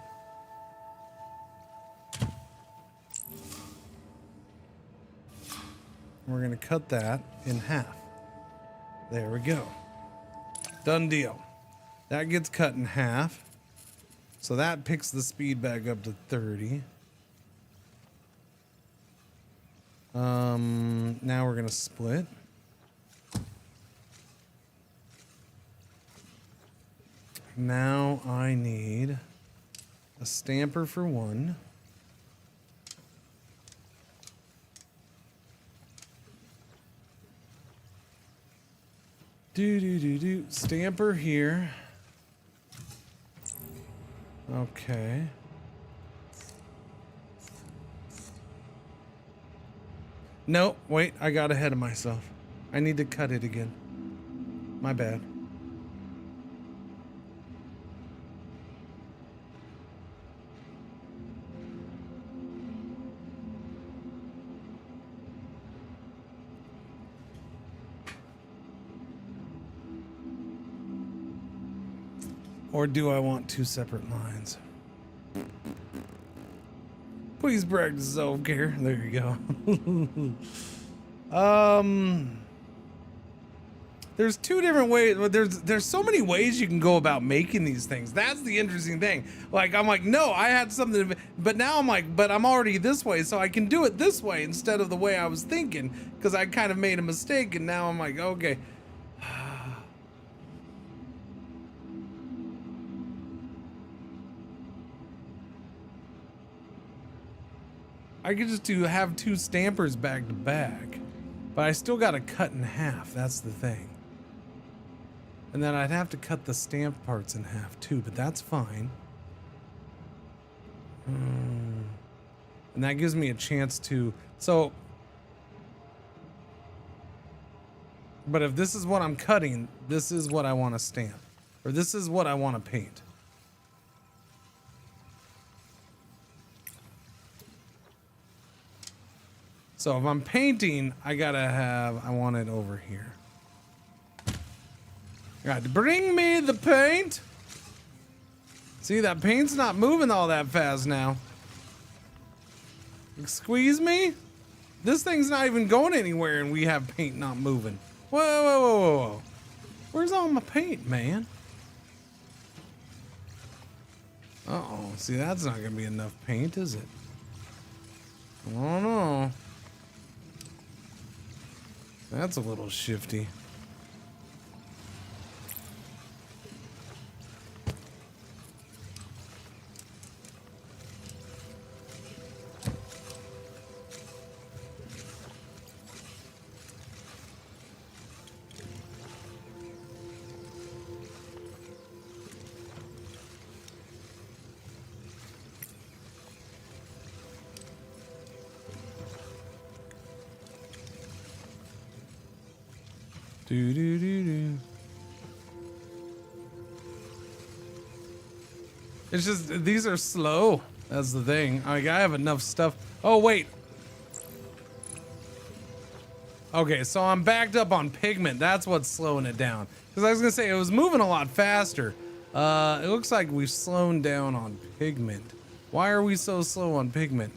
We're going to cut that in half. There we go. Done deal. That gets cut in half. So that picks the speed back up to 30. Now we're going to split. Now I need a stamper for 1. Stamper here. Okay. No, wait, I got ahead of myself. I need to cut it again. My bad. Or do I want 2 separate lines? Please practice self-care. There you go. There's 2 different ways. There's so many ways you can go about making these things. That's the interesting thing. Like, I'm like, no, I had something, but now I'm like, but I'm already this way, so I can do it this way instead of the way I was thinking, because I kind of made a mistake, and now I'm like, okay. I could just have 2 stampers back to back, but I still got to cut in half. That's the thing. And then I'd have to cut the stamped parts in half too, but that's fine. And that gives me a chance to, but if this is what I'm cutting, this is what I want to stamp, or this is what I want to paint. So if I'm painting, I want it over here. Got to bring me the paint. See, that paint's not moving all that fast now. Squeeze me? This thing's not even going anywhere and we have paint not moving. Whoa, whoa, whoa, whoa, whoa. Where's all my paint, man? Uh-oh. See, that's not going to be enough paint, is it? Oh, no. That's a little shifty. It's just, these are slow. That's the thing. Like, I have enough stuff. Oh, wait. Okay, so I'm backed up on pigment. That's what's slowing it down. Because I was gonna say it was moving a lot faster. It looks like we've slowed down on pigment. Why are we so slow on pigment?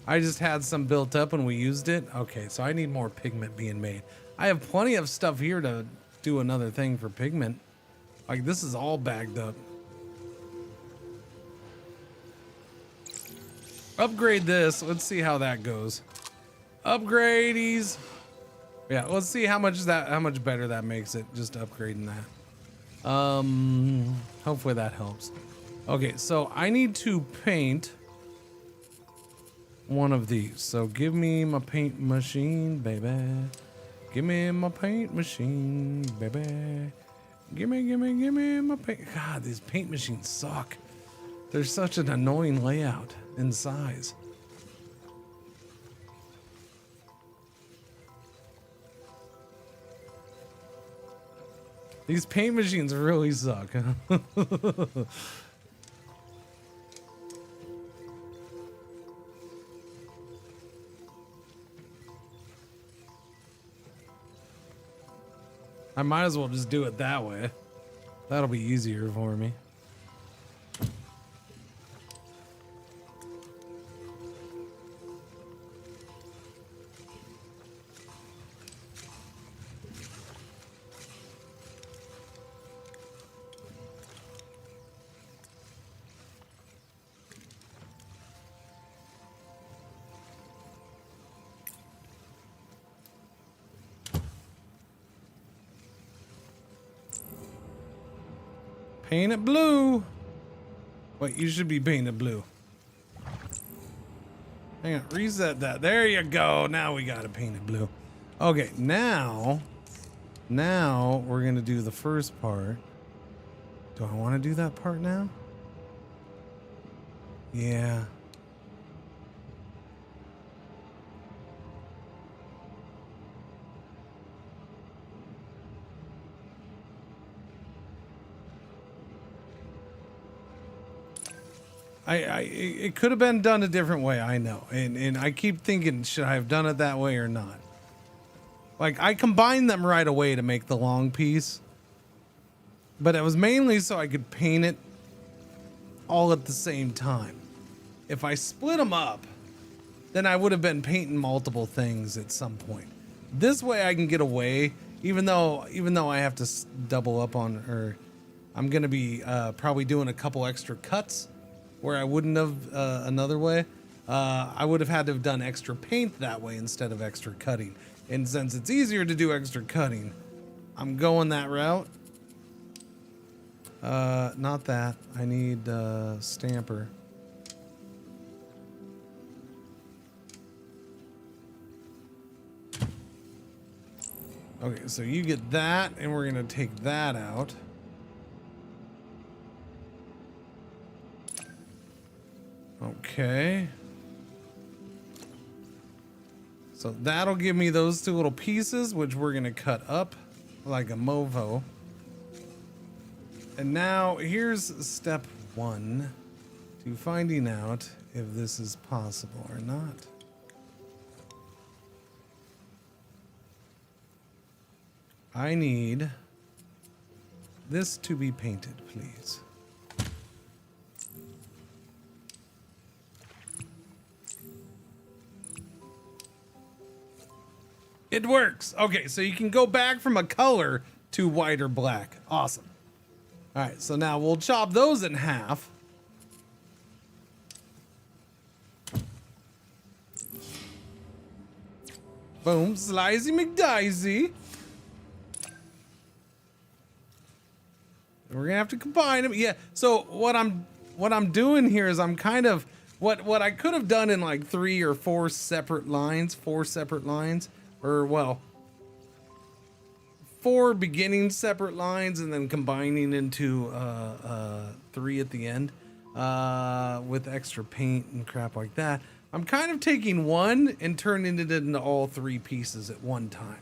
I just had some built up when we used it. Okay, so I need more pigment being made. I have plenty of stuff here to do another thing for pigment. Like this is all bagged up. Upgrade this. Let's see how that goes. Upgrades. Yeah, let's see how much better that makes it. Just upgrading that. Hopefully that helps. Okay, so I need to paint one of these. So give me my paint machine, baby. Give me my paint machine, baby. Give me my paint. God, these paint machines suck. They're such an annoying layout and size. These paint machines really suck. I might as well just do it that way. That'll be easier for me. Paint it blue. Wait, you should be painted blue. Hang on, reset that. There you go. Now we got it painted blue. Okay, now we're gonna do the first part. Do I want to do that part now? Yeah. It could have been done a different way, I know. And I keep thinking, should I have done it that way or not? Like, I combined them right away to make the long piece. But it was mainly so I could paint it all at the same time. If I split them up, then I would have been painting multiple things at some point. This way I can get away, even though I have to double up on, or I'm going to be probably doing a couple extra cuts where I wouldn't have another way. I would have had to have done extra paint that way instead of extra cutting. And since it's easier to do extra cutting, I'm going that route. Not that. I need stamper. Okay, so you get that, and we're gonna take that out. Okay. So that'll give me those two little pieces, which we're gonna cut up like a movo. And now here's step one to finding out if this is possible or not. I need this to be painted, please. It works. Okay, so you can go back from a color to white or black. Awesome. All right, so now we'll chop those in half. Boom, slicey McDicey. We're gonna have to combine them. Yeah. So what I'm doing here is I'm kind of what I could have done in like 3 or 4 separate lines, or well, 4 beginning separate lines and then combining into 3 at the end with extra paint and crap like that. I'm kind of taking one and turning it into all 3 pieces at one time.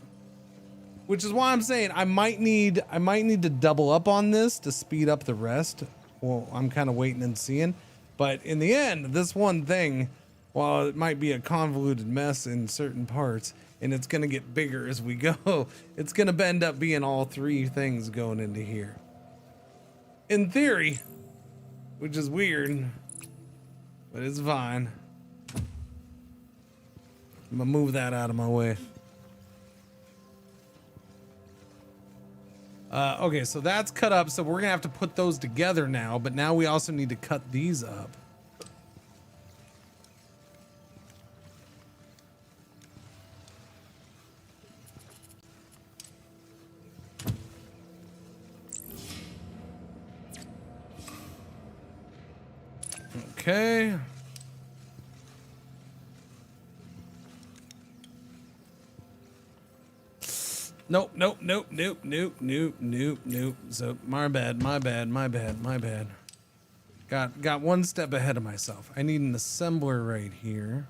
Which is why I'm saying I might need to double up on this to speed up the rest. Well, I'm kind of waiting and seeing. But in the end, this one thing, while it might be a convoluted mess in certain parts, and it's gonna get bigger as we go. It's gonna end up being all three things going into here. In theory, which is weird, but it's fine. I'm gonna move that out of my way. Okay, so that's cut up, so we're gonna have to put those together now, but now we also need to cut these up. Okay. Nope. So my bad. Got one step ahead of myself. I need an assembler right here.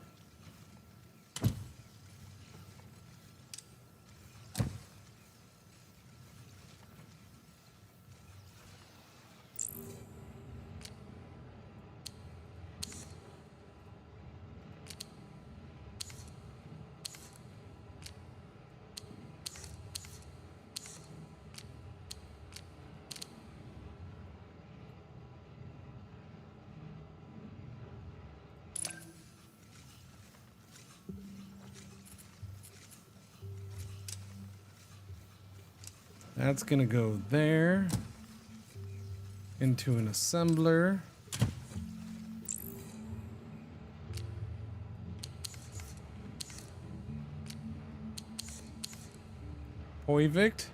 That's gonna go there into an assembler. Poivict.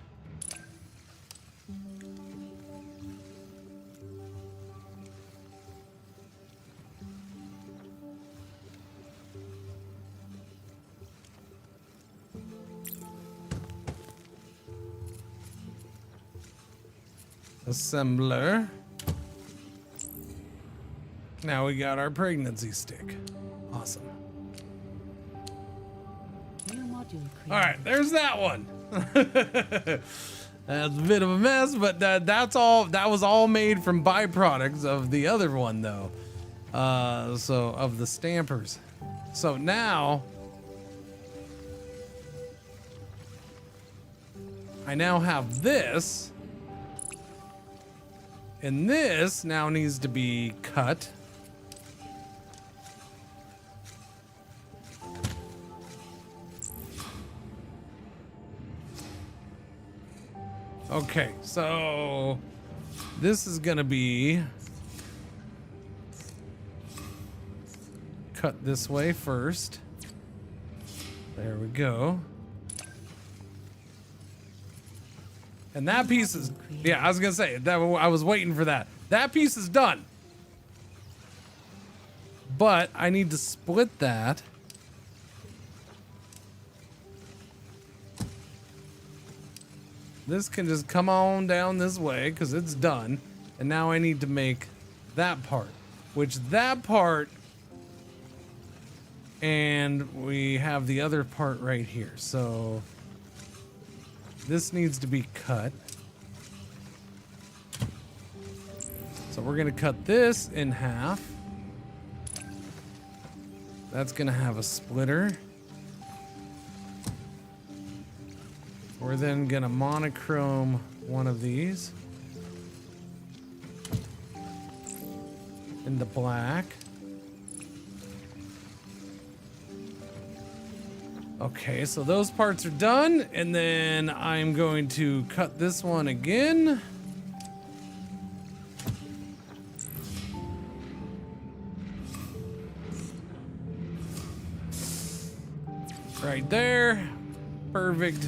Assembler. Now we got our pregnancy stick. Awesome. New module created. All right, there's that one. That's a bit of a mess, but that's all. That was all made from byproducts of the other one, though. So of the stampers. So now I now have this. And this now needs to be cut. Okay, so this is gonna be cut this way first. There we go. And that piece is, yeah, I was gonna say that I was waiting for that. That piece is done. But I need to split that. This can just come on down this way because it's done. And now I need to make that part, which that part, and we have the other part right here. So this needs to be cut. So we're gonna cut this in half. That's gonna have a splitter. We're then gonna monochrome one of these into black. Okay, so those parts are done, and then I'm going to cut this one again. Right there. Perfect.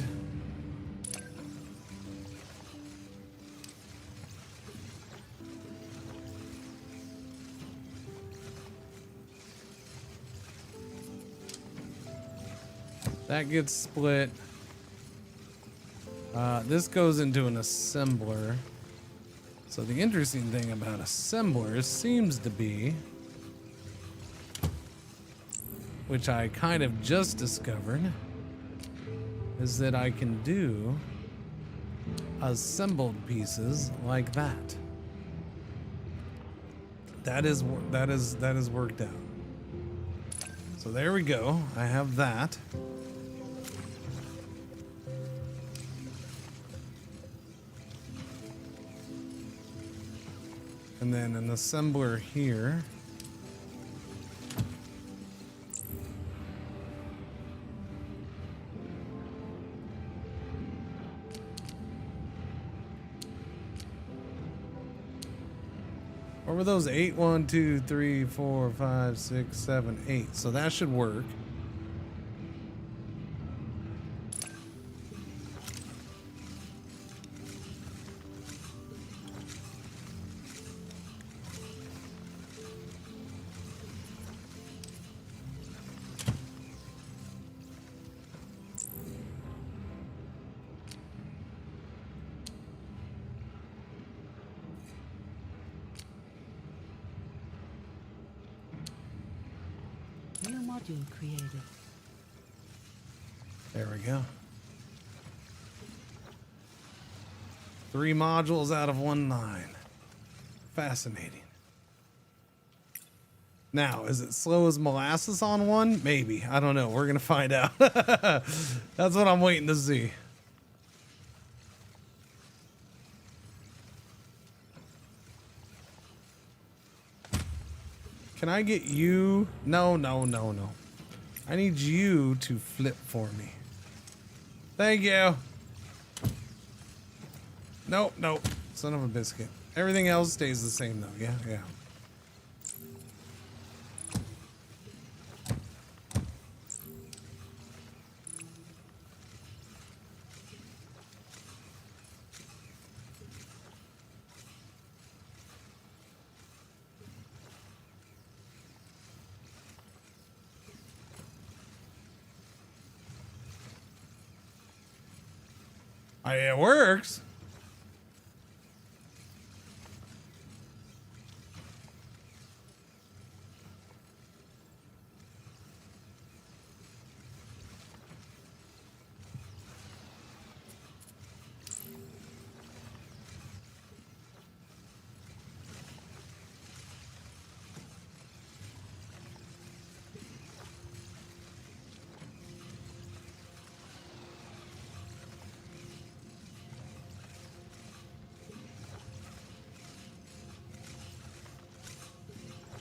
That gets split. This goes into an assembler. So the interesting thing about assemblers seems to be, which I kind of just discovered, is that I can do assembled pieces like that. That is worked out. So there we go. I have that. And then an assembler here. What were those? 8, 1, 2, 3, 4, 5, 6, 7, 8. So that should work. New module created. There we go. 3 modules out of 1 line. Fascinating. Now, is it slow as molasses on one? Maybe. I don't know. We're going to find out. That's what I'm waiting to see. Can I get you? No, no, no, no. I need you to flip for me. Thank you. Nope, nope. Son of a biscuit. Everything else stays the same though. Yeah, yeah. It works.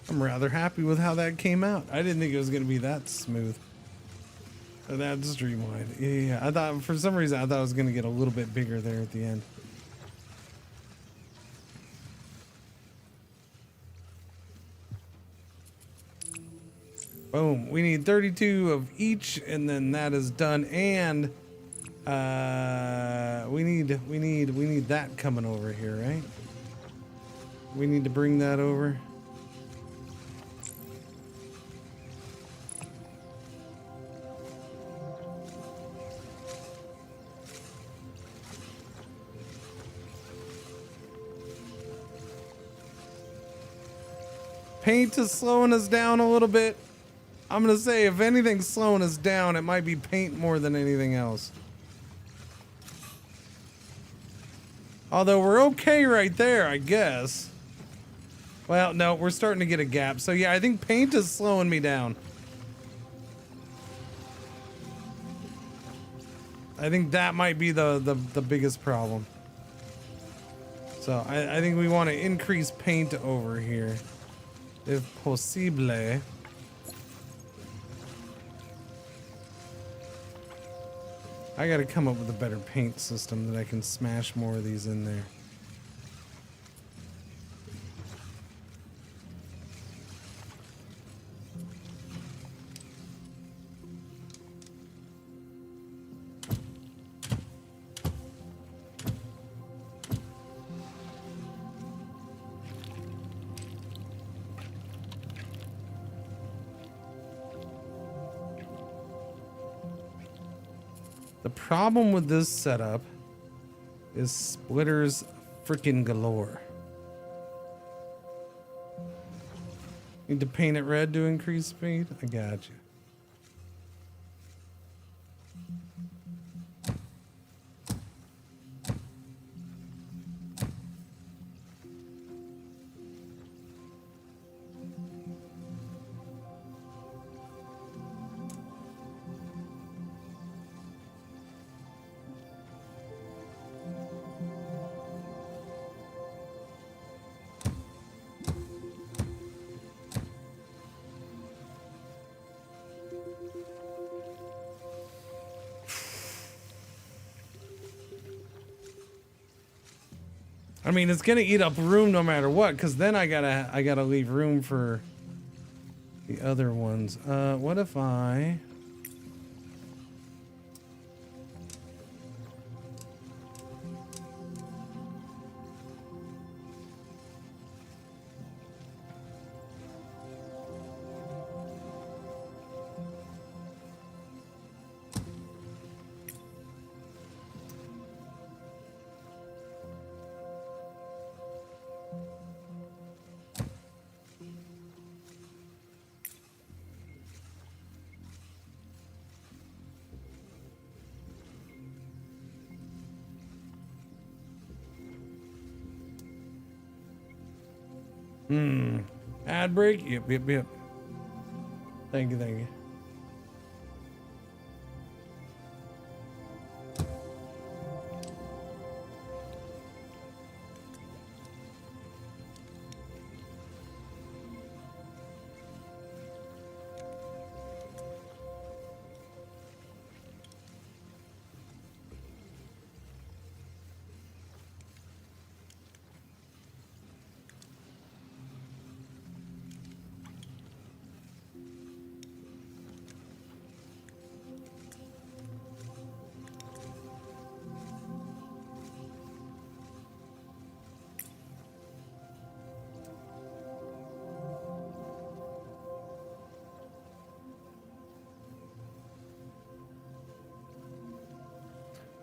I'm rather happy with how that came out. I didn't think it was going to be that smooth. Or that streamlined. Yeah, I thought, for some reason, I thought it was going to get a little bit bigger there at the end. Boom. We need 32 of each, and then that is done. And we need that coming over here, right? We need to bring that over. Paint is slowing us down a little bit. I'm gonna say if anything's slowing us down, it might be paint more than anything else. Although we're okay right there, I guess. Well, no, we're starting to get a gap. So yeah, I think paint is slowing me down. I think that might be the biggest problem. So I think we want to increase paint over here. If possible. I gotta come up with a better paint system that I can smash more of these in there. The problem with this setup is splitters freaking galore. Need to paint it red to increase speed? I got you. I mean, it's gonna eat up room no matter what, because then I gotta leave room for the other ones. What if I... Ad break? Yep. Thank you.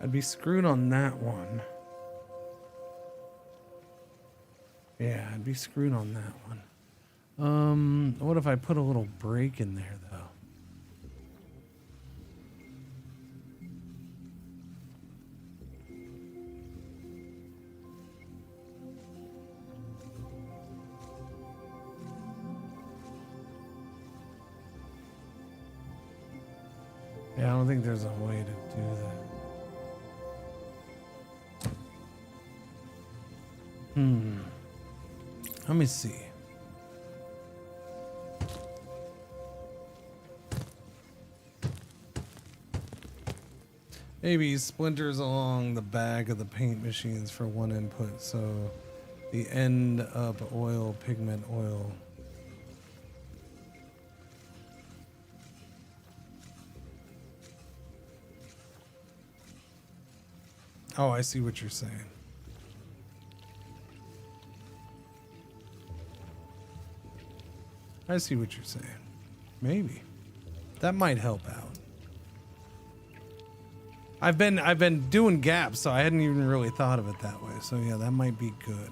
I'd be screwed on that one. Yeah, I'd be screwed on that one. What if I put a little break in there, though? Yeah, I don't think there's a way to do that. Let me see. Maybe splinters along the back of the paint machines for one input, so the end up oil, pigment oil. Oh, I see what you're saying. I see what you're saying. Maybe. That might help out. I've been doing gaps, so I hadn't even really thought of it that way. So yeah, that might be good.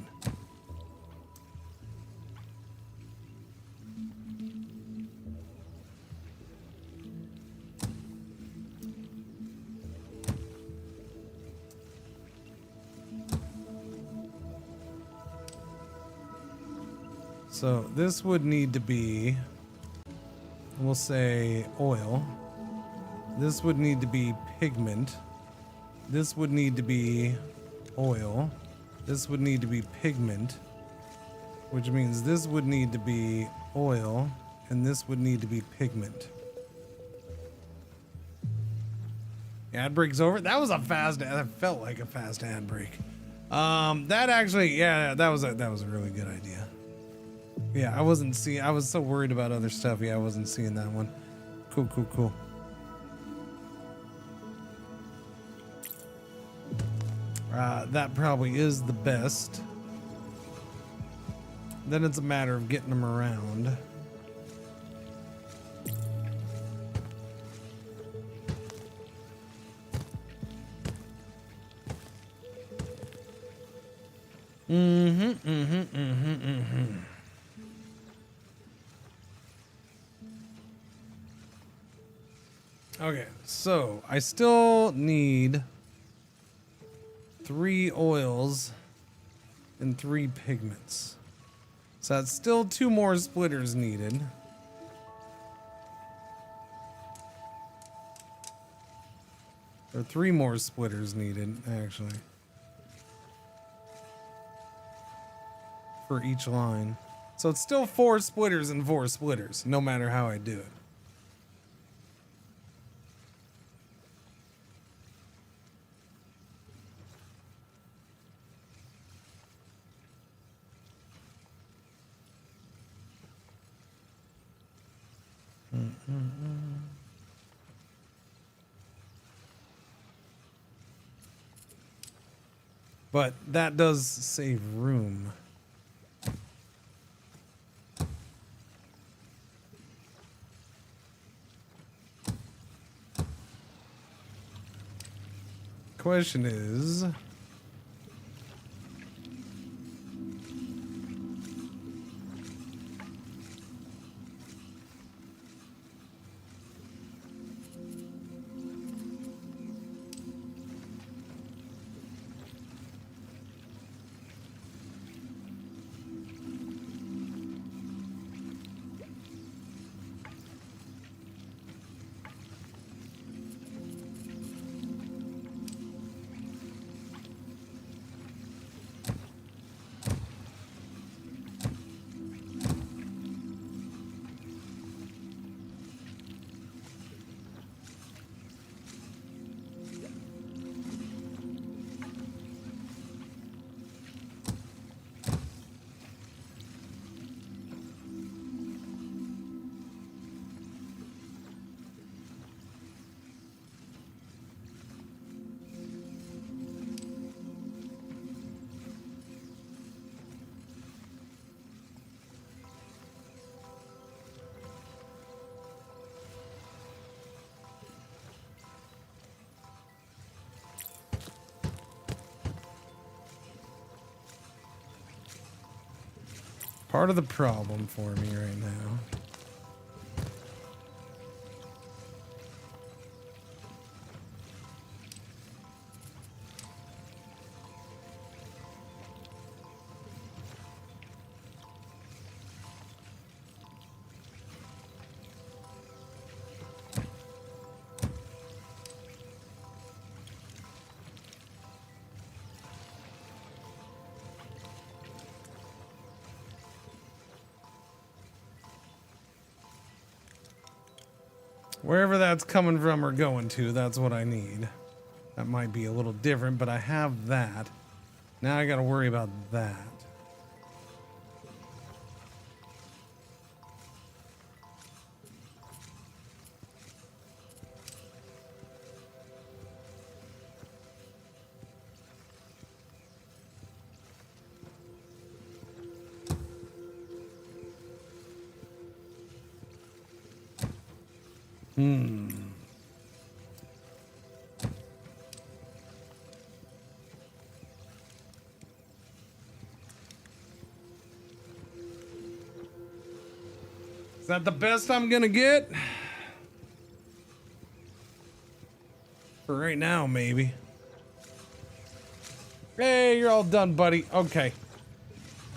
So this would need to be, we'll say oil. This would need to be pigment. This would need to be oil. This would need to be pigment, which means this would need to be oil, and this would need to be pigment. Ad break's over. That was a fast. That felt like a fast ad break. That actually, yeah, that was a really good idea. Yeah, I was so worried about other stuff. Yeah, I wasn't seeing that one. Cool. That probably is the best. Then it's a matter of getting them around. Okay, so I still need 3 oils and 3 pigments. So that's still 2 more splitters needed. Or 3 more splitters needed, actually. For each line. So it's still 4 splitters and 4 splitters, no matter how I do it. But that does save room. Question is, part of the problem for me right now. Wherever that's coming from or going to, that's what I need. That might be a little different, but I have that. Now I got to worry about that. Is that the best I'm gonna get? For right now, maybe. Hey, you're all done, buddy. Okay.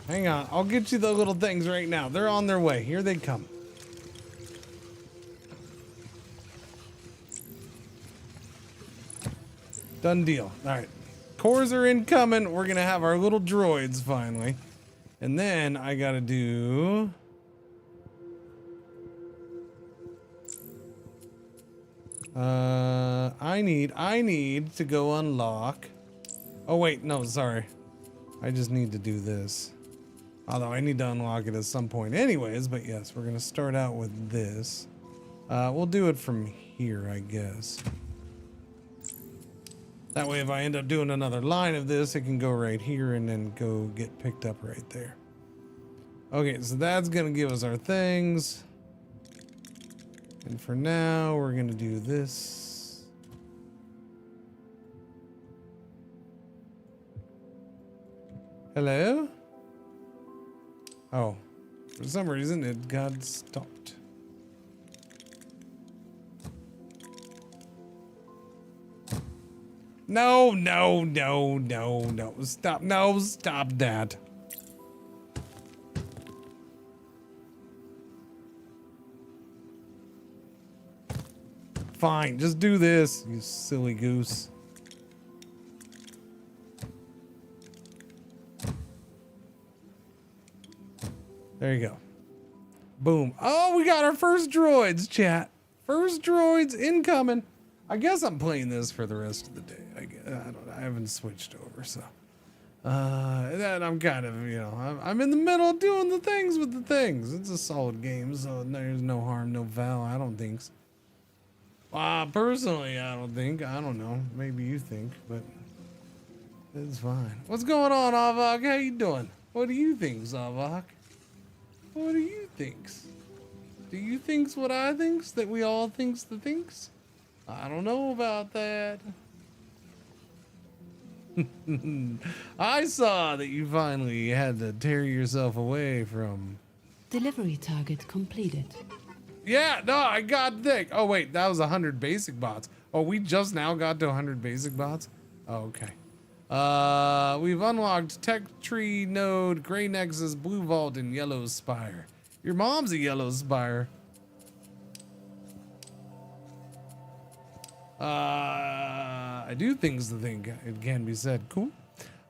Hang on. I'll get you the little things right now. They're on their way. Here they come. Done deal. All right. Cores are incoming. We're going to have our little droids finally. And then I got to do... I need to go unlock. Oh, wait. No, sorry. I just need to do this. Although I need to unlock it at some point anyways. But yes, we're going to start out with this. We'll do it from here, I guess. That way, if I end up doing another line of this, it can go right here and then go get picked up right there. Okay, so that's going to give us our things. And for now, we're going to do this. Hello? Oh, for some reason, it got stopped. No, no, no, no, no. Stop. No, stop that. Fine, just do this, you silly goose. There you go. Boom. Oh, we got our first droids, chat. First droids incoming. I guess I'm playing this for the rest of the day. I don't know. I haven't switched over, so That I'm kind of, I'm in the middle doing the things with the things. It's a solid game, so there's no harm, no foul. I don't think. Personally, I don't think. I don't know. Maybe you think, but it's fine. What's going on, Avok? How you doing? What do you think, Zavok? What do you think? Do you think's what I thinks? That we all thinks the thinks? I don't know about that. I saw that you finally had to tear yourself away from... Delivery target completed. Yeah, no, I got thick. Oh, wait, that was 100 basic bots. Oh, we just now got to 100 basic bots? Oh, okay. We've unlocked Tech Tree Node, Gray Nexus, Blue Vault, and Yellow Spire. Your mom's a Yellow Spire. I do things to think, it can be said. Cool.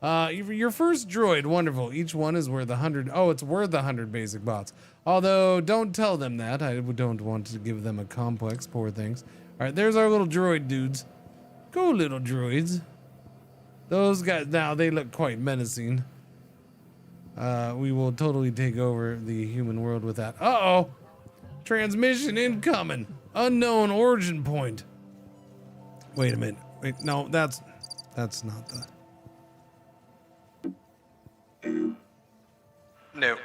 Your first droid, wonderful. Each one is worth 100. Oh, it's worth 100 basic bots. Although, don't tell them that. I don't want to give them a complex, poor things. All right, there's our little droid dudes. Go, little droids. Those guys, now they look quite menacing. We will totally take over the human world with that. Uh-oh. Transmission incoming. Unknown origin point. Wait a minute. Wait, no, that's not the... No.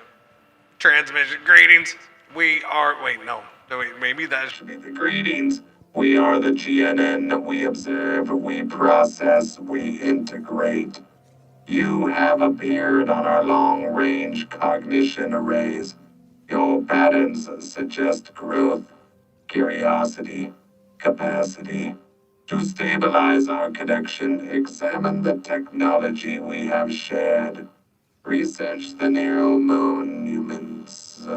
Transmission greetings. We are... Wait, no. Wait, maybe that should be the greetings. We are the GNN. We observe, we process, we integrate. You have appeared on our long-range cognition arrays. Your patterns suggest growth, curiosity, capacity. To stabilize our connection, examine the technology we have shared. Research the narrow monuments.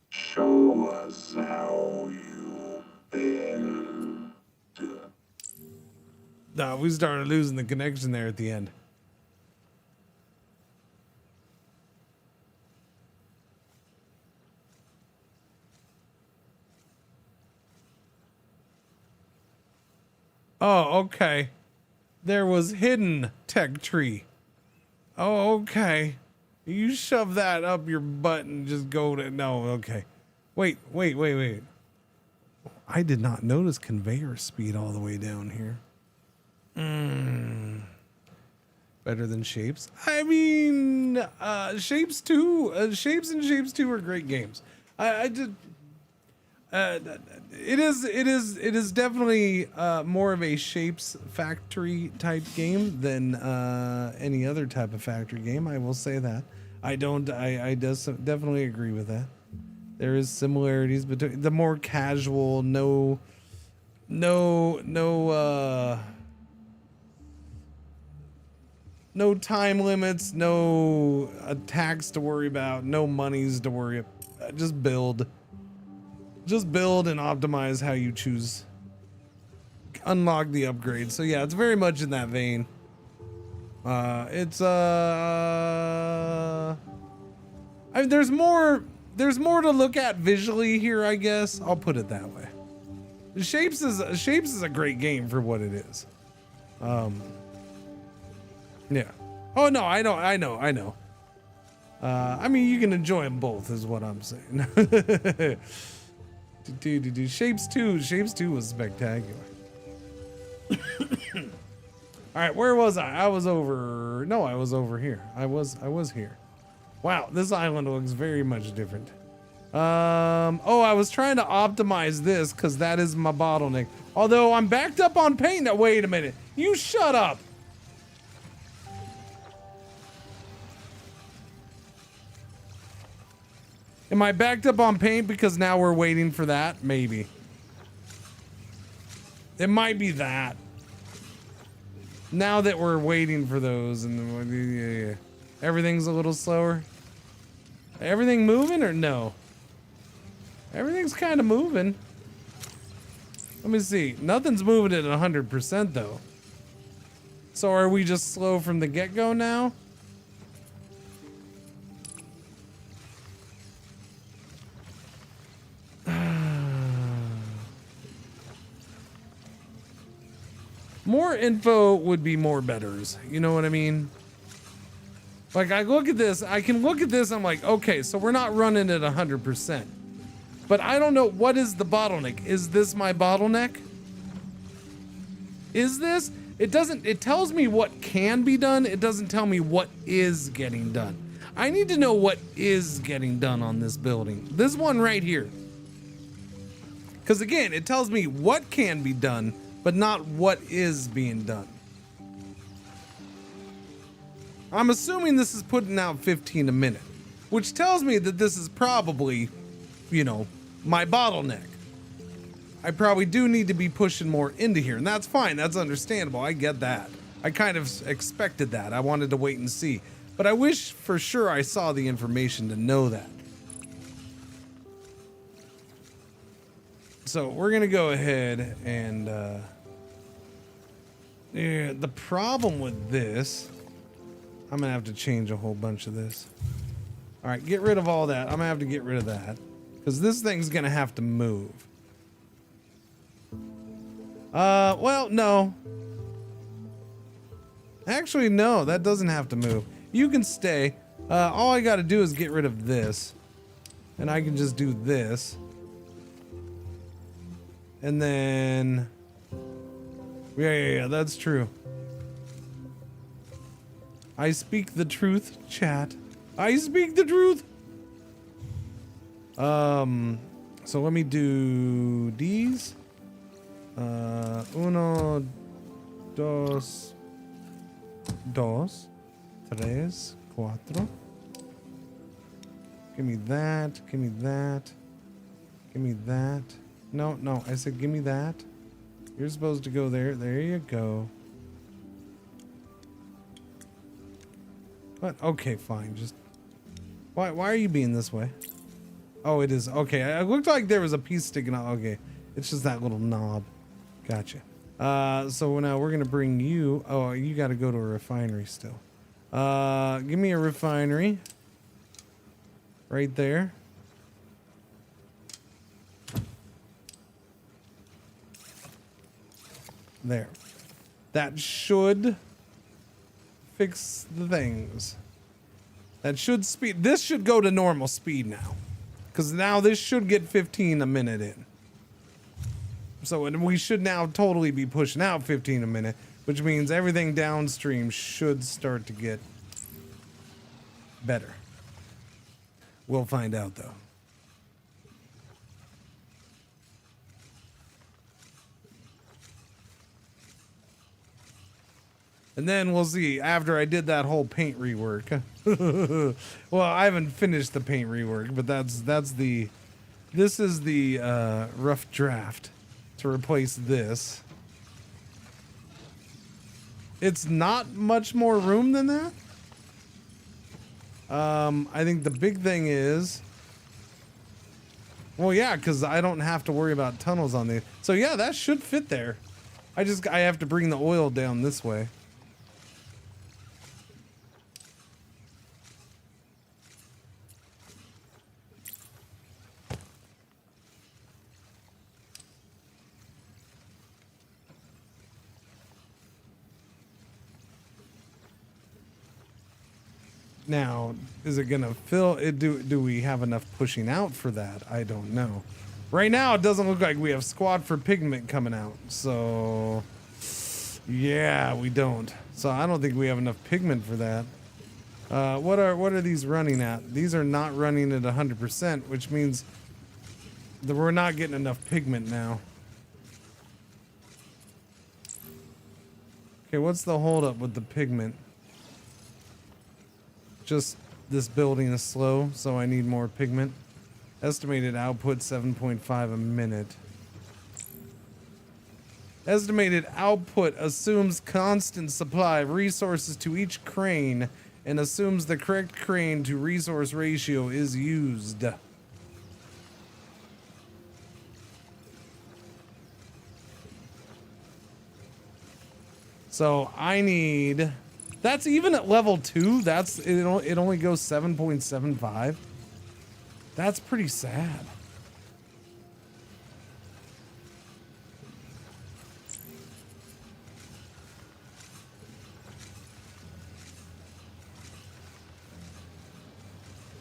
Show us how you build. No, we started losing the connection there at the end. Oh, okay. There was hidden tech tree. Oh, okay. You shove that up your butt and just go to... No, okay. Wait. I did not notice conveyor speed all the way down here. Better than Shapes? I mean, Shapes 2... Shapes and Shapes 2 are great games. It is definitely more of a Shapes factory type game than any other type of factory game. I will say that. I definitely agree with that. There is similarities between the more casual, no time limits, no attacks to worry about, no monies to worry about. Just build and optimize how you choose. Unlock the upgrades. So yeah, it's very much in that vein. I mean, there's more to look at visually here, I guess. I'll put it that way. Shapes is a great game for what it is. Yeah. Oh no, I know. I mean, you can enjoy them both, is what I'm saying. Shapes 2 was spectacular. All right, where was I? I was over here. I was here. Wow, this island looks very much different. Oh, I was trying to optimize this because that is my bottleneck. Although I'm backed up on paint. Now, wait a minute. You shut up. Am I backed up on paint because now we're waiting for that? Maybe. It might be that. Now that we're waiting for those and yeah. Everything's a little slower. Everything moving or no? Everything's kind of moving. Let me see. Nothing's moving at 100% though. So are we just slow from the get-go now? More info would be more betters. You know what I mean? Like I look at this, I can look at this, I'm like, okay, so we're not running at 100%. But I don't know, what is the bottleneck? Is this my bottleneck? Is this? It doesn't, it tells me what can be done. It doesn't tell me what is getting done. I need to know what is getting done on this building. This one right here. Because again, it tells me what can be done, but not what is being done. I'm assuming this is putting out 15 a minute, which tells me that this is probably, you know, my bottleneck. I probably do need to be pushing more into here, and that's fine. That's understandable. I get that. I kind of expected that. I wanted to wait and see, but I wish for sure I saw the information to know that. So we're gonna go ahead and yeah, the problem with this, I'm gonna have to change a whole bunch of this. All right, get rid of all that. I'm gonna have to get rid of that because this thing's gonna have to move. Well, no. Actually, no, that doesn't have to move. You can stay. All I gotta do is get rid of this. And I can just do this. And then... Yeah, that's true. I speak the truth, chat. I speak the truth. So let me do these. Uno, dos, tres, cuatro. Give me that, give me that, give me that. No, I said give me that. You're supposed to go there. There you go. What? Okay, fine. Just why are you being this way? Oh, it is. Okay, it looked like there was a piece sticking out. Okay, it's just that little knob. Gotcha. So now we're gonna bring you. Oh, you got to go to a refinery still. Give me a refinery. Right there. There. That should fix the things. That should speed. This should go to normal speed now. Because now this should get 15 a minute in. So we should now totally be pushing out 15 a minute, which means everything downstream should start to get better. We'll find out though. And then we'll see after I did that whole paint rework. Well, I haven't finished the paint rework, but this is the rough draft to replace this. It's not much more room than that. I think the big thing is, well, yeah, because I don't have to worry about tunnels on the. So yeah, that should fit there. I have to bring the oil down this way. Now, is it gonna fill it? Do we have enough pushing out for that? I don't know. Right now, it doesn't look like we have squad for pigment coming out. So, yeah, we don't. So I don't think we have enough pigment for that. What are these running at? These are not running at 100%, which means that we're not getting enough pigment now. Okay, what's the holdup with the pigment? Just this building is slow, so I need more pigment. Estimated output 7.5 a minute. Estimated output assumes constant supply of resources to each crane and assumes the correct crane to resource ratio is used. So I need... That's even at level 2. It only goes 7.75. That's pretty sad.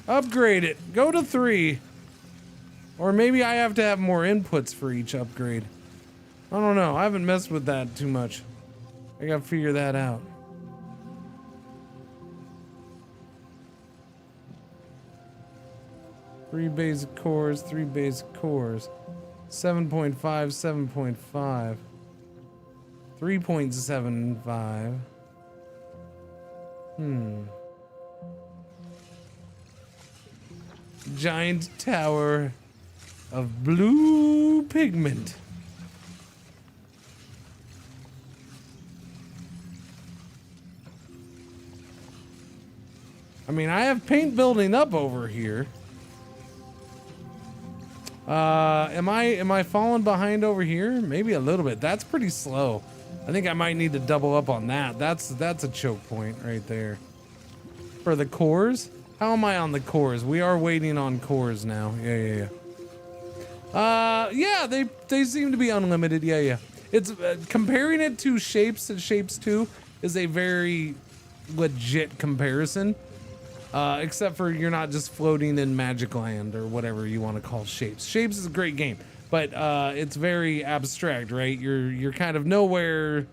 Upgrade it. Go to 3. Or maybe I have to have more inputs for each upgrade. I don't know. I haven't messed with that too much. I gotta figure that out. Three basic cores, 3 basic cores. 7.5, 7.5. 3.75. Giant tower of blue pigment. I mean, I have paint building up over here. Am I falling behind over here? Maybe a little bit. That's pretty slow. I think I might need to double up on that. That's a choke point right there. For the cores? How am I on the cores? We are waiting on cores now. Yeah. Yeah, they seem to be unlimited. Yeah. It's comparing it to Shapes and Shapes 2 is a very legit comparison. Except for you're not just floating in Magic Land or whatever you want to call Shapes. Shapes is a great game, but it's very abstract, right? You're kind of nowhere,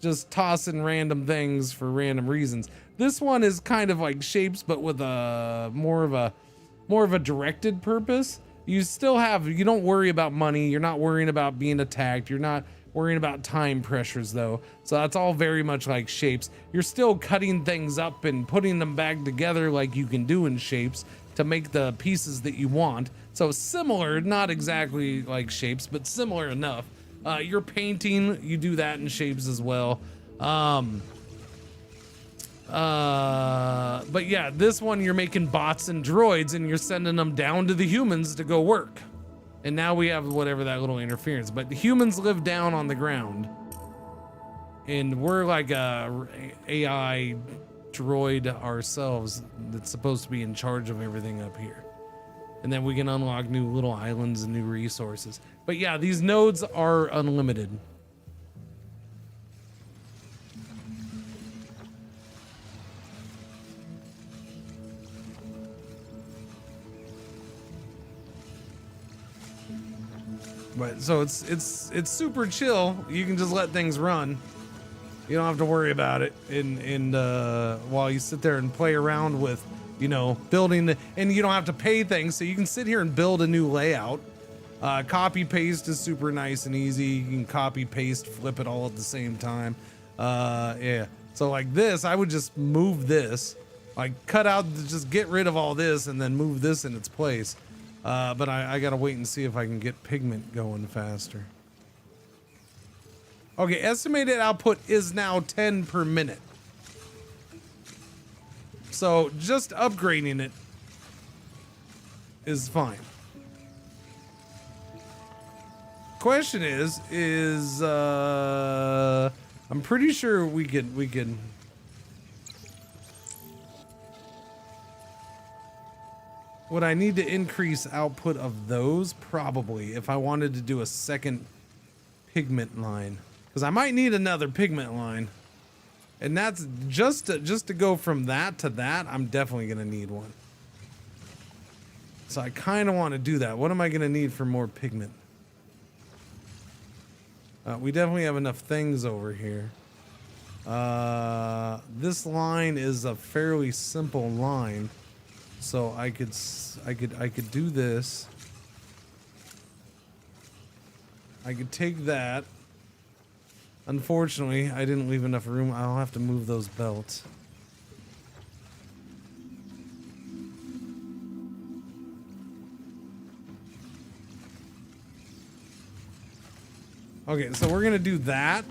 just tossing random things for random reasons. This one is kind of like Shapes, but with a more of a directed purpose. You don't worry about money. You're not worrying about being attacked. You're not worrying about time pressures though. So that's all very much like Shapes. You're still cutting things up and putting them back together like you can do in Shapes to make the pieces that you want. So similar, not exactly like Shapes, but similar enough. You're painting, you do that in Shapes as well. But yeah, this one you're making bots and droids and you're sending them down to the humans to go work. And now we have whatever that little interference, but the humans live down on the ground. And we're like a AI droid ourselves that's supposed to be in charge of everything up here. And then we can unlock new little islands and new resources. But yeah, these nodes are unlimited. But so it's super chill. You can just let things run. You don't have to worry about it. And while you sit there and play around with, building, and you don't have to pay things, so you can sit here and build a new layout. Copy paste is super nice and easy. You can copy paste, flip it all at the same time. Yeah. So like this, I would just move this, like cut out, just get rid of all this, and then move this in its place. But I gotta wait and see if I can get pigment going faster. Okay, estimated output is now 10 per minute. So just upgrading it is fine. Question is I'm pretty sure we can. Would I need to increase output of those? Probably, if I wanted to do a second pigment line, because I might need another pigment line, and that's just to go from that to that. I'm definitely gonna need one. So I kind of want to do that. What am I gonna need for more pigment? We definitely have enough things over here. This line is a fairly simple line. So I could do this. I could take that. Unfortunately, I didn't leave enough room. I'll have to move those belts. Okay, so we're gonna do that.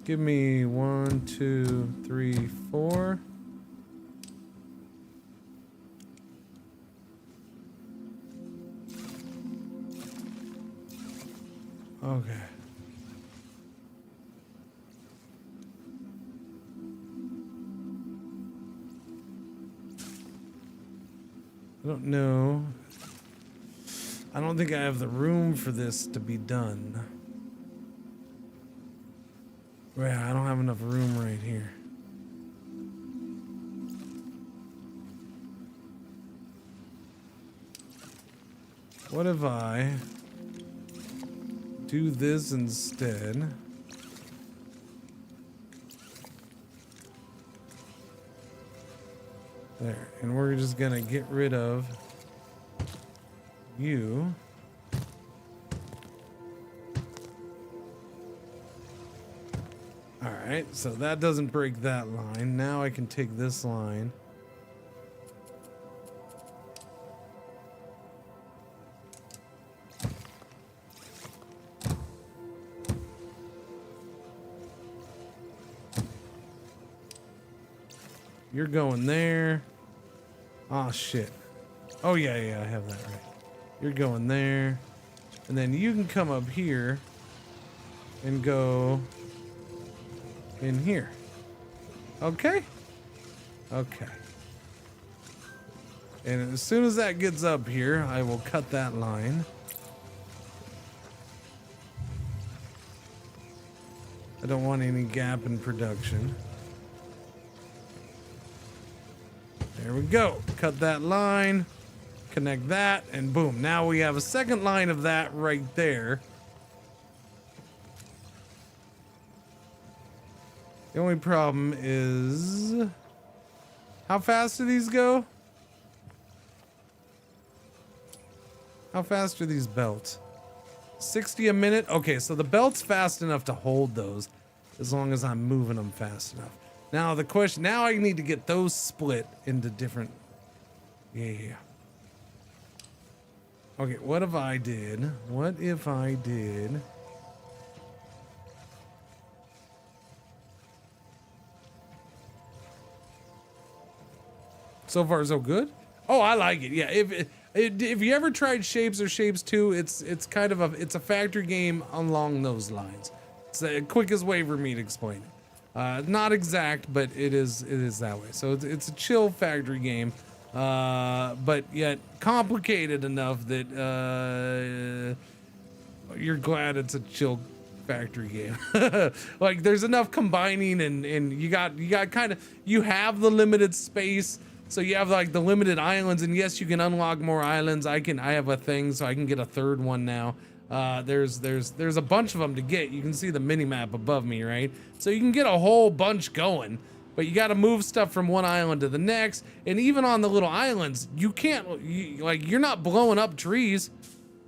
Give me 1, 2, 3, 4. Okay. I don't know. I don't think I have the room for this to be done. Well, I don't have enough room right here. What if I do this instead? There, and we're just gonna get rid of you. All right, so that doesn't break that line. Now I can take this line. You're going there. Oh, shit. Oh, yeah, I have that right. You're going there. And then you can come up here and go in here. Okay? Okay. And as soon as that gets up here, I will cut that line. I don't want any gap in production. There we go. Cut that line, connect that, and boom. Now we have a second line of that right there. The only problem is, how fast do these go? How fast are these belts? 60 a minute? Okay, so the belt's fast enough to hold those as long as I'm moving them fast enough. Now the question, now I need to get those split into different, yeah. Okay, what if I did, so far so good? Oh, I like it, yeah. If you ever tried Shapes or Shapes 2, it's kind of a factory game along those lines. It's the quickest way for me to explain it. Not exact, but it is that way. So it's a chill factory game, but yet complicated enough that you're glad it's a chill factory game. Like there's enough combining, and you got kind of, you have the limited space, so you have like the limited islands, and yes, you can unlock more islands. I have a thing, so I can get a third one now. There's a bunch of them to get. You can see the mini map above me, right? So you can get a whole bunch going, but you got to move stuff from one island to the next. And even on the little islands, you can't, you're not blowing up trees.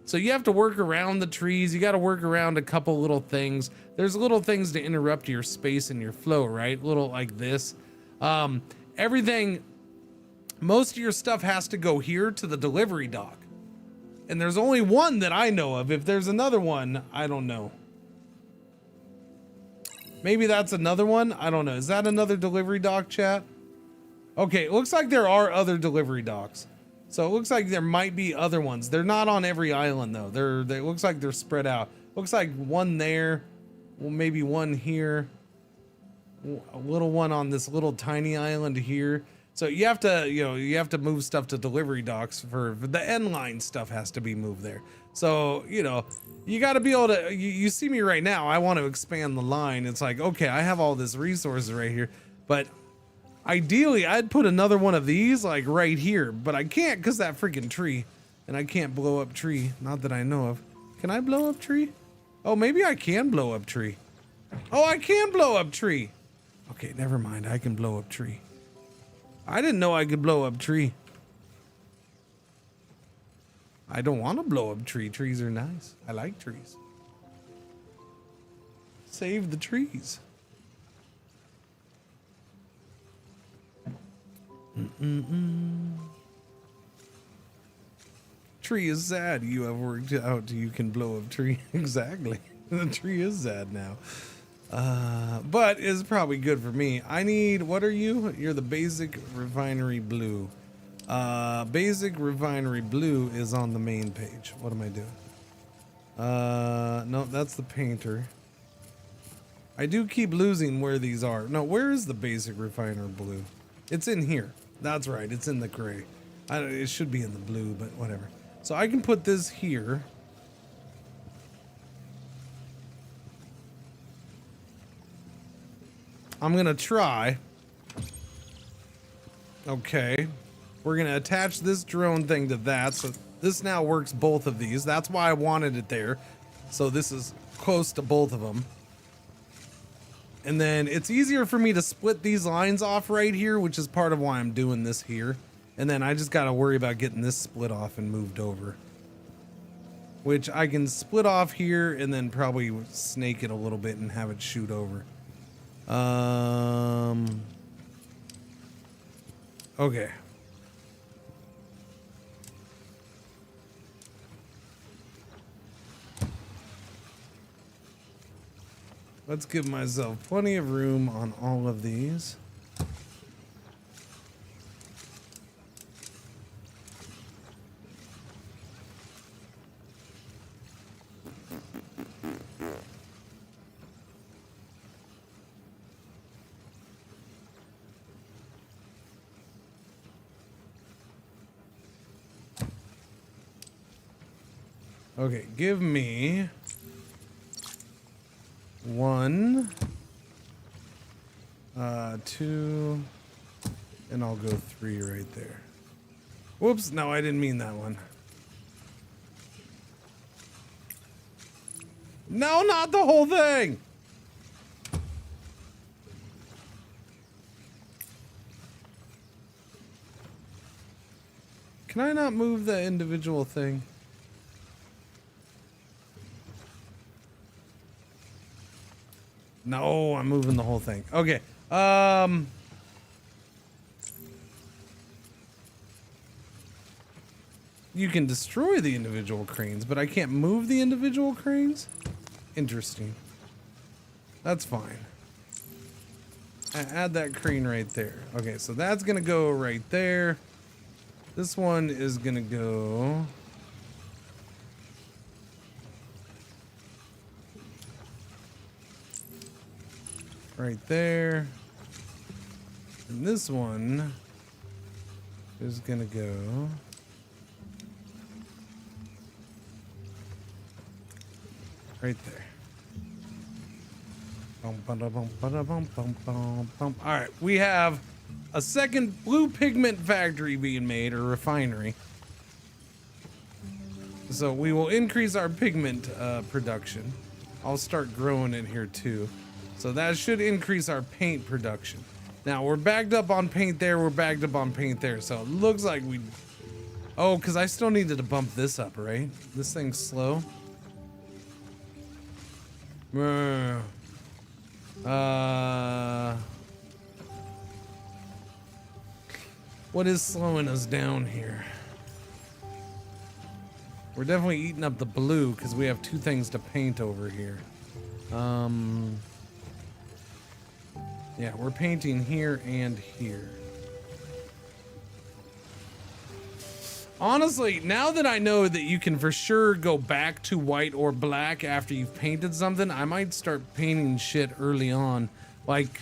So you have to work around the trees. You got to work around a couple little things. There's little things to interrupt your space and your flow, right? Little like this. Everything, most of your stuff has to go here to the delivery dock. And there's only one that I know of. If there's another one, I don't know. Maybe that's another one. I don't know. Is that another delivery dock, chat? Okay, it looks like there are other delivery docks. So it looks like there might be other ones. They're not on every island though. It looks like they're spread out. Looks like one there, well, maybe one here, a little one on this little tiny island here. So you have to move stuff to delivery docks for the end line stuff has to be moved there. So, you got to be able to, you see me right now, I want to expand the line. It's like, okay, I have all this resources right here, but ideally I'd put another one of these like right here, but I can't because that freaking tree, and I can't blow up tree. Not that I know of. Can I blow up tree? Oh, maybe I can blow up tree. Oh, I can blow up tree. Okay, never mind. I can blow up tree. I didn't know I could blow up tree. I don't want to blow up tree. Trees are nice. I like trees. Save the trees. Tree is sad. You have worked out you can blow up tree. Exactly. The tree is sad now. But it's probably good for me. I need, what are you? You're the basic refinery blue. Basic refinery blue is on the main page. What am I doing? No, that's the painter. I do keep losing where these are. No, where is the basic refiner blue? It's in here. That's right. It's in the gray. It should be in the blue, but whatever. So I can put this here. I'm gonna try. Okay. We're gonna attach this drone thing to that, so this now works both of these. That's why I wanted it there. So this is close to both of them. And then it's easier for me to split these lines off right here, which is part of why I'm doing this here. And then I just gotta worry about getting this split off and moved over. Which I can split off here and then probably snake it a little bit and have it shoot over. Okay. Let's give myself plenty of room on all of these. Okay, give me 1, 2, and I'll go 3 right there. Whoops, no, I didn't mean that one. No, not the whole thing! Can I not move the individual thing? No, I'm moving the whole thing. Okay. You can destroy the individual cranes, but I can't move the individual cranes? Interesting. That's fine. Add that crane right there. Okay, so that's gonna go right there. This one is gonna go... right there. And this one is gonna go right there. All right, we have a second blue pigment factory being made, or refinery. So we will increase our pigment production. I'll start growing it here too. So that should increase our paint production. Now we're backed up on paint there, we're backed up on paint there. So it looks like we... Oh, because I still needed to bump this up, right? This thing's slow. What is slowing us down here? We're definitely eating up the blue because we have 2 things to paint over here. Yeah, we're painting here and here. Honestly, now that I know that you can for sure go back to white or black after you've painted something, I might start painting shit early on. Like,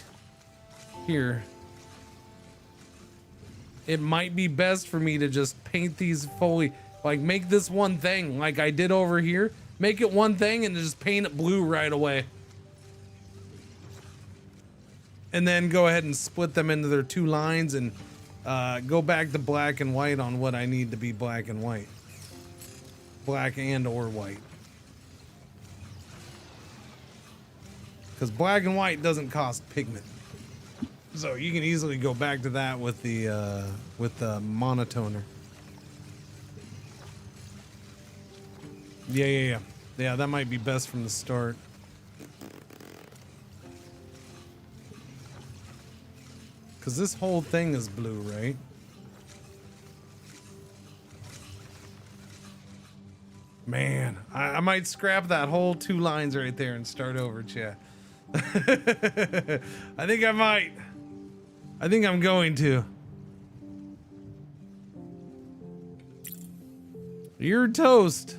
here. It might be best for me to just paint these fully, like make this one thing like I did over here. Make it one thing and just paint it blue right away. And then go ahead and split them into their 2 lines and go back to black and white on what I need to be black and white. Black and or white. Because black and white doesn't cost pigment. So you can easily go back to that with the monotoner. Yeah, that might be best from the start. Because this whole thing is blue, right? Man, I might scrap that whole 2 lines right there and start over, chat. I think I might. I think I'm going to. You're toast.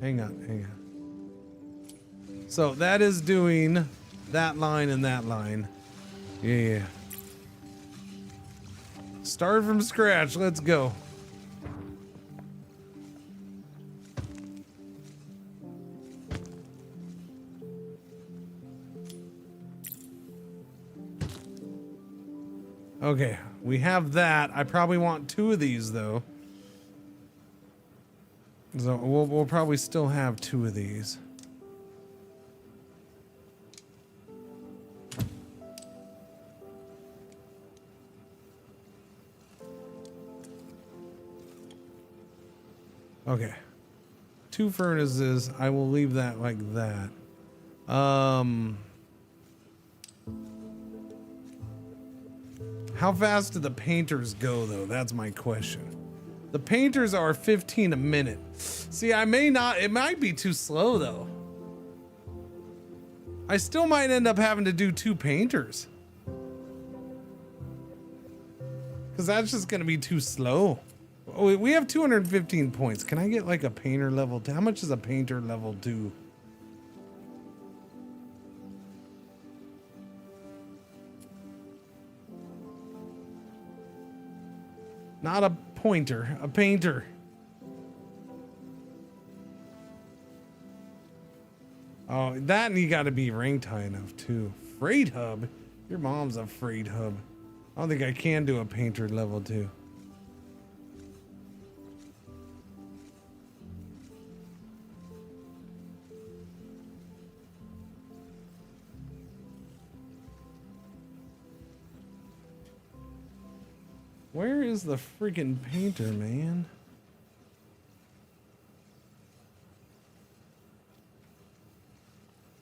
Hang on. So that is doing that line and that line. Yeah. Start from scratch. Let's go. Okay, we have that. I probably want 2 of these though. So we'll probably still have 2 of these. Okay. 2 furnaces. I will leave that like that. How fast do the painters go though? That's my question. The painters are 15 a minute. See, I may not, it might be too slow though. I still might end up having to do 2 painters. Cause that's just gonna be too slow. Oh, we have 215 points. Can I get like a painter level 2? How much is a painter level 2? Not a pointer, a painter. Oh, that and you gotta be ranked high enough too. Freight hub? Your mom's a freight hub. I don't think I can do a painter level 2. Where is the freaking painter, man?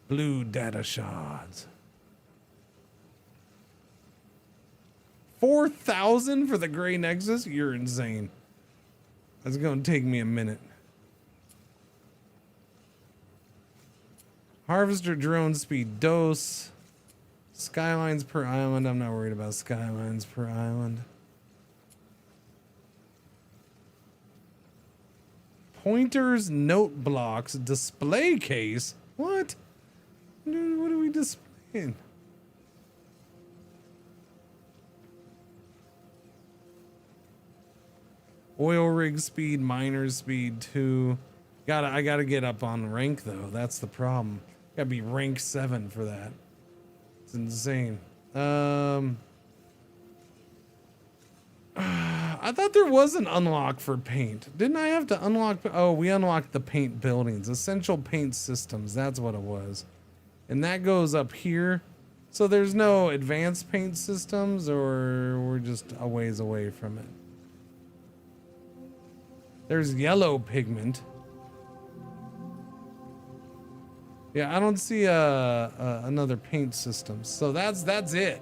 Blue data shards. 4,000 for the gray nexus? You're insane. That's gonna take me a minute. Harvester drone speed dose. Skylines per island. I'm not worried about skylines per island. Pointers, note blocks, display case. What? Dude, what are we displaying? Oil rig speed, miners speed 2. I gotta get up on rank though. That's the problem. Gotta be rank 7 for that. It's insane. I thought there was an unlock for paint. Didn't I have to unlock? Oh, we unlocked the paint buildings, essential paint systems. That's what it was. And that goes up here. So there's no advanced paint systems, or we're just a ways away from it. There's yellow pigment. Yeah, I don't see another paint system. So that's it.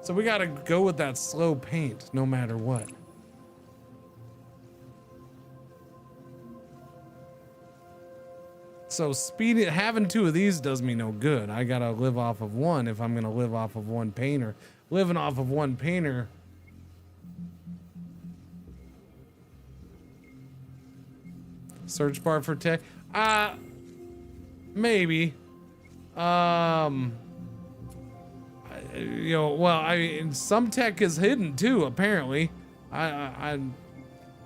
So we gotta go with that slow paint no matter what. So having 2 of these does me no good. I gotta live off of 1 if I'm gonna live off of 1 painter. Living off of 1 painter. Search bar for tech. Maybe. You know, well, some tech is hidden too, apparently.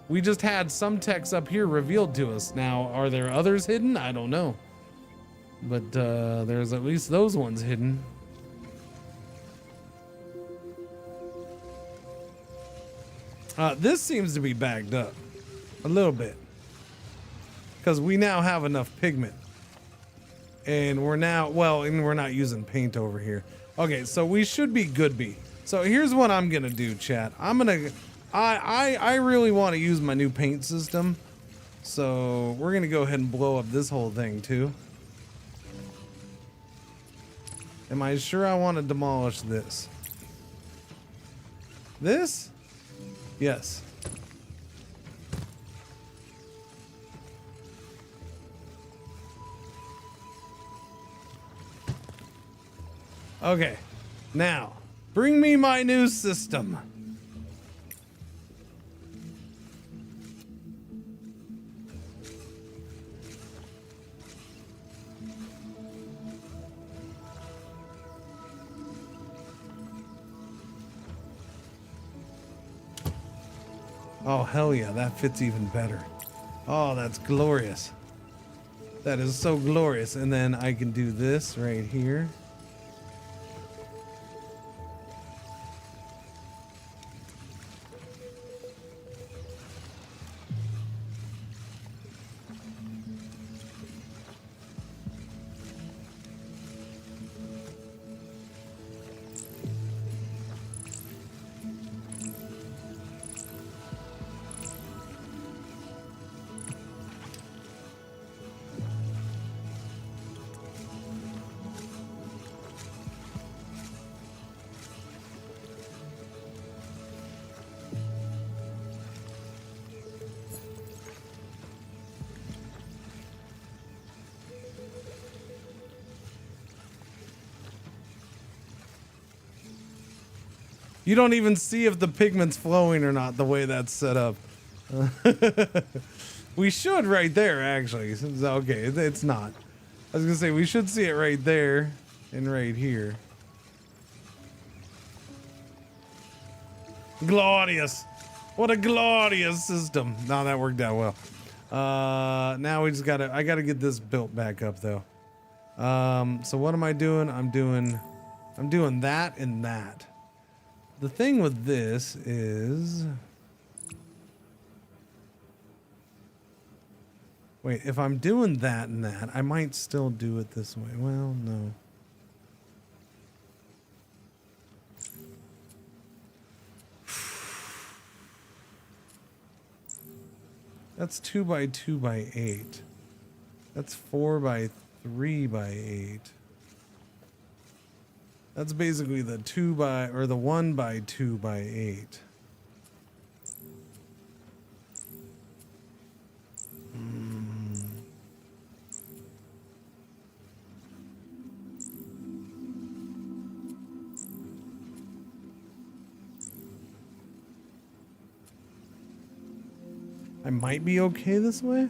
We just had some techs up here revealed to us. Now, are there others hidden? I don't know. But there's at least those ones hidden. This seems to be bagged up a little bit. Because we now have enough pigment. And we're not using paint over here. Okay, so we should be good be. So here's what I'm gonna do, chat. I really want to use my new paint system. So we're gonna go ahead and blow up this whole thing too. Am I sure I want to demolish this? This? Yes. Okay, now, bring me my new system. Oh, hell yeah, that fits even better. Oh, that's glorious. That is so glorious. And then I can do this right here. You don't even see if the pigment's flowing or not the way that's set up. We should right there, actually. Okay, it's not. I was gonna say we should see it right there and right here. Glorious. What a glorious system. No, that worked out well. Now we just I gotta get this built back up though. So what am I doing? I'm doing that and that. The thing with this is, wait, if I'm doing that and that, I might still do it this way. Well, no. That's 2 by 2 by 8. That's 4 by 3 by 8. That's basically the 2 by, or the 1 by 2 by 8. I might be okay this way.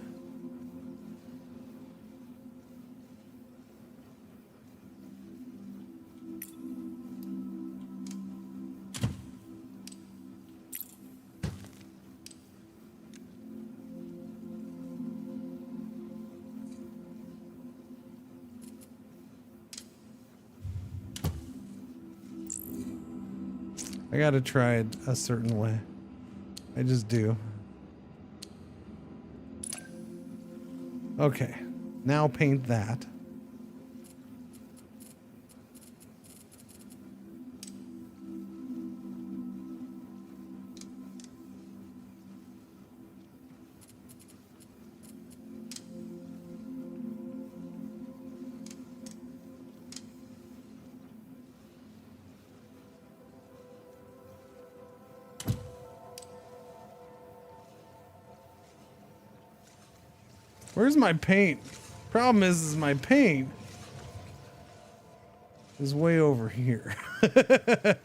I gotta try it a certain way. I just do. Okay, now paint that. Where's my paint? Problem is my paint is way over here. Yeah.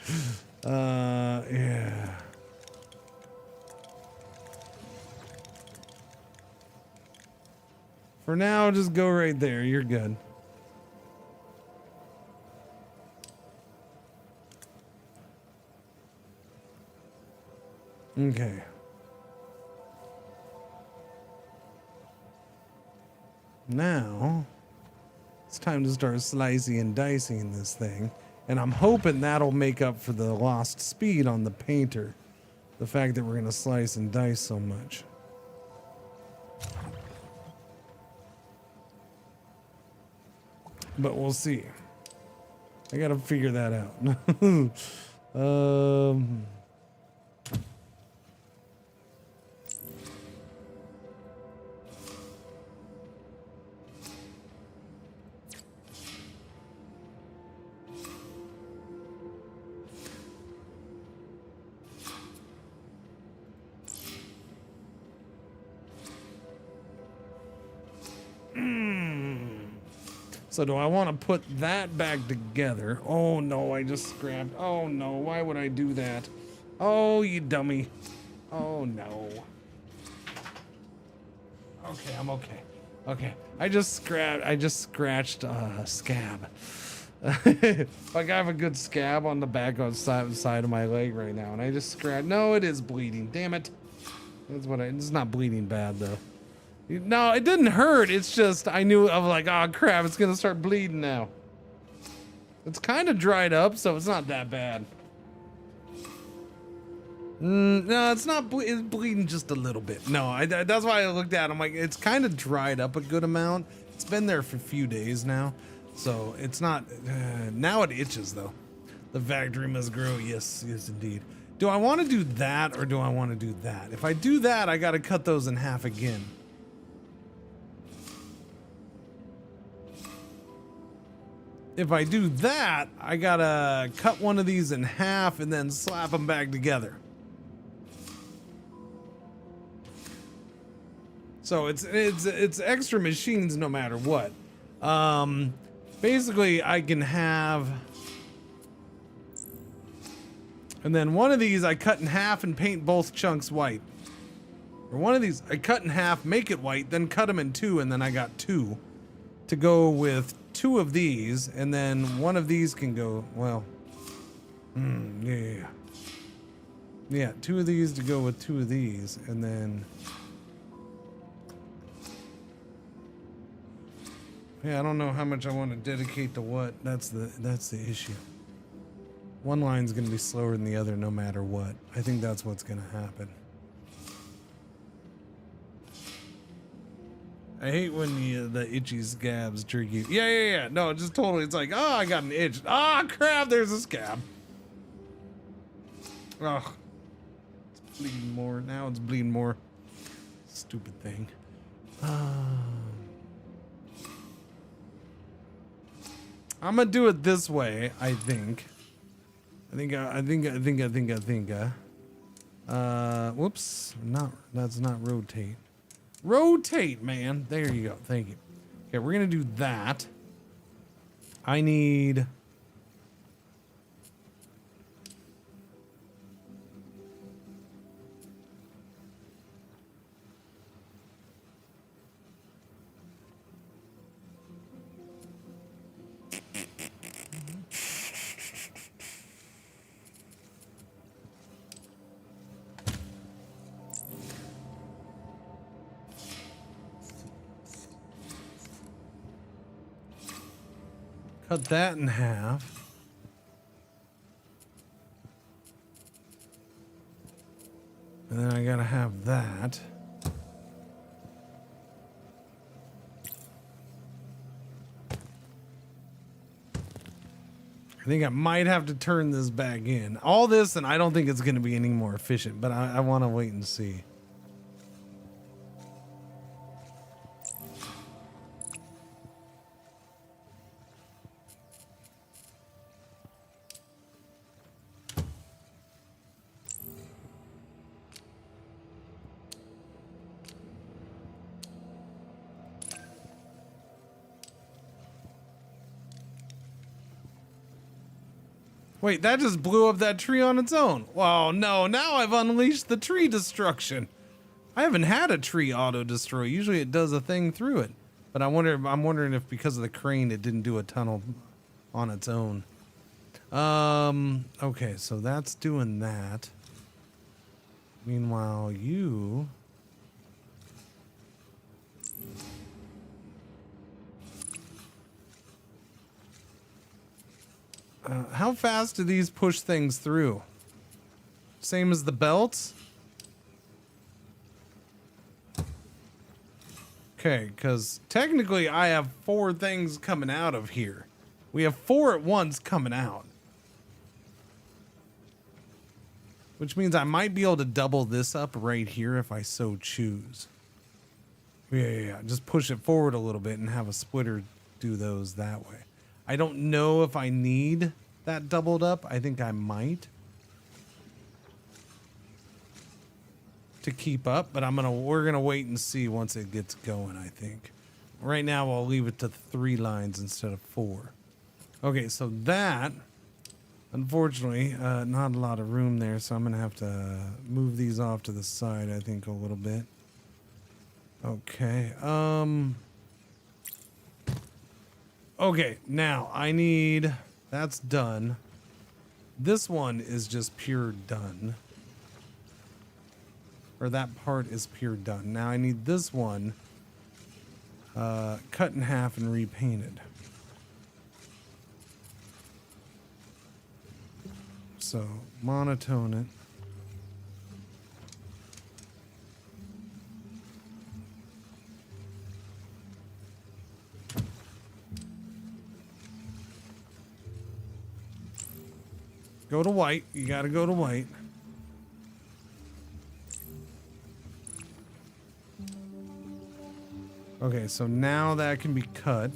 For now, just go right there. You're good. Okay. Now, it's time to start slicing and dicing this thing. And I'm hoping that'll make up for the lost speed on the painter. The fact that we're going to slice and dice so much. But we'll see. I got to figure that out. So do I want to put that back together? Oh no, I just scrapped. Oh no, why would I do that? Oh, you dummy. Oh no. Okay, I'm okay. Okay, I just scratched a scab. Like I have a good scab on the back of the side of my leg right now, and I just scratched. No, it is bleeding. Damn it. That's what it's not bleeding bad though. No, it didn't hurt. It's just I knew I was like, oh crap, it's gonna start bleeding now. It's kind of dried up, so it's not that bad. No, it's not. It's bleeding just a little bit. No, that's why I looked at it. I'm like, it's kind of dried up a good amount. It's been there for a few days now, so it's not. Now it itches though. The factory must grow. Yes, yes indeed. Do I want to do that or do I want to do that? If I do that, I got to cut those in half again. If I do that, I gotta cut one of these in half and then slap them back together. So it's extra machines no matter what. Basically, I can have And then one of these I cut in half and paint both chunks white. Or one of these I cut in half, make it white, then cut them in two, and then I got two to go with two of these, and then one of these can go, well, yeah. Yeah, two of these to go with two of these, and then... Yeah, I don't know how much I want to dedicate to what. That's the issue. One line's going to be slower than the other no matter what. I think that's what's going to happen. I hate when the itchy scabs trick you. Yeah. No, just totally. It's like, oh, I got an itch. Ah, oh, crap, there's a scab. Oh, it's bleeding more. Now it's bleeding more. Stupid thing. I'm gonna do it this way, I think. Whoops. That's not rotate. Rotate, man. There you go. Thank you. Okay, we're gonna do that. I need... Cut that in half. And then I gotta have that. I think I might have to turn this back in. All this, and I don't think it's gonna be any more efficient, but I want to wait and see. Wait, that just blew up that tree on its own. Wow, no, now I've unleashed the tree destruction. I haven't had a tree auto-destroy. Usually it does a thing through it. But I'm wondering if because of the crane it didn't do a tunnel on its own. Okay, so that's doing that. Meanwhile, you... how fast do these push things through? Same as the belts? Okay, because technically I have 4 things coming out of here. We have 4 at once coming out. Which means I might be able to double this up right here if I so choose. Yeah. Just push it forward a little bit and have a splitter do those that way. I don't know if I need that doubled up. I think I might to keep up, but we're gonna wait and see once it gets going. I think right now I'll leave it to 3 lines instead of 4. Okay, so that unfortunately not a lot of room there, so I'm gonna have to move these off to the side. I think a little bit. Okay. Okay, now I need... That's done. This one is just pure done. Or that part is pure done. Now I need this one cut in half and repainted. So, monotone it. Go to white. You gotta go to white. Okay, so now that can be cut.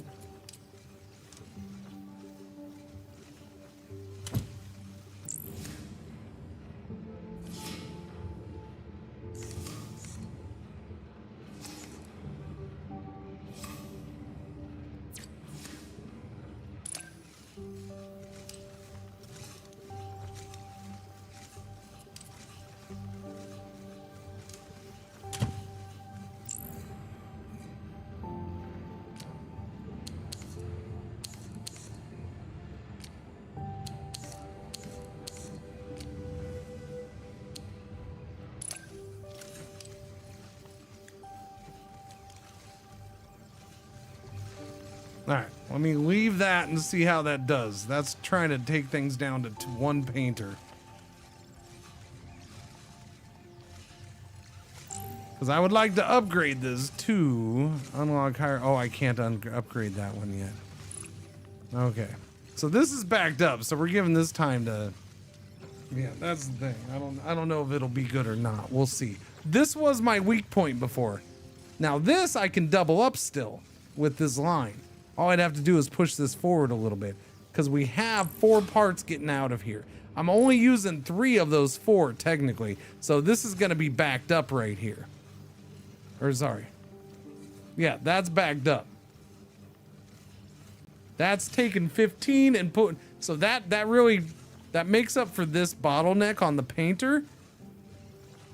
All right, let me leave that and see how that does. That's trying to take things down to one painter. Because I would like to upgrade this to unlock higher. Oh, I can't upgrade that one yet. Okay, so this is backed up, so we're giving this time to. Yeah, that's the thing. I don't know if it'll be good or not. We'll see. This was my weak point before. Now this I can double up still with this line. All I'd have to do is push this forward a little bit because we have 4 parts getting out of here. I'm only using 3 of those 4 technically. So this is going to be backed up right here. Or sorry. Yeah, that's backed up. That's taken 15 and put, so that really, that makes up for this bottleneck on the painter,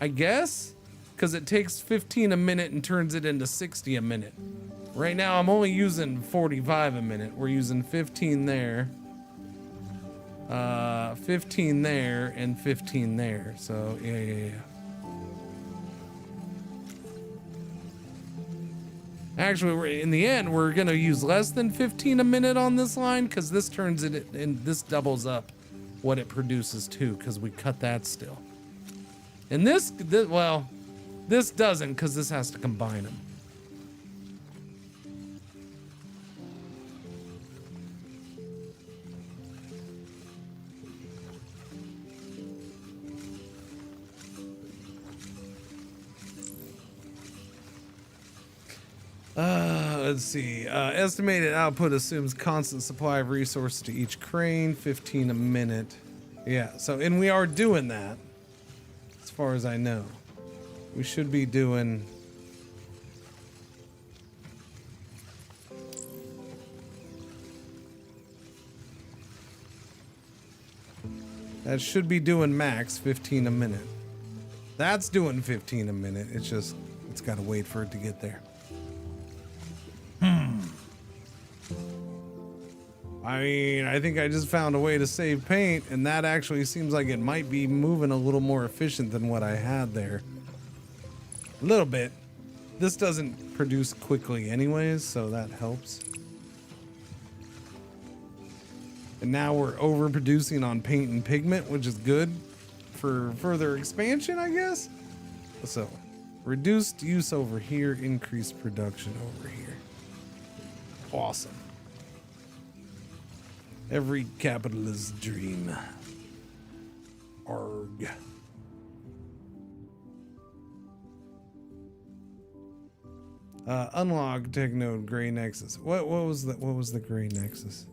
I guess, because it takes 15 a minute and turns it into 60 a minute. Right now, I'm only using 45 a minute. We're using 15 there, 15 there, and 15 there. So, yeah. Actually, in the end, we're going to use less than 15 a minute on this line because this turns it, and this doubles up what it produces too because we cut that still. And this well, this doesn't because this has to combine them. Let's see. Estimated output assumes constant supply of resources to each crane, 15 a minute. Yeah, so, and we are doing that, as far as I know. We should be doing... That should be doing max 15 a minute. That's doing 15 a minute. It's just, it's got to wait for it to get there. I mean, I think I just found a way to save paint, and that actually seems like it might be moving a little more efficient than what I had there. A little bit. This doesn't produce quickly anyways, so that helps. And now we're overproducing on paint and pigment, which is good for further expansion, I guess. So, reduced use over here, increased production over here. Awesome. Every capitalist dream. Arg. Unlock tech node gray nexus. What was the gray nexus?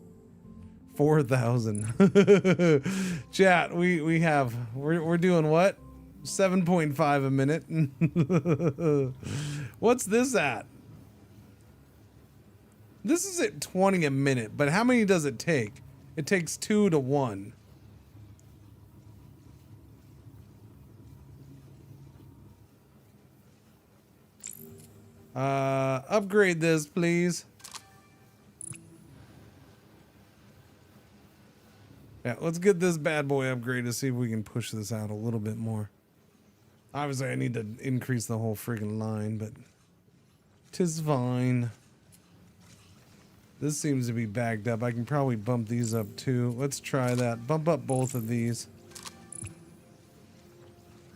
4,000. Chat, we're doing what? 7.5 a minute. What's this at? This is at 20 a minute, but how many does it take? It takes 2 to 1. Upgrade this, please. Yeah, let's get this bad boy upgraded to see if we can push this out a little bit more. Obviously, I need to increase the whole friggin' line, but 'tis fine. This seems to be bagged up. I can probably bump these up too. Let's try that. Bump up both of these.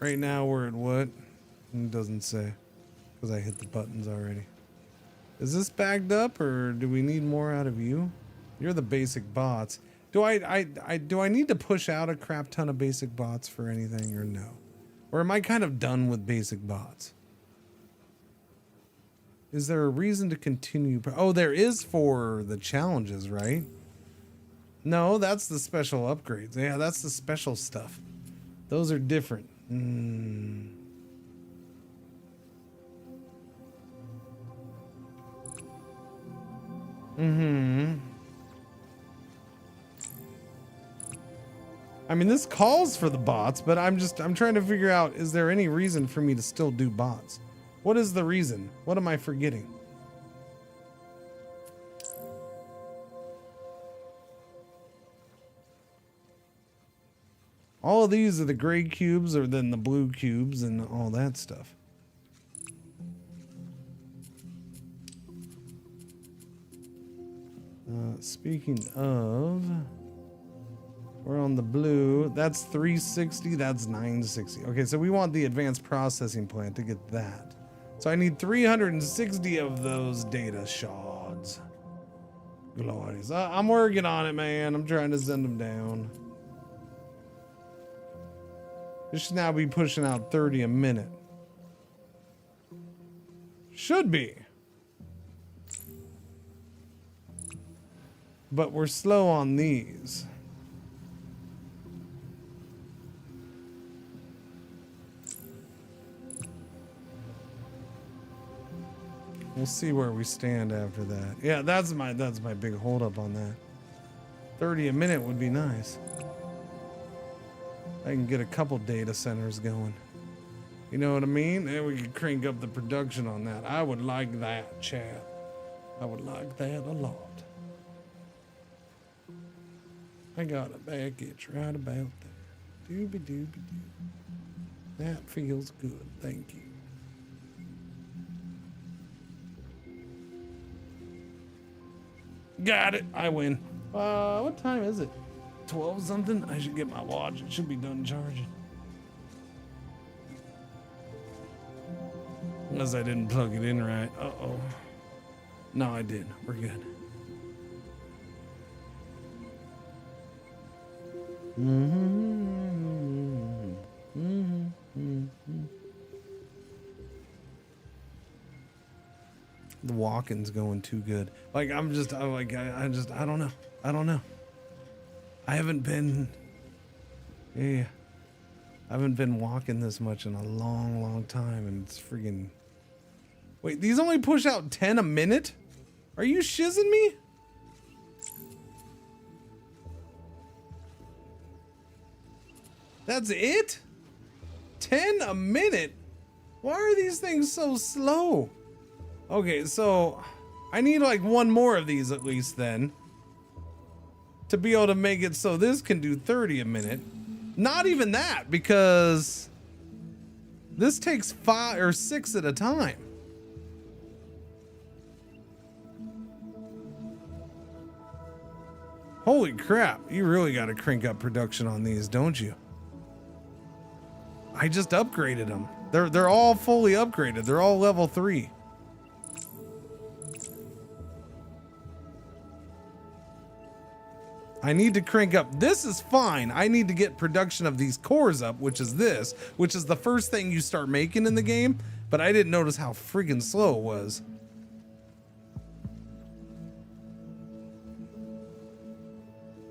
Right now we're at what? It doesn't say because I hit the buttons already. Is this bagged up or do we need more out of you? You're the basic bots. Do I need to push out a crap ton of basic bots for anything or no? Or am I kind of done with basic bots? Is there a reason to continue? Oh, there is for the challenges, right? No, that's the special upgrades. Yeah, that's the special stuff. Those are different. I mean, this calls for the bots, but I'm trying to figure out, is there any reason for me to still do bots? What is the reason? What am I forgetting? All of these are the gray cubes or then the blue cubes and all that stuff. Speaking of, we're on the blue. That's 360. That's 960. Okay, so we want the advanced processing plant to get that. So I need 360 of those data shards. Glorious. I'm working on it, man. I'm trying to send them down. This should now be pushing out 30 a minute. Should be. But we're slow on these. We'll see where we stand after that. Yeah, that's my big holdup on that. 30 a minute would be nice. I can get a couple data centers going. You know what I mean? Then we could crank up the production on that. I would like that, chat. I would like that a lot. I got a package right about there. Doobie doobie doo. That feels good. Thank you. Got it. I win. What time is it? 12 something? I should get my watch. It should be done charging. Unless I didn't plug it in right. Uh-oh. No, I did. We're good. The walking's going too good. Like I don't know. I don't know. I haven't been I haven't been walking this much in a long time, and it's friggin'. Wait, these only push out 10 a minute? Are you shizzing me? That's it? 10 a minute? Why are these things so slow? Okay, so I need like one more of these at least then to be able to make it so this can do 30 a minute. Not even that, because this takes 5 or 6 at a time. Holy crap, you really got to crank up production on these, don't you? I just upgraded them. They're all fully upgraded. They're all level 3. I need to crank up. This is fine. I need to get production of these cores up, which is this, which is the first thing you start making in the game, but I didn't notice how friggin' slow it was.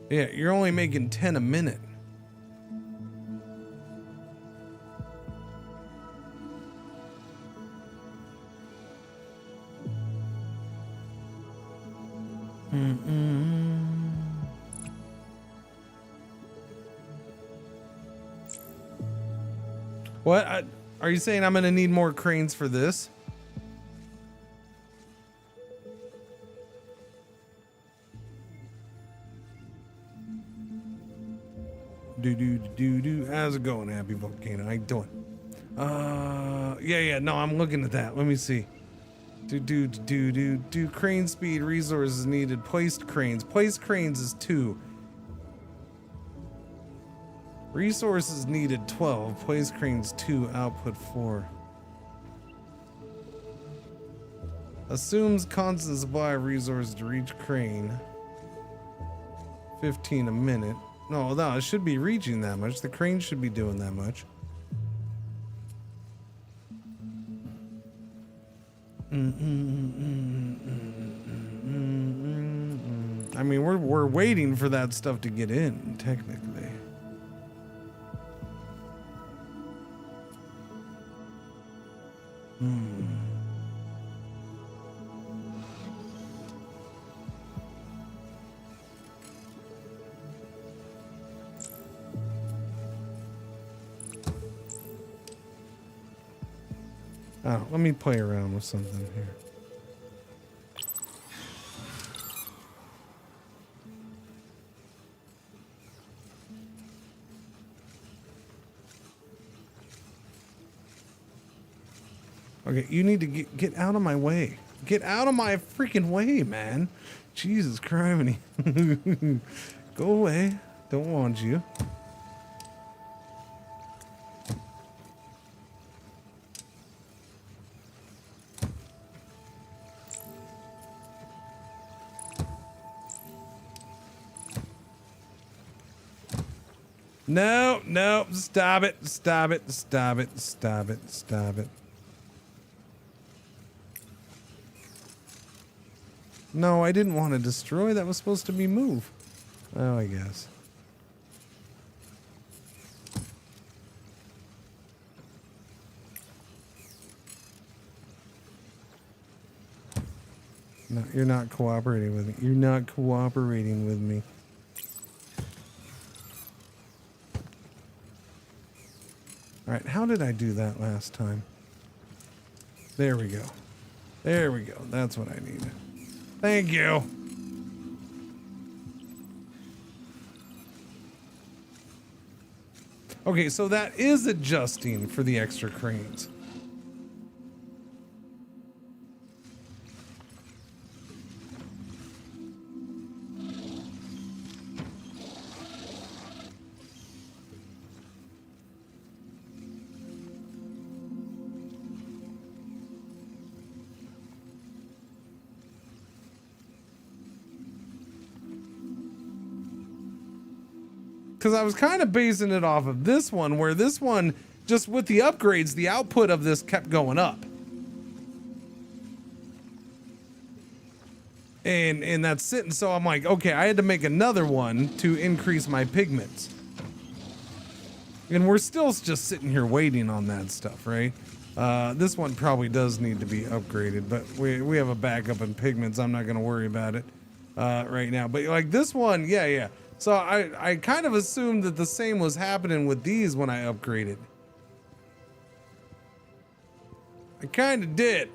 Yeah, you're only making 10 a minute. What? Are you saying I'm going to need more cranes for this? How's it going, Happy Volcano? How you doing? Yeah. No, I'm looking at that. Let me see. Crane speed, resources needed. Placed cranes. Placed cranes is 2. Resources needed 12. Placed cranes 2. Output 4. Assumes constant supply of resources to reach crane. 15 a minute. No, it should be reaching that much. The crane should be doing that much. I mean, we're waiting for that stuff to get in, technically. Oh, let me play around with something here. Okay, you need to get out of my way. Get out of my freaking way, man. Jesus criminy. Go away. Don't want you. No, no, stop it, stop it, stop it, stop it, stop it. No, I didn't want to destroy. That was supposed to be move. Oh, I guess. No, you're not cooperating with me. You're not cooperating with me. All right, how did I do that last time? There we go. There we go. That's what I needed. Thank you. Okay, so that is adjusting for the extra cranes. Because I was kind of basing it off of this one, where this one, just with the upgrades, the output of this kept going up. And that's sitting, so I'm like, okay, I had to make another one to increase my pigments. And we're still just sitting here waiting on that stuff, right? This one probably does need to be upgraded, but we have a backup in pigments. I'm not going to worry about it right now. But like this one, yeah. So I kind of assumed that the same was happening with these when I upgraded. I kind of did.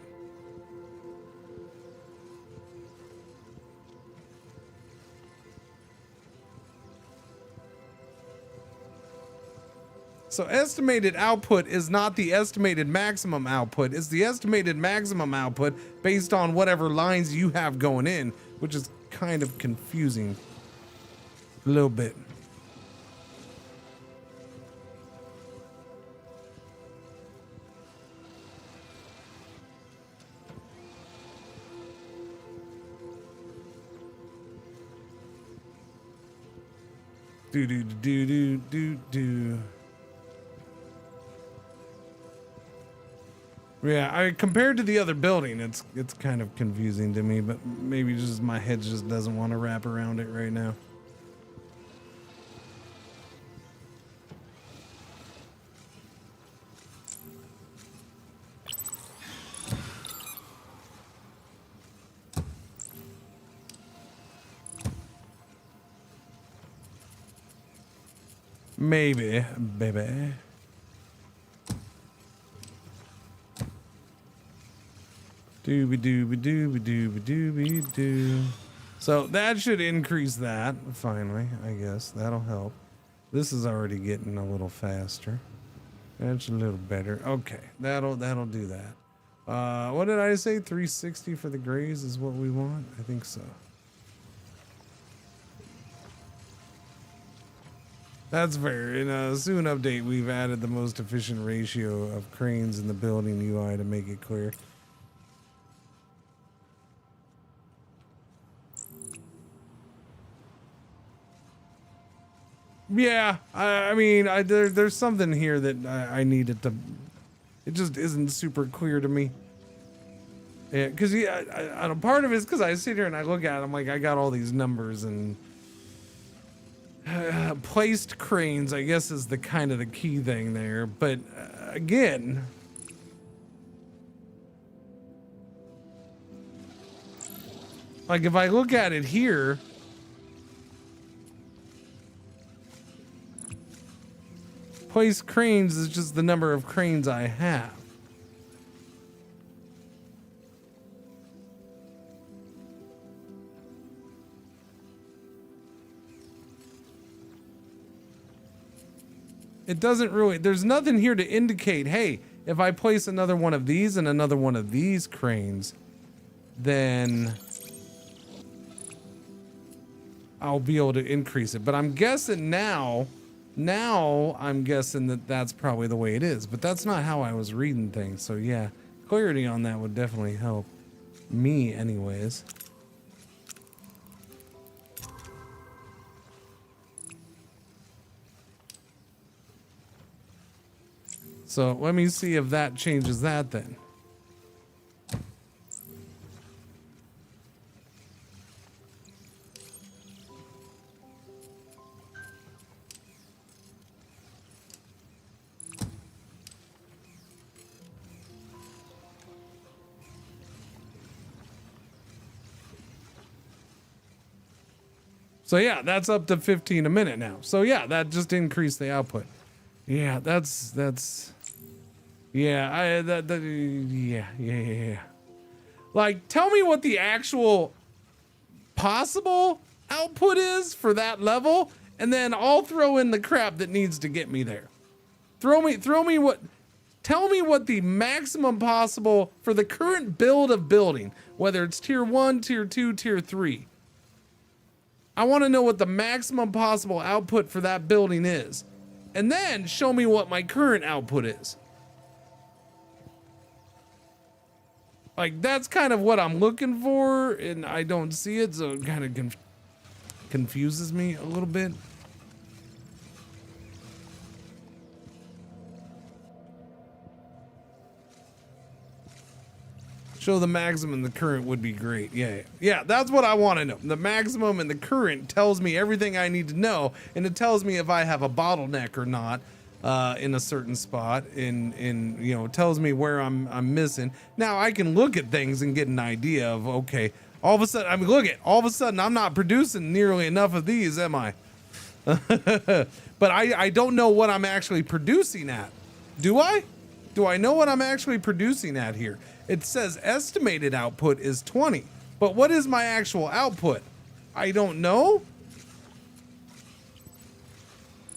So estimated output is not the estimated maximum output. It's the estimated maximum output based on whatever lines you have going in, which is kind of confusing. A little bit. Do. Yeah, compared to the other building, it's kind of confusing to me, but maybe just my head just doesn't want to wrap around it right now. Maybe, baby. Dooby. So that should increase that finally, I guess. That'll help. This is already getting a little faster. That's a little better. Okay, that'll do that. What did I say? 360 for the grays is what we want? I think so. That's fair. In a soon update, we've added the most efficient ratio of cranes in the building UI to make it clear. Yeah, I mean, there's something here that I needed to. It just isn't super clear to me. Yeah, because part of it is because I sit here and I look at it, I'm like, I got all these numbers and placed cranes, I guess, is the kind of the key thing there. But again, like if I look at it here, placed cranes is just the number of cranes I have. It doesn't really, there's nothing here to indicate, hey, if I place another one of these and another one of these cranes, then I'll be able to increase it. But I'm guessing now I'm guessing that that's probably the way it is. But that's not how I was reading things. So yeah, clarity on that would definitely help me anyways. So let me see if that changes that then. So yeah, that's up to 15 a minute now. So yeah, that just increased the output. Yeah, that's yeah, yeah. Like, tell me what the actual possible output is for that level, and then I'll throw in the crap that needs to get me there. Tell me what the maximum possible for the current build of building, whether it's tier 1, tier 2, tier 3. I want to know what the maximum possible output for that building is. And then show me what my current output is. Like, that's kind of what I'm looking for, and I don't see it, so it kind of confuses me a little bit. Show the maximum and the current would be great. Yeah, that's what I want to know. The maximum and the current tells me everything I need to know, and it tells me if I have a bottleneck or not in a certain spot, and you know, tells me where I'm missing. Now I can look at things and get an idea of, okay, all of a sudden I'm not producing nearly enough of these, am I? But I don't know what I'm actually producing at. Do I? Do I know what I'm actually producing at here? It says estimated output is 20, but what is my actual output? I don't know.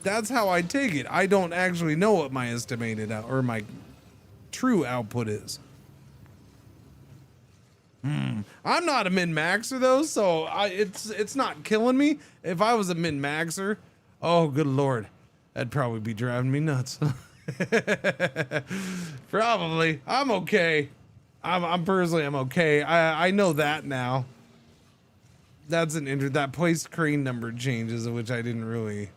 That's how I take it. I don't actually know what my estimated or my true output is. I'm not a min-maxer though, so it's not killing me. If I was a min-maxer, oh good lord, that'd probably be driving me nuts. Probably. I'm okay. I'm personally, I'm okay. I know that now. That's that place crane number changes, which I didn't really.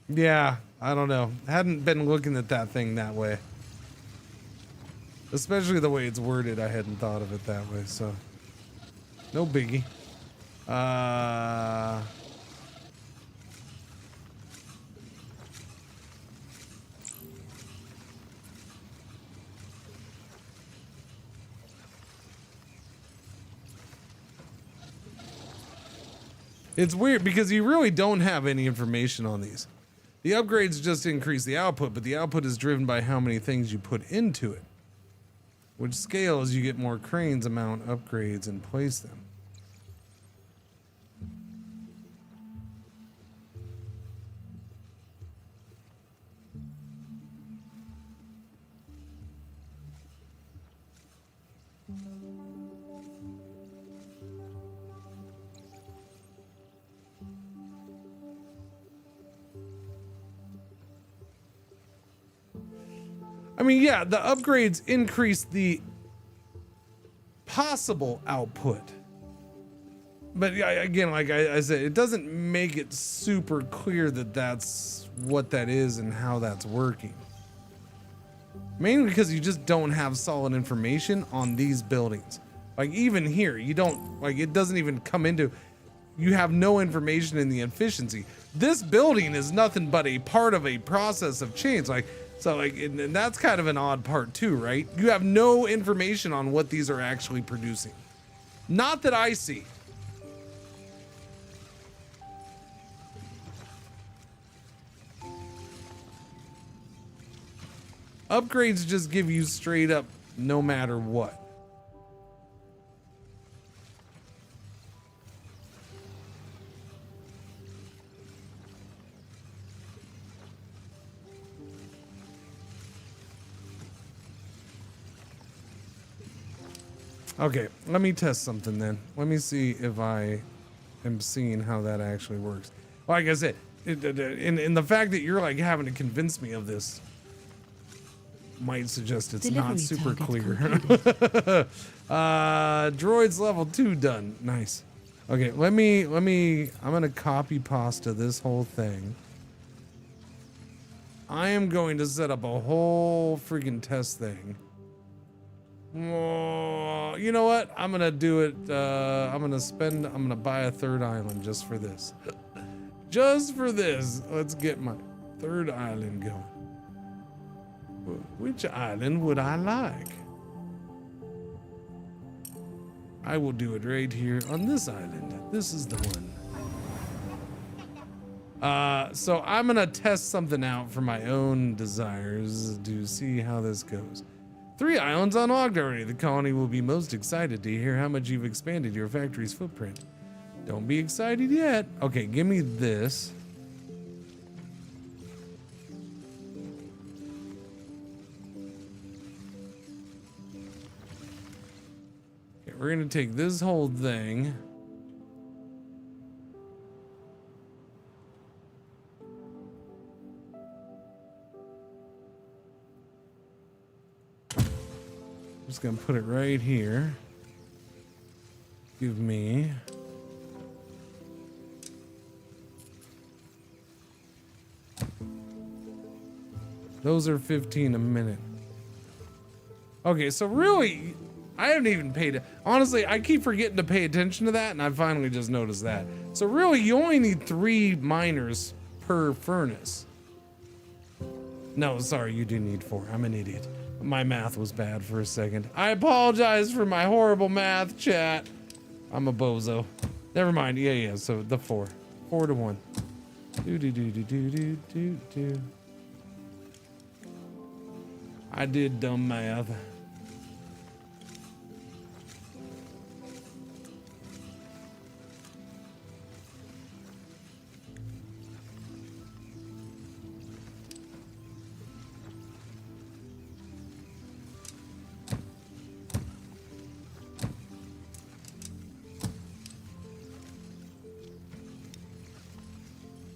Yeah, I don't know. Hadn't been looking at that thing that way. Especially the way it's worded, I hadn't thought of it that way, so. No biggie. It's weird because you really don't have any information on these. The upgrades just increase the output, but the output is driven by how many things you put into it. Which scale as you get more cranes, amount upgrades, and place them. I mean, yeah, the upgrades increase the possible output. But again, like I said, it doesn't make it super clear that that's what that is and how that's working. Mainly because you just don't have solid information on these buildings. Like even here, you don't, like it doesn't even come into, you have no information in the efficiency. This building is nothing but a part of a process of change. So and that's kind of an odd part too, right? You have no information on what these are actually producing. Not that I see. Upgrades just give you straight up no matter what. Okay, let me test something then. Let me see if I am seeing how that actually works. Like I said, in the fact that you're like having to convince me of this might suggest it's Delivery not super target clear. completed. Droids level 2 done. Nice. Okay, I'm gonna copy pasta this whole thing. I am going to set up a whole freaking test thing. Oh, you know what? I'm gonna do it. I'm gonna buy a third island just for this. Just for this. Let's get my third island going. Which island would I like? I will do it right here on this island. This is the one. So I'm gonna test something out for my own desires to see how this goes. 3 islands unlocked already. The colony will be most excited to hear how much you've expanded your factory's footprint. Don't be excited yet. Okay, give me this. Okay, we're gonna take this whole thing. Just gonna put it right here. Give me those are 15 a minute. Okay, so really, I haven't even paid. Honestly, I keep forgetting to pay attention to that, and I finally just noticed that. So really, you only need 3 miners per furnace. No, sorry, you do need 4. I'm an idiot. My math was bad for a second. I apologize for my horrible math, chat. I'm a bozo. Never mind. Yeah. So the 4 to 1. Do. I did dumb math.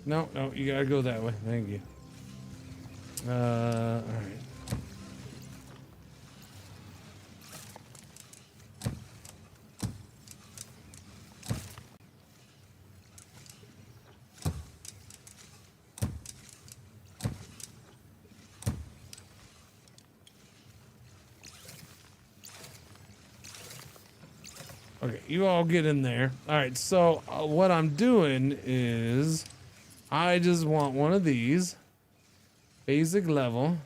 No, you gotta go that way. Thank you. All right. Okay, you all get in there. All right, so what I'm doing is I just want one of these. Basic level.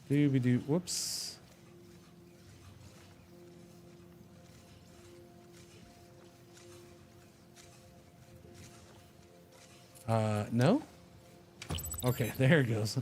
Doobie-doo. Whoops. No? Okay, there it goes.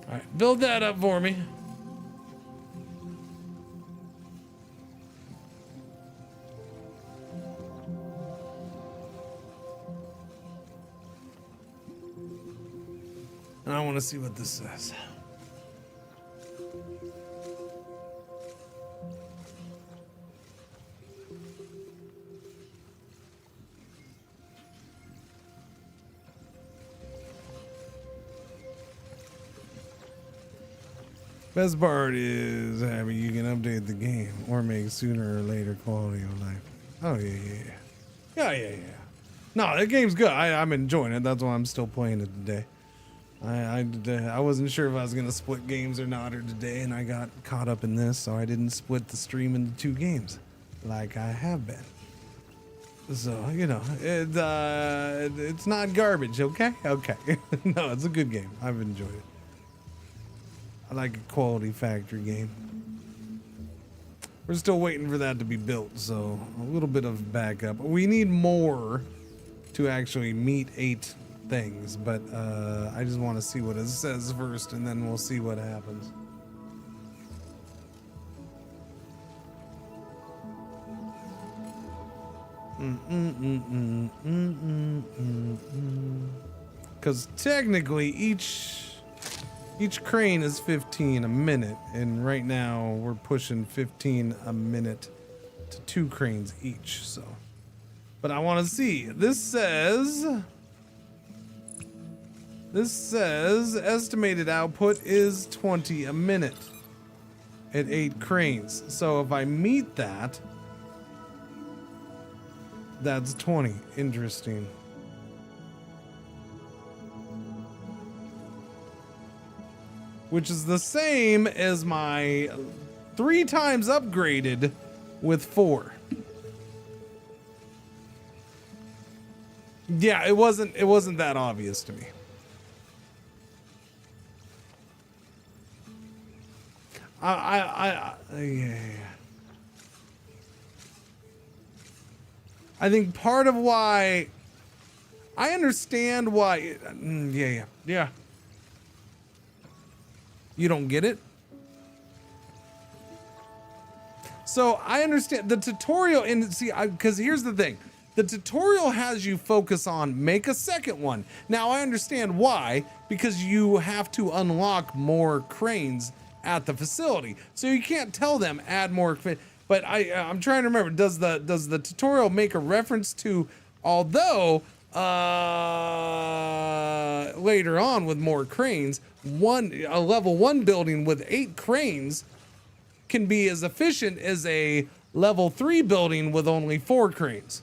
All right, build that up for me. And I want to see what this says. Best part is, Abby, you can update the game or make sooner or later quality of life. Oh, yeah. No, the game's good. I'm enjoying it. That's why I'm still playing it today. I wasn't sure if I was going to split games or not or today, and I got caught up in this, so I didn't split the stream into 2 games like I have been. So, you know, it's not garbage, okay? Okay. No, it's a good game. I've enjoyed it. I like a quality factory game. We're still waiting for that to be built, so a little bit of backup. We need more to actually meet 8 things, but I just want to see what it says first, and then we'll see what happens. Because technically each crane is 15 a minute, and right now we're pushing 15 a minute to 2 cranes each. So, but I want to see. This says estimated output is 20 a minute at 8 cranes. So if I meet that, that's 20. Interesting. Which is the same as my 3 times upgraded with 4. Yeah, it wasn't that obvious to me. Yeah. I think part of why I understand why. Yeah. You don't get it? So I understand the tutorial, and see, because here's the thing. The tutorial has you focus on make a second one. Now I understand why, because you have to unlock more cranes at the facility. So you can't tell them add more, but I'm trying to remember, does the tutorial make a reference to, although later on with more cranes, a level 1 building with 8 cranes can be as efficient as a level 3 building with only 4 cranes.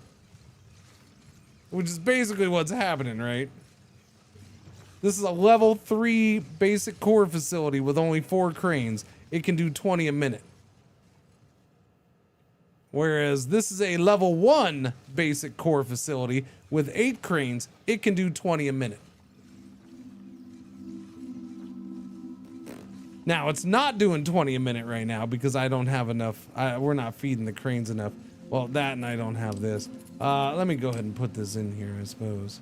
Which is basically what's happening, right? This is a level 3 basic core facility with only 4 cranes. It can do 20 a minute. Whereas this is a level 1 basic core facility with 8 cranes. It can do 20 a minute. Now, it's not doing 20 a minute right now because I don't have enough. We're not feeding the cranes enough. Well, that and I don't have this. Let me go ahead and put this in here, I suppose.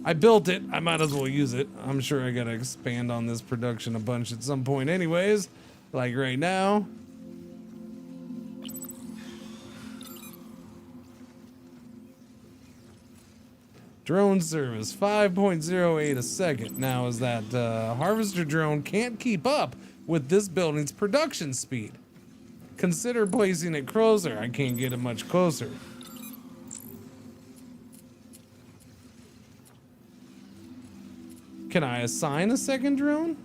I built it. I might as well use it. I'm sure I gotta expand on this production a bunch at some point anyways. Like right now. Drone service, 5.08 a second. Now is that harvester drone can't keep up with this building's production speed. Consider placing it closer. I can't get it much closer. Can I assign a second drone?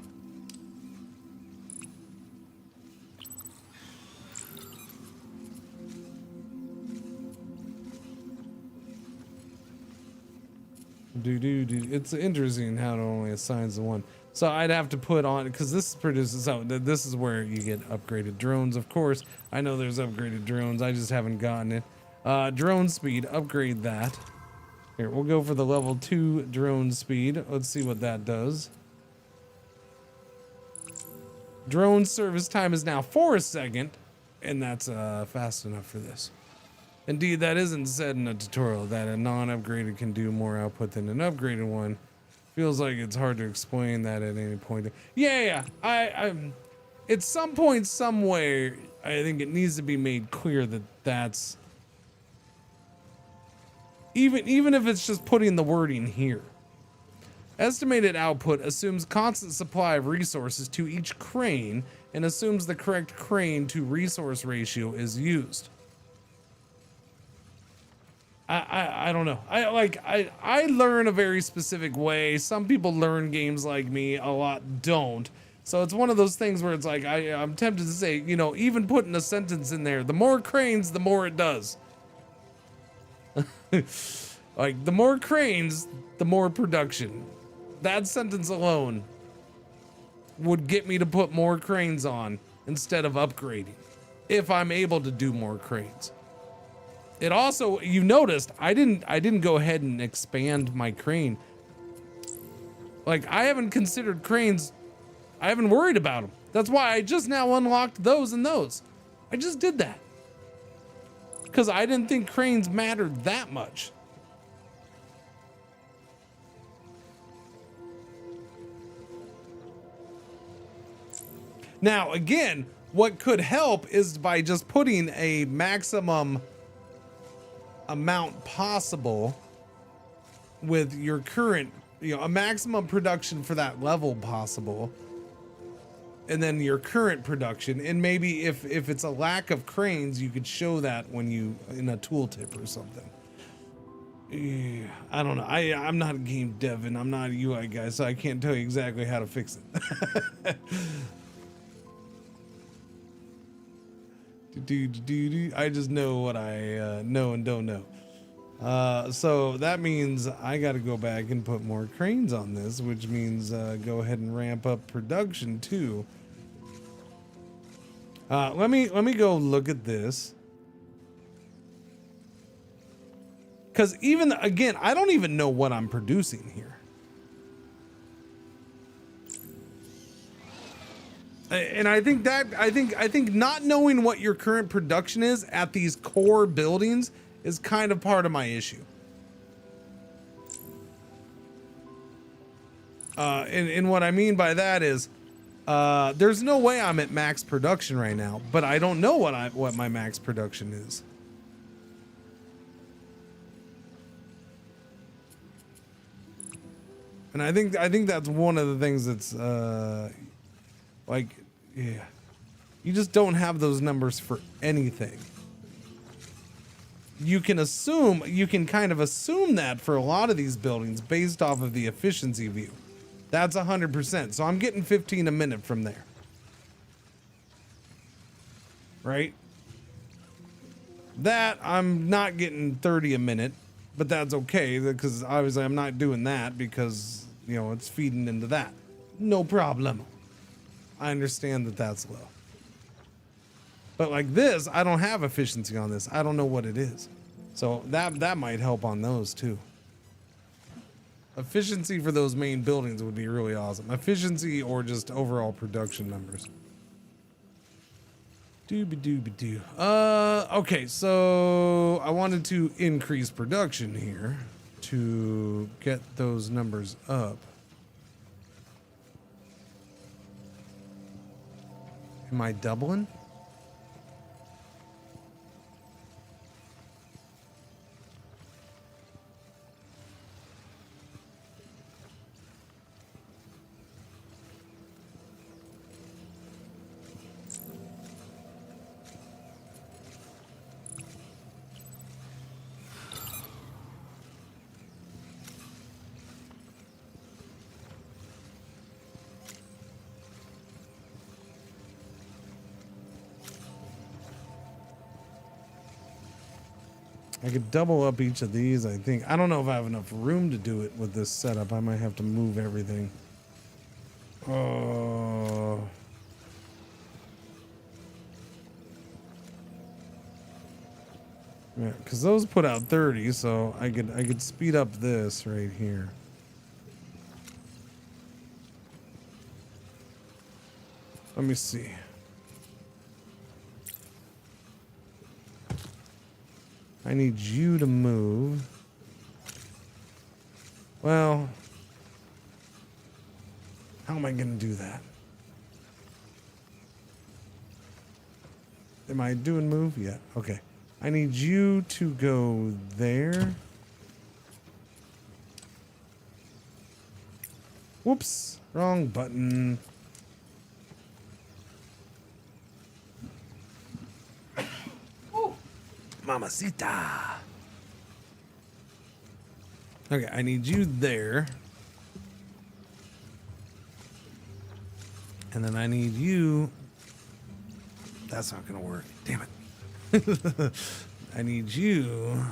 It's interesting how it only assigns the one. So I'd have to put on, because this produces, so this is where you get upgraded drones, of course. I know there's upgraded drones, I just haven't gotten it. Drone speed, upgrade that. Here, we'll go for the level 2 drone speed. Let's see what that does. Drone service time is now 4 a second, and that's fast enough for this. Indeed, that isn't said in a tutorial, that a non-upgraded can do more output than an upgraded one. Feels like it's hard to explain that at any point. Yeah. I'm at some point, somewhere, I think it needs to be made clear that that's even if it's just putting the wording here. Estimated output assumes constant supply of resources to each crane and assumes the correct crane to resource ratio is used. I don't know. I learn a very specific way. Some people learn games like me, a lot don't. So it's one of those things where it's like I'm tempted to say, you know, even putting a sentence in there, the more cranes, the more it does. Like the more cranes, the more production. That sentence alone would get me to put more cranes on instead of upgrading, if I'm able to do more cranes. It also, you noticed, I didn't go ahead and expand my crane. Like, I haven't considered cranes. I haven't worried about them. That's why I just now unlocked those and those. I just did that because I didn't think cranes mattered that much. Now, again, what could help is by just putting a maximum amount possible with your current, you know, a maximum production for that level possible, and then your current production. And maybe if it's a lack of cranes, you could show that when you in a tooltip or something. Yeah, I don't know. I'm not a game dev and I'm not a UI guy, so I can't tell you exactly how to fix it. I just know what I know and don't know. So that means I got to go back and put more cranes on this, which means go ahead and ramp up production too. Let me go look at this, because even again, I don't even know what I'm producing here. And I think not knowing what your current production is at these core buildings is kind of part of my issue. And what I mean by that is, there's no way I'm at max production right now, but I don't know what my max production is. And I think that's one of the things that's like, yeah, you just don't have those numbers for anything. You can kind of assume that for a lot of these buildings based off of the efficiency view. That's 100%. So I'm getting 15 a minute from there. Right? That I'm not getting 30 a minute, but that's okay because obviously I'm not doing that because, you know, it's feeding into that. No problem. I understand that that's low. But like this, I don't have efficiency on this. I don't know what it is. So that might help on those too. Efficiency for those main buildings would be really awesome. Efficiency or just overall production numbers. Dooby-dooby-doo. Okay, so I wanted to increase production here to get those numbers up. Am I doubling? I could double up each of these, I think. I don't know if I have enough room to do it with this setup. I might have to move everything. Oh. Yeah, because those put out 30, so I could speed up this right here. Let me see. I need you to move. Well, how am I going to do that? Am I doing move? Yeah. Okay. I need you to go there. Whoops. Wrong button. Mamacita. Okay, I need you there. And then I need you. That's not gonna work. Damn it. I need you.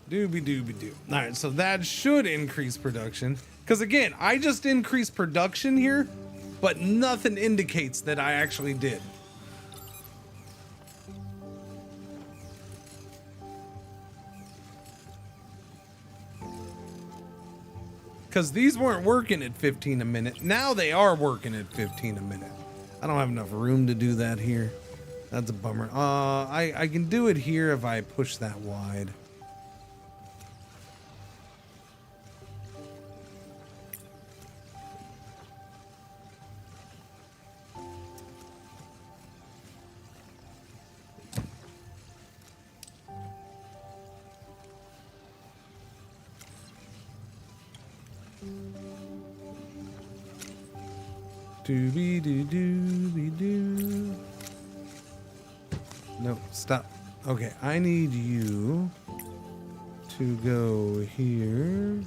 Dooby dooby doo. All right, so that should increase production. Because again, I just increased production here, but nothing indicates that I actually did. Because these weren't working at 15 a minute. Now they are working at 15 a minute. I don't have enough room to do that here. That's a bummer. I can do it here if I push that wide. Dooby doo dooby doo. No, stop. Okay, I need you to go here.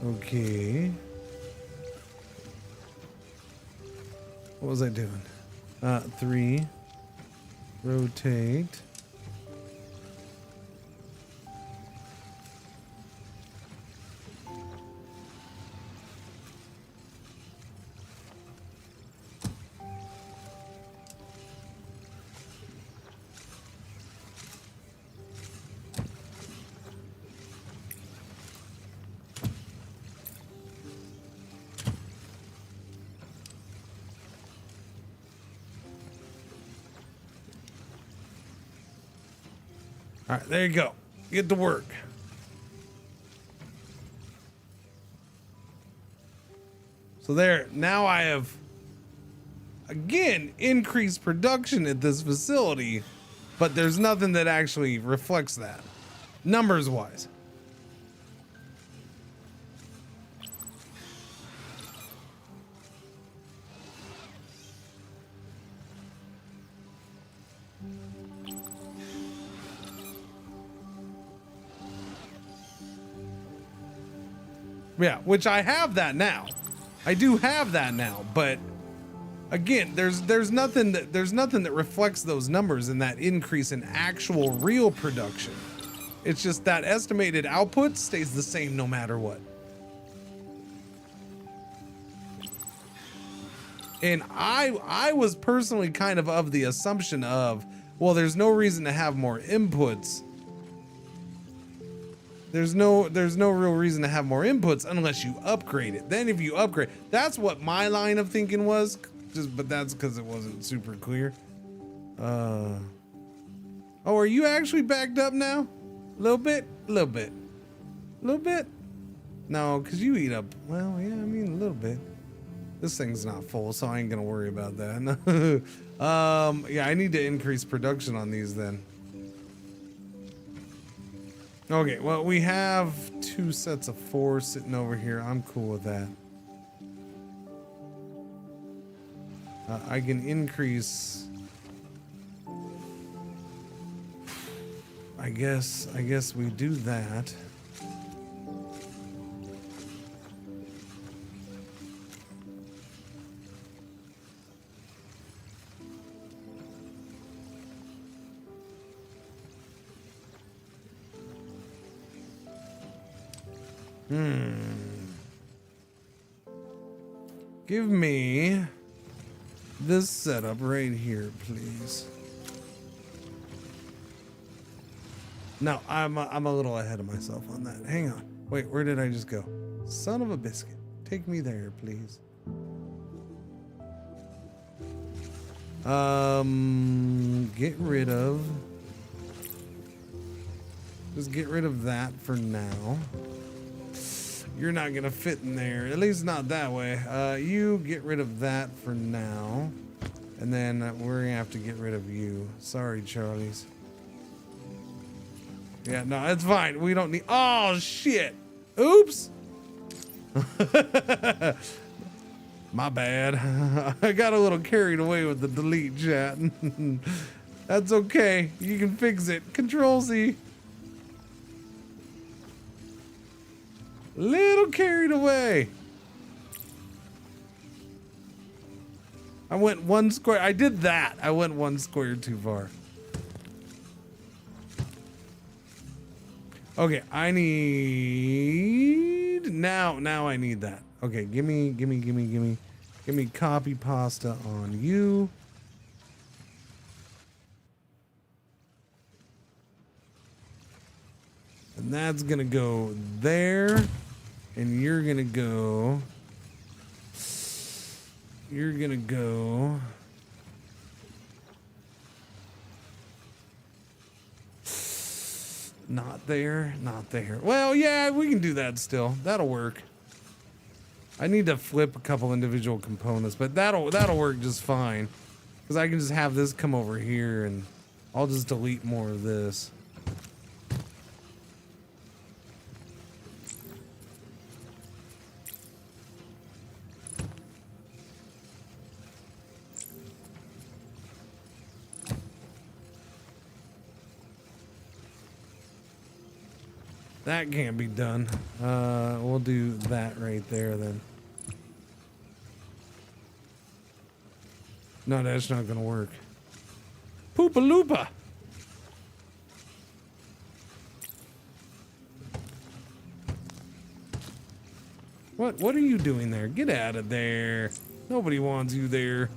Okay. What was I doing? 3. Rotate. All right, there you go. Get to work. So there, now I have, again, increased production at this facility, but there's nothing that actually reflects that, numbers-wise. Yeah, which I have that now. I do have that now, but again, there's nothing that reflects those numbers in that increase in actual real production. It's just that estimated output stays the same no matter what. And I was personally kind of the assumption of, well, there's no reason to have more inputs. There's no real reason to have more inputs unless you upgrade it. Then if you upgrade, that's what my line of thinking was, but that's because it wasn't super clear. Oh, are you actually backed up now? A little bit? A little bit. A little bit? No, because you eat up. Well, yeah, I mean, a little bit. This thing's not full, so I ain't gonna worry about that. Yeah, I need to increase production on these then. Okay, well, we have 2 sets of 4 sitting over here. I'm cool with that. I can increase. I guess we do that. Give me this setup right here, please. No, I'm a little ahead of myself on that. Hang on. Wait, where did I just go? Son of a biscuit. Take me there, please. Get rid of. Just get rid of that for now. You're not gonna fit in there, at least not that way. You get rid of that for now. And then we're gonna have to get rid of you. Sorry, Charlies. Yeah, no, it's fine. We don't need, oh shit. Oops. My bad. I got a little carried away with the delete chat. That's okay. You can fix it. Control C. Little carried away. I went one square. I did that. I went one square too far. Okay, I need now I need that. Okay, give me copy pasta on you. And that's gonna go there. And you're gonna go not there, not there. Well, yeah, we can do that still. That'll work. I need to flip a couple individual components, but that'll work just fine. Because I can just have this come over here and I'll just delete more of this. That can't be done. We'll do that right there then. No, that's not gonna work. Poopa-loopa! What are you doing there? Get out of there. Nobody wants you there.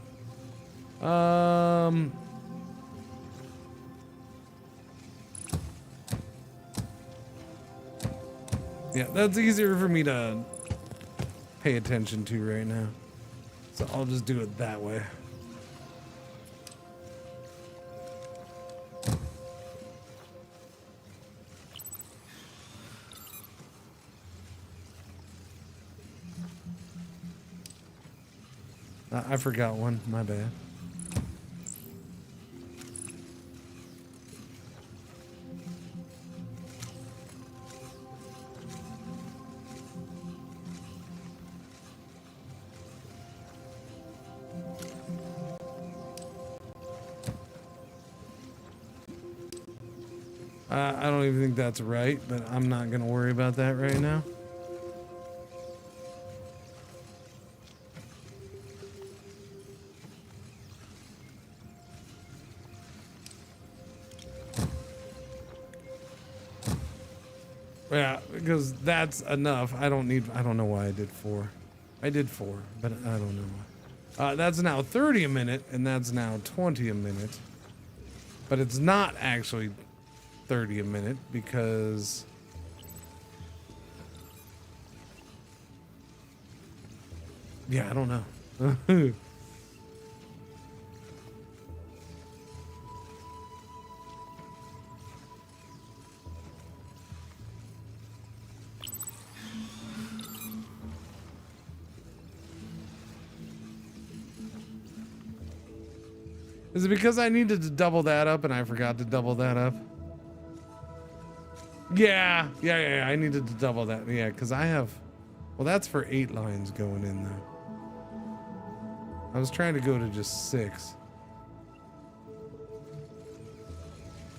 Yeah, that's easier for me to pay attention to right now. So I'll just do it that way. I forgot one, my bad. I don't even think that's right, but I'm not going to worry about that right now. Yeah, because that's enough. I don't know why I did 4. I did 4, but I don't know why. That's now 30 a minute, and that's now 20 a minute. But it's not actually 30 a minute because yeah, I don't know. Is it because I needed to double that up and I forgot to double that up? Yeah, I needed to double that. Yeah, because I have, well, that's for 8 lines going in though. I was trying to go to just 6.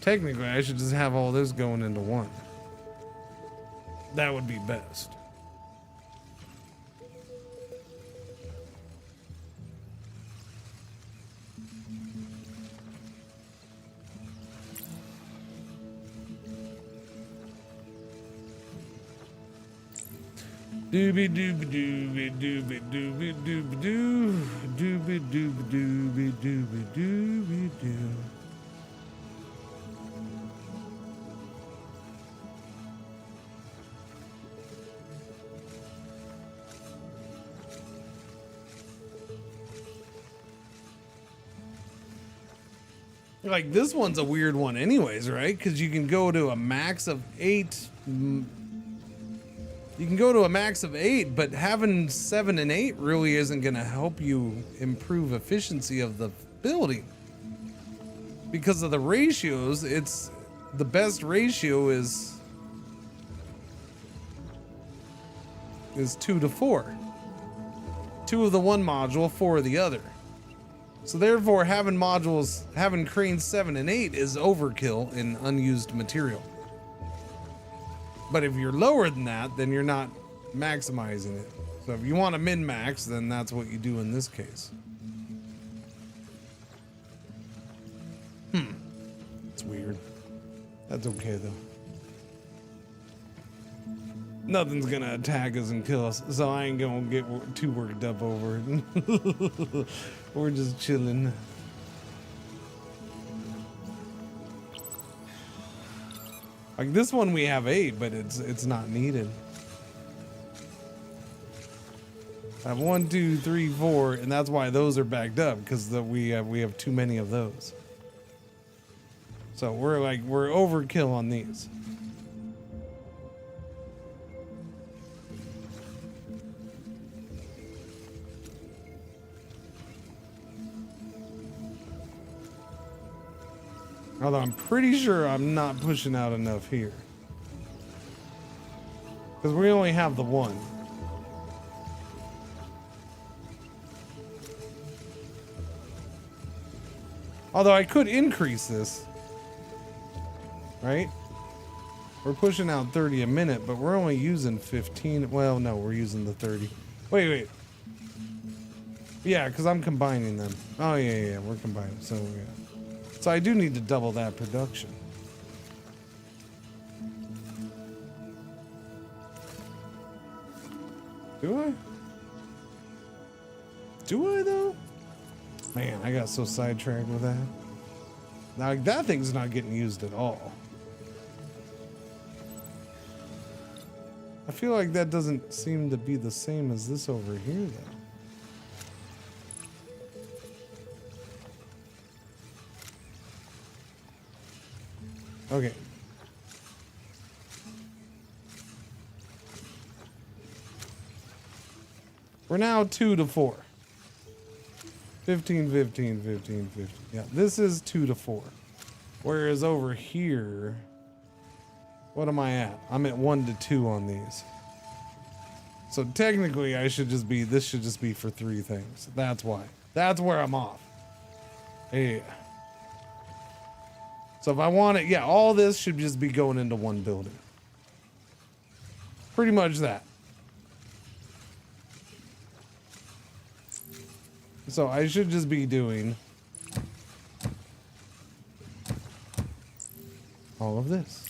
Technically, I should just have all this going into 1. That would be best. Doobie doobie doobie doobie doobie doobie doo doobie doobie doobie doobie doobie doo. Like this one's a weird one anyways, right? Because you can go to a max of 8 You can go to a max of 8, but having 7 and 8 really isn't going to help you improve efficiency of the building. Because of the ratios, it's the best ratio is 2 to 4. 2 of the one module, 4 of the other. So therefore, having cranes 7 and 8 is overkill in unused material. But if you're lower than that, then you're not maximizing it. So if you want to min-max, then that's what you do in this case. It's weird. That's okay though. Nothing's gonna attack us and kill us, so I ain't gonna get too worked up over it. We're just chilling. Like this one we have 8, but it's not needed. I have 1, 2, 3, 4, and that's why those are backed up, because we have too many of those. So we're overkill on these. Although I'm pretty sure I'm not pushing out enough here. Because we only have the 1. Although I could increase this. Right? We're pushing out 30 a minute, but we're only using 15. Well, no, we're using the 30. Wait. Yeah, because I'm combining them. Oh, yeah, we're combining. So, yeah. So I do need to double that production. Do I? Do I though? Man, I got so sidetracked with that. Now that thing's not getting used at all. I feel like that doesn't seem to be the same as this over here though. Okay. We're now 2 to 4. 15, 15, 15, 15. Yeah, this is 2 to 4. Whereas over here, what am I at? I'm at 1 to 2 on these. So technically this should just be for 3 things. That's why. That's where I'm off. Yeah. So if I want it, yeah, all this should just be going into one building. Pretty much that. So I should just be doing all of this.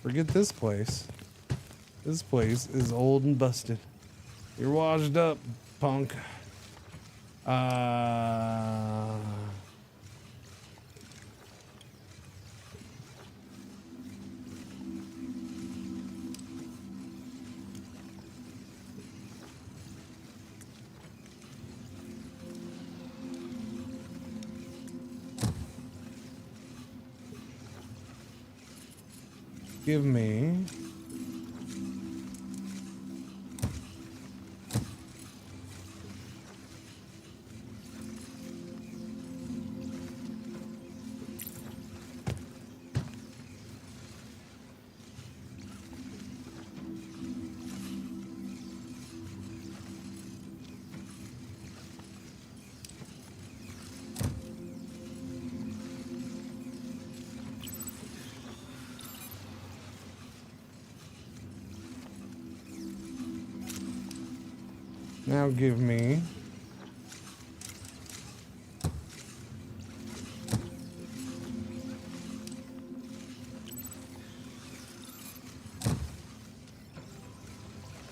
Forget this place. This place is old and busted. You're washed up, punk. Give me now give me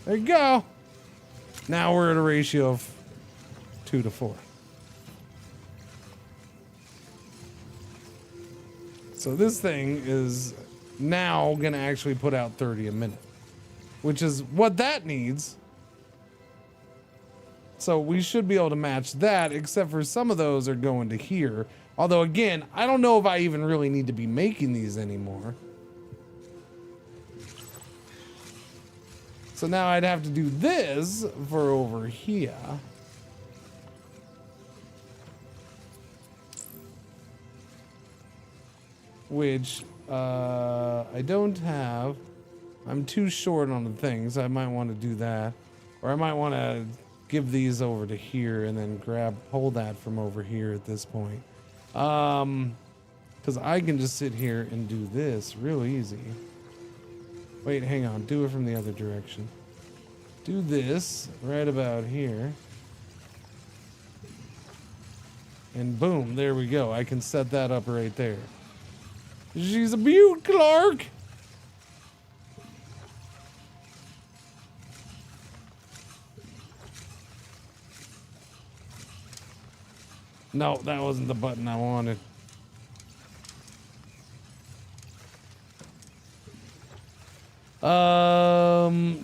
there you go. Now we're at a ratio of 2 to 4. So this thing is now going to actually put out 30 a minute, which is what that needs. So we should be able to match that, except for some of those are going to here. Although again, I don't know if I even really need to be making these anymore. So now I'd have to do this for over here. Which I don't have. I'm too short on the things. I might want to do that. Or I might want to give these over to here and then pull that from over here at this point. Because I can just sit here and do this real easy. Wait, hang on. Do it from the other direction. Do this right about here. And boom, there we go. I can set that up right there. She's a beaut, Clark. No, that wasn't the button I wanted.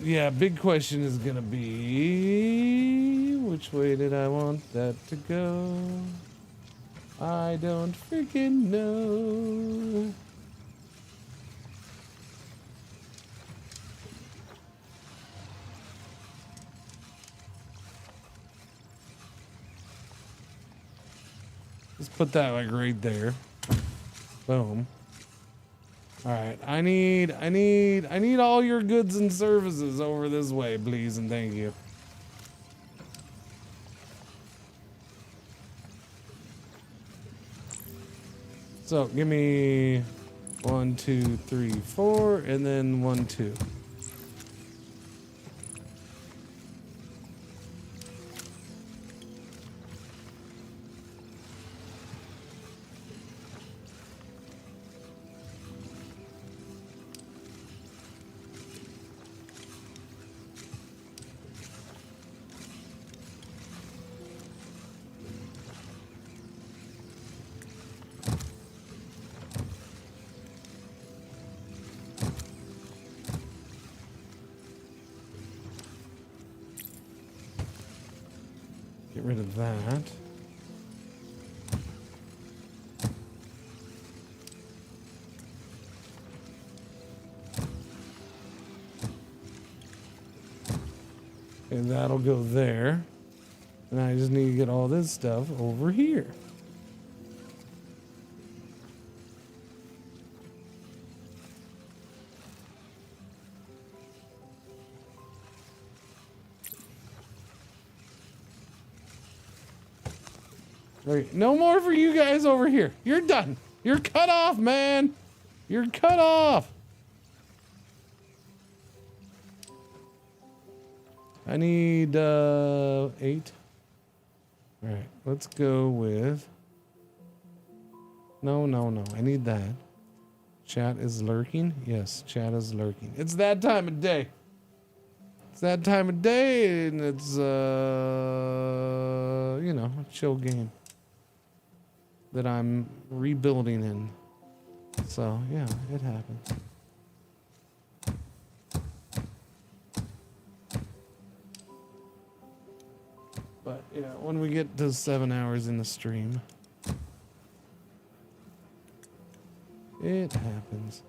Yeah, big question is gonna be, which way did I want that to go? I don't freaking know. Let's put that like right there. Boom. All right, I need all your goods and services over this way, please and thank you. So give me 1, 2, 3, 4, and then 1, 2. Get rid of that. And that'll go there. And I just need to get all this stuff over here. Right, no more for you guys over here. You're done. You're cut off, man. You're cut off. I need 8. All right, let's go with. No. I need that. Chat is lurking. Yes, chat is lurking. It's that time of day. It's that time of day, and it's you know, a chill game that I'm rebuilding in. So yeah, it happens. But yeah, when we get to 7 hours in the stream, it happens.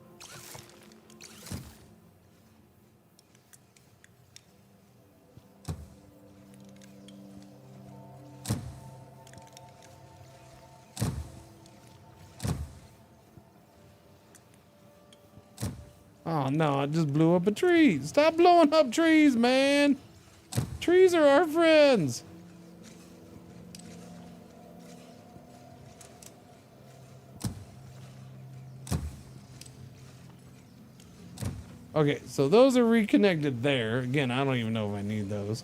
Oh no, I just blew up a tree. Stop blowing up trees, man. Trees are our friends. Okay, so those are reconnected there. Again, I don't even know if I need those.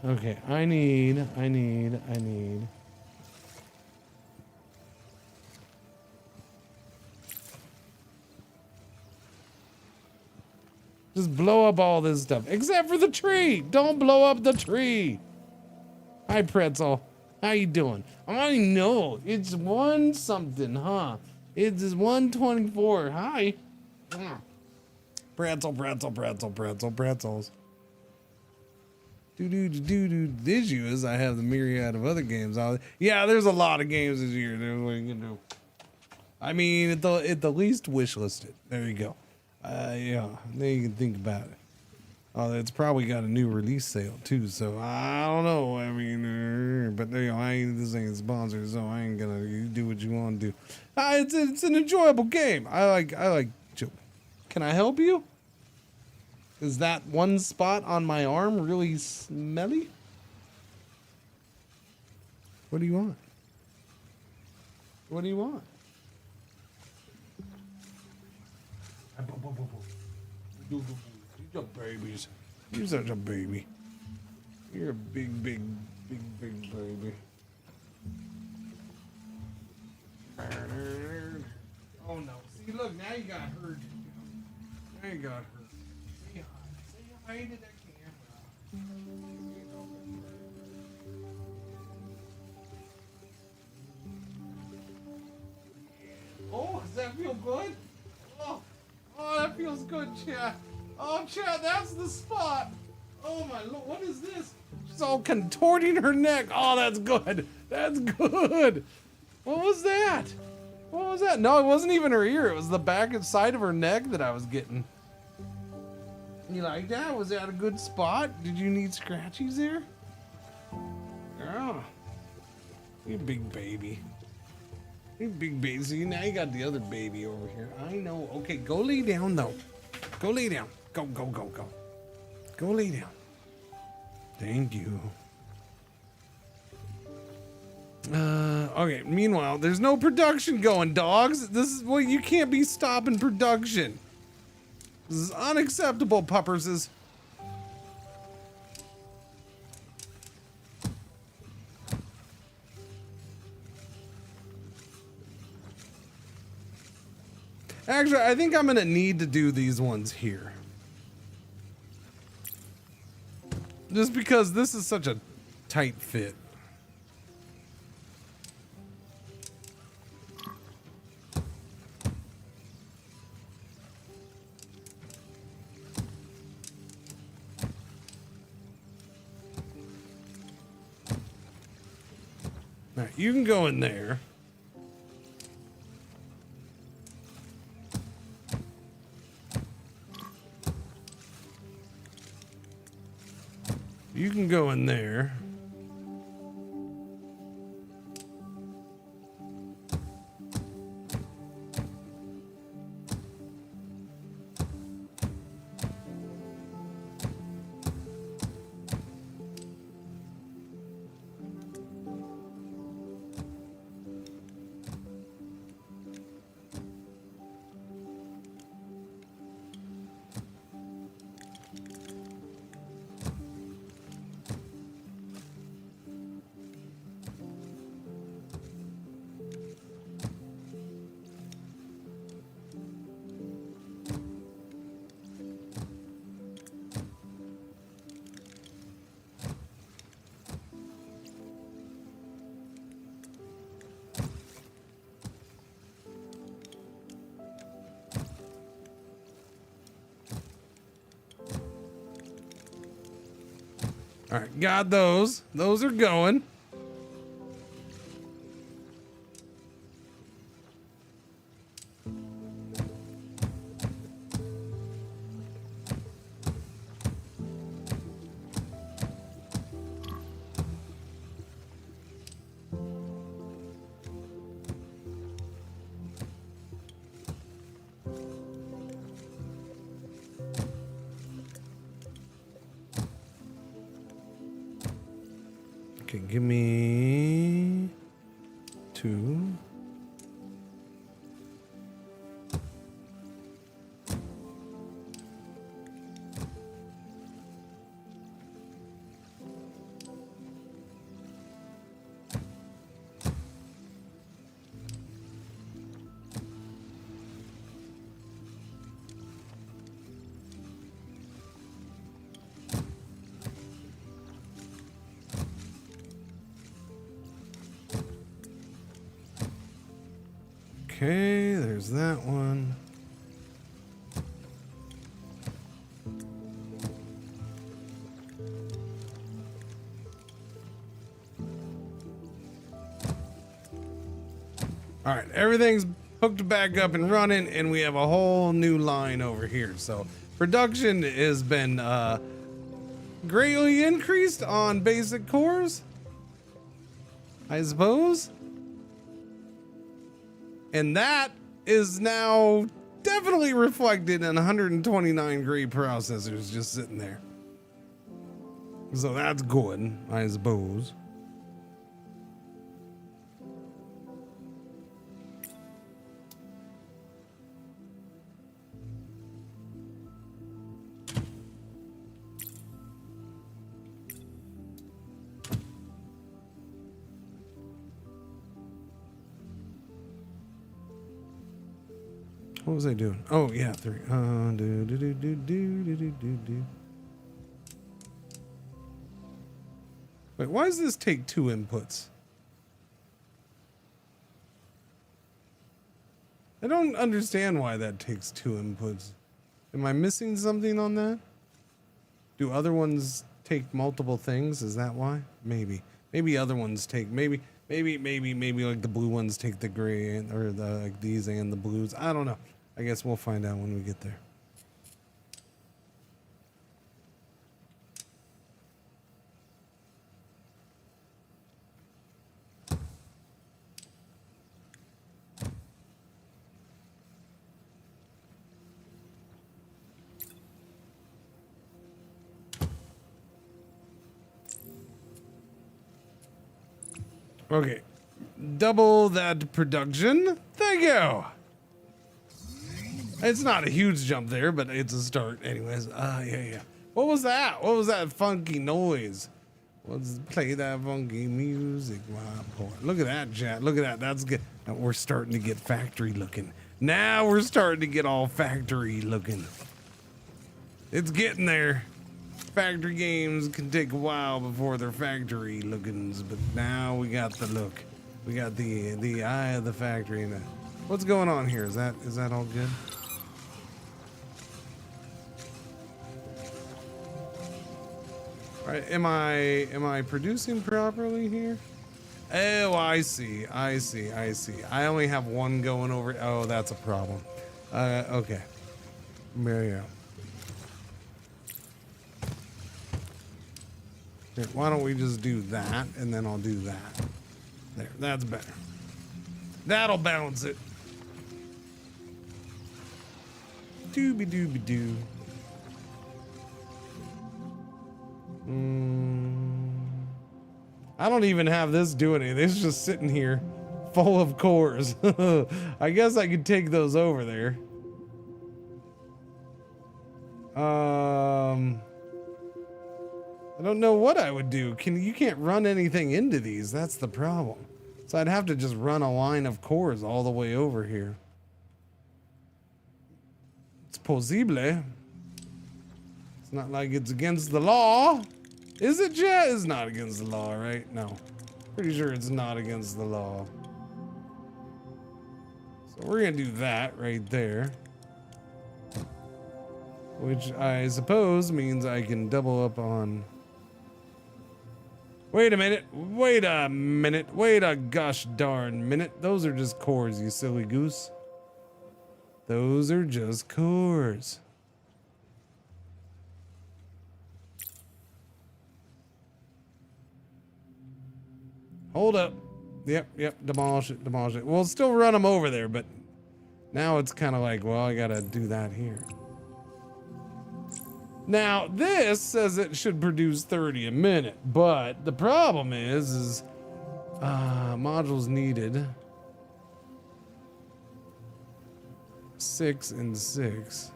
Okay, I need. Just blow up all this stuff, except for the tree. Don't blow up the tree. Hi, Pretzel. How you doing? I know it's 1 something, huh? It's 124. Hi. Pretzels. This year is I have the myriad of other games. Yeah, there's a lot of games this year. There's what you can do. I mean, at the least wish listed. There you go. Yeah, then you can think about it. Oh, it's probably got a new release sale too, so I don't know. I mean, but you know, this ain't sponsored, so I ain't gonna. You do what you want to do. It's an enjoyable game. I like. Can I help you? Is that one spot on my arm really smelly? What do you want? What do you want? You're babies. You're such a baby. You're a big baby. Oh no. See, look, now you got hurt. Now you got hurt. Say hi to that camera. Oh, does that feel good? Oh, that feels good, Chad. Oh, Chad, that's the spot. Oh my lord, what is this? She's all contorting her neck. Oh, that's good. That's good. What was that? What was that? No, it wasn't even her ear. It was the back and side of her neck that I was getting. You like that? Was that a good spot? Did you need scratchies there? Oh, you big baby. You big baby. See, now you got the other baby over here. I know. Okay, go lay down though. Go lay down. Go. Go lay down. Thank you. Okay, meanwhile, there's no production going, dogs. This is, well, you can't be stopping production. This is unacceptable, pupperses. Actually, I think I'm gonna need to do these ones here. Just because this is such a tight fit. All right, you can go in there. You can go in there. All right, got those. Those are going. Okay, give me 2. Okay, there's that one. All right, everything's hooked back up and running, and we have a whole new line over here. So production has been greatly increased on basic cores, I suppose. And that is now definitely reflected in 129 grade processors just sitting there. So that's good, I suppose. What was I doing? Oh yeah, 3. Wait, why does this take 2 inputs? I don't understand why that takes 2 inputs. Am I missing something on that? Do other ones take multiple things? Is that why? Maybe. Maybe other ones take, maybe like the blue ones take the gray or the like these and the blues. I don't know. I guess we'll find out when we get there. Okay, double that production. Thank you. It's not a huge jump there, but it's a start anyways. Yeah. What was that? What was that funky noise? Let's play that funky music. Wow, look at that, chat. Look at that. That's good. Now we're starting to get factory looking. Now we're starting to get all factory looking. It's getting there. Factory games can take a while before they're factory lookings, but now we got the look. We got the eye of the factory. And what's going on here? Is that all good? All right, am I producing properly here? Oh, I see. I only have one going over. Oh, that's a problem. Okay. There you go. Here, why don't we just do that, and then I'll do that. There, that's better. That'll balance it. Dooby-dooby-doo. I don't even have this doing anything. It's just sitting here full of cores. I guess I could take those over there. I don't know what I would do. You can't run anything into these. That's the problem. So I'd have to just run a line of cores all the way over here. It's possible. It's not like it's against the law. Is it, Jet? It's not against the law, right? No. Pretty sure it's not against the law. So we're gonna do that right there. Which I suppose means I can double up on... Wait a minute. Wait a gosh darn minute. Those are just cores, you silly goose. Those are just cores. Hold up. Yep. Demolish it. We'll still run them over there, but now it's kind of like, well, I gotta do that here. Now, this says it should produce 30 a minute, but the problem is modules needed 6 and 6.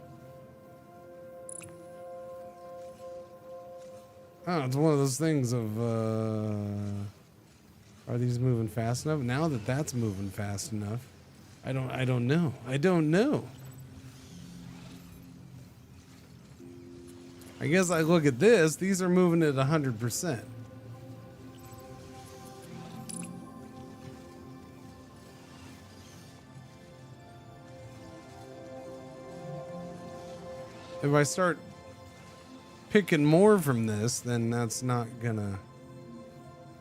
Oh, it's one of those things of, are these moving fast enough? Now that that's moving fast enough, I don't know. I guess I look at this, these are moving at 100%. If I start picking more from this, then that's not gonna...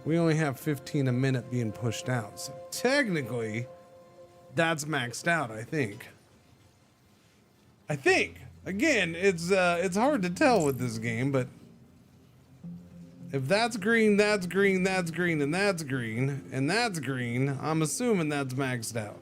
We only have 15 a minute being pushed out. So technically, that's maxed out, I think. Again, it's hard to tell with this game, but if that's green, that's green, that's green, and that's green, and that's green, I'm assuming that's maxed out.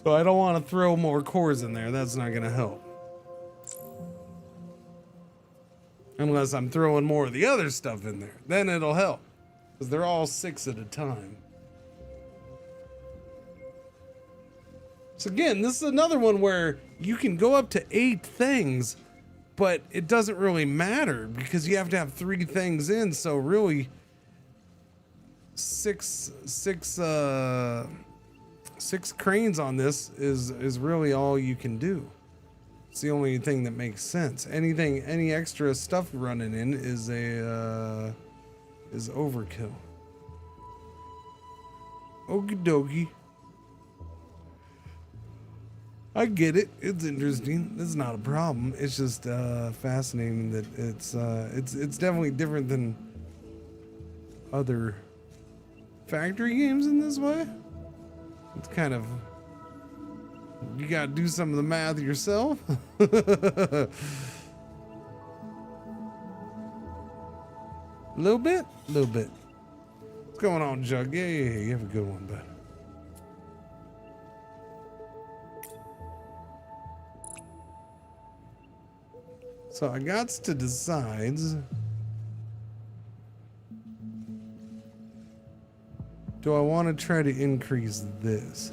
So I don't want to throw more cores in there. That's not going to help. Unless I'm throwing more of the other stuff in there. Then it'll help. Because they're all 6 at a time. So again, this is another one where you can go up to 8 things, but it doesn't really matter because you have to have 3 things in. So really, 6 cranes on this is really all you can do. It's the only thing that makes sense. Any extra stuff running in is overkill. Okie dokie. I get it. It's interesting. It's not a problem. It's just fascinating that it's definitely different than other factory games in this way. It's kind of, you gotta do some of the math yourself. Little bit. What's going on, Jug? Yeah, you have a good one, bud. So I got to decide. Do I want to try to increase this?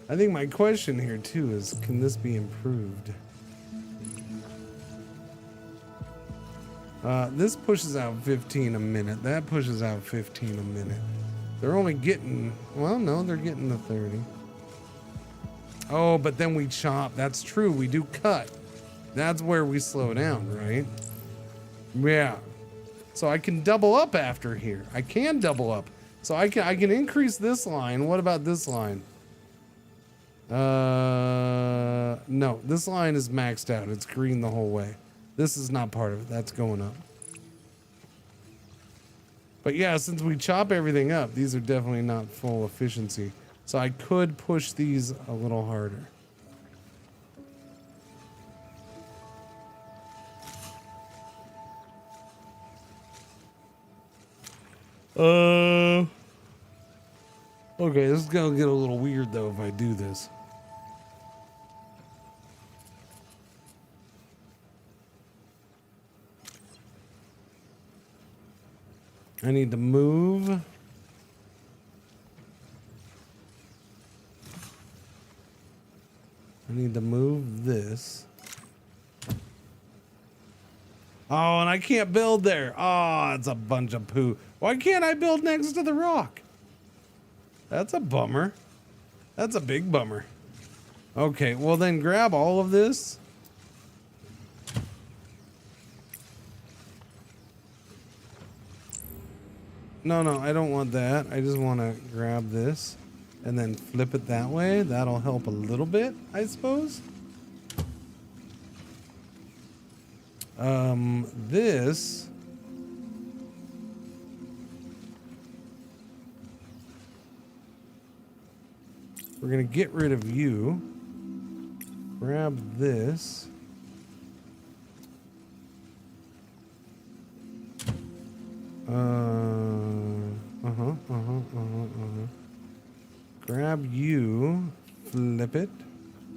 I think my question here too is, can this be improved? This pushes out 15 a minute. That pushes out 15 a minute. They're only getting, well, no, they're getting the 30. Oh, but then we chop. That's true. We do cut. That's where we slow down, right? Yeah. So I can double up after here. I can double up. So I can increase this line. What about this line? No, this line is maxed out. It's green the whole way. This is not part of it. That's going up. But yeah, since we chop everything up, these are definitely not full efficiency. So I could push these a little harder. Okay, this is gonna get a little weird though if I do this. I need to move. I need to move this. Oh, and I can't build there. Oh, it's a bunch of poo. Why can't I build next to the rock? That's a bummer. That's a big bummer. Okay, well then grab all of this. No, I don't want that. I just want to grab this and then flip it that way. That'll help a little bit, I suppose. This. We're going to get rid of you. Grab this. Grab you. Flip it.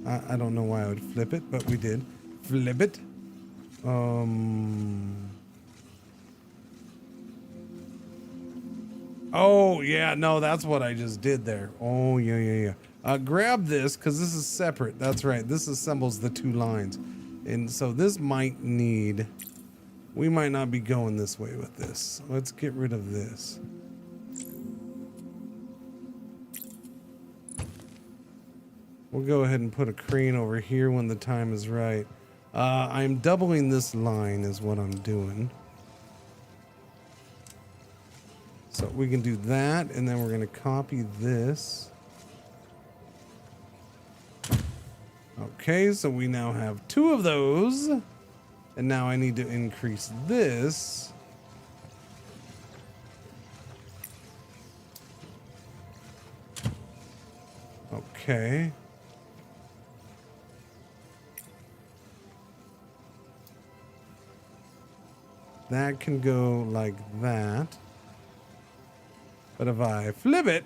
I don't know why I would flip it, but we did. Flip it. Oh, yeah, no, that's what I just did there. Oh, yeah. Grab this, because this is separate. That's right. This assembles the two lines. And so this might need... We might not be going this way with this. Let's get rid of this. We'll go ahead and put a crane over here when the time is right. I'm doubling this line is what I'm doing. So we can do that, and then we're going to copy this. Okay, so we now have 2 of those. And now I need to increase this. Okay. That can go like that. But if I flip it,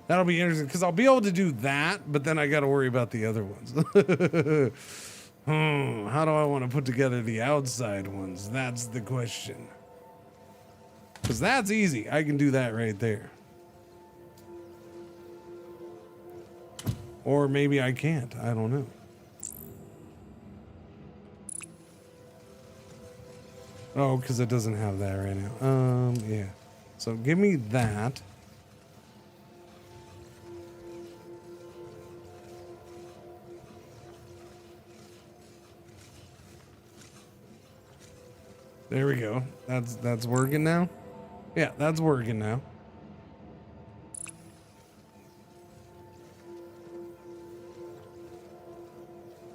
that'll be interesting because I'll be able to do that, but then I got to worry about the other ones. How do I want to put together the outside ones? That's the question. Because that's easy. I can do that right there. Or maybe I can't. I don't know. Oh, because it doesn't have that right now. Yeah. So give me that. There we go. That's working now. Yeah, that's working now.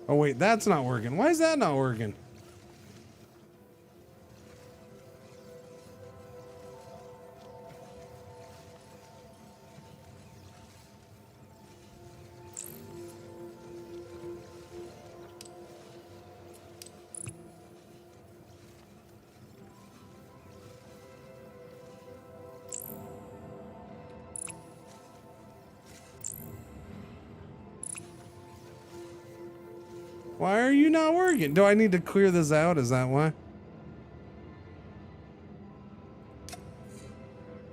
Oh wait, that's not working. Why is that not working? Why are you not working? Do I need to clear this out? Is that why?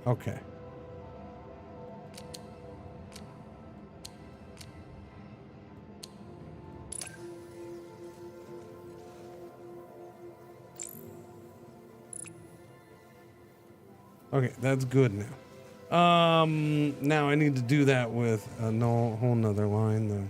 Okay. Okay, that's good now. Now I need to do that with a whole nother line though.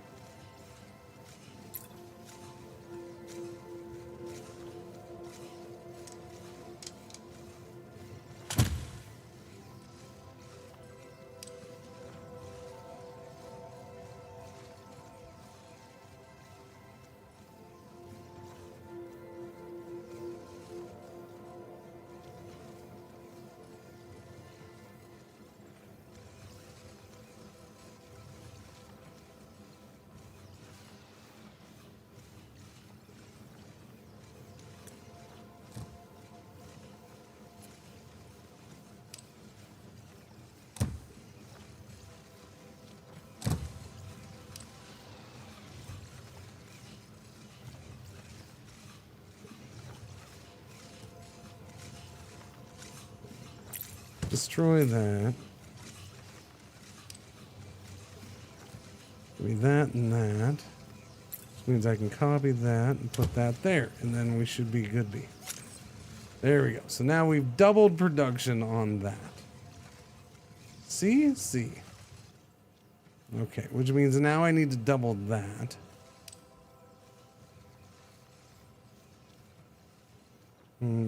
Destroy that. Give me that and that. Which means I can copy that and put that there. And then we should be good be. There we go. So now we've doubled production on that. See? See. Okay, which means now I need to double that.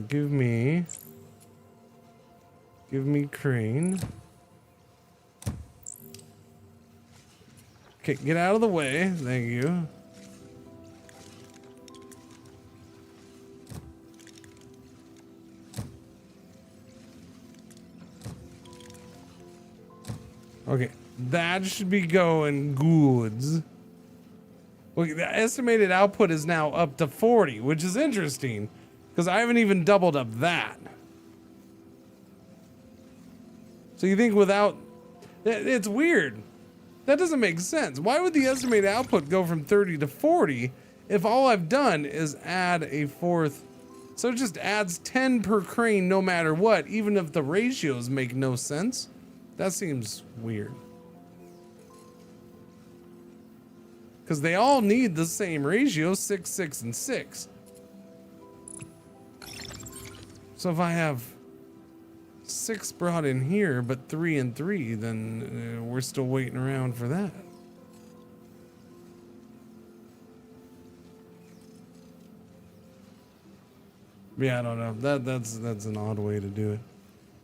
Give me crane. Okay, get out of the way. Thank you. Okay, that should be going goods. Look, the estimated output is now up to 40, which is interesting because I haven't even doubled up that. So you think without, it's weird. That doesn't make sense. Why would the estimated output go from 30 to 40 if all I've done is add a fourth? So it just adds 10 per crane no matter what, even if the ratios make no sense. That seems weird. Because they all need the same ratio, 6, 6, and 6. So if I have 6 brought in here, but 3 and 3, then we're still waiting around for that. Yeah, I don't know. That's an odd way to do it.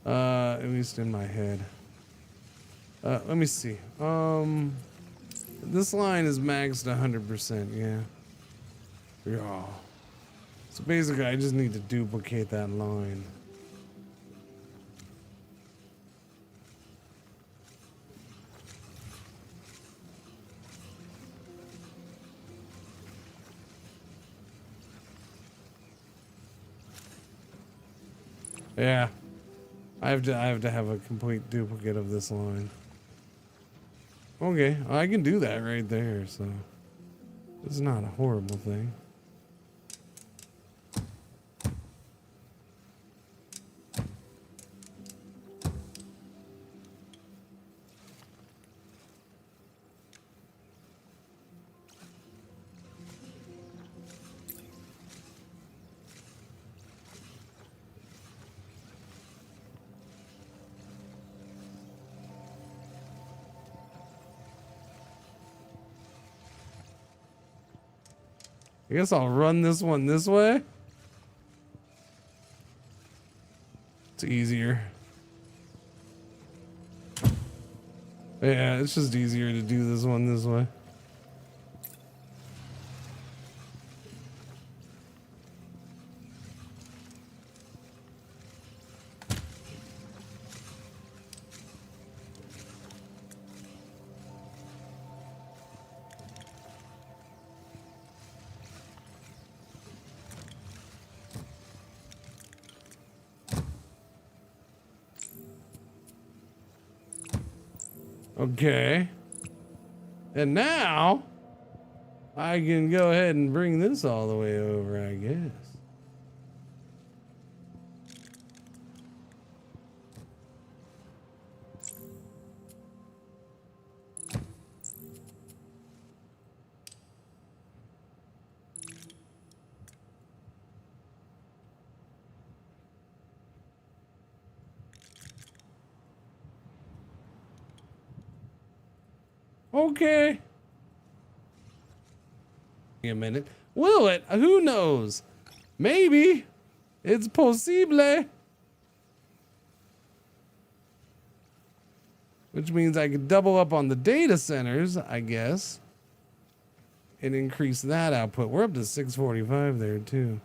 At least in my head. Let me see. This line is maxed 100%. Yeah. Yeah. So basically, I just need to duplicate that line. Yeah, I have to have a complete duplicate of this line. Okay, I can do that right there, so it's not a horrible thing. I guess I'll run this one this way. It's easier. Yeah, it's just easier to do this one this way. Okay. And now I can go ahead and bring this all the way over, I guess. Okay. A minute. Will it? Who knows? Maybe. It's possible. Which means I could double up on the data centers, I guess. And increase that output. We're up to 645 there, too.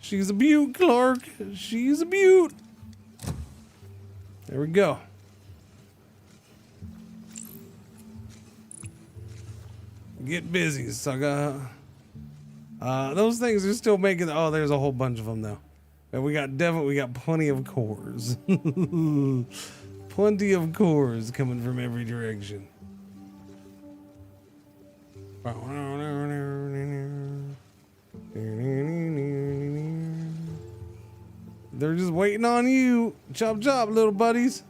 She's a beaut, Clark. She's a beaut. There we go. Get busy, sucker. Those things are still making. Oh, there's a whole bunch of them now. And we got plenty of cores. Plenty of cores coming from every direction. They're just waiting on you. Chop chop, little buddies.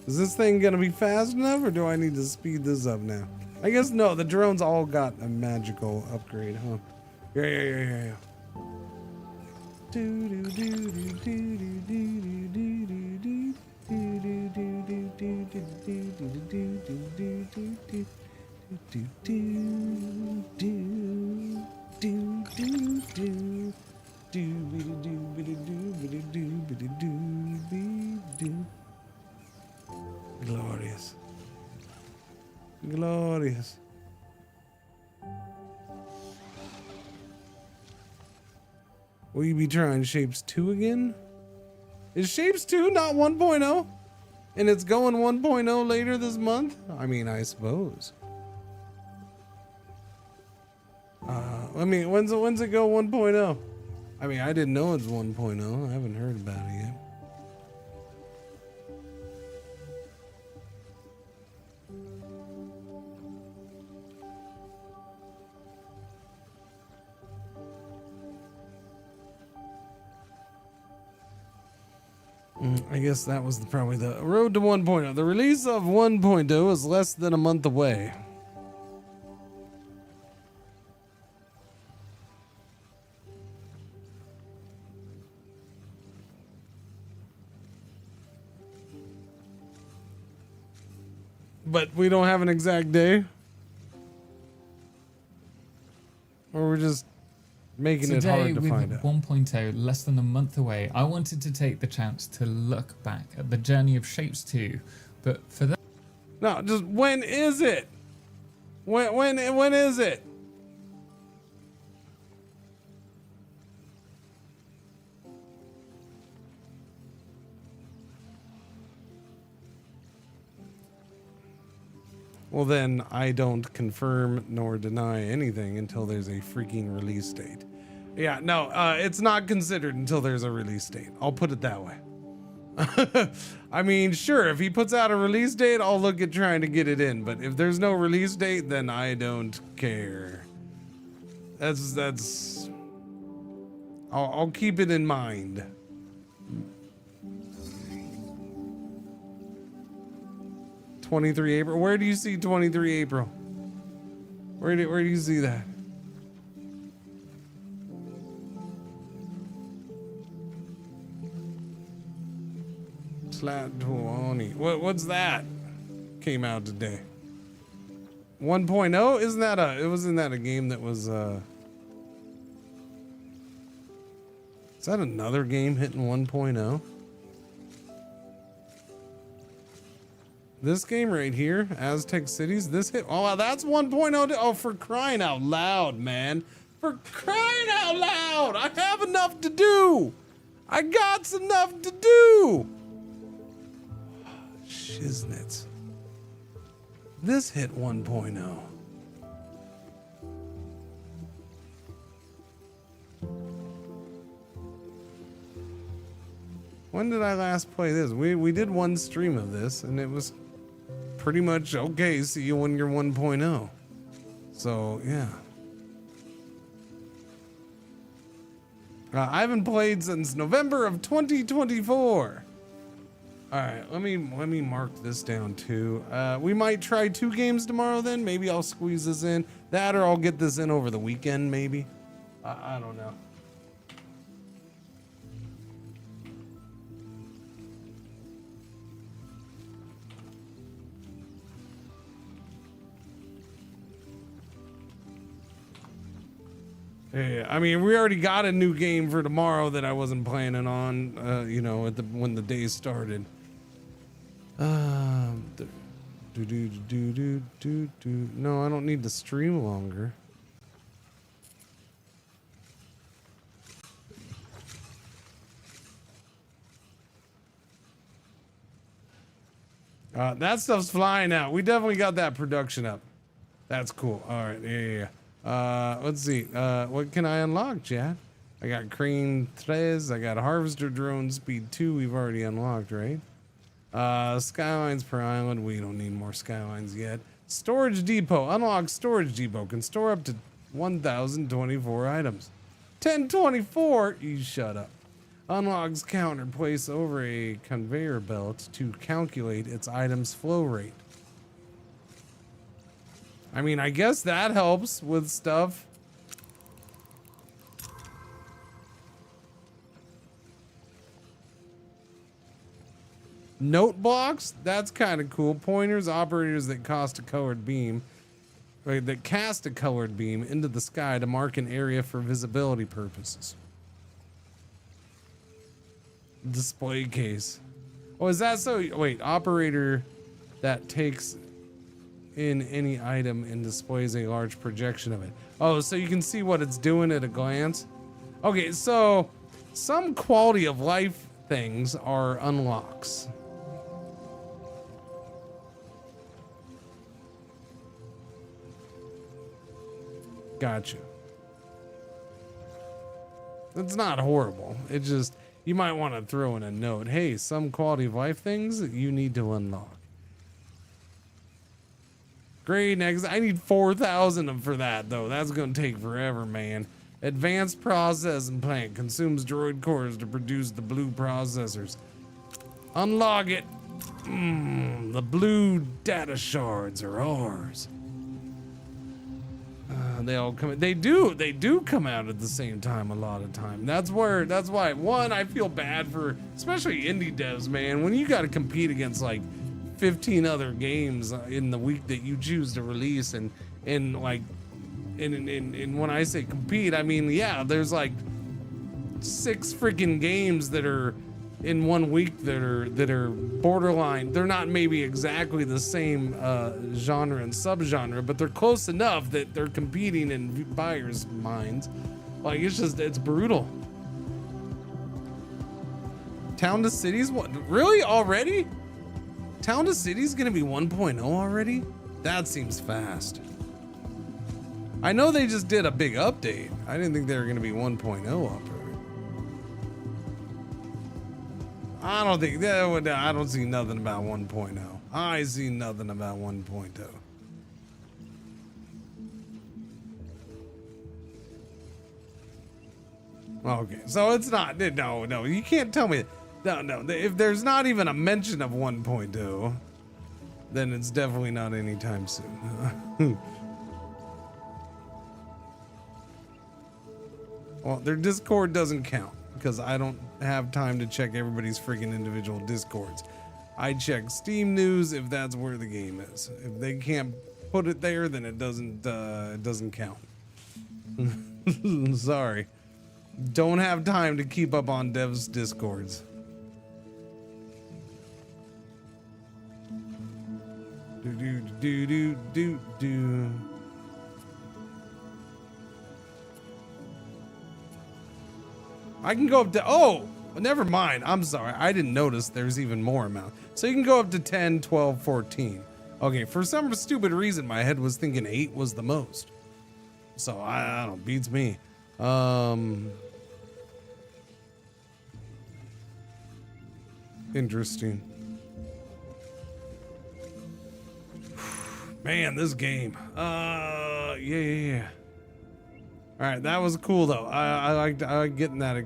Is this thing gonna be fast enough, or do I need to speed this up now? I guess no, the drones all got a magical upgrade, huh? Yeah. Glorious. Glorious. Will you be trying Shapes 2 again? Is Shapes 2 not 1.0? And it's going 1.0 later this month? I mean, I suppose. When's it go 1.0? I mean, I didn't know it's 1.0. I haven't heard about it yet. I guess that was probably the road to 1.0. The release of 1.0 is less than a month away. But we don't have an exact day? Or we're just making it hard to find out? Today, with 1.0 less than a month away, I wanted to take the chance to look back at the journey of Shapes 2, but for that... No, just when is it? When is it? Well, then I don't confirm nor deny anything until there's a freaking release date. Yeah, no, it's not considered until there's a release date. I'll put it that way. I mean, sure, if he puts out a release date, I'll look at trying to get it in. But if there's no release date, then I don't care. I'll keep it in mind. '23 April. Where do you see 23 April? Where do you see that? Slat 20. What's that? Came out today. 1.0? Isn't that a game that was is that another game hitting 1.0? This game right here, Aztec Cities, this hit. Oh, that's 1.0. Oh, for crying out loud, man. For crying out loud. I have enough to do. I got enough to do. Shiznits. This hit 1.0. When did I last play this? We did one stream of this, and it was pretty much okay. See you when you're 1.0. So yeah, I haven't played since November of 2024. All right, let me mark this down too. We might try 2 games tomorrow. Then maybe I'll squeeze this in. That, or I'll get this in over the weekend. Maybe. I don't know. Yeah, I mean, we already got a new game for tomorrow that I wasn't planning on, you know, when the day started. No, I don't need to stream longer. That stuff's flying out. We definitely got that production up. That's cool. All right, yeah. Let's see. What can I unlock, Chad? I got Crane 3, I got Harvester Drone Speed 2, we've already unlocked, right? Skylines per island, we don't need more skylines yet. Storage Depot, unlock Storage Depot, can store up to 1,024 items. 1024, you shut up. Unlocks counter, place over a conveyor belt to calculate its item's flow rate. I mean, I guess that helps with stuff. Note blocks? That's kind of cool. Pointers, operators that cast a colored beam into the sky to mark an area for visibility purposes. Display case. Oh, is that so? Wait, operator that takes in any item and displays a large projection of it. Oh, so you can see what it's doing at a glance. Okay, so some quality of life things are unlocks. Gotcha. It's not horrible. It just, you might want to throw in a note. Hey, some quality of life things that you need to unlock. Great, next. I need 4,000 for that, though. That's going to take forever, man. Advanced processing plant consumes droid cores to produce the blue processors. Unlock it. The blue data shards are ours. They all come. They do come out at the same time a lot of time. That's why one, I feel bad for especially indie devs, man. When you got to compete against like 15 other games in the week that you choose to release, and when I say compete, I mean, yeah, there's like 6 freaking games that are in 1 week that are borderline. They're not maybe exactly the same genre and subgenre, but they're close enough that they're competing in buyers' minds. Like, it's brutal. Town to Cities, what, really already? Town to Cities gonna be 1.0 already? That seems fast. I know they just did a big update. I didn't think they were gonna be 1.0 up. I don't think that would. I don't see nothing about 1.0. I see nothing about 1.0. Okay, so it's not. No, you can't tell me. No. If there's not even a mention of 1.0, then it's definitely not anytime soon. Well, their Discord doesn't count because I don't have time to check everybody's freaking individual Discords. I check Steam news if that's where the game is. If they can't put it there, then it doesn't count. Sorry. Don't have time to keep up on devs' Discords. Do. I can go up to, oh, never mind. I'm sorry. I didn't notice there's even more amount. So you can go up to 10, 12, 14. Okay, for some stupid reason, my head was thinking 8 was the most. So I don't, beats me. Interesting. Man, this game. Yeah. All right, that was cool though. I like getting that.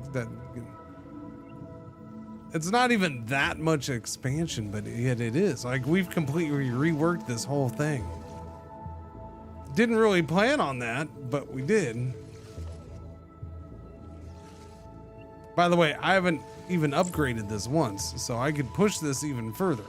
It's not even that much expansion, but yet it is. Like, we've completely reworked this whole thing. Didn't really plan on that, but we did. By the way, I haven't even upgraded this once, so I could push this even further.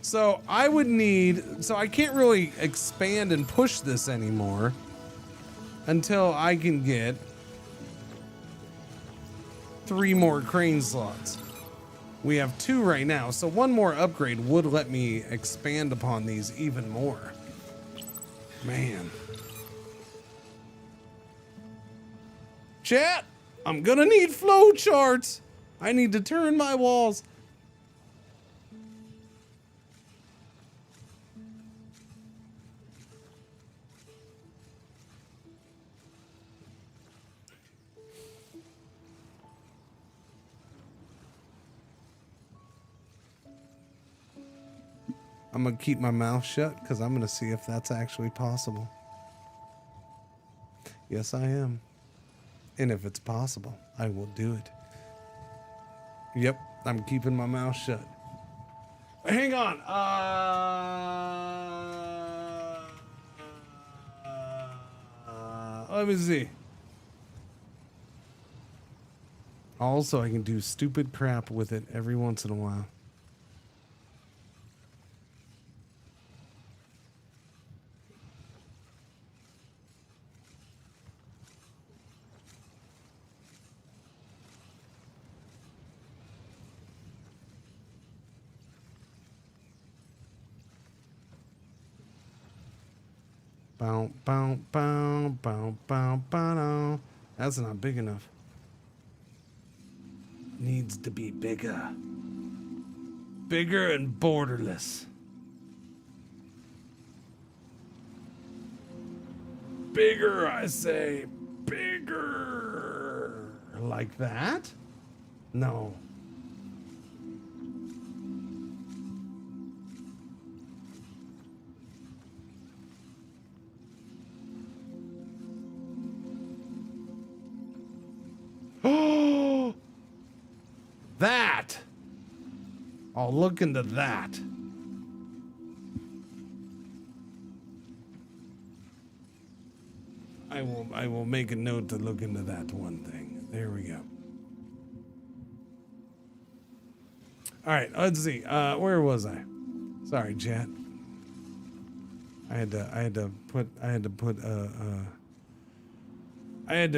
So I would need, so I can't really expand and push this anymore until I can get 3 more crane slots. We have 2 right now, so 1 more upgrade would let me expand upon these even more. Man. Chat, I'm gonna need flow charts. I need to turn my walls. I'm gonna keep my mouth shut because I'm gonna see if that's actually possible. Yes, I am. And if it's possible, I will do it. Yep, I'm keeping my mouth shut. Hang on. Let me see. Also, I can do stupid crap with it every once in a while. That's not big enough. needs to be bigger. Bigger and borderless. Bigger, I say. Bigger. Like that? No. Oh, that. I'll look into that. I will make a note to look into that one thing. There we go. All right, let's see. Where was I? Sorry, chat. I had to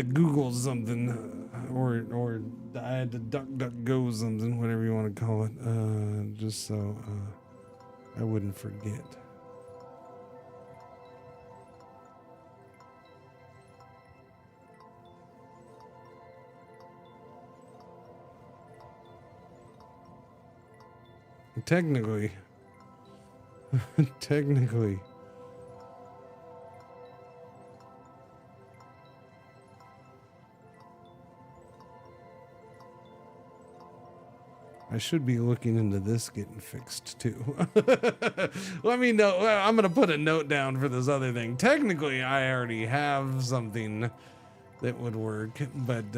Google something, or I had to DuckDuckGo something, whatever you want to call it, just so I wouldn't forget. Technically, I should be looking into this getting fixed too. Let me know. I'm going to put a note down for this other thing. Technically, I already have something that would work, but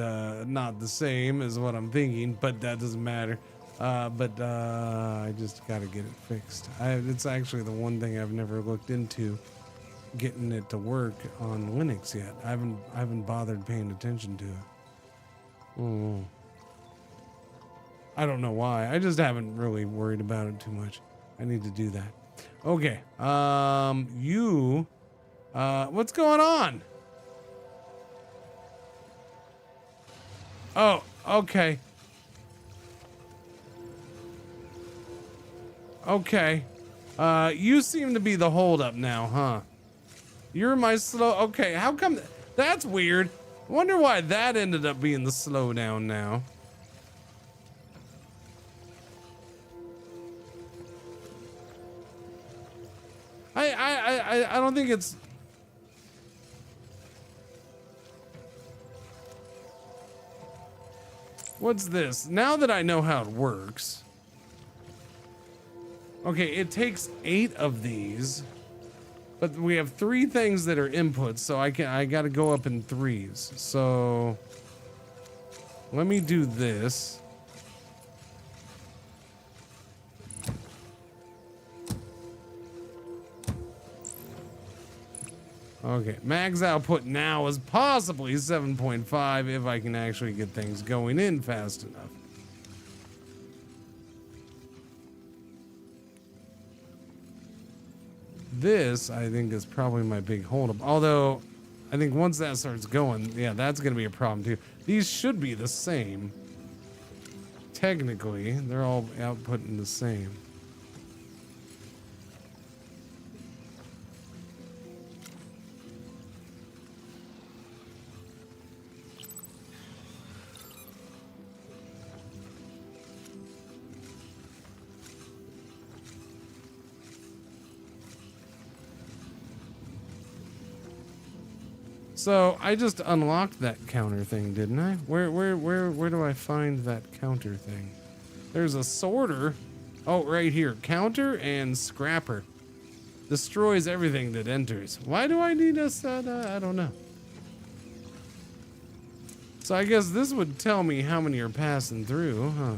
not the same as what I'm thinking, but that doesn't matter. I just got to get it fixed. It's actually the one thing I've never looked into, getting it to work on Linux yet. I haven't bothered paying attention to it. Oh. I don't know why. I just haven't really worried about it too much. I need to do that. Okay. What's going on? Oh, okay. Okay. You seem to be the holdup now, huh? You're my slow. Okay, how come? That's weird. I wonder why that ended up being the slowdown now. I don't think it's. What's this? Now that I know how it works. Okay, it takes 8 of these, but we have 3 things that are inputs, so I got to go up in 3s. So let me do this. Okay, max output now is possibly 7.5 if I can actually get things going in fast enough. This, I think, is probably my big holdup. Although, I think once that starts going, yeah, that's going to be a problem too. These should be the same. Technically, they're all outputting the same. So I just unlocked that counter thing, didn't I? Where do I find that counter thing? There's a sorter. Oh, right here. Counter and scrapper. Destroys everything that enters. Why do I need a set? I don't know. So I guess this would tell me how many are passing through, huh?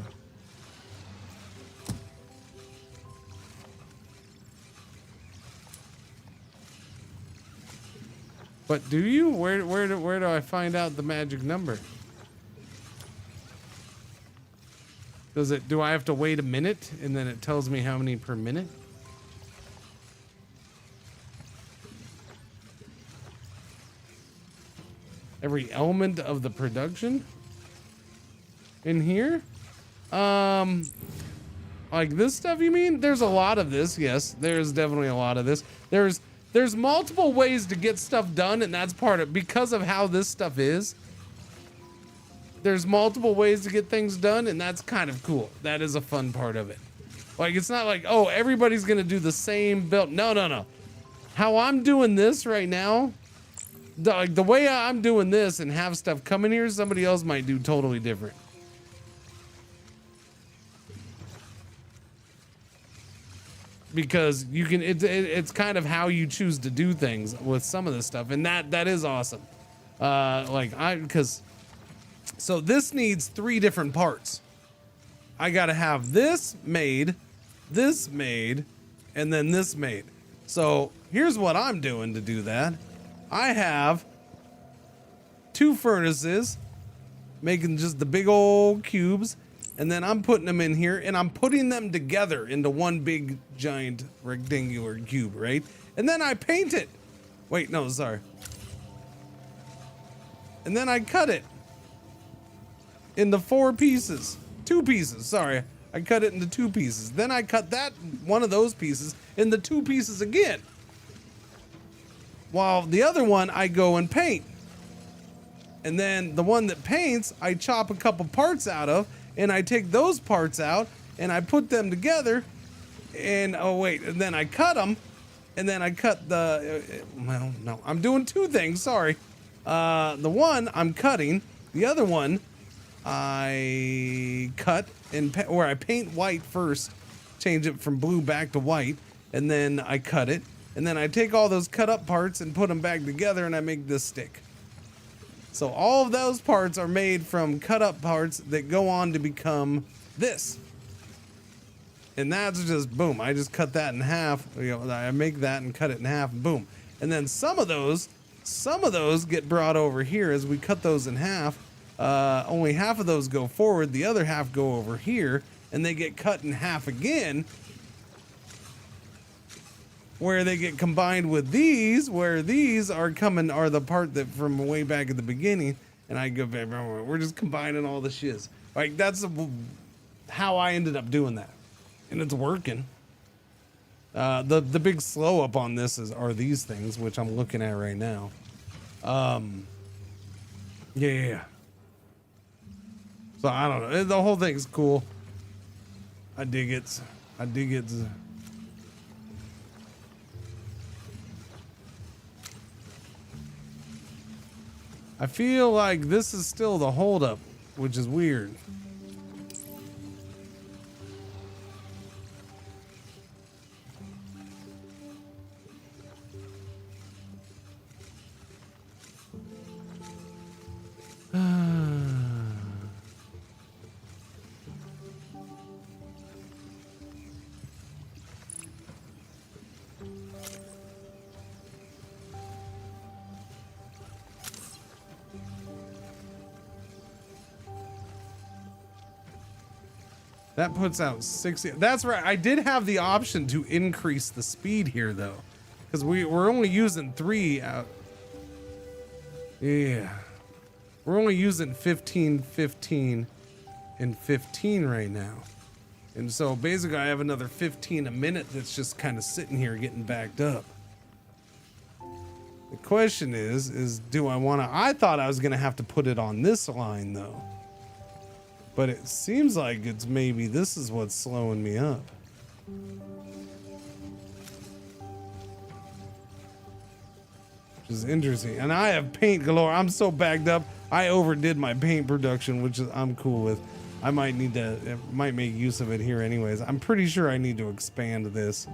But do you? Where do I find out the magic number? Do I have to wait a minute and then it tells me how many per minute? Every element of the production in here? Like this stuff, you mean? There's a lot of this. Yes, there's definitely a lot of this. There's multiple ways to get stuff done, and that's part of because of how this stuff is. there's multiple ways to get things done, and that's kind of cool. That is a fun part of it. Like, it's not like, oh, everybody's gonna do the same build. No. How I'm doing this right now, the way I'm doing this and have stuff come in here, somebody else might do totally different. Because you can, it's kind of how you choose to do things with some of this stuff, and that is awesome. So this needs 3 different parts. I gotta have this made, and then this made. So here's what I'm doing to do that. I have 2 furnaces making just the big old cubes, and then I'm putting them in here, and I'm putting them together into one big giant rectangular cube, right? And then I paint it. Wait, no, sorry. And then I cut it into 4 pieces. 2 pieces, sorry. I cut it into 2 pieces. Then I cut that one of those pieces into 2 pieces again. While the other one I go and paint. And then the one that paints, I chop a couple parts out of, and I take those parts out and I put them together. And and then I cut them, and then I cut the well, no, I'm doing 2 things, sorry. The one I'm cutting, the other one I cut and where I paint white first, change it from blue back to white, and then I cut it, and then I take all those cut up parts and put them back together, and I make this stick. So all of those parts are made from cut up parts that go on to become this. And that's just boom. I just cut that in half. I make that and cut it in half, and boom. And then some of those get brought over here as we cut those in half. Only half of those go forward, the other half go over here, and they get cut in half again, where they get combined with these, where these are the part that from way back at the beginning, and I go back, we're just combining all the shiz. Like, that's how I ended up doing that, and it's working. The big slow up on this are these things, which I'm looking at right now. Yeah. So I don't know. The whole thing's cool. I dig it. I feel like this is still the holdup, which is weird. That puts out 60. That's right. I did have the option to increase the speed here, though, because we're only using 3 out. Yeah, we're only using 15, 15, and 15 right now, and so basically I have another 15 a minute that's just kind of sitting here getting backed up. The question is do I want to? I thought I was gonna have to put it on this line though. But it seems like it's maybe this is what's slowing me up. Which is interesting. And I have paint galore. I'm so bagged up. I overdid my paint production, which I'm cool with. I might make use of it here anyways. I'm pretty sure I need to expand this.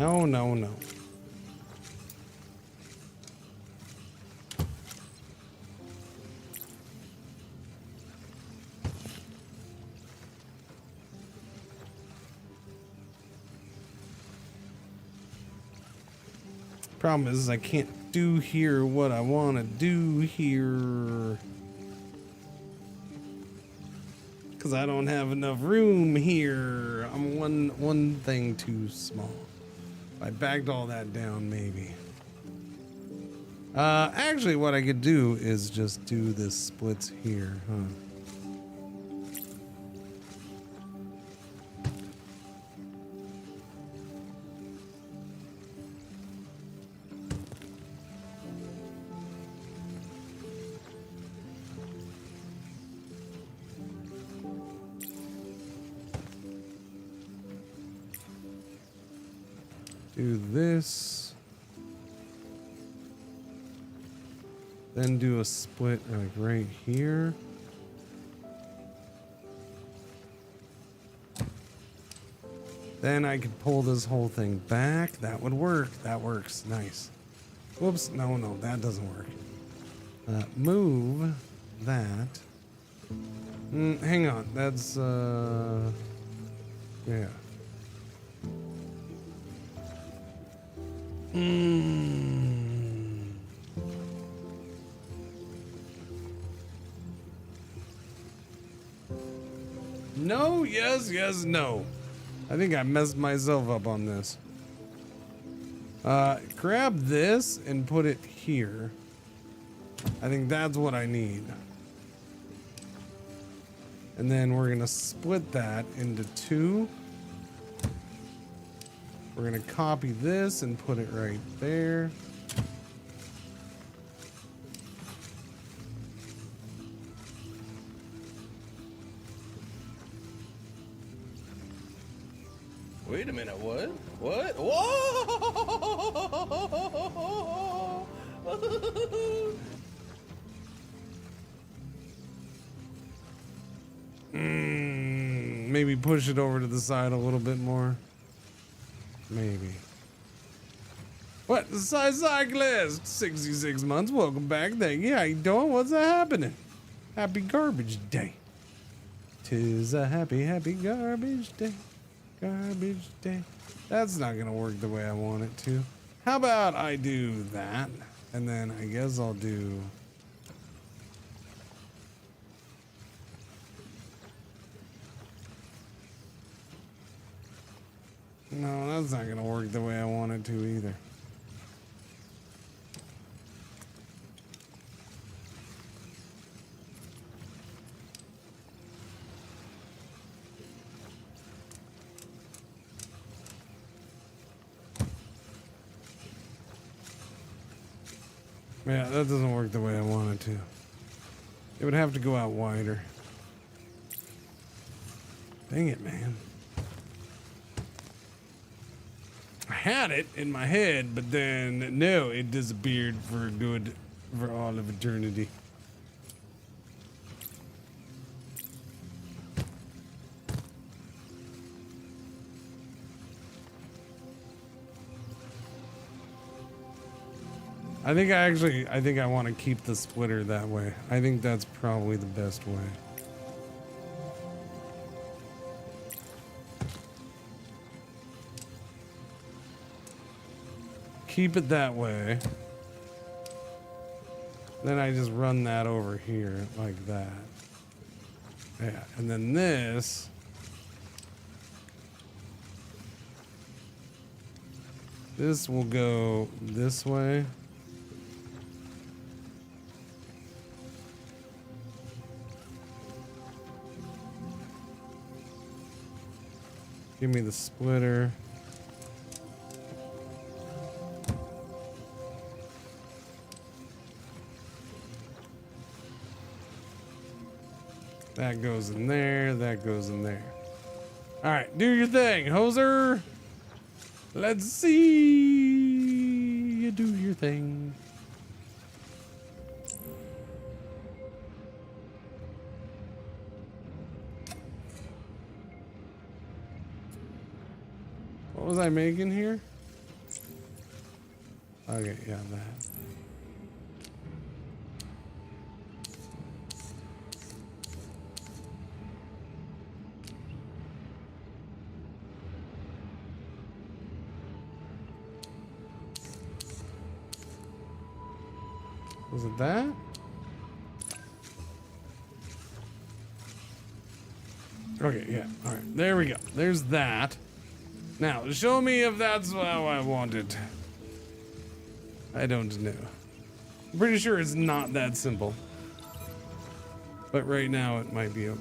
No, no, no. Problem is I can't do here what I want to do here. Because I don't have enough room here. I'm one thing too small. If I backed all that down, maybe. Actually, what I could do is just do this splits here, huh? Do this, then do a split like right here. Then I could pull this whole thing back. That would work. That works. Nice. Whoops. No, no, that doesn't work. Move that. Hang on. That's, yeah. No, yes, yes, no. I think I messed myself up on this. Grab this and put it here. I think that's what I need. And then we're gonna split that into two. We're gonna copy this and put it right there. Wait a minute, what? What? Whoa! Maybe push it over to the side a little bit more. Maybe. What? The Cyclist! 66 months, welcome back. Thank you. How you doing? What's happening? Happy garbage day. 'Tis a happy, happy garbage day. Garbage day. That's not gonna work the way I want it to. How about I do that? And then I guess I'll do... No, that's not gonna work the way I want it to either. Yeah, that doesn't work the way I want it to. It would have to go out wider. Dang it, man. I had it in my head, but then no, it disappeared for good, for all of eternity. I think I want to keep the splitter that way. I think that's probably the best way. Keep it that way. Then I just run that over here like that. Yeah, and then this. This will go this way. Give me the splitter. That goes in there, that goes in there. All right, do your thing, hoser. Let's see you do your thing. What was I making here? Okay, yeah, that. Was it that? Okay, yeah. All right, there we go. There's that. Now, show me if that's how I want it. I don't know. I'm pretty sure it's not that simple. But right now, it might be okay.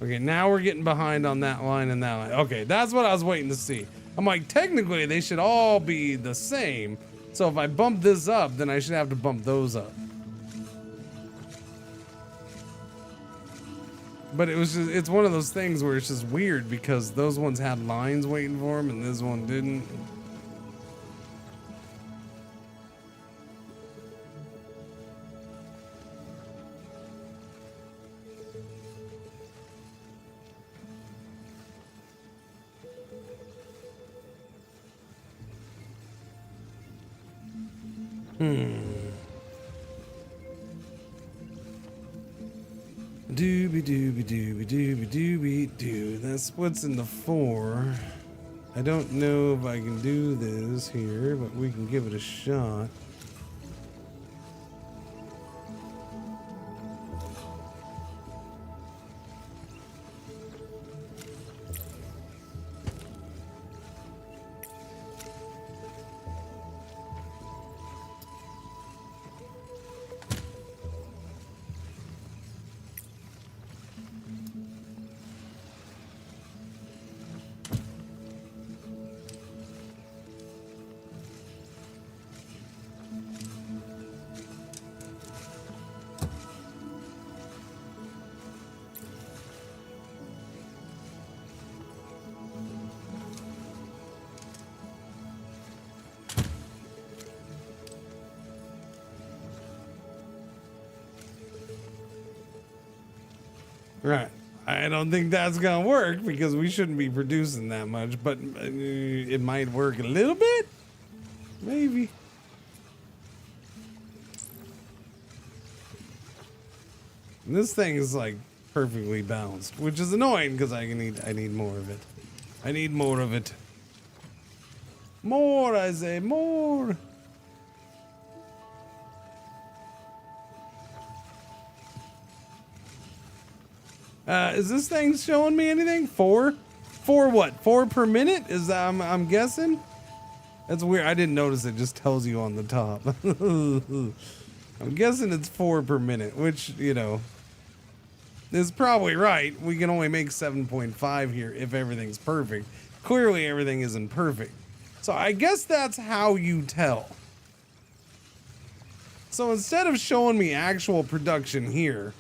Okay, now we're getting behind on that line and that line. Okay, that's what I was waiting to see. I'm like, technically, they should all be the same. So if I bump this up, then I should have to bump those up. But it was just, it's one of those things where it's just weird because those ones had lines waiting for them and this one didn't. Doobie doobie doobie doobie doobie doo. That's what's in the 4. I don't know if I can do this here, but we can give it a shot. Right. I don't think that's gonna work because we shouldn't be producing that much, but it might work a little bit. Maybe. And this thing is like perfectly balanced, which is annoying because I need more of it. I need more of it. More, I say, more. Is this thing showing me anything? 4? 4 what? 4 per minute? Is that, I'm guessing? That's weird. I didn't notice it just tells you on the top. I'm guessing it's 4 per minute, which, you know, is probably right. We can only make 7.5 here if everything's perfect. Clearly everything isn't perfect. So I guess that's how you tell. So instead of showing me actual production here,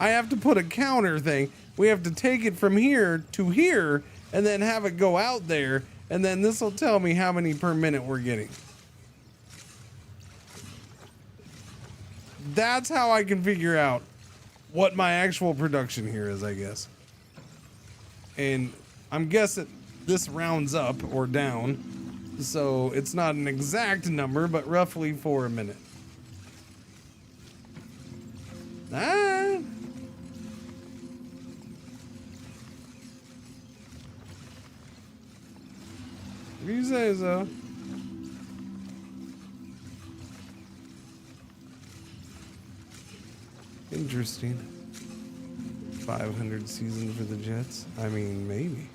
I have to put a counter thing. We have to take it from here to here and then have it go out there. And then this will tell me how many per minute we're getting. That's how I can figure out what my actual production here is, I guess. And I'm guessing this rounds up or down. So it's not an exact number, but roughly 4 a minute. Ah. If you say so. Interesting. 500 season for the Jets. I mean, maybe.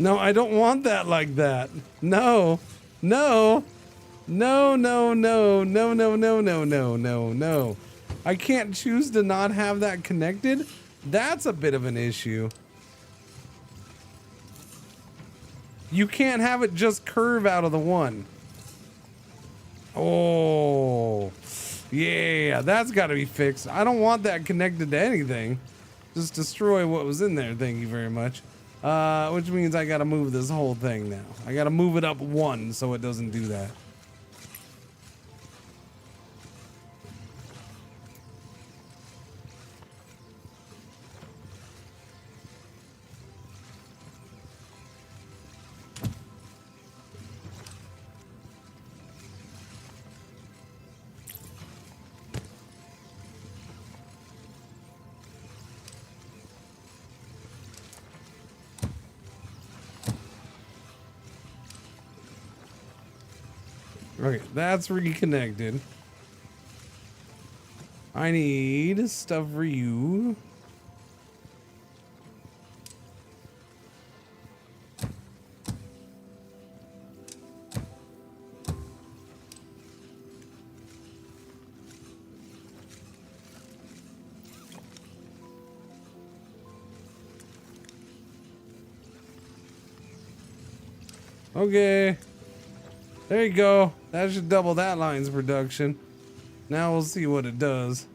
No, I don't want that like that. No, no, no, no, no, no, no, no, no, no, no, no. I can't choose to not have that connected. That's a bit of an issue. You can't have it just curve out of the one. Oh, yeah, that's got to be fixed. I don't want that connected to anything. Just destroy what was in there. Thank you very much. Which means I got to move this whole thing now. I got to move it up one so it doesn't do that. Okay, that's reconnected. I need stuff for you. Okay. There you go. That should double that line's production. Now we'll see what it does.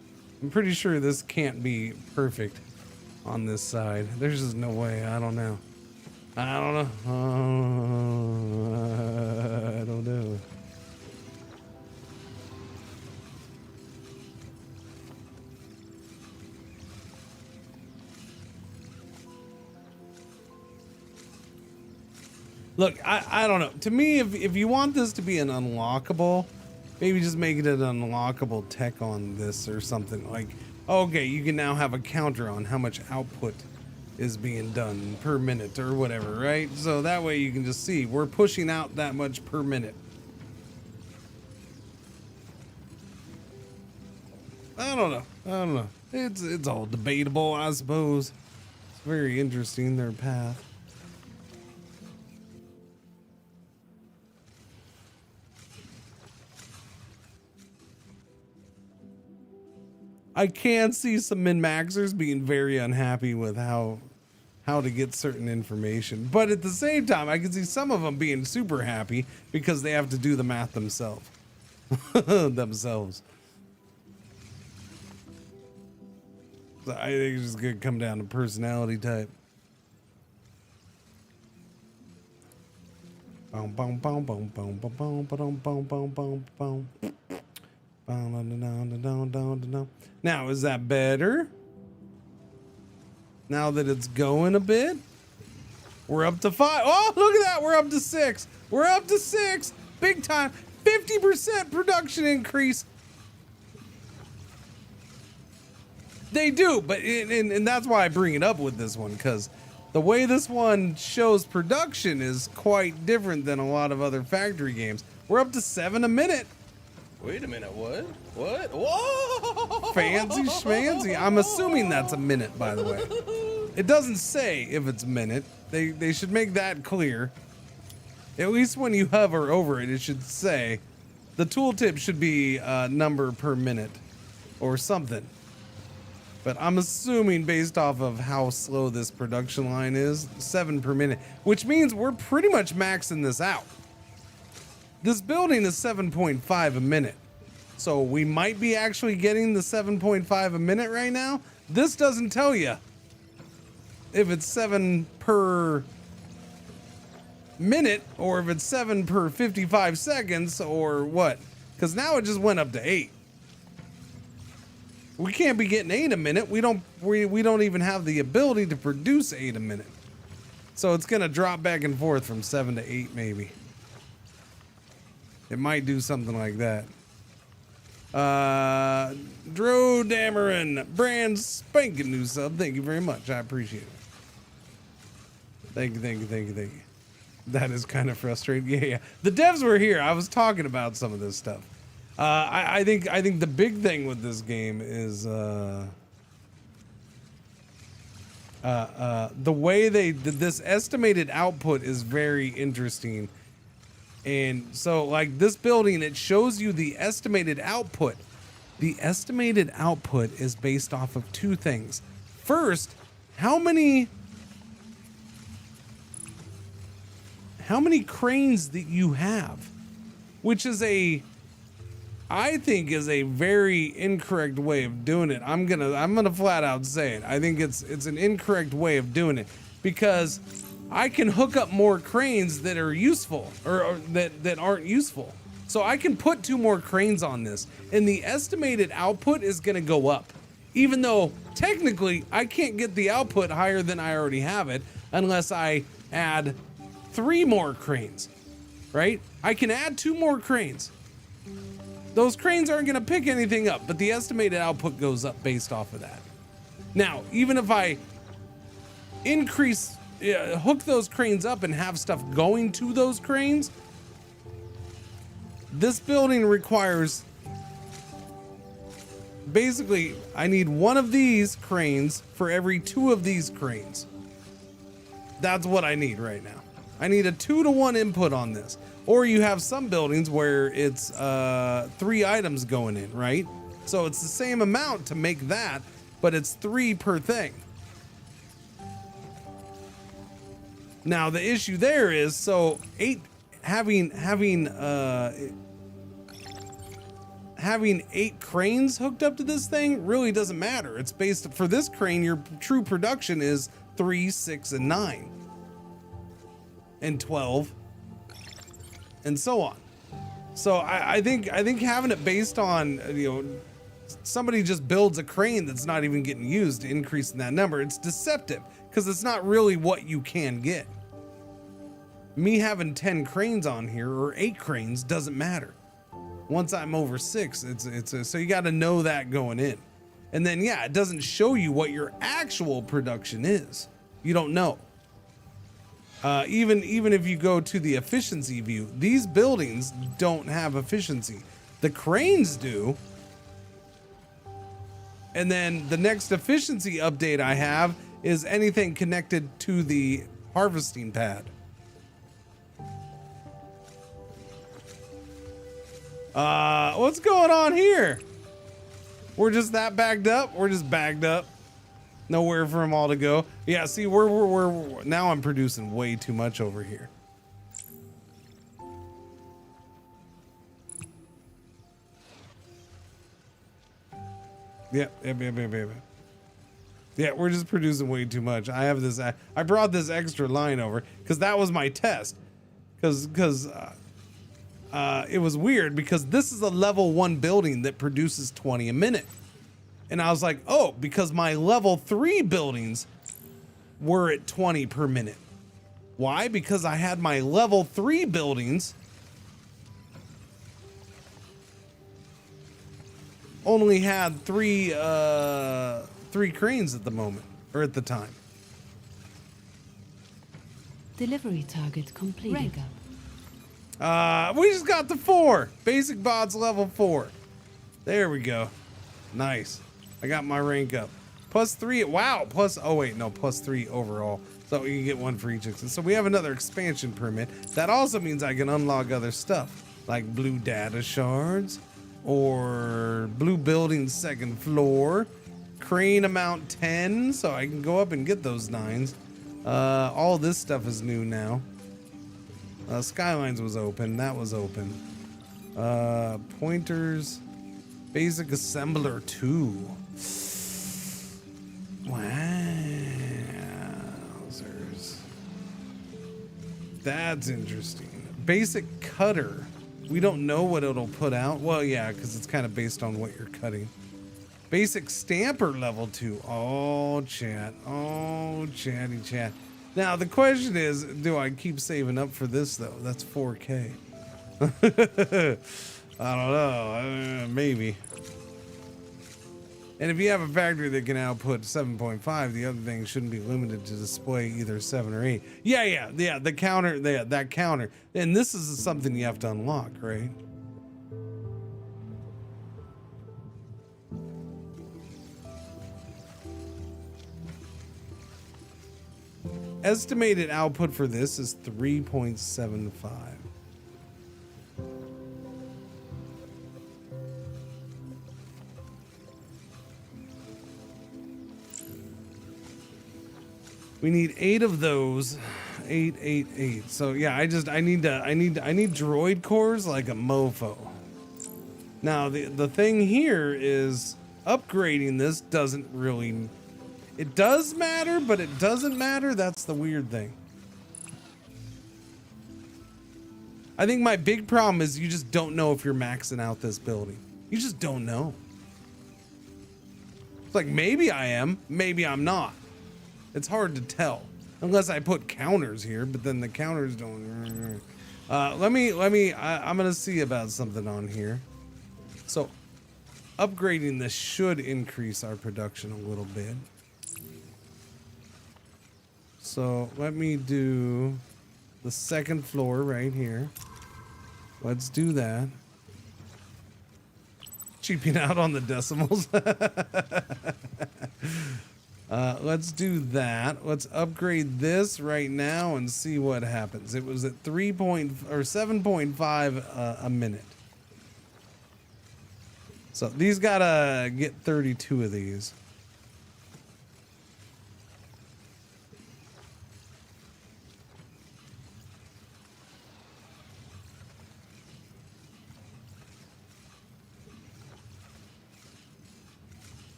I'm pretty sure this can't be perfect on this side. There's just no way. I don't know. I don't know. I don't know. Look, I don't know. To me, if you want this to be an unlockable, maybe just make it an unlockable tech on this or something. Like, okay, you can now have a counter on how much output is being done per minute or whatever, right? So that way you can just see we're pushing out that much per minute. I don't know. I don't know. It's all debatable, I suppose. It's very interesting, their path. I can see some min-maxers being very unhappy with how to get certain information. But at the same time, I can see some of them being super happy because they have to do the math themselves. So I think it's just going to come down to personality type. Boom, boom, boom, boom, boom, boom, boom, boom, boom, boom, boom, boom. Now, is that better? Now that it's going a bit? We're up to 5. Oh, look at that. We're up to 6. We're up to 6. Big time. 50% production increase. They do, but and that's why I bring it up with this one, because the way this one shows production is quite different than a lot of other factory games. We're up to 7 a minute. Wait a minute, what? What? Whoa! Fancy schmancy. I'm assuming that's a minute, by the way. It doesn't say if it's a minute. They should make that clear. At least when you hover over it, it should say. The tooltip should be number per minute or something. But I'm assuming based off of how slow this production line is, 7 per minute, which means we're pretty much maxing this out. This building is 7.5 a minute. So we might be actually getting the 7.5 a minute right now. This doesn't tell you if it's 7 per minute or if it's 7 per 55 seconds or what. Because now it just went up to 8. We can't be getting 8 a minute. We don't even have the ability to produce 8 a minute. So it's gonna drop back and forth from 7 to 8 maybe. It might do something like that. Dro Dameron, brand spanking new sub. Thank you very much. I appreciate it. Thank you. That is kind of frustrating. Yeah. The devs were here. I was talking about some of this stuff. I think the big thing with this game is the way they did this estimated output is very interesting. And so like this building, it shows you the estimated output. The estimated output is based off of two things. First, how many cranes that you have, which is I think is a very incorrect way of doing it. I'm gonna flat out say it. I think it's an incorrect way of doing it, because I can hook up more cranes that are useful or that aren't useful. So I can put 2 more cranes on this, and the estimated output is gonna go up, even though technically I can't get the output higher than I already have it unless I add 3 more cranes, right? I can add 2 more cranes. Those cranes aren't gonna pick anything up, but the estimated output goes up based off of that. Now, even if I hook those cranes up and have stuff going to those cranes, this building requires, basically, I need 1 of these cranes for every 2 of these cranes. That's what I need right now. I need a 2-to-1 input on this. Or you have some buildings where it's 3 items going in, right? So it's the same amount to make that, but it's 3 per thing. Now the issue there is, so having 8 cranes hooked up to this thing really doesn't matter. It's based, for this crane, your true production is 3, 6, and 9, and 12, and so on. So I think having it based on, somebody just builds a crane that's not even getting used, increasing that number, it's deceptive, because it's not really what you can get. Me having 10 cranes on here or 8 cranes doesn't matter. Once I'm over 6, so you got to know that going in. And then, yeah, it doesn't show you what your actual production is. You don't know. Even if you go to the efficiency view, these buildings don't have efficiency. The cranes do. And then the next efficiency update I have is anything connected to the harvesting pad. What's going on here? We're just that bagged up. We're just bagged up. Nowhere for them all to go. Yeah, see, we're now I'm producing way too much over here. Yep. Yeah, we're just producing way too much. I have this. I brought this extra line over because that was my test. Because it was weird because this is a level 1 building that produces 20 a minute. And I was like, oh, because my level 3 buildings were at 20 per minute. Why? Because I had my level 3 buildings only had 3 cranes at the moment, or at the time. Delivery target completed. We just got the 4. Basic bots level 4. There we go. Nice. I got my rank up. +3. Wow. +3 overall. So you can get 1 for each. So we have another expansion permit. That also means I can unlock other stuff like blue data shards or blue building 2nd floor, crane amount 10. So I can go up and get those 9s. All this stuff is new now. Skylines was open. That was open. Pointers. Basic assembler 2. Wowzers. That's interesting. Basic cutter. We don't know what it'll put out. Well, yeah, because it's kind of based on what you're cutting. Basic stamper level 2. Oh, chat. Oh, chatty chat. Now, the question is, do I keep saving up for this, though? That's 4K. I don't know. Maybe. And if you have a factory that can output 7.5, the other thing shouldn't be limited to display either 7 or 8. Yeah. The counter, that counter. And this is something you have to unlock, right? estimated output for this is 3.75. We need 8 of those. 8, 8, 8. So yeah, I need droid cores like a mofo. Now the thing here is upgrading this doesn't really, it does matter, but it doesn't matter. That's the weird thing. I think my big problem is you just don't know if you're maxing out this building. You just don't know. It's like maybe I am, maybe I'm not. It's hard to tell unless I put counters here, but then the counters don't. I'm gonna see about something on here. So upgrading this should increase our production a little bit. So let me do the second floor right here. Let's do that. Cheaping out on the decimals. Let's do that. Let's upgrade this right now and see what happens. It was at 7.5 a minute. So these gotta get 32 of these.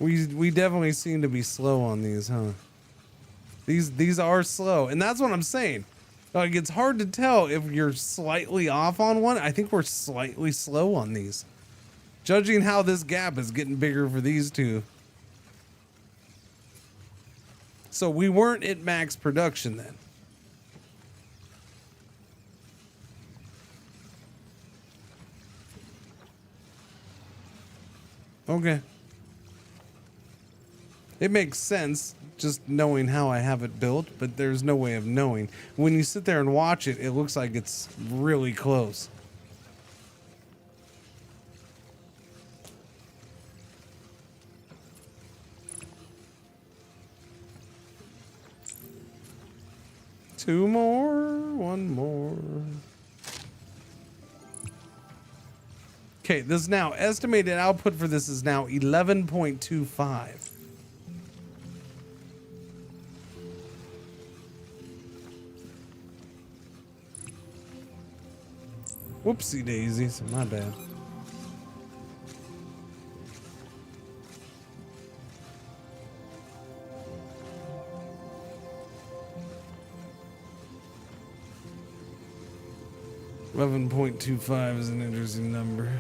We definitely seem to be slow on these, huh? These are slow, and that's what I'm saying. Like, it's hard to tell if you're slightly off on one. I think we're slightly slow on these, judging how this gap is getting bigger for these two. So we weren't at max production then. Okay. It makes sense just knowing how I have it built, but there's no way of knowing. When you sit there and watch it, it looks like it's really close. Two more, one more. Okay, this now estimated output for this is now 11.25. Whoopsie daisies, my bad. $11.25 is an interesting number.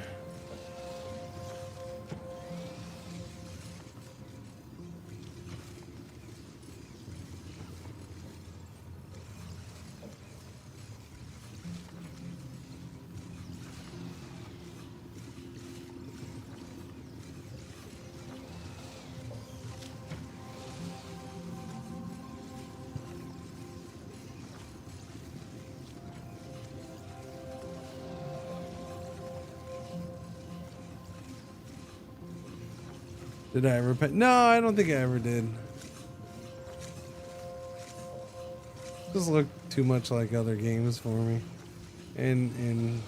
Did I ever pay? No, I don't think I ever did. Just looked too much like other games for me. And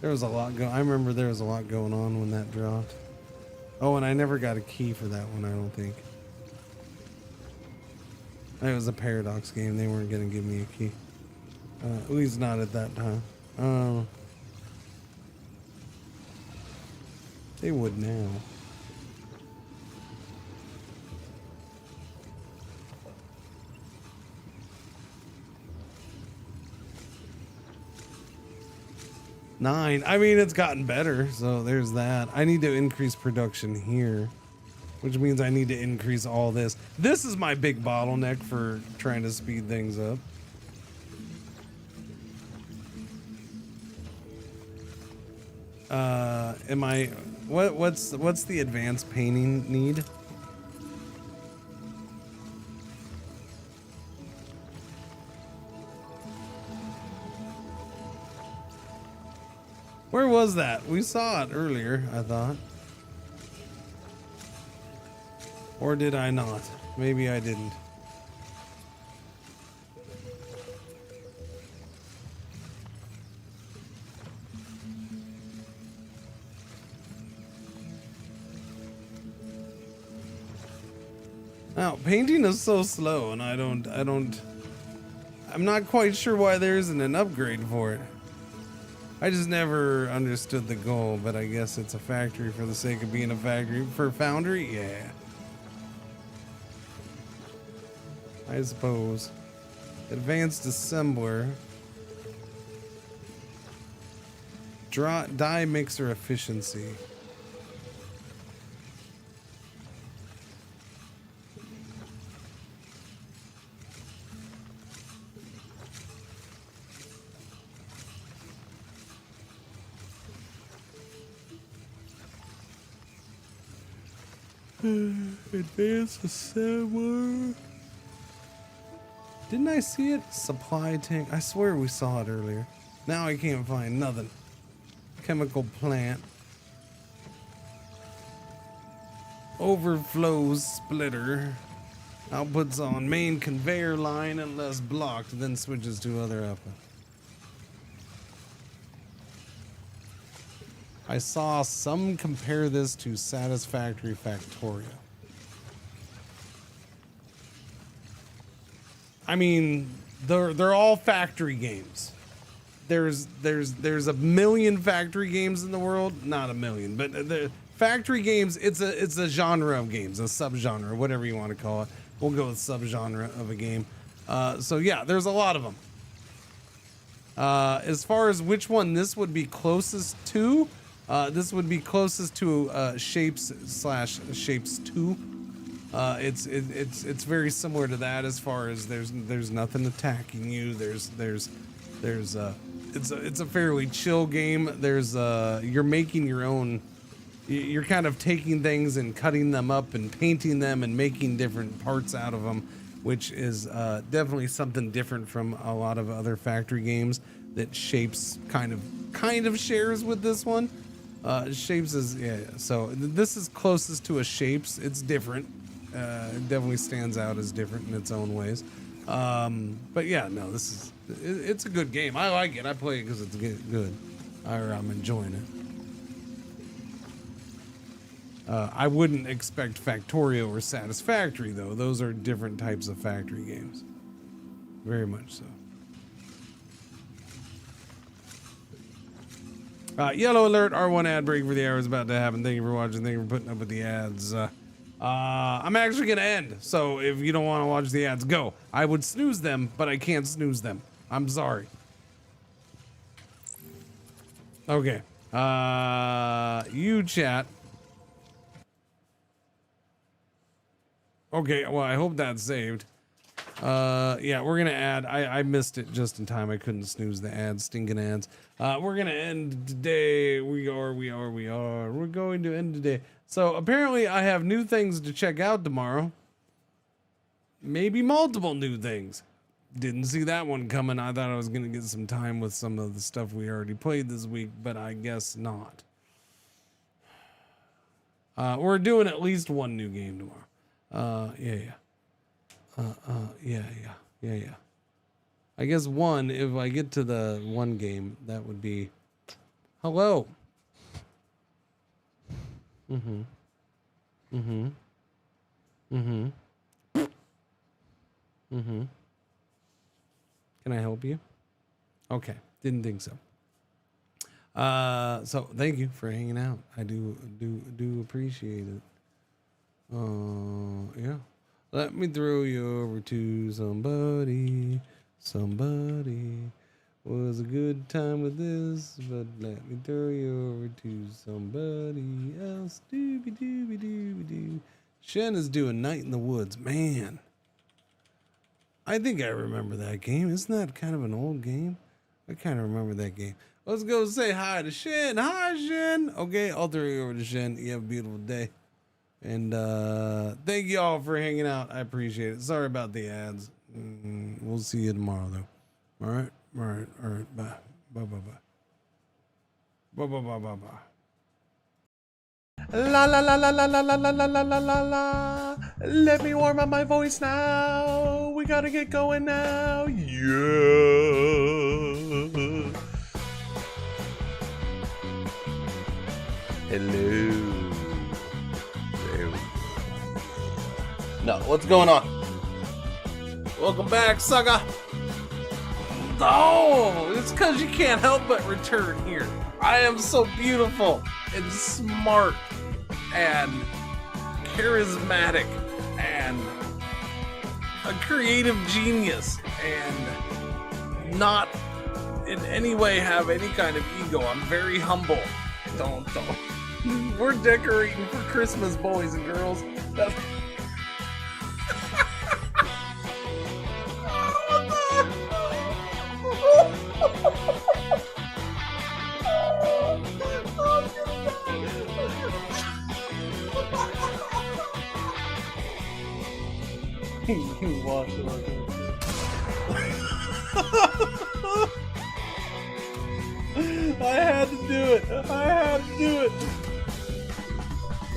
there was a lot I remember there was a lot going on when that dropped. Oh, and I never got a key for that one, I don't think. It was a Paradox game. They weren't going to give me a key. At least not at that time. They would now. Nine. I mean, it's gotten better, so there's that. I need to increase production here, which means I need to increase all this. This is my big bottleneck for trying to speed things up. What's the advanced painting need? Where was that? We saw it earlier, I thought. Or did I not? Maybe I didn't. Now, painting is so slow, and I'm not quite sure why there isn't an upgrade for it. I just never understood the goal, but I guess it's a factory for the sake of being a factory. For Foundry, yeah. I suppose. Advanced Assembler. Die mixer efficiency. Advanced Assembler. Didn't I see it? Supply tank. I swear we saw it earlier. Now I can't find nothing. Chemical plant. Overflows splitter. Outputs on main conveyor line unless blocked, then switches to other output. I saw some compare this to Satisfactory Factorio. I mean, they're all factory games. There's a million factory games in the world, not a million, but the factory games. It's a genre of games, a subgenre, whatever you want to call it. We'll go with subgenre of a game. So yeah, there's a lot of them. As far as which one this would be closest to, this would be closest to Shapes 2. It's very similar to that as far as there's nothing attacking you. It's a fairly chill game. You're making your own. You're kind of taking things and cutting them up and painting them and making different parts out of them, which is definitely something different from a lot of other factory games that Shapes kind of shares with this one. Shapes is, yeah, so this is closest to a Shapes. It's different. It definitely stands out as different in its own ways. But yeah, no, it's a good game. I like it. I play it because it's good. I'm enjoying it. I wouldn't expect Factorio or Satisfactory though. Those are different types of factory games. Very much so. Yellow alert, R1 ad break for the hour is about to happen. Thank you for watching. Thank you for putting up with the ads. I'm actually going to end. So if you don't want to watch the ads, go. I would snooze them, but I can't snooze them. I'm sorry. Okay. You chat. Okay, well, I hope that's saved. Yeah, we're gonna add. I missed it just in time. I couldn't snooze the ads, stinking ads. We're gonna end today. We're going to end today. So apparently I have new things to check out tomorrow. Maybe multiple new things. Didn't see that one coming. I thought I was gonna get some time with some of the stuff we already played this week, but I guess not. We're doing at least one new game tomorrow. Yeah. I guess one, if I get to the one game, that would be hello. Can I help you? Okay, didn't think so. So thank you for hanging out. I do appreciate it. Yeah. Let me throw you over to somebody. Somebody was a good time with this, but let me throw you over to somebody else. Doobie doobie doobie doo. Shen is doing Night in the Woods. Man, I think I remember that game. Isn't that kind of an old game? I kind of remember that game. Let's go say hi to Shen. Hi, Shen. Okay, I'll throw you over to Shen. You have a beautiful day. And thank you all for hanging out. I appreciate it. Sorry about the ads. We'll see you tomorrow, though. All right. Bye. Bye. La la la la la la la la la la la la. Let me warm up my voice now. We gotta get going now. Yeah. Hello. No, what's going on? Welcome back, sucker. Oh, it's because you can't help but return here. I am so beautiful and smart and charismatic and a creative genius and not in any way have any kind of ego. I'm very humble. Don't. We're decorating for Christmas, boys and girls. That's... Watch it like I had to do it.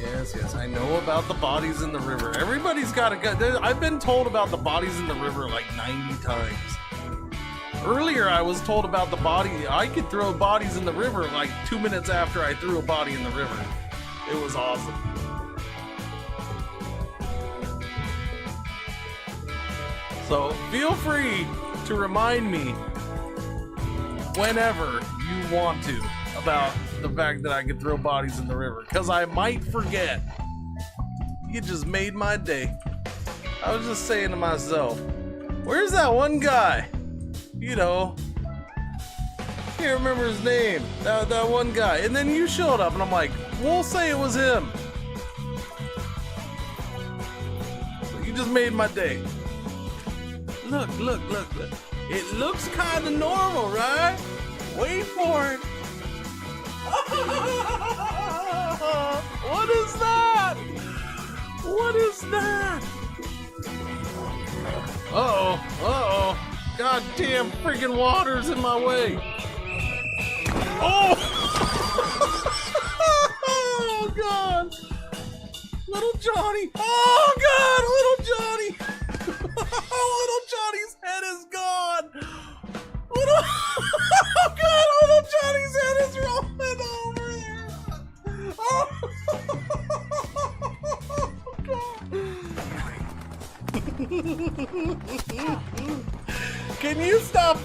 Yes, I know about the bodies in the river. Everybody's got to go. I've been told about the bodies in the river like 90 times. Earlier, I was told about the body. I could throw bodies in the river like 2 minutes after I threw a body in the river. It was awesome. So feel free to remind me whenever you want to about the fact that I could throw bodies in the river, because I might forget. You just made my day. I was just saying to myself, where's that one guy? You know, can't remember his name. That one guy. And then you showed up and I'm like, we'll say it was him. So you just made my day. Look. It looks kind of normal, right? Wait for it. What is that? Uh-oh. Goddamn freaking water's in my way. Oh! Oh, God. Little Johnny. Oh, God, little Johnny. Little Johnny's head is gone. Oh God, little Johnny's head is rolling over there. Oh God. Can you stop